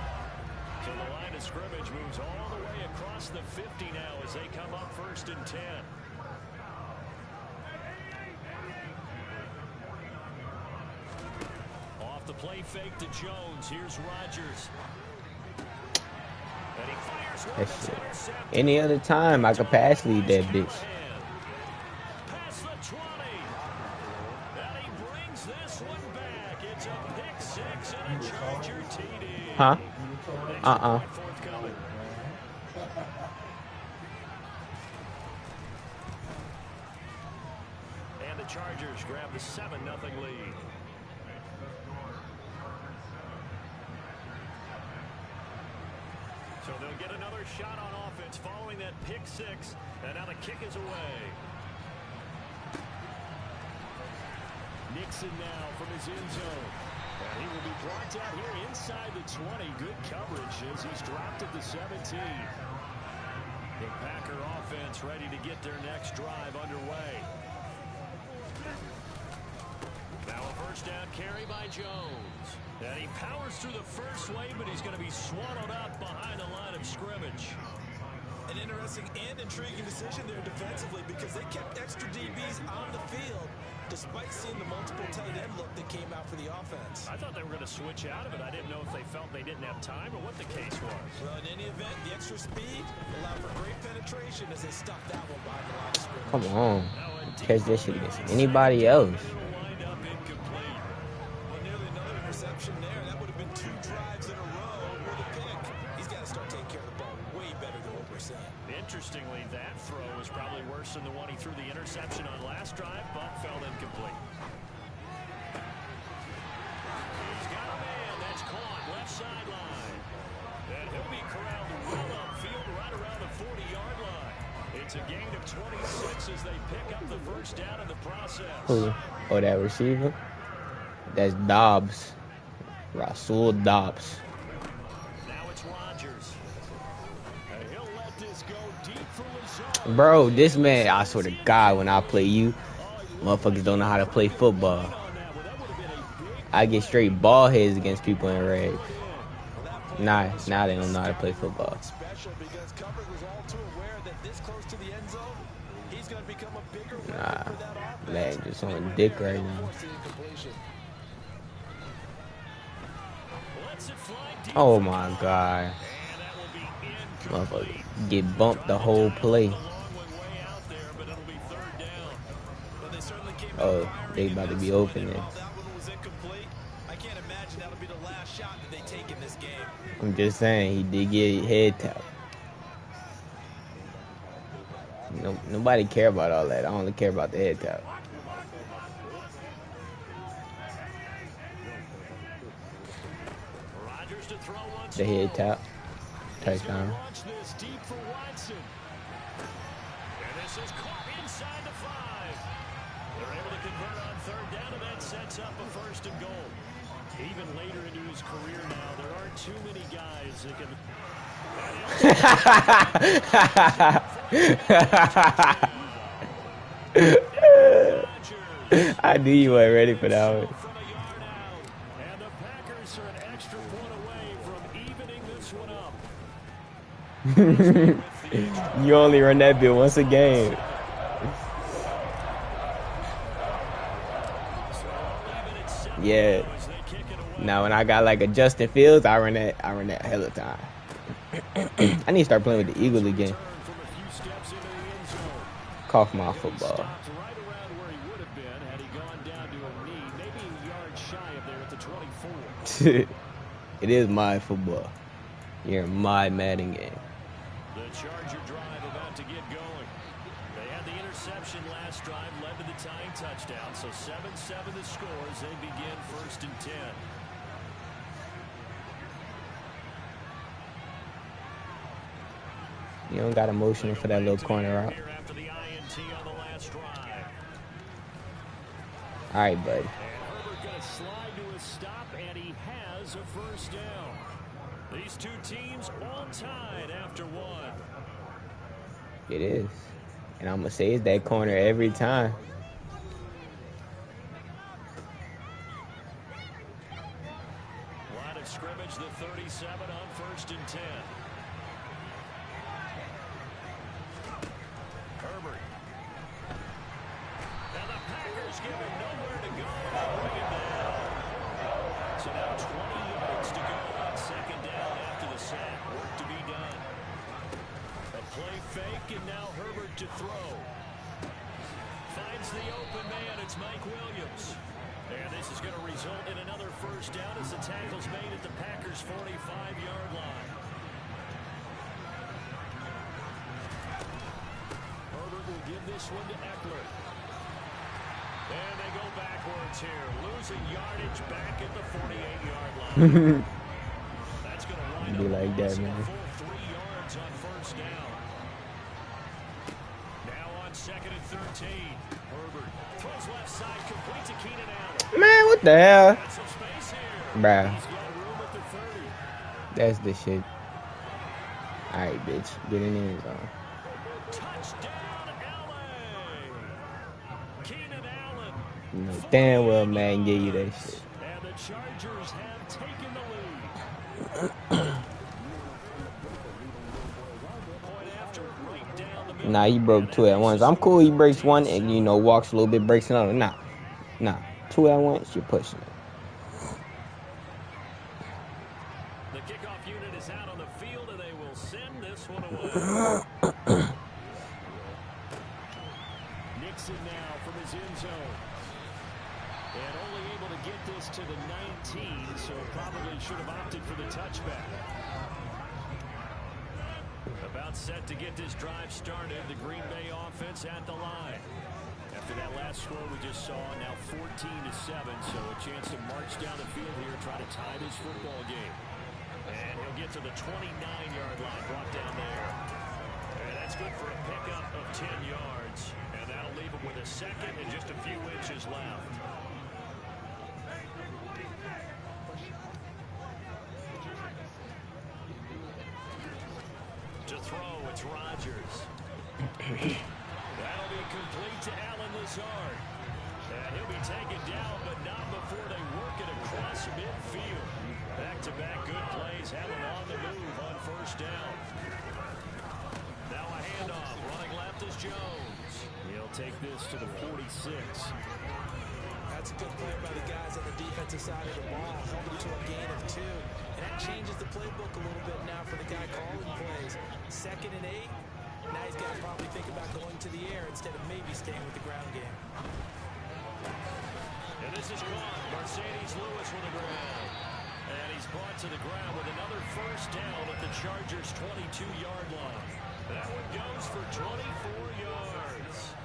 So the line of scrimmage moves all the way across the 50 now as they come up 1st and 10. Off the play fake to Jones. Here's Rodgers. And he fires one that's intercepted. Any other time, I could pass lead that bitch. Past the 20. And he brings this one back. It's a pick 6 and a Charger TD. Huh? Extra point forthcoming. And the Chargers grab the 7-0 lead. So they'll get another shot on offense following that pick 6. And now the kick is away. Nixon now from his end zone. And he will be brought down here inside the 20. Good coverage as he's dropped at the 17. The Packer offense ready to get their next drive underway. Now a 1st down carry by Jones. And he powers through the first wave, but he's going to be swallowed up behind the line of scrimmage. An interesting and intriguing decision there defensively because they kept extra DBs on the field despite seeing the multiple tight end look that came out for the offense. I thought they were going to switch out of it. I didn't know if they felt they didn't have time or what the case was. Well, in any event, the extra speed allowed for great penetration as they stuffed that one behind the line of scrimmage. Come on. Catch that shit against anybody else. Well, nearly another interception there. That would have been 2 drives in a row with a pick. He's got to start taking care of the ball way better than what we're saying. Interestingly, that throw was probably worse than the one he threw the interception on last drive, but fell incomplete. He's got a man that's caught left sideline. And he'll be corralled well upfield right around the 40-yard line. It's a gain of 26 as they pick up the first down in the process. Who? Oh, that receiver? That's Dobbs. Rasul Dobbs. Now it's Rodgers. And he'll let this go deep for Lazard. Bro, this man, I swear to God, when I play you, motherfuckers don't know how to play football. I get straight ball heads against people in regs. Nah, now they don't know how to play football. Special because coverage was all too aware that this close to the end zone, he's going to become a bigger weapon for that offense. Man, just on dick right now. Oh my God. Motherfucker get bumped the whole play. Oh, they about to be open then. I'm just saying, he did get head tap. No, nobody care about all that. I only care about the head tap. The head tap. Touchdown. And this is caught inside the 5. They're able to convert on third down, and that sets up a first and goal. Even later into his career now, there aren't too many guys that can... I knew you weren't ready for that one. And the Packers are an extra point away from evening this one up. You only run that bit once a game. Yeah. Now when I got like a Justin Fields, I run that hella time. I need to start playing with the Eagles again. Cough my football. It is my football. You're in my Madden game. The Charger drive about to get going. They had the interception last drive, led to the tying touchdown. So 7-7 the score as they begin 1st and 10. You don't got a motion for that little corner out. All right, bud. And Herbert going to slide to a stop, and he has a first down. These two teams all tied after one. It is. And I'm going to say it's that corner every time. Line of scrimmage, the 37 on 1st and 10. Herbert. And the Packers give him nowhere to go. Bring it down. So now 20 yards to go on 2nd down after the sack. Work to be done. A play fake, and now Herbert to throw. Finds the open man. It's Mike Williams. And this is going to result in another first down as the tackle's made at the Packers' 45-yard line. Herbert will give this one to Eckler. And they go backwards here. Losing yardage back at the 48-yard line. That's going to wind Be up like that, man. full 3 yards on first down. Now on 2nd and 13. Herbert throws left side, complete to Keenan Allen. Man, what the hell? Got some space here. Bruh. He's got room at the 30. That's the shit. All right, bitch. Get in the end zone. Touchdown, Allen. Keenan Allen. You know damn well man gave you that shit. And the Chargers have taken the lead. Point after Nah, he broke 2 at once. I'm cool. He breaks one and, you know, walks a little bit, breaks another. Nah. 2 at once, you're pushing it. The kickoff unit is out on the field, and they will send this one away. Nixon now from his end zone. And only able to get this to the 19, so probably should have opted for the touchback. About set to get this drive started, the Green Bay offense at the line. After that last score we just saw, now 14-7, so a chance to march down the field here, try to tie this football game. And he'll get to the 29-yard line, brought down there. And that's good for a pickup of 10 yards. And that'll leave him with a second and just a few inches left. To throw, it's Rodgers. That'll be complete to Allen Lazard. And he'll be taken down, but not before they work it across midfield. Back-to-back good plays. Allen on the move on first down. Now a handoff. Running left is Jones. He'll take this to the 46. That's a good play by the guys on the defensive side of the ball. Held him to a gain of 2. And that changes the playbook a little bit now for the guy calling plays. 2nd and 8. Now he's got to probably think about going to the air instead of maybe staying with the ground game. And this is caught. Mercedes Lewis with the ground. And he's brought to the ground with another first down at the Chargers' 22-yard line. That one goes for 24 yards.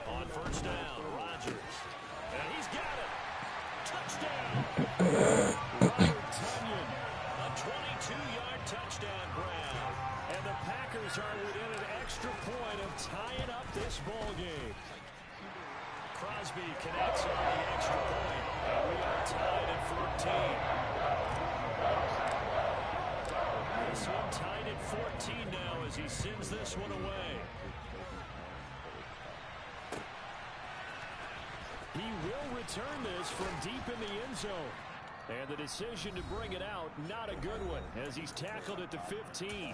On first down, Rodgers. And he's got it. Touchdown. Robert Tonyan, a 22-yard touchdown grab. And the Packers are within an extra point of tying up this ball game. Crosby connects on the extra point. And we are tied at 14. This one tied at 14 now as he sends this one away. He will return this from deep in the end zone. And the decision to bring it out, not a good one, as he's tackled at the 15.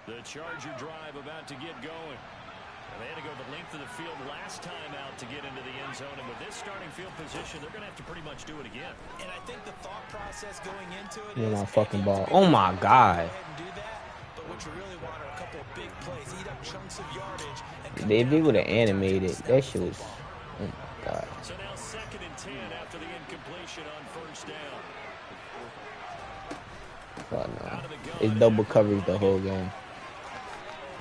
The Charger drive about to get going. And they had to go the length of the field last time out to get into the end zone. And with this starting field position, they're going to have to pretty much do it again. And I think the thought process going into it Give me is... my fucking ball. Oh, my God. But what you really want are a couple of big plays, eat up chunks of yardage. If they would have animated, that shit was... Oh, my God. So now 2nd and 10 after the incompletion on first down. Oh, no. It's double coverage the whole game.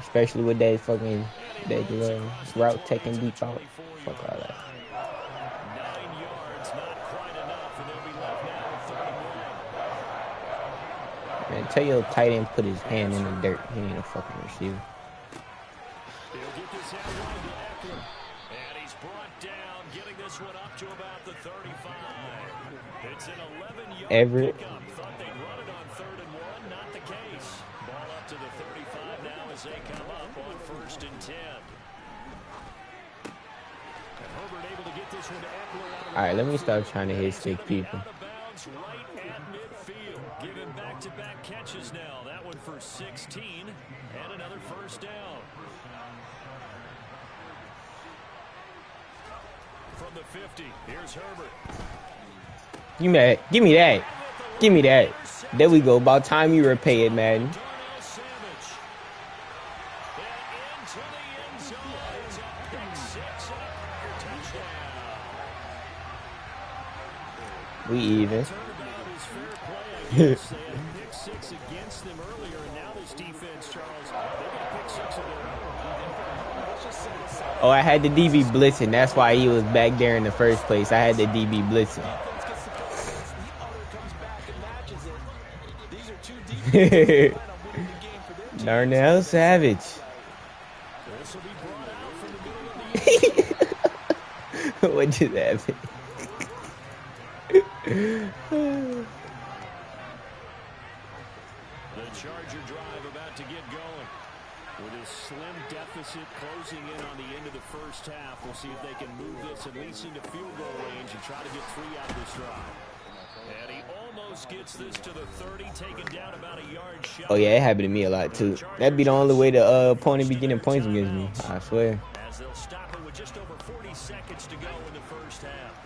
Especially with that fucking... that route taking deep out. Fuck all that. 9 yards, not quite enough, and they'll be left now with 31. Man, tell your tight end put his hand in the dirt. He ain't a fucking receiver. He'll get this out wide to Eckler. And he's brought down, getting this one up to about the 35. It's an 11-yard Everett. pickup. Thought they'd run it on 3rd and 1. Not the case. Ball up to the 35 now as they come up on 1st and 10. And Herbert able to get this one to Eckler. Alright, let me stop trying to hit sick people. Out of bounds right at midfield. Giving back-to-back catches now. That one for 16 and another first down. From the 50, here's Herbert. Give me that. Give me that. Give me that. There we go. About time you repay it, Madden. We even. Oh, I had the DB blitzing. That's why he was back there in the first place. I had the DB blitzing. Darnell Savage. What just happened? The Charger drive about to get going. With a slim deficit closing in on the end of the first half, we'll see if they can move this at least into field goal range and try to get 3 out of this drive. And he almost gets this to the 30, taken down about a yard shot. Oh, yeah, it happened to me a lot, too. That'd be the only way the opponent be getting points against me, I swear. As they'll stop it with just over 40 seconds to go in the first half.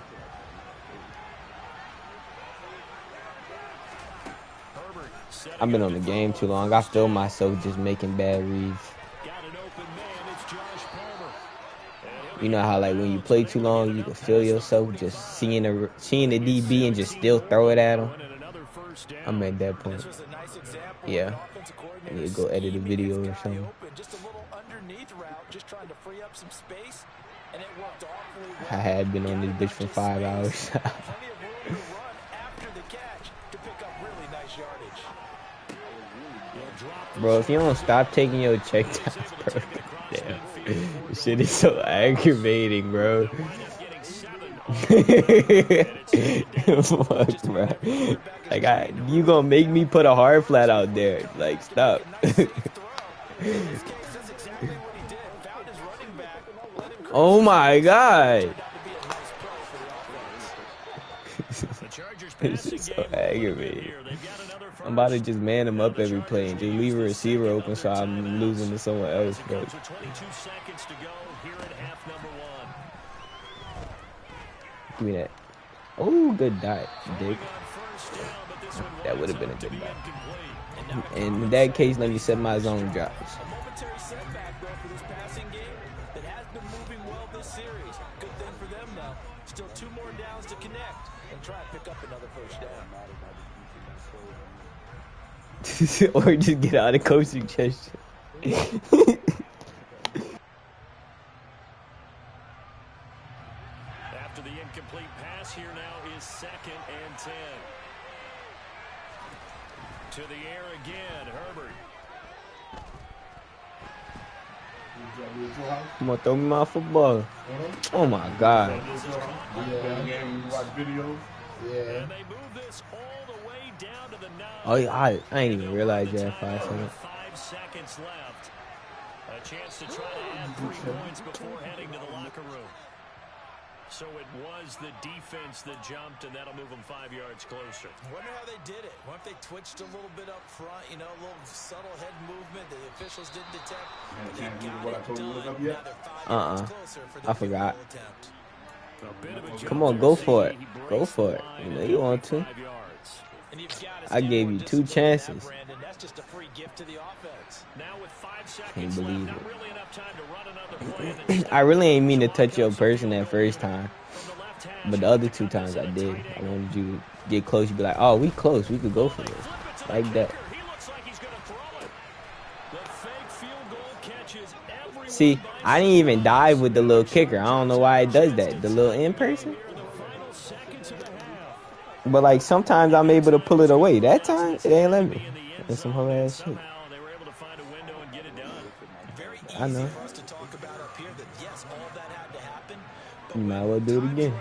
I've been on the game too long. I feel myself just making bad reads. You know how, like, when you play too long, you can feel yourself just seeing the DB and just still throw it at him. I'm at that point. Yeah. I need to go edit a video or something. I had been on this bitch for 5 hours. Bro, if you don't stop taking your check down, bro, damn. This shit is so aggravating, bro. Fuck, bro. Like, you gonna make me put a hard flat out there. Like, stop. Oh my god. This is so aggravating. I'm about to just man him up every play and just leave a receiver open so I'm losing to someone else, bro. Give me that. Oh, good dot, Dick. That would have been a good dot. And in that case, let me set my zone drops. Still 2 more downs to connect and try and pick up another first down. Or just get out of coaching gesture. After the incomplete pass, here now is 2nd and 10. To the air again, Herbert. Come on, throw me my football. Oh my god. You watch videos? Yeah. And they move this all the way down to the 9. Oh, yeah, I ain't even realize you had 5 seconds. 5 seconds left. A chance to try to add 3 points before heading to the locker room. So it was the defense that jumped, and that'll move them 5 yards closer. Wonder how they did it. What if they twitched a little bit up front, you know, a little subtle head movement that the officials didn't detect. But they got it done. Now they're 5 yards closer for the I forgot. attempt. Come on, go for it. Go for it. You know you want to. I gave you 2 chances. That's just a free gift to the offense. Now with 5 seconds Can't believe left, it. not really enough time to run another play. I really ain't mean to touch your person that first time. But the other 2 times I did. I wanted you to get close. You be like, oh, we close. We could go for this. Like that. See, I didn't even dive with the little kicker. I don't know why it does that. The little in person. But like sometimes I'm able to pull it away. That time it ain't let me. That's some whole ass shit. I know. You might as well do it again.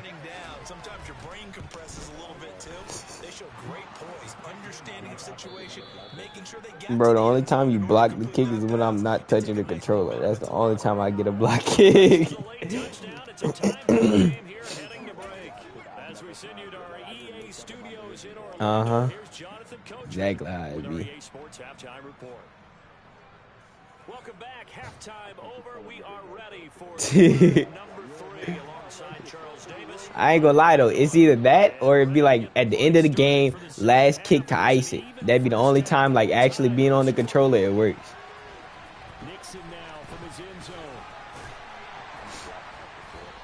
Sometimes your brain compresses a little bit too. They show great poise, understanding of situation, making sure they get. Bro, the only time you block the kick is when I'm not touching the controller. That's the only time I get a block kick. Exactly how it be. Welcome back. Halftime over. We are ready for number 3 alongside Charles Davis. I ain't gonna lie though, it's either that or it'd be like at the end of the game, last kick to ice it. That'd be the only time like actually being on the controller it works. Nixon now from his end zone.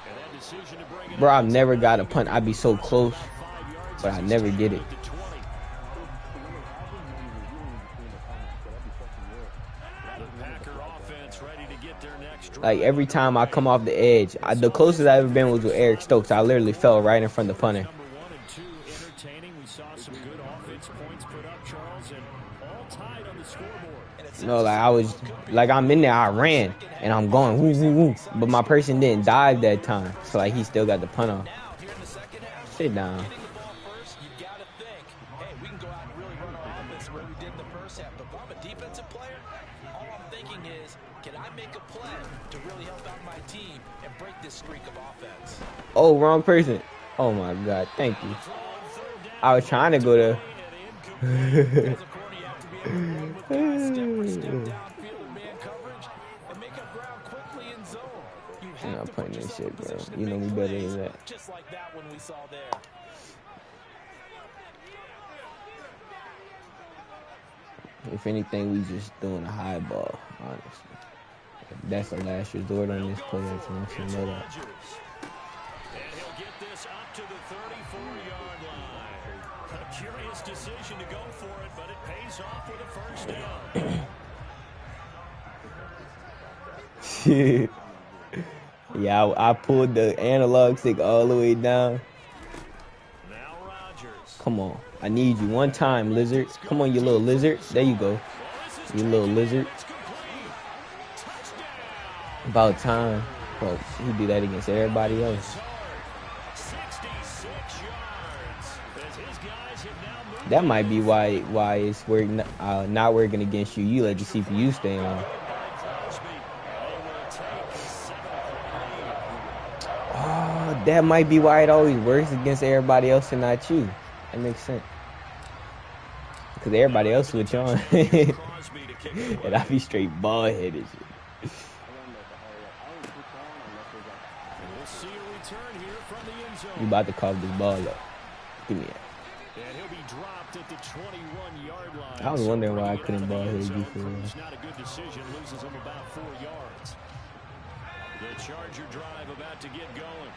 And that decision to bring it. Bro, I've never got a punt. I'd be so close, but I never get it. Like every time I come off the edge, the closest I ever been was with Eric Stokes. I literally fell right in front of the punter. No, like I was, like I'm in there, I ran, and I'm going woo woo woo, but my person didn't dive that time, so like he still got the punt off. Sit down. in the first half, but if I'm a defensive player, all I'm thinking is, can I make a play to really help out my team and break this streak of offense? Oh, wrong person. Oh my God, thank you. I was trying to go there. I'm not playing this shit, bro. You know me better than that. Just like that one we saw there. If anything, we just doing a high ball, honestly. That's a last resort on this play. I just want you to know that. And he'll get this up to the 34-yard line. A curious decision to go for it, but it pays off with a first down. Yeah, I pulled the analog stick all the way down. Now Rodgers. Come on. I need you one time, lizard. Come on, you little lizard. There you go. You little lizard. About time. Well, he do that against everybody else. That might be why it's working, not working against you. You let the CPU stay on. Oh, that might be why it always works against everybody else and not you. That makes sense. Because everybody else switch on. And I be straight bald-headed shit. You about to cough this ball up. Give me that. And he'll be dropped at the 21-yard line. I was wondering why I couldn't ball head you for real. It's not a good decision. Loses him about 4 yards. The Charger drive about to get going.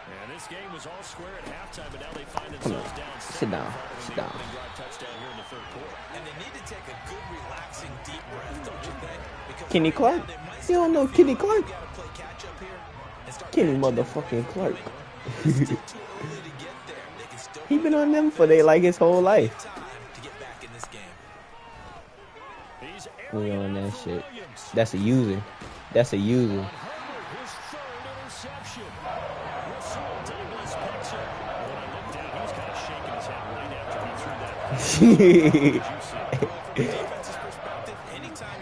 And this game was all square at halftime, but now they find themselves down. Sit down. Sit down. Touchdown here in the third quarter. And they need to take a good, relaxing, deep breath, don't you think? Because Kenny Clark? You don't know Kenny Clark? Kenny motherfucking Clark. He been on them for his whole life. We on that shit. That's a user. That's a user. Anytime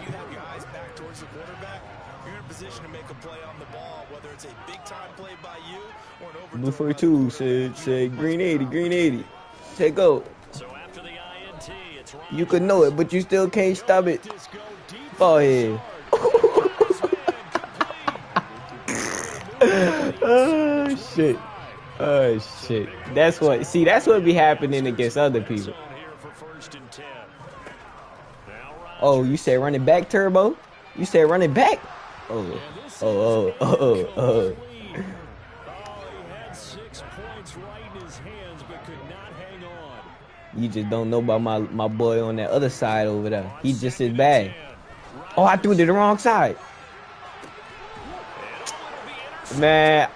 you have your eyes back towards the quarterback, you're in a position to make a play on the ball, whether it's a big time play by you or an overthrow. Blue 42 said green 80, green 80. Say go. So after the INT, it's You could know it, but you still can't stop it. Ball head. Oh shit. Oh shit. That's what be happening against other people. Oh, you said running back, Turbo? You said running back? Oh. You just don't know about my boy on that other side over there. He just as bad. Oh, I threw it to the wrong side. Man,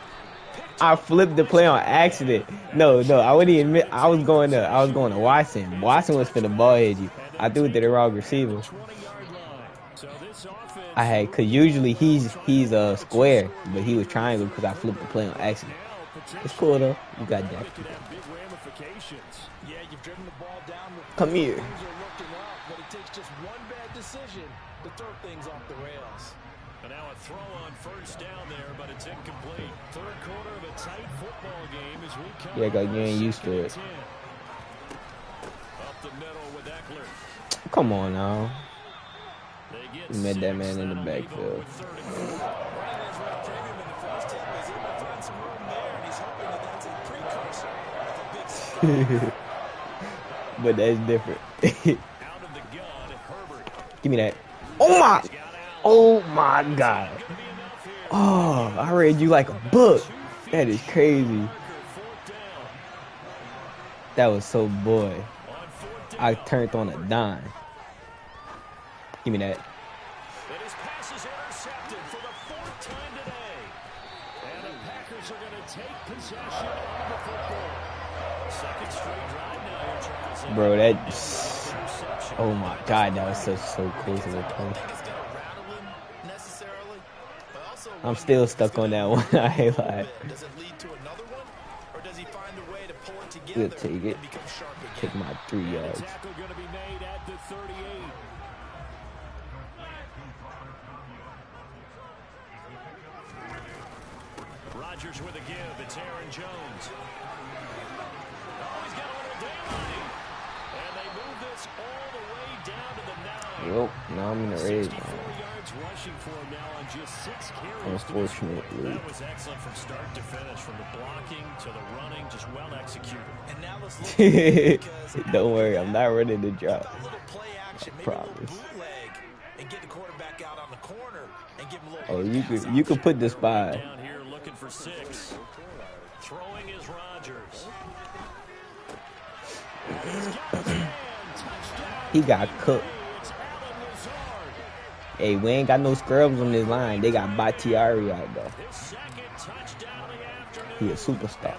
I flipped the play on accident. No, I wouldn't even admit. I was going to Watson. Watson was for the ball head you. I threw it to the wrong receiver. Cause usually he's square, but he was triangle because I flipped the play on accident. It's cool though. You got that. Come here. But it takes just one bad decision to throw things off the rails. And now a throw on first down there, but it's incomplete. Third quarter of a tight football game as we come. Yeah, you ain't used to it. Up the middle with Eckler. Come on now. You met that man in the backfield. But that's different. Give me that. Oh my God. Oh, I read you like a book. That is crazy. That was so boy. I turned on a dime. Give me that. Bro, oh my God, that was so close to the play. I'm still stuck on that one. I ain't lying. We'll take it. Take my 3 yards. Rodgers with a give. It's Aaron Jones. Oh, he's got a little daylight. And they move this all the way down to the 9. Yup, now I'm in the red. 64 yards rushing for him now on just 6 carries. Unfortunately. That was excellent from start to finish, from the blocking to the running, just well executed. And now let's look at Don't worry, I'm not ready to drop. a little play action, maybe Promise. a little bootleg, and get the quarterback out on the corner and give him a little. Oh, you could put the spy. Down here looking for 6. Throwing is Rodgers. He got cooked. Hey, we ain't got no scrubs on this line. They got Bakhtiari out though. He a superstar.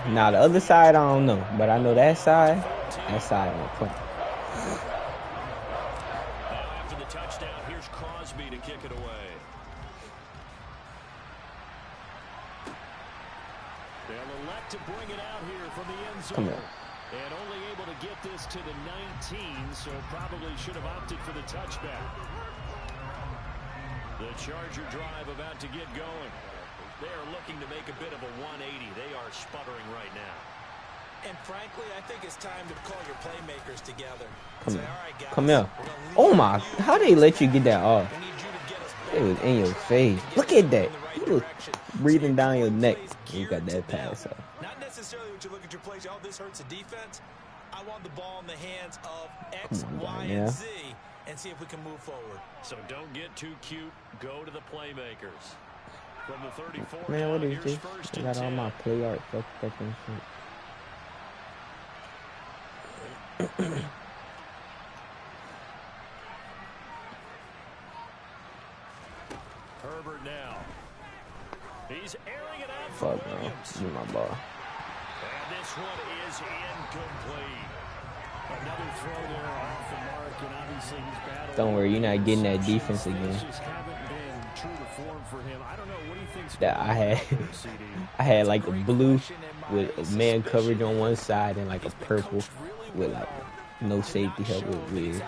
Now the other side, I don't know, but I know that side on point. After the touchdown, here's Crosby to kick it away. They'll elect to bring it out here from the end zone. Come here. And only able to get this to the 19, so probably should have opted for the touchback. The Charger drive about to get going. They are looking to make a bit of a 180. They are sputtering right now. And frankly, I think it's time to call your playmakers together. Come Say, here. all right, guys, Come here. we're gonna lean Oh on my, you. how they let you get that off? We need you to get us It was in your face. Look at that. You was breathing down your neck. You got that pass off. Not necessarily what you look at your plays. Oh, this hurts the defense. I want the ball in the hands of X, Come on, Y, Danielle. and Z, and see if we can move forward. So don't get too cute. Go to the playmakers. From the 34, Man, what is here's this? first I and got all 10. my play art fucked up and shit. Herbert now. He's airing it out for Fuck no. Williams. Give me my ball. And this one is incomplete. Another throw there off the mark, and obviously he's battling. Don't worry, you're not getting that defense again. Things just haven't been true to form for him. I don't know, what do you think's That going I on had, there, CD? I had like a blue with a man coverage on one side and like a purple with like no safety help. It was weird.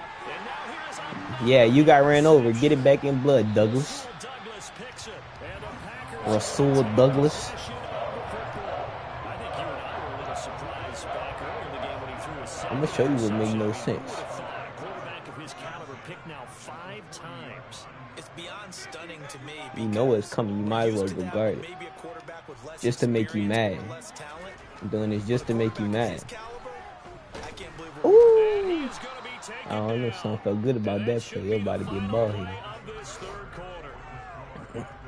Yeah, you got ran over. Get it back in blood, Douglas. Douglas picks it, and the Packers Rasul Douglas. I think you and I were a little surprised back early in the game when he threw a I'm gonna show you what make no sense. A quarterback of his caliber picked now 5 times. It's beyond stunning to me. You know it's coming. You might as well regard it. Maybe a quarterback with less Just to make you mad. experience or less talent. I'm doing this just to make you mad. His caliber, I can't believe we're Ooh. He's going to be taken I don't know if something felt good about that play. You're about to get ball here. of this third quarter.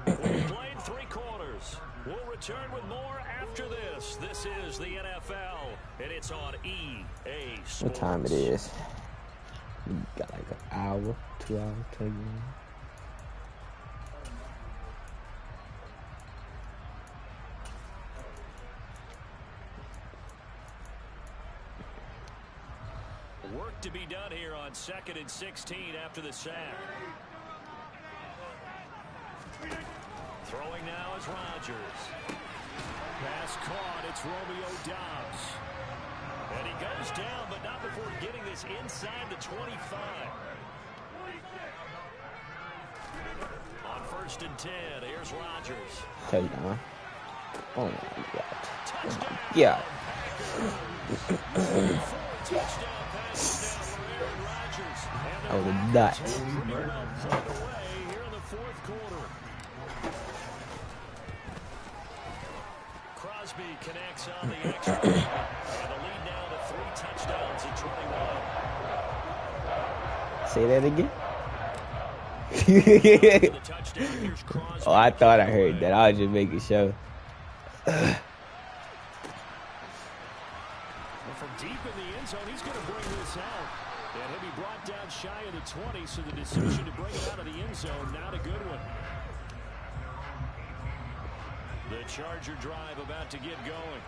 We've played 3 quarters. We'll return with more after this. This is the NFL, and it's on EA Sports. What time it is? We got like an hour, 2 hours, 20 minutes. Work to be done here on 2nd and 16 after the sack. Throwing now is Rodgers. Pass caught. It's Romeo Doubs. And he goes down, but not before getting this inside the 25. On 1st and 10, here's Rodgers. Touchdown. Oh my God. Touchdown. Yeah. Touchdown pass down for Aaron Rodgers. And I was a dot. pretty well put away here in the 4th quarter. Crosby connects on the extra. And the lead now to 3 touchdowns at 21. Say that again. The touchdown, here's Crosby. Oh, I thought I heard that. I was just making sure. And from deep in the end zone, he's going to bring this out. And he'll be brought down shy of the 20, so the decision to bring it out of the end zone, not a good one. The Charger drive about to get going.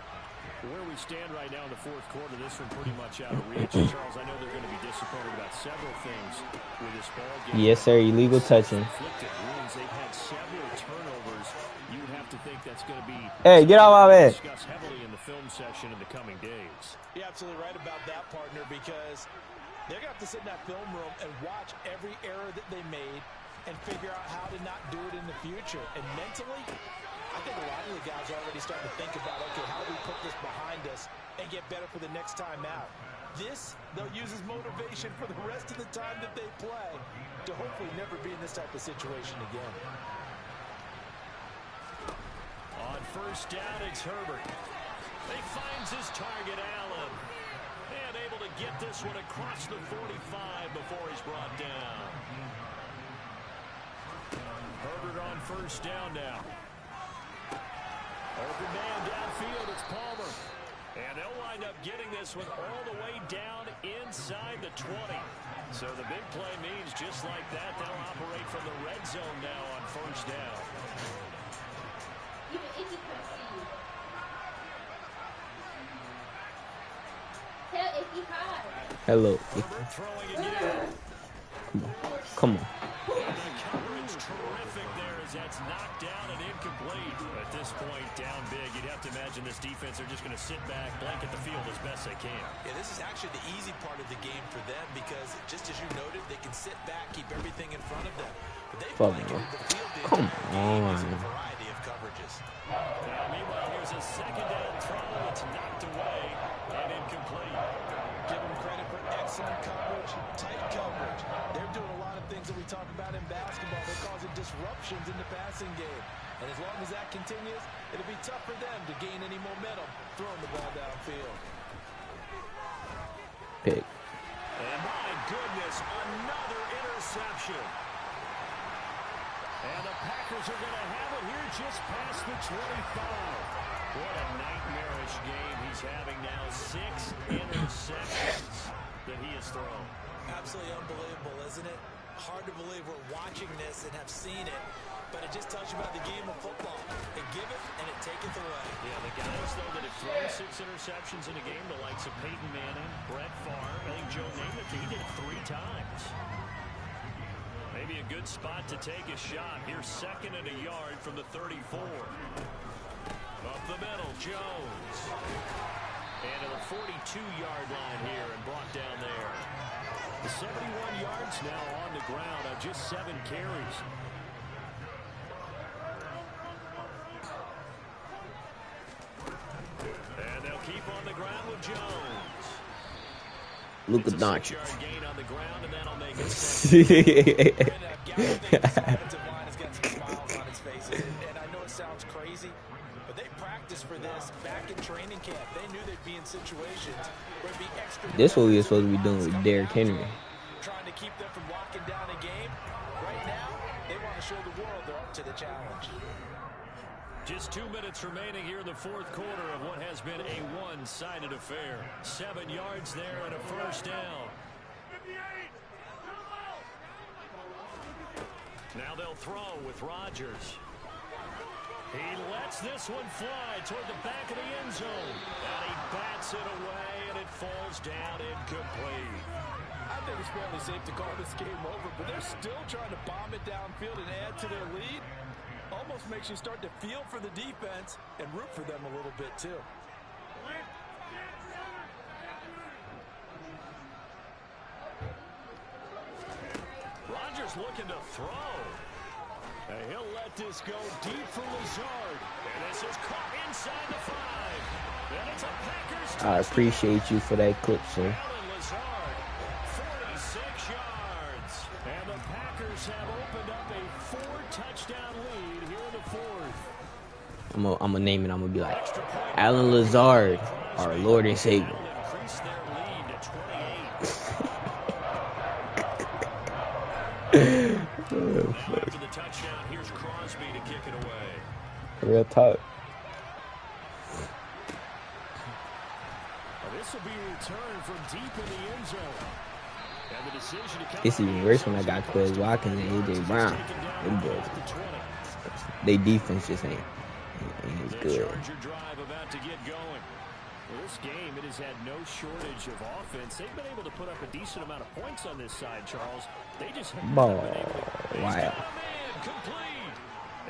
Where we stand right now in the fourth quarter, this one pretty much out of reach. Charles, I know they're going to be disappointed about several things with this ball game. Yes, sir. Illegal touching. They've had several turnovers. You would have to think that's going to be Hey, get out of my bed. discussed heavily in the film session in the coming days. You're absolutely right about that, partner, because they're going to have to sit in that film room and watch every error that they made and figure out how to not do it in the future. And mentally, I think a lot of the guys are already starting to think about, okay, how do we put this behind us and get better for the next time out? This, they'll use as motivation for the rest of the time that they play to hopefully never be in this type of situation again. On first down, it's Herbert. He finds his target, Allen. And able to get this one across the 45 before he's brought down. Herbert on first down now. Open man downfield, it's Palmer. And they'll wind up getting this one all the way down inside the 20. So the big play means just like that, they'll operate from the red zone now on first down. Hello. Herbert throwing again. Come on. And the coverage terrific there as that's knocked down and incomplete. At this point, down big, you'd have to imagine this defense are just going to sit back, blanket the field as best they can. Yeah, this is actually the easy part of the game for them because, just as you noted, they can sit back, keep everything in front of them. But they've blanketed the field the entire game using a variety of coverages. Now, meanwhile, here's a second down throw. It's knocked away and incomplete. Give them credit for excellent coverage, tight coverage. They're doing a lot of things that we talk about in basketball. They're causing disruptions in the passing game. And as long as that continues, it'll be tough for them to gain any momentum throwing the ball downfield. Pick. And my goodness, another interception. And the Packers are going to have it here just past the 25. What a nightmarish game he's having now. 6 interceptions that he has thrown. Absolutely unbelievable, isn't it? Hard to believe we're watching this and have seen it, but it just tells you about the game of football. It giveth and it taketh away. Yeah, the guys, though, that have thrown 6 interceptions in a game, the likes of Peyton Manning, Brett Favre, I think Joe Namath, he did it 3 times. Maybe a good spot to take a shot. Here's second and a yard from the 34. Up the middle, Jones. And to the 42-yard line here and brought down there. The 71 yards now on the ground on just 7 carries. And they'll keep on the ground with Jones. Luka Doncic. Gain on the ground, and that'll make it And I know it sounds crazy, but they practiced for this back in training camp. They knew they'd be in situations where it'd be extra. This is what we were supposed to be doing with Derrick Henry. Trying to keep them from locking down a game. Right now, they want to show the world they're up to the challenge. Just 2 minutes remaining here in the fourth quarter of what has been a one-sided affair. 7 yards there and a first down. Now they'll throw with Rodgers. He lets this one fly toward the back of the end zone. And he bats it away, and it falls down incomplete. I think it's fairly safe to call this game over, but they're still trying to bomb it downfield and add to their lead. Almost makes you start to feel for the defense and root for them a little bit, too. Rodgers looking to throw. And he'll let this go deep for Lazard. And this is caught inside the 5. And it's a Packers touchdown. I appreciate you for that clip, sir. Allen Lazard, 46 yards. And the Packers have opened up a 4-touchdown lead here in the fourth. I'm gonna name it. I'm gonna be like, Allen Lazard, our Lord and Savior. Increase their lead to 28. After the touchdown, here's Crosby to kick it away. Real talk. This will be a return from deep in the end zone. And the decision to come It's even worse when I got Quez Watkins and A.J. Brown. Them boys, they defense just ain't good. Charger drive about to get going. Well, this game, it has had no shortage of offense. They've been able to put up a decent amount of points on this side, Charles. They just haven't been able to. He's got him in, complete.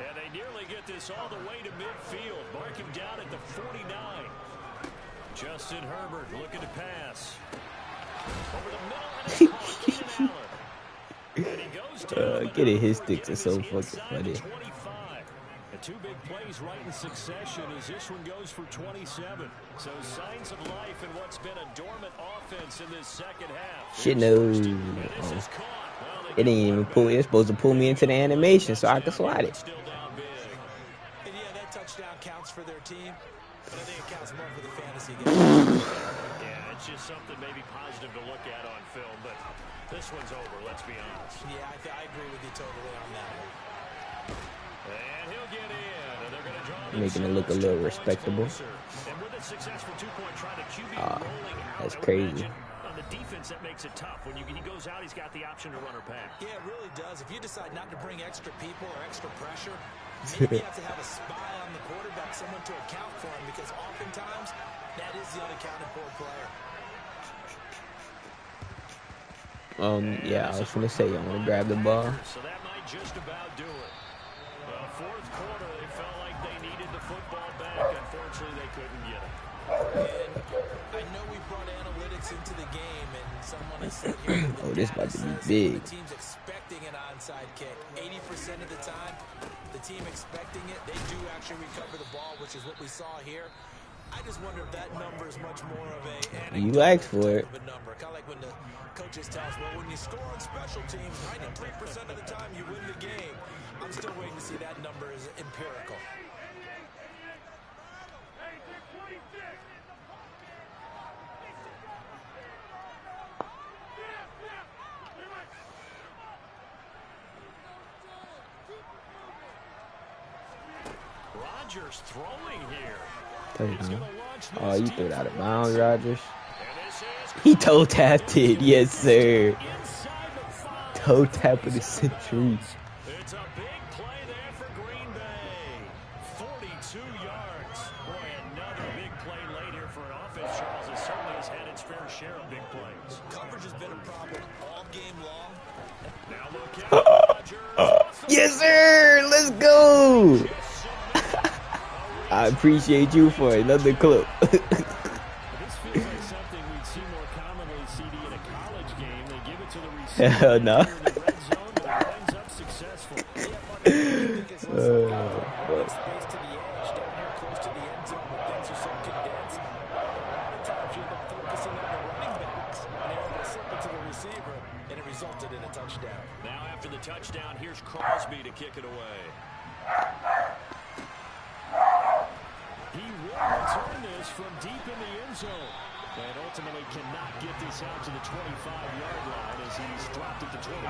And they nearly get this all the way to midfield. Mark him down at the 49. Justin Herbert looking to pass. Over the middle, and it's caught. Keenan Allen. And he goes down. Get it, his sticks are so fucking funny. The two big plays right in succession as this one goes for 27. So signs of life in what's been a dormant offense in this second half. Shit, no. It didn't even pull. It's supposed to pull me into the animation so I can slide it. And yeah, that touchdown counts for their team, but I think it counts more for the fantasy game. Yeah, it's just something maybe positive to look at on film, but this one's over, let's be honest. Yeah, I agree with you totally on that one. And he'll get in, and they're going to draw Making it look a little respectable. And with a successful two-point try, the QB rolling out. That's crazy. On the defense, that makes it tough. When he goes out, he's got the option to run or pass. Yeah, it really does. If you decide not to bring extra people or extra pressure, maybe you have to have a spy on the quarterback, someone to account for him, because oftentimes that is the unaccounted for player. Yeah, I was gonna say, I want to grab the ball. So that might just about do it. Well, fourth quarter, they felt like they needed the football back. Unfortunately, they couldn't get it. And I know we brought analytics into the game, and someone has said here that This about to be big. the team's expecting an onside kick. 80% of the time, the team expecting it, they do actually recover the ball, which is what we saw here. I just wonder if that number is much more of a You asked for it. number. Kind of like when the coaches tell us, well, when you score on special teams, 93% of the time you win the game. I'm still waiting to see that number is empirical. Rodgers throwing here. Oh, you threw it out of bounds, Rodgers. He toe tapped it, yes sir. Toe tap of the century. It's a big play there for Green Bay. 42 yards. Boy, another big play late here for an offense, Charles. It certainly has had its fair share of big plays. Coverage has been a problem all game long. Now look at Rodgers. Yes sir, let's go. I appreciate you for another clip. This feels like something we'd see more commonly, CD, in a college game. They give it to the receiver. Hell no. In the red zone, but it ends up successful. Space to the edge, down here close to the end zone, where things are so condensed. A lot of times you end up focusing on the running backs, and they're able to slip it to the receiver, and it resulted in a touchdown. Now after the touchdown, here's Crosby to kick it away. He will return this from deep in the end zone. And ultimately cannot get this out to the 25-yard line as he's dropped at the 23.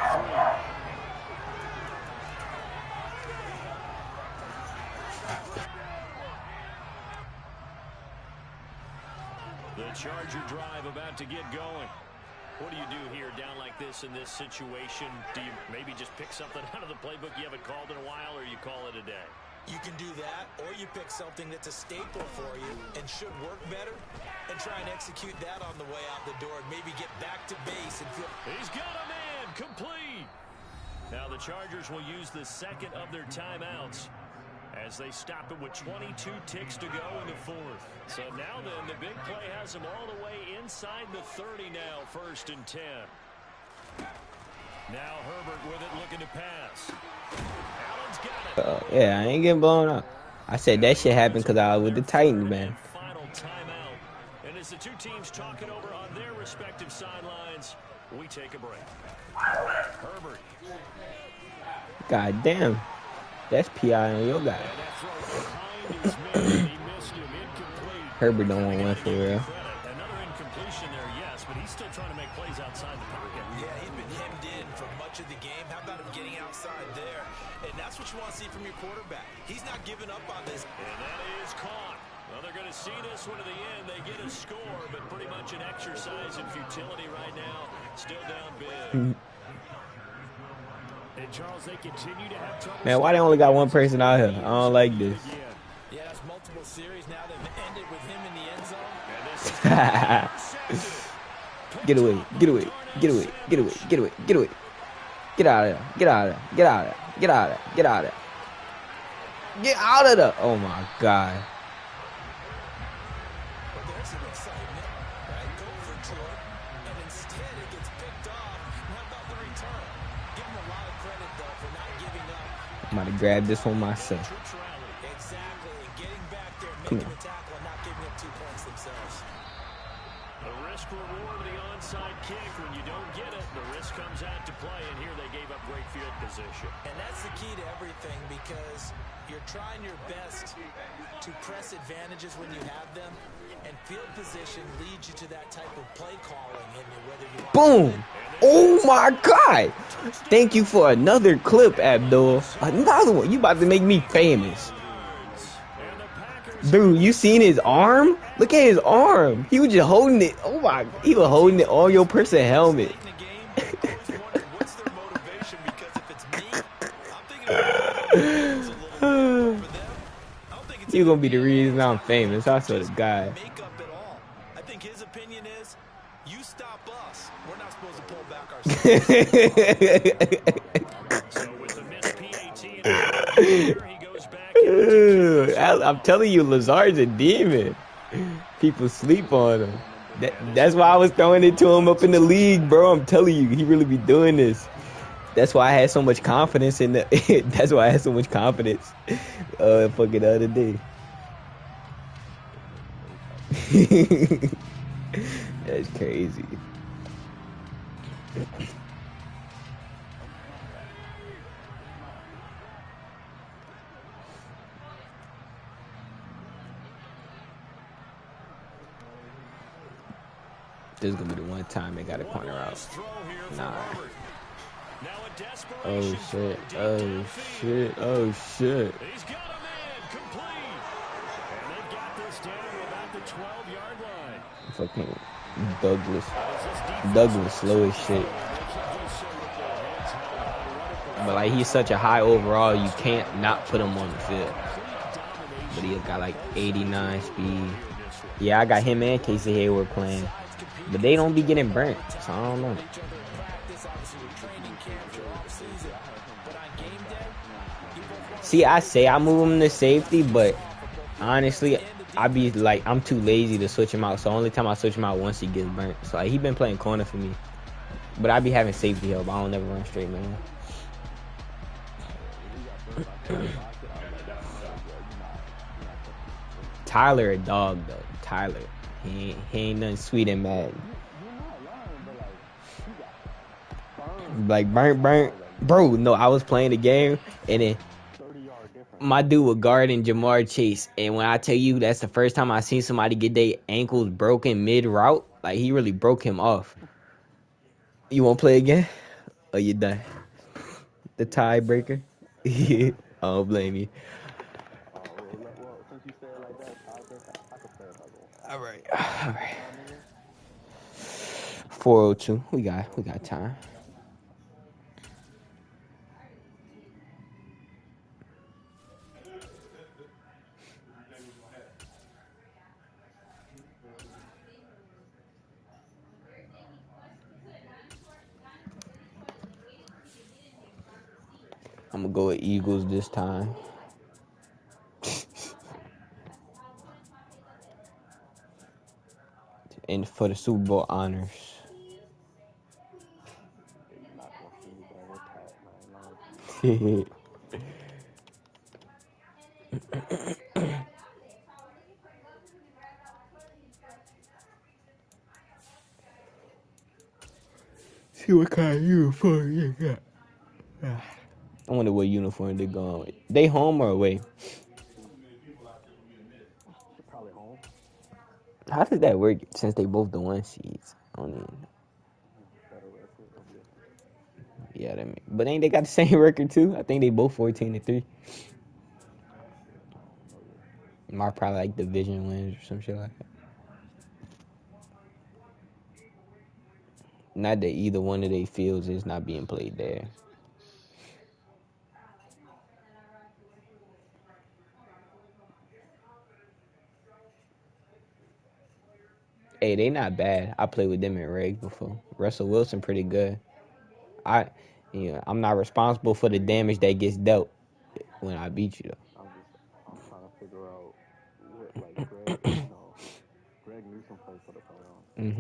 The Charger drive about to get going. What do you do here down like this in this situation? Do you maybe just pick something out of the playbook you haven't called in a while, or you call it a day? You can do that, or you pick something that's a staple for you and should work better and try and execute that on the way out the door and maybe get back to base and feel... He's got a man complete. Now the Chargers will use the second of their timeouts as they stop it with 22 ticks to go in the fourth. So now then, the big play has them all the way inside the 30 now, 1st and 10. Now Herbert with it, looking to pass. Allen's got it. Yeah, I ain't getting blown up. I said that shit happened because I was with the Titans, man. Final timeout. And as the two teams talking over on their respective sidelines, we take a break. Herbert. God damn. That's PI on your guy. Herbert don't want one for real. Another incompletion there, yes, but he's still trying to make plays outside the pocket. Yeah, he's been hemmed in for much of the game. How about him getting outside there? And that's what you want to see from your quarterback. He's not giving up on this. And that is caught. Well, they're going to see this one to the end. They get a score, but pretty much an exercise in futility right now. Still down big. And Charles, they continue to have trouble. Man, why they only got one person out here? I don't like this. Yeah, that's multiple series now that have ended with him in the end zone. And this is intercepted. Get away, get away, get away, get away, get away, get away. Get out of there, get out of there, get out of there, get out of there, get out of there. Get out of there. Oh my God. Well, there's some excitement, right? Go for Jordan, and instead it gets picked off. How about the return? Give him a lot of credit, though, for not giving up. I'm about to grab this one myself. Exactly, and getting back there, Come making on. the tackle, and not giving up 2 points themselves. The risk reward of the onside kick. When you don't get it, the risk comes out to play, and here they gave up great field position. And that's the key to everything, because you're trying your best to press advantages when you have them, and field position leads you to that type of play calling, and whether you Boom. Oh my God. Thank you for another clip, Abdul. Another one. You about to make me famous. Dude, you seen his arm? Look at his arm. He was just holding it. Oh my, he was holding it on your person helmet. what's their motivation? Because if it's me, I'm thinking You gonna be the reason I'm famous. I swear to God. makeup at all. I think his opinion is, you stop us, we're not supposed to pull back ourselves. So with the missed PAT, here he goes back into I'm telling you, Lazard's a demon. People sleep on him. That's why I was throwing it to him up in the league, bro. I'm telling you, he really be doing this. That's why I had so much confidence in the. That's why I had so much confidence. Fucking the other day. That's crazy. This is gonna be the one time they got a corner out. Nah. Oh shit. Oh shit. Oh shit. He's got a man complete. And they got this down to about the 12-yard line. Fucking Douglas slow as shit. But like he's such a high overall, you can't not put him on the field. But he got like 89 speed. Yeah, I got him and Casey Hayward playing. But they don't be getting burnt, so I don't know. See, I say I move him to safety, but honestly, I be like, I'm too lazy to switch him out. So only time I switch him out once he gets burnt. So like, he been playing corner for me. But I be having safety help. I don't never run straight, man. Tyler a dog, though. Tyler. He ain't nothing sweet in Madden. Like, burnt. Bro, no, I was playing the game, and then my dude was guarding Jamar Chase. And when I tell you that's the first time I seen somebody get their ankles broken mid-route, like, he really broke him off. You want to play again? Or you done? The tiebreaker? I don't blame you. All right. 4:02. We got time. I'm gonna go with Eagles this time. And for the Super Bowl honors. See what kind of uniform you got. I wonder what uniform they're going with. They home or away? Probably home. How does that work since they both the 1 seeds? I don't even. Yeah, but ain't they got the same record too? I think they both 14-3. Might probably like division wins or some shit like that. Not that either one of their fields is not being played there. Hey, they not bad. I played with them in regs before. Russell Wilson pretty good. I'm not responsible for the damage that gets dealt when I beat you though. I'm trying to figure out what like Greg Newsom plays for the Browns. I'm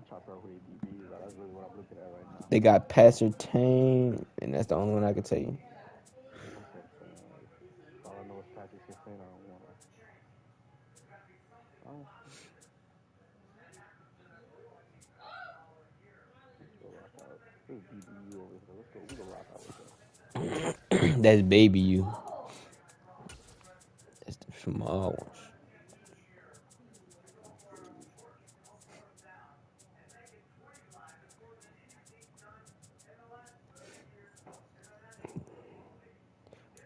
trying to figure out who they DBs are. That's really what I'm looking at right now. They got Passertain, and that's the only one I can tell you. All I know is Patrick Sertain. I don't want to. Let's go rock out. This is DBU over here. Let's go. We gonna rock out with that. That's baby you. That's the small ones.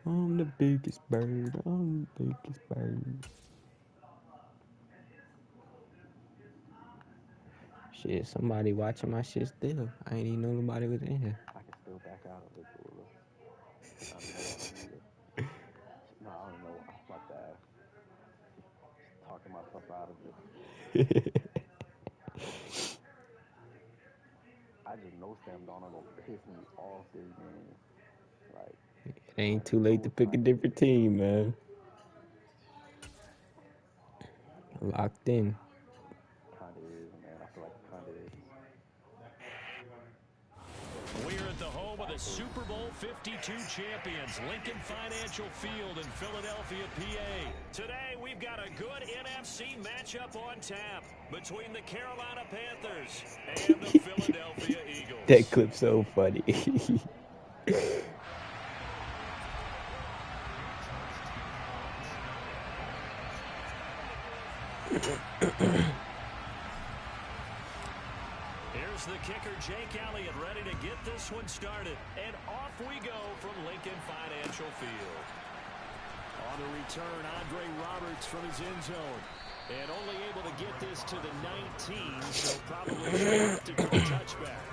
I'm the biggest bird. I'm the biggest bird. Shit, somebody watching my shit still. I ain't even know nobody was in here. I can still back out of it, Dula. I don't know why either. No, I don't know why. My bad. Talking myself out of it. I just know Sam Darnold gonna piss me off this game. Like, it ain't too late to pick a different team, man. Locked in. Kinda is, man. I feel like it kinda is. We're at the home of the Super Bowl 52 champions, Lincoln Financial Field in Philadelphia, PA. Today, we've got a good NFC matchup on tap between the Carolina Panthers and the Philadelphia Eagles. That clip's so funny. Here's the kicker, Jake Elliott, ready to get this one started. And off we go from Lincoln Financial Field. On the return, Andre Roberts from his end zone. And only able to get this to the 19, so probably short it to the touchback.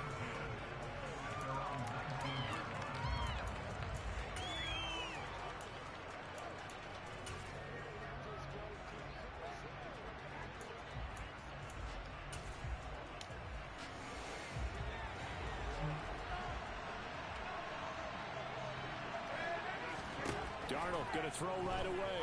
Darnold going to throw right away.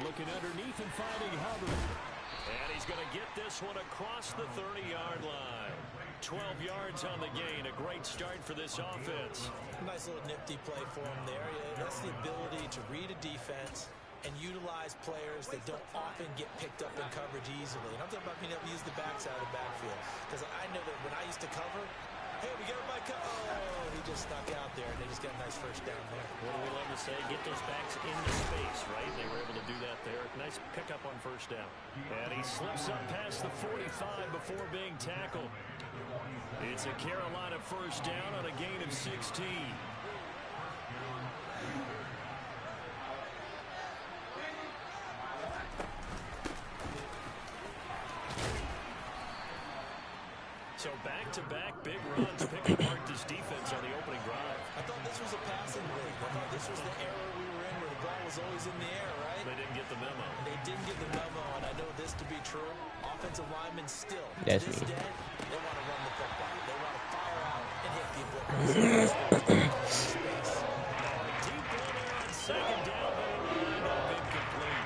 Looking underneath and finding Hubbard. And he's going to get this one across the 30-yard line. 12 yards on the gain. A great start for this offense. Nice little nifty play for him there. That's the ability to read a defense and utilize players that don't often get picked up in coverage easily. And I'm talking about being able to use the backside of the backfield. Because I know that when I used to cover, hey, we got my cover. Oh, he just snuck out there, and they just got a nice first down there. What do we love to say? Get those backs into space, right? They were able to do that there. Nice pickup on first down. And he slips up past the 45 before being tackled. It's a Carolina first down on a gain of 16. So back-to-back big runs pick apart this defense on the opening drive. I thought this was a passing league. I thought this was the era we were in where the ball was always in the air, right? They didn't get the memo. They didn't get the memo, and I know this to be true. Offensive linemen still, to That's this me. day, they want to run the football. They want to fire out and hit people across space. Deep ball there on second down, but it will end up incomplete.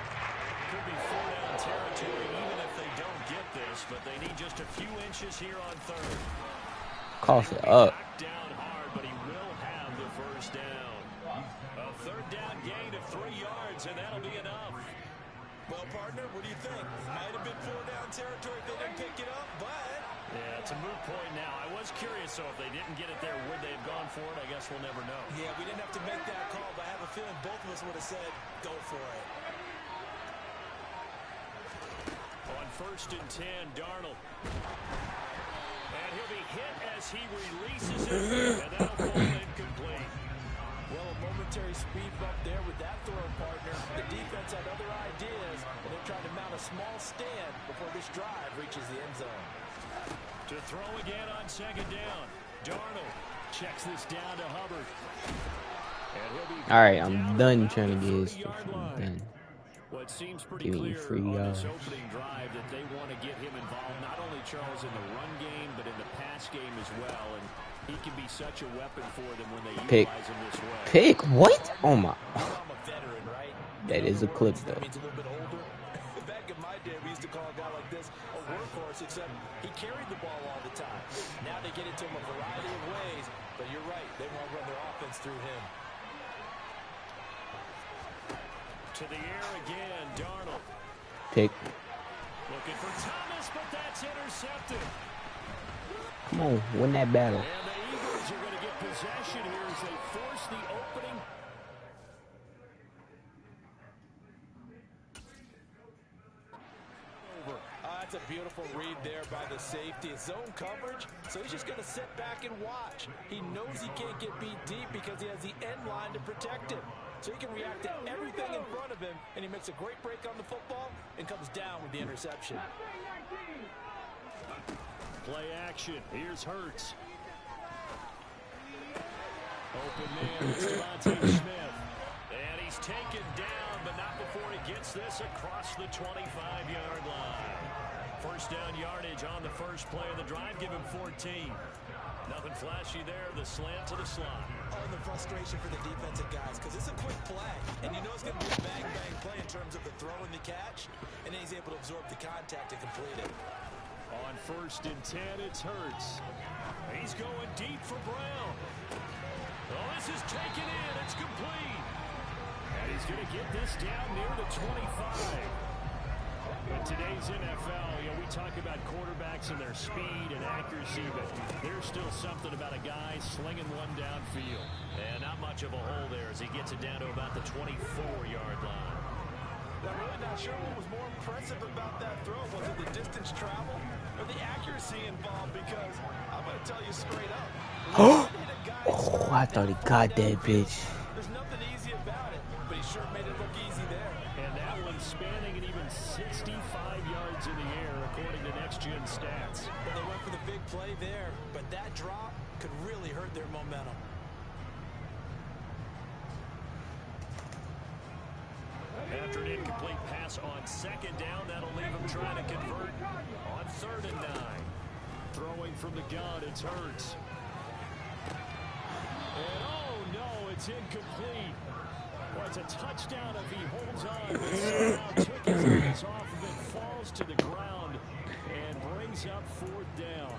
Could be four-down territory even if they don't get this, but they need just a few inches here on third. Cough it up. Knocked down hard, but he will have the first down. A third down gain of 3 yards, and that'll be enough. Well, partner, what do you think? Might have been four-down territory if they didn't pick it up, but... Yeah, it's a moot point now. I was curious, so if they didn't get it there, would they have gone for it? I guess we'll never know. Yeah, we didn't have to make that call, but I have a feeling both of us would have said, go for it. On 1st and 10, Darnold. And he'll be hit as he releases it, and that'll fall incomplete. Well, a momentary speed bump there with that throw, partner. The defense had other ideas, and they're trying to mount a small stand before this drive reaches the end zone. To throw again on second down. Darnold checks this down to Hubbard. And he'll be All right, I'm done trying to get his stuff. I'm done. Well, it seems pretty Give me clear free on yards. this opening drive that they want to get him involved, not only, Charles, in the run game, but in the pass game as well. And he can be such a weapon for them when they utilize him this way. Pick? What? Oh, my. I'm a veteran, right? That is a clip, That though. means a little bit older. Back in my day, we used to call a guy like this a workhorse, except he carried the ball all the time. Now they get it to him a variety of ways, but you're right. They want to run their offense through him. To the air again, Darnold. Pick. Looking for Thomas, but that's intercepted. Come on, win that battle. And the Eagles are going to get possession here as they force the opening. That's a beautiful read there by the safety. It's zone coverage, so he's just going to sit back and watch. He knows he can't get beat deep because he has the end line to protect him. So he can react to everything in front of him, and he makes a great break on the football and comes down with the interception. Play action. Here's Hurts. Open man, it's Devontae Smith. And he's taken down, but not before he gets this across the 25-yard line. First down yardage on the first play of the drive. Give him 14. Nothing flashy there. The slant to the slot. Oh, and the frustration for the defensive guys, because it's a quick play. And you know it's going to be a bang-bang play in terms of the throw and the catch. And then he's able to absorb the contact and complete it. On 1st and 10, it's Hurts. He's going deep for Brown. Oh, this is taken in. It's complete. And he's going to get this down near the 25. In today's NFL, we talk about quarterbacks and their speed and accuracy, but there's still something about a guy slinging one downfield. And not much of a hole there as he gets it down to about the 24-yard line. I'm really not sure what was more impressive about that throw. Was it the distance travel or the accuracy involved? Because I'm going to tell you straight up. Oh, I thought he got that bitch. There's nothing easy about it, but he sure made it look easy there. And that one spanning an even 65 yards in the air, according to next-gen stats. Well, they went for the big play there, but that drop could really hurt their momentum. After an incomplete pass on 2nd down, that'll leave him trying to convert on 3rd and 9. Throwing from the gun, it's Hurts. And oh no, it's incomplete. Well, it's a touchdown if he holds on, but somehow took his eyes off of it, falls to the ground, and brings up 4th down.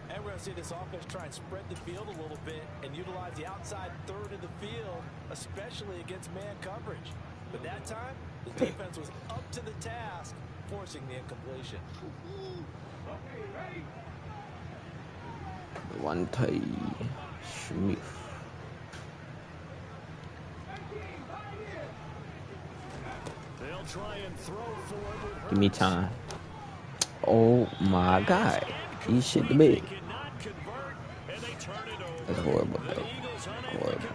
And we're going to see this offense try and spread the field a little bit and utilize the outside 3rd of the field, especially against man coverage. But that time, the defense was up to the task, forcing the incompletion. Devontae Smith. They'll try and throw forward. Give me time. Oh my God. He shit the bed. That's horrible, though. Horrible.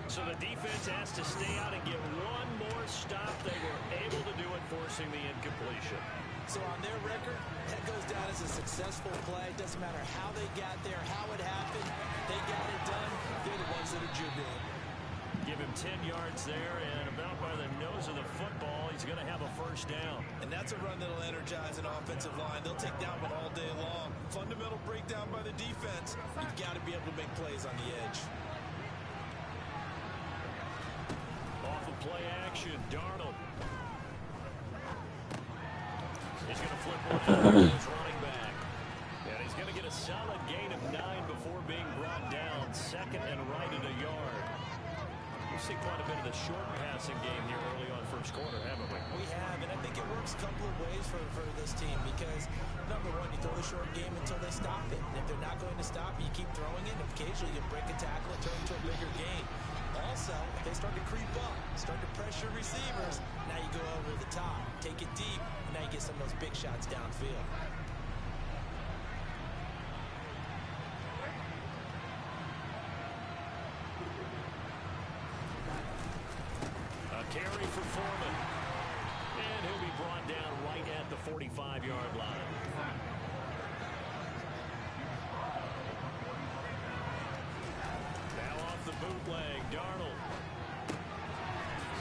So the defense has to stay out and get one more stop. They were able to do it, forcing the incompletion. So on their record, that goes down as a successful play. Doesn't matter how they got there, how it happened. They got it done. They're the ones that are jubilant. Give him 10 yards there, and about by the nose of the football, he's going to have a 1st down. And that's a run that'll energize an offensive line. They'll take down one all day long. Fundamental breakdown by the defense. You've got to be able to make plays on the edge. Off of play action, Darnold. He's going to flip one out to his running back. And he's going to get a solid gain of 9 before being brought down. 2nd and right at a yard. We've seen quite a bit of the short passing game here early on 1st quarter, haven't we? We have, and I think it works a couple of ways for this team because, number one, you throw the short game until they stop it. And if they're not going to stop, you keep throwing it, and occasionally you break a tackle and turn it into a bigger gain. Also, if they start to creep up, start to pressure receivers, now you go over the top, take it deep, and now you get some of those big shots downfield. A carry for Foreman. And he'll be brought down right at the 45-yard line. Now off the bootleg, Darnold.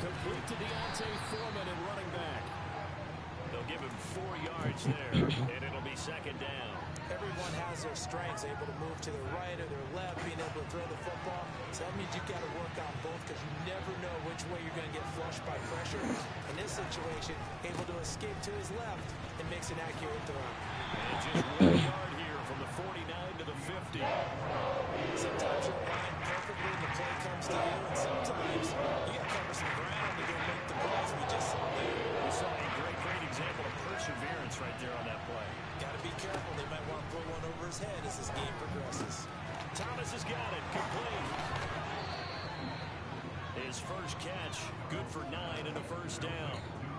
Complete to Deontay Foreman and running back. They'll give him 4 yards there, and it'll be second down. Everyone has their strengths, able to move to their right or their left, being able to throw the football. So that means you've got to work on both because you never know which way you're going to get flushed by pressure. In this situation, able to escape to his left and makes an accurate throw. And just 1 yard here from the 49 to the 50. Sometimes you're aligned perfectly and the play comes to you, and sometimes you got to cover some ground to go make the plays. We just saw there. We saw a great example of perseverance right there on that play. Got to be careful. They might want to throw one over his head as this game progresses. Thomas has got it. Complete. His first catch, good for 9 and a first down.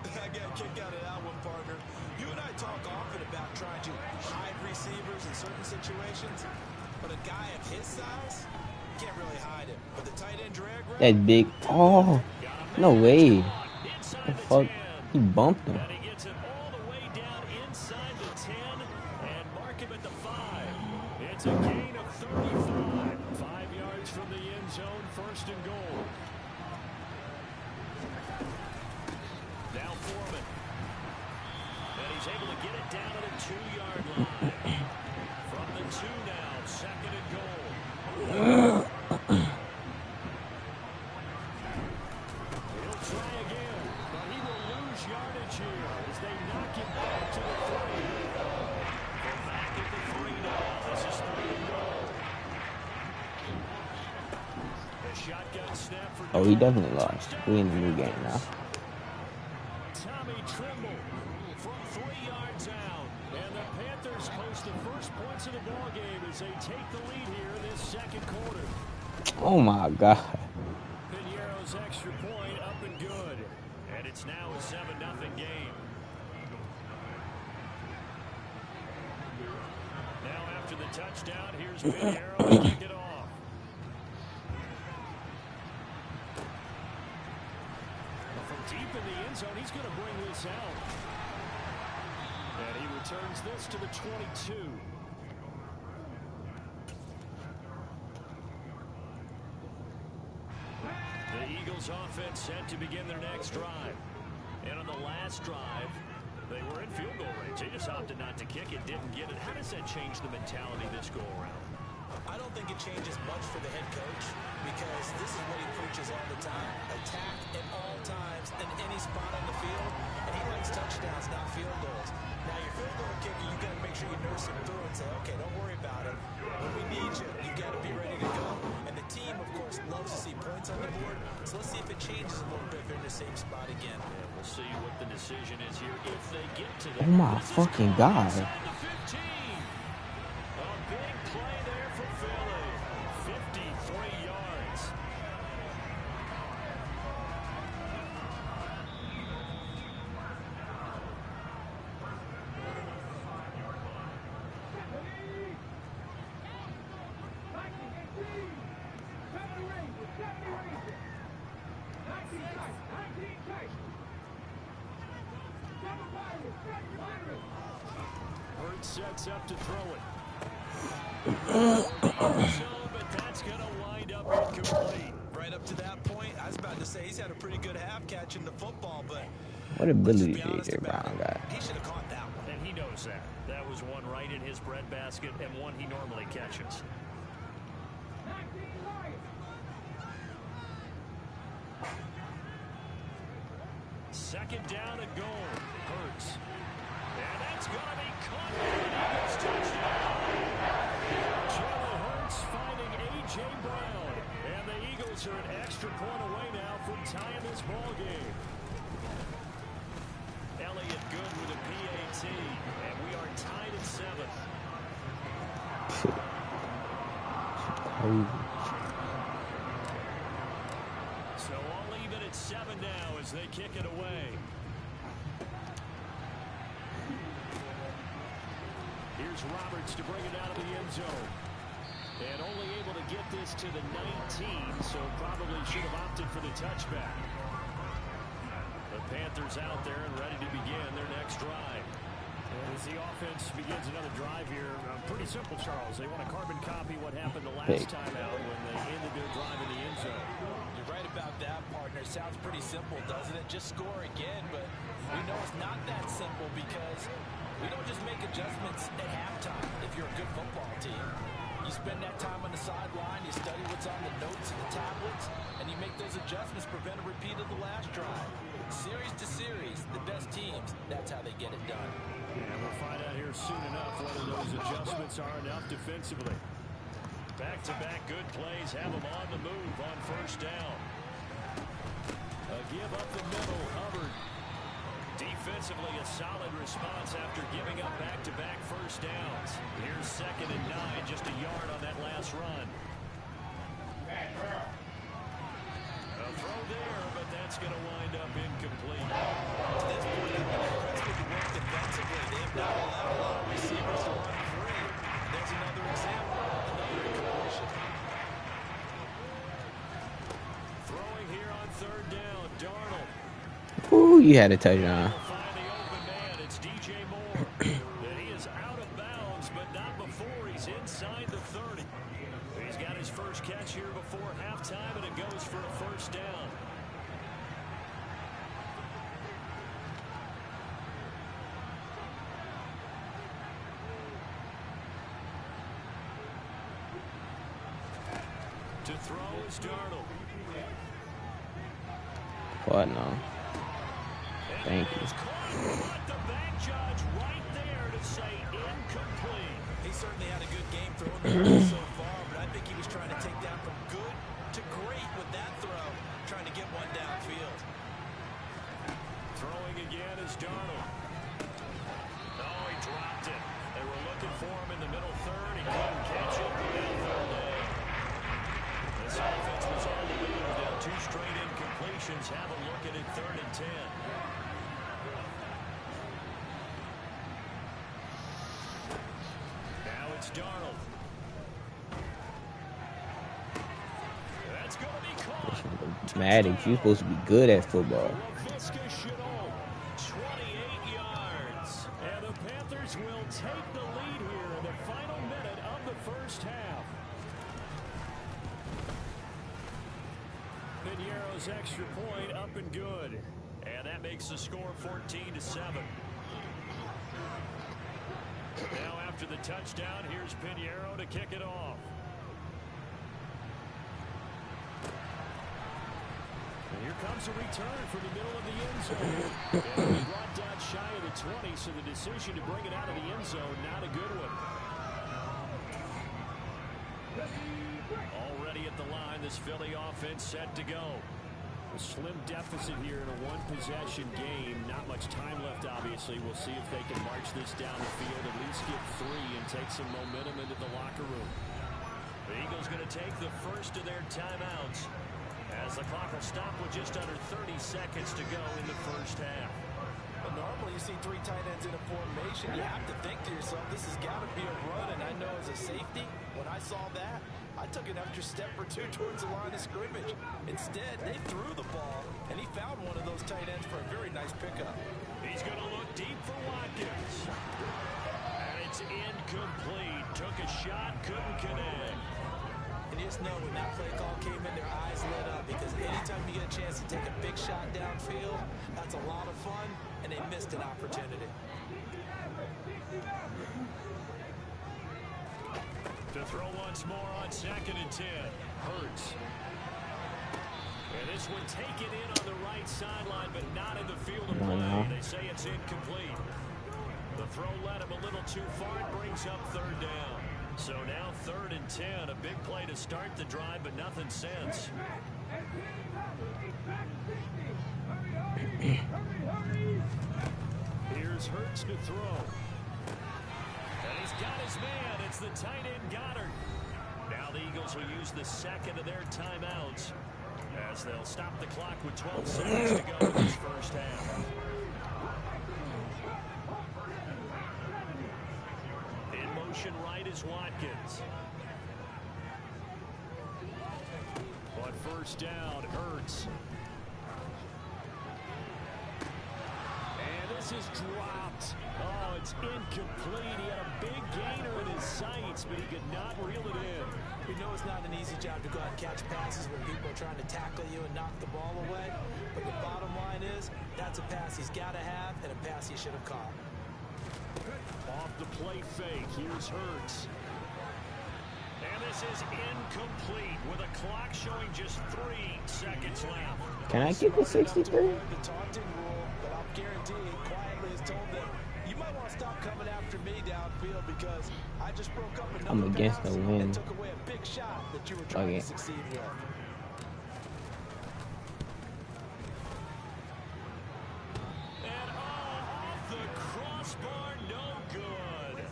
I got a kick out of that one, partner. You and I talk often about trying to hide receivers in certain situations, but a guy of his size can't really hide it. But the tight end drag route, That big. Oh, no way. The fuck? He bumped him. And he gets it all the way down inside the 10 and mark him at the 5. It's a gain of 35. 5 yards from the end zone, first and goal. Now Foreman. And he's able to get it down to the 2-yard line. From the 2 now, second and goal. He'll try again, but he will lose yardage here as they knock him back to the 3. They're back at the 3 now. This is 3 and goal. The shotgun snap for Oh, he definitely lost. We in the new game now. Tommy Trimble from 3 yards out. And the Panthers post the first points of the ball game as they take the lead here in this second quarter. Oh my God. Piñeiro's extra point up and good. And it's now a 7-0 game. Now after the touchdown, here's Piñeiro to kick it off. From deep in the end zone, he's going to bring this out. And he returns this to the 22. The Eagles offense set to begin their next drive. And on the last drive, they were in field goal range. They just opted not to kick it, didn't get it. How does that change the mentality this go around? I don't think it changes much for the head coach because this is what he preaches all the time. Attack at all times in any spot on the field. And he likes touchdowns, not field goals. Now, your field goal kicker, you got to make sure you nurse him through and say, okay, don't worry about it. When we need you, you got to be ready to go. And the team, of course, loves to see points on the board. So let's see if it changes a little bit if they're in the same spot again. Yeah, we'll see what the decision is here if they get to that. Oh my fucking God. A big play there for Philly. 53 yards. Hurts sets up to throw it. But that's going to wind up incomplete. Right up to that point, I was about to say he's had a pretty good half catching the football, but What ability did AJ Brown got? he should have caught that one. And he knows that. That was one right in his breadbasket and one he normally catches. Second down and goal. Hurts. And that's going to be caught. Eagles touchdown. Jalen Hurts finding A.J. Brown. And the Eagles are an extra point away now from tying this ball game. Elliott good with a PAT. And we are tied at 7. So all even at 7 now as they kick it away. Here's Roberts to bring it out of the end zone. And only able to get this to the 19, so probably should have opted for the touchback. The Panthers out there and ready to begin their next drive. Yeah, this the offense begins another drive here, pretty simple, Charles. They want to carbon copy what happened the last time out when they ended their drive in the end zone. You're right about that, partner. Sounds pretty simple, doesn't it? Just score again, but we know it's not that simple because we don't just make adjustments at halftime if you're a good football team. You spend that time on the sideline, you study what's on the notes and the tablets, and you make those adjustments, prevent a repeat of the last drive. Series to series, the best teams, that's how they get it done. And we'll find out here soon enough whether those adjustments are enough defensively. Back-to-back good plays have them on the move on first down. A give up the middle, Hubbard. Defensively, a solid response after giving up back-to-back first downs. Here's 2nd and 9, just a yard on that last run. A throw there, but that's going to wind up incomplete. To this point, I've been impressed with the work defensively. They have not allowed a lot of receivers to run free. And there's another example, another incompletion. Throwing here on 3rd down, Darnold. Ooh, you had a touchdown. Find the open man. It's DJ Moore. And he is out of bounds, but not before he's inside the 30. He's got his first catch here before halftime, and it goes for a first down. To throw is Darnold. What no? Thank you. The back judge right there to say incomplete. He certainly had a good game throwing the ball so far, but I think he was trying to take down from good to great with that throw, trying to get one downfield. Throwing again is Darnold. Oh, he dropped it. They were looking for him in the middle third. He couldn't catch it. This offense was on the move. Now 2 straight incompletions. Have a look at it, 3rd and 10. Now it's Darnold. That's going to be caught. Madden, you're supposed to be good at football. 28 yards. And the Panthers will take the lead here in the final minute of the first half. Piniero's extra point up and good. And that makes the score 14-7. Now after the touchdown, here's Piniero to kick it off. And here comes a return from the middle of the end zone. And he brought down shy of the 20, so the decision to bring it out of the end zone, not a good one. Already at the line, this Philly offense set to go. A slim deficit here in a one-possession game. Not much time left, obviously. We'll see if they can march this down the field, at least get 3 and take some momentum into the locker room. The Eagles going to take the first of their timeouts as the clock will stop with just under 30 seconds to go in the first half. Well, normally you see 3 tight ends in a formation. You have to think to yourself, this has got to be a run. And I know as a safety, when I saw that, I took an extra step or 2 towards the line of scrimmage. Instead, they threw the ball, and he found one of those tight ends for a very nice pickup. He's going to look deep for Watkins. And it's incomplete. Took a shot, couldn't connect. And you just know when that play call came in, their eyes lit up, because anytime you get a chance to take a big shot downfield, that's a lot of fun, and they missed an opportunity. To throw once more on 2nd and 10. Hurts. And this one taken in on the right sideline, but not in the field of play. They say it's incomplete. The throw led him a little too far. It brings up 3rd down. So now 3rd and 10. A big play to start the drive, but nothing since. Here's Hurts to throw. And he's got his man. It's the tight end Goddard. Now the Eagles will use the 2nd of their timeouts as they'll stop the clock with 12 seconds to go in this first half. In motion right is Watkins. On first down, Hurts. And this is dropped. Oh, one's incomplete. He had a big gainer in his sights, but he could not reel it in. We know it's not an easy job to go out and catch passes when people are trying to tackle you and knock the ball away. But the bottom line is, that's a pass he's got to have and a pass he should have caught. Off the play fake, here's Hurts. And this is incomplete with a clock showing just 3 seconds left. Can I get the 63? The taunting rule, but I'll guarantee he quietly has told them, you might want to stop coming after me downfield because I just broke up another I'm against pass the wind. and took away a big shot that you were trying to succeed with. And off the crossbar, no good.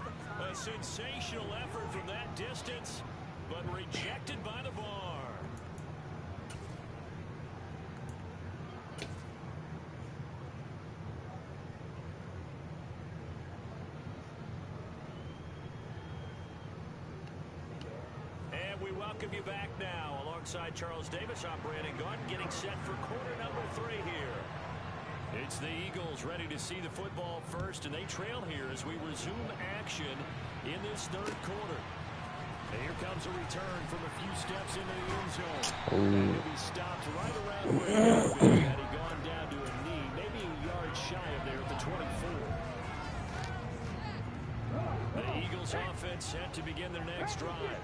A sensational effort from that distance, but rejected by the bar. And we welcome you back now. Alongside Charles Davis, I'm Brandon Gaunt, getting set for quarter number 3 here. It's the Eagles ready to see the football first, and they trail here as we resume action in this third quarter. And here comes a return from a few steps into the end zone. And he'll be stopped right around where he had been had he gone down to a knee, maybe a yard shy of there at the 24. The Eagles offense set to begin their next drive.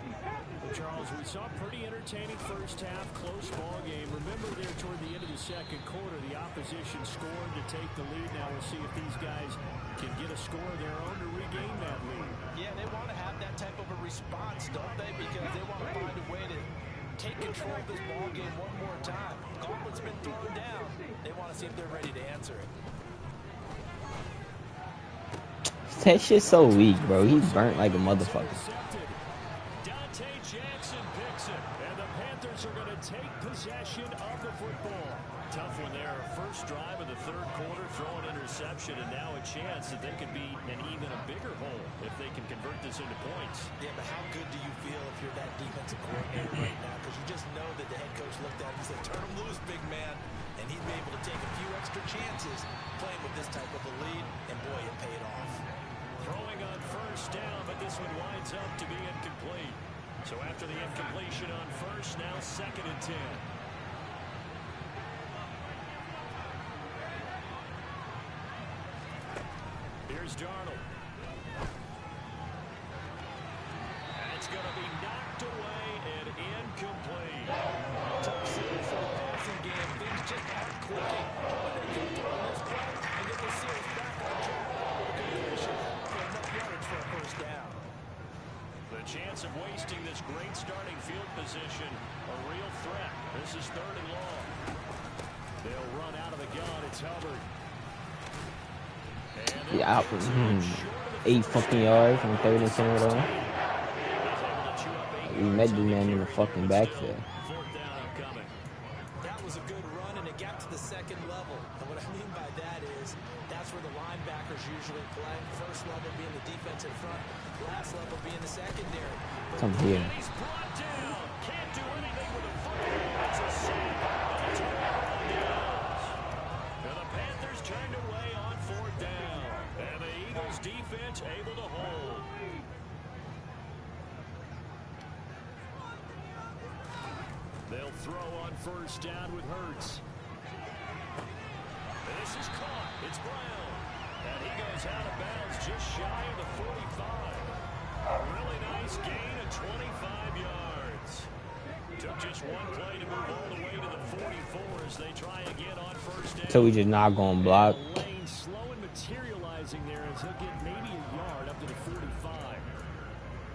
Well, Charles, we saw a pretty entertaining first half, close ball game. Remember there toward the end of the second quarter, the opposition scored to take the lead. Now we'll see if these guys can get a score of their own to regain that lead. Yeah, they want to have that type of a response, don't they? Because they want to find a way to take control of this ball game one more time. Gauntlet's been thrown down. They want to see if they're ready to answer it. That shit's so weak, bro. He's burnt like a motherfucker. Jackson picks it, and the Panthers are going to take possession of the football. Tough one there. First drive of the third quarter, throw an interception, and now a chance that they could be in even a bigger hole if they can convert this into points. Yeah, but how good do you feel if you're that defensive coordinator right now? Because you just know that the head coach looked at him and said, turn him loose, big man. And he'd be able to take a few extra chances playing with this type of a lead, and boy, it paid off. Throwing on first down, but this one winds up to be incomplete. So after the incompletion on first, now 2nd and 10. Here's Darnold. That's going to be knocked away and incomplete. Tough scene for the passing game. Things just aren't clicking. But they can turn this play and get the Seals back on track. Completion for enough yardage for a first down. The chance of wasting this great starting field position, a real threat. This is 3rd and long. They'll run out of the gun. It's Hubbard. Yeah, 8 fucking yards on 3rd and 10 with him. We met the man in the fucking backfield. That was a good run, and it got to the 2nd level. And what I mean by that is that's where the linebackers usually play. First level being the defense in front, last level being the secondary. Come here. He's brought down. Can't do anything with a football. It's a sack. And it's and the Panthers turned away on 4th down. And the Eagles defense able to hold. They'll throw on first down with Hurts. This is caught. It's Brown. And he goes out of bounds just shy of the 45. A really nice gain of 25 yards. Took just one play to move all the way to the 44 as they try again on first down. So we just not going to block. Lane slow and materializing there as he'll get maybe a yard up to the 45.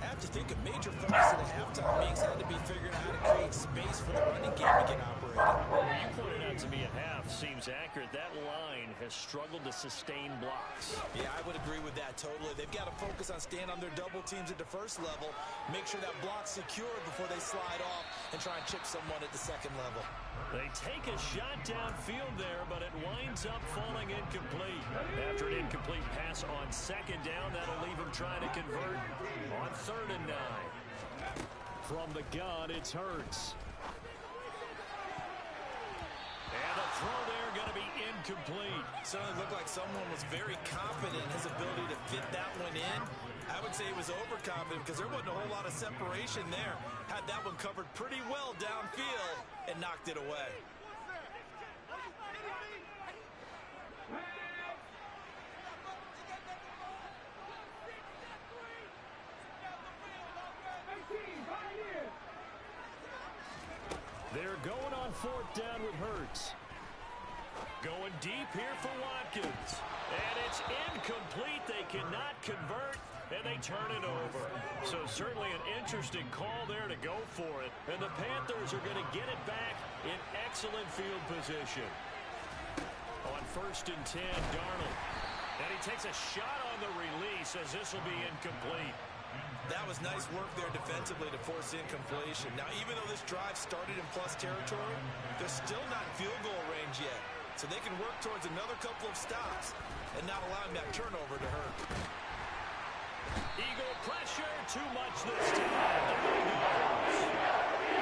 I have to think a major focus of the halftime meetings had to be figuring out how to create space for the running game to get operating. Well, you pointed out to me at half seems accurate. That line has struggled to sustain blocks. Yeah, I would agree with that totally. They've got to focus on staying on their double teams at the first level, make sure that block's secure before they slide off and try and chip someone at the 2nd level. They take a shot downfield there, but it winds up falling incomplete. After an incomplete pass on 2nd down, that'll leave him trying to convert on 3rd and 9. From the gun, it's Hurts. And the throw there going to be incomplete. Certainly looked like someone was very confident in his ability to fit that one in. I would say he was overconfident because there wasn't a whole lot of separation there. Had that one covered pretty well downfield and knocked it away. They're going on 4th down with Hurts. Going deep here for Watkins. And it's incomplete. They cannot convert, and they turn it over. So certainly an interesting call there to go for it. And the Panthers are going to get it back in excellent field position. On 1st and 10, Darnold. And he takes a shot on the release as this will be incomplete. That was nice work there defensively to force incompletion. Now, even though this drive started in plus territory, they're still not in field goal range yet. So they can work towards another couple of stops and not allowing that turnover to hurt. Eagle pressure, too much this time.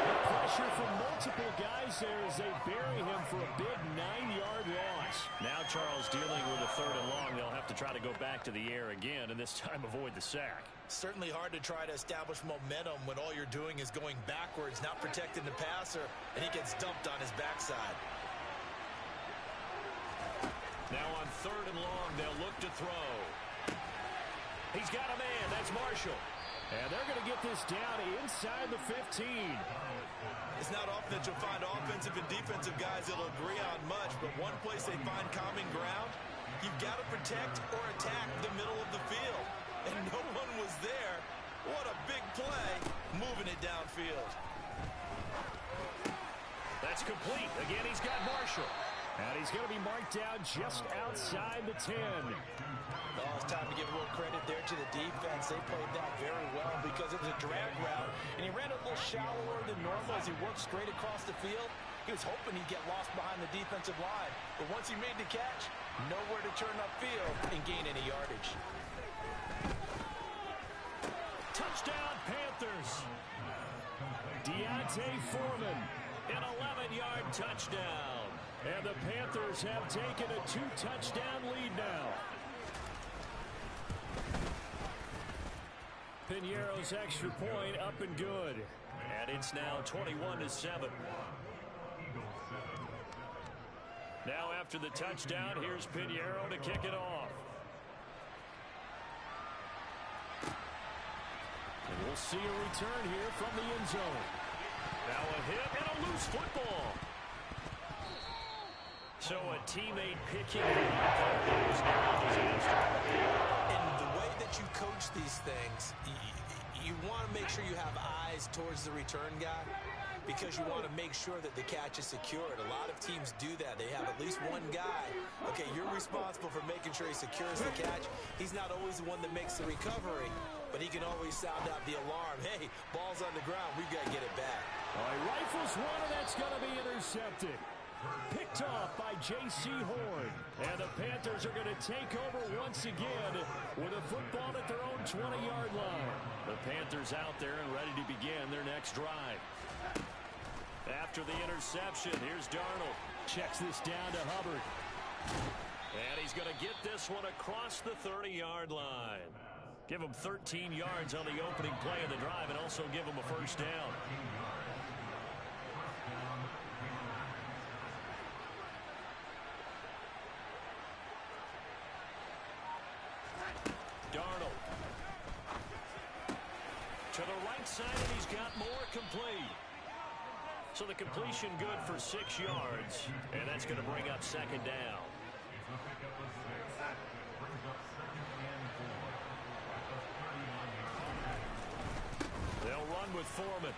The pressure from multiple guys there as they bury him for a big 9-yard loss. Now Charles dealing with a 3rd and long. They'll have to try to go back to the air again, and this time avoid the sack. Certainly hard to try to establish momentum when all you're doing is going backwards, not protecting the passer, and he gets dumped on his backside. Now on 3rd and long, they'll look to throw. He's got a man. That's Marshall. And they're going to get this down inside the 15. It's not often that you'll find offensive and defensive guys that'll agree on much, but one place they find common ground, you've got to protect or attack the middle of the field. And no one was there. What a big play, moving it downfield. That's complete. Again, he's got Marshall. And he's going to be marked down just outside the 10. Oh, it's time to give a little credit there to the defense. They played that very well because it was a drag route, and he ran a little shallower than normal as he worked straight across the field. He was hoping he'd get lost behind the defensive line, but once he made the catch, nowhere to turn upfield and gain any yardage. Touchdown, Panthers. Deontay Foreman, an 11-yard touchdown. And the Panthers have taken a 2-touchdown lead now. Piñeiro's extra point up and good. And it's now 21-7. Now after the touchdown, here's Piñeiro to kick it off. And we'll see a return here from the end zone. Now a hit and a loose football. So a teammate picking him up. And the way that you coach these things, you want to make sure you have eyes towards the return guy because you want to make sure that the catch is secured. A lot of teams do that. They have at least one guy. Okay, you're responsible for making sure he secures the catch. He's not always the one that makes the recovery, but he can always sound out the alarm. Hey, ball's on the ground. We've got to get it back. All right, rifles one, and that's going to be intercepted. Picked off by J.C. Horn. And the Panthers are going to take over once again with a football at their own 20-yard line. The Panthers out there and ready to begin their next drive. After the interception, here's Darnold. Checks this down to Hubbard. And he's going to get this one across the 30-yard line. Give him 13 yards on the opening play of the drive and also give him a first down. Darnold. To the right side, and he's got more complete. So the completion good for 6 yards, and that's going to bring up 2nd down. They'll run with Foreman.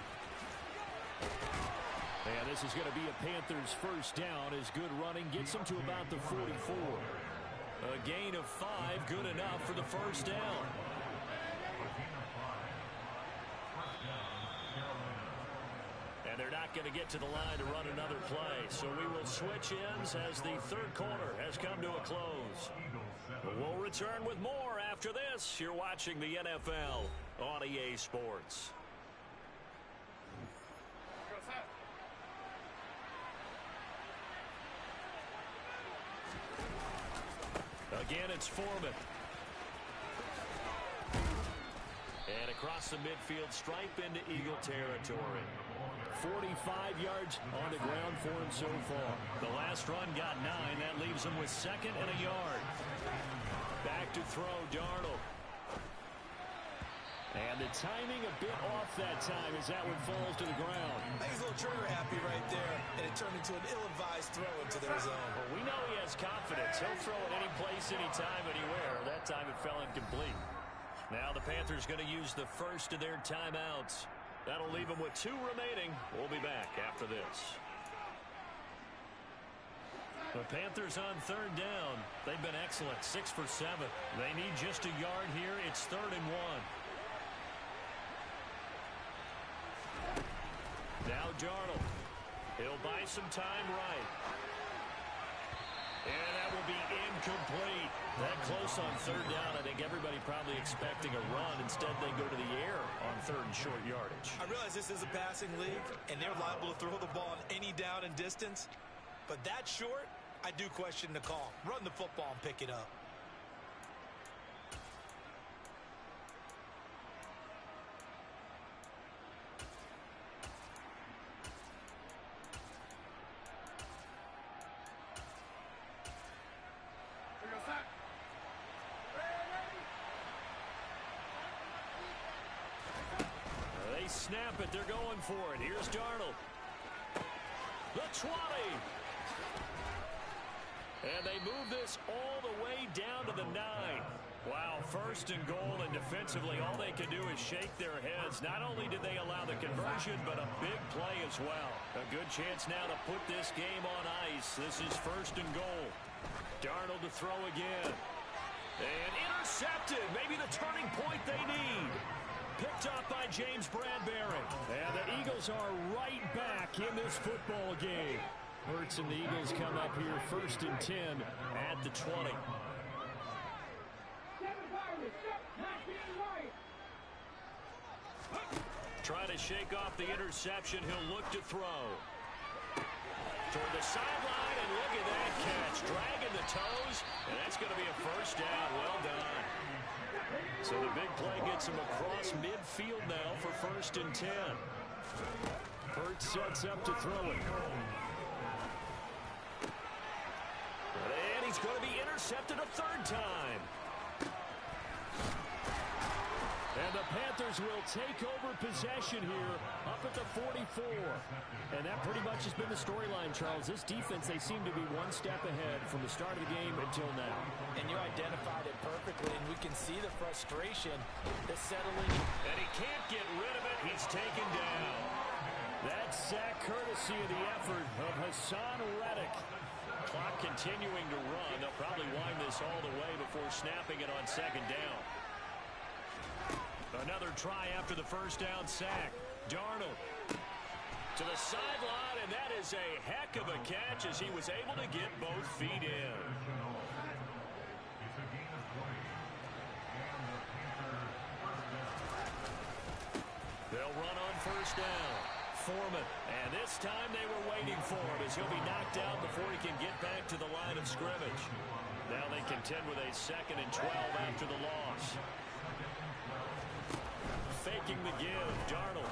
And this is going to be a Panthers first down as good running gets them to about the 44. A gain of 5, good enough for the first down. And they're not going to get to the line to run another play. So we will switch ends as the 3rd quarter has come to a close. We'll return with more after this. You're watching the NFL on EA Sports. it's Foreman. And across the midfield stripe into Eagle territory. 45 yards on the ground for him so far. The last run got 9. That leaves him with 2nd and a yard. Back to throw, Darnold. And the timing a bit off that time as that one falls to the ground. I think he's a little trigger happy right there, and it turned into an ill-advised throw into their zone. Well, we know he has confidence. He'll throw it any place, anytime, anywhere. That time it fell incomplete. Now the Panthers going to use the first of their timeouts. That'll leave them with 2 remaining. We'll be back after this. The Panthers on 3rd down. They've been excellent, 6 for 7. They need just a yard here. It's 3rd and 1. Now Darnold. He'll buy some time right. And that will be incomplete. That close on 3rd down. I think everybody probably expecting a run. Instead, they go to the air on 3rd and short yardage. I realize this is a passing league, and they're liable to throw the ball on any down and distance. But that short, I do question the call. Run the football and pick it up. They snap it. They're going for it. Here's Darnold. The 20. And they move this all the way down to the 9. Wow, 1st and goal, and defensively all they can do is shake their heads. Not only did they allow the conversion, but a big play as well. A good chance now to put this game on ice. This is 1st and goal. Darnold to throw again. And intercepted. Maybe the turning point they need. Picked up by James Bradbury. And the Eagles are right back in this football game. Hurts and the Eagles come up here 1st and 10 at the 20. Try to shake off the interception. He'll look to throw. Toward the sideline, and look at that catch. Dragging the toes, and that's going to be a 1st down. Well done. So the big play gets him across midfield now for 1st and 10. Hurts sets up to throw it. And he's going to be intercepted a 3rd time. And the Panthers will take over possession here up at the 44. And that pretty much has been the storyline, Charles. This defense, they seem to be one step ahead from the start of the game until now. And you identified it perfectly, and we can see the frustration, the settling. And he can't get rid of it. He's taken down. That sack courtesy of the effort of Hassan Reddick. Clock continuing to run. They'll probably wind this all the way before snapping it on 2nd down. Another try after the 1st down sack. Darnold to the sideline, and that is a heck of a catch as he was able to get both feet in. They'll run on 1st down. Foreman, and this time they were waiting for him as he'll be knocked out before he can get back to the line of scrimmage. Now they contend with a 2nd and 12 after the loss. Faking the give, Darnold.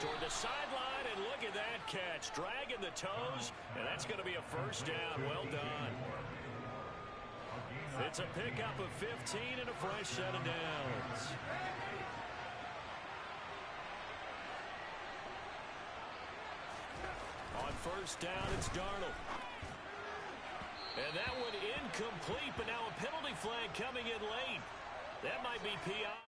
Toward the sideline, and look at that catch. Dragging the toes, and that's going to be a 1st down. Well done. It's a pickup of 15 and a fresh set of downs. On 1st down, it's Darnold. And that one incomplete, but now a penalty flag coming in late. That might be PI.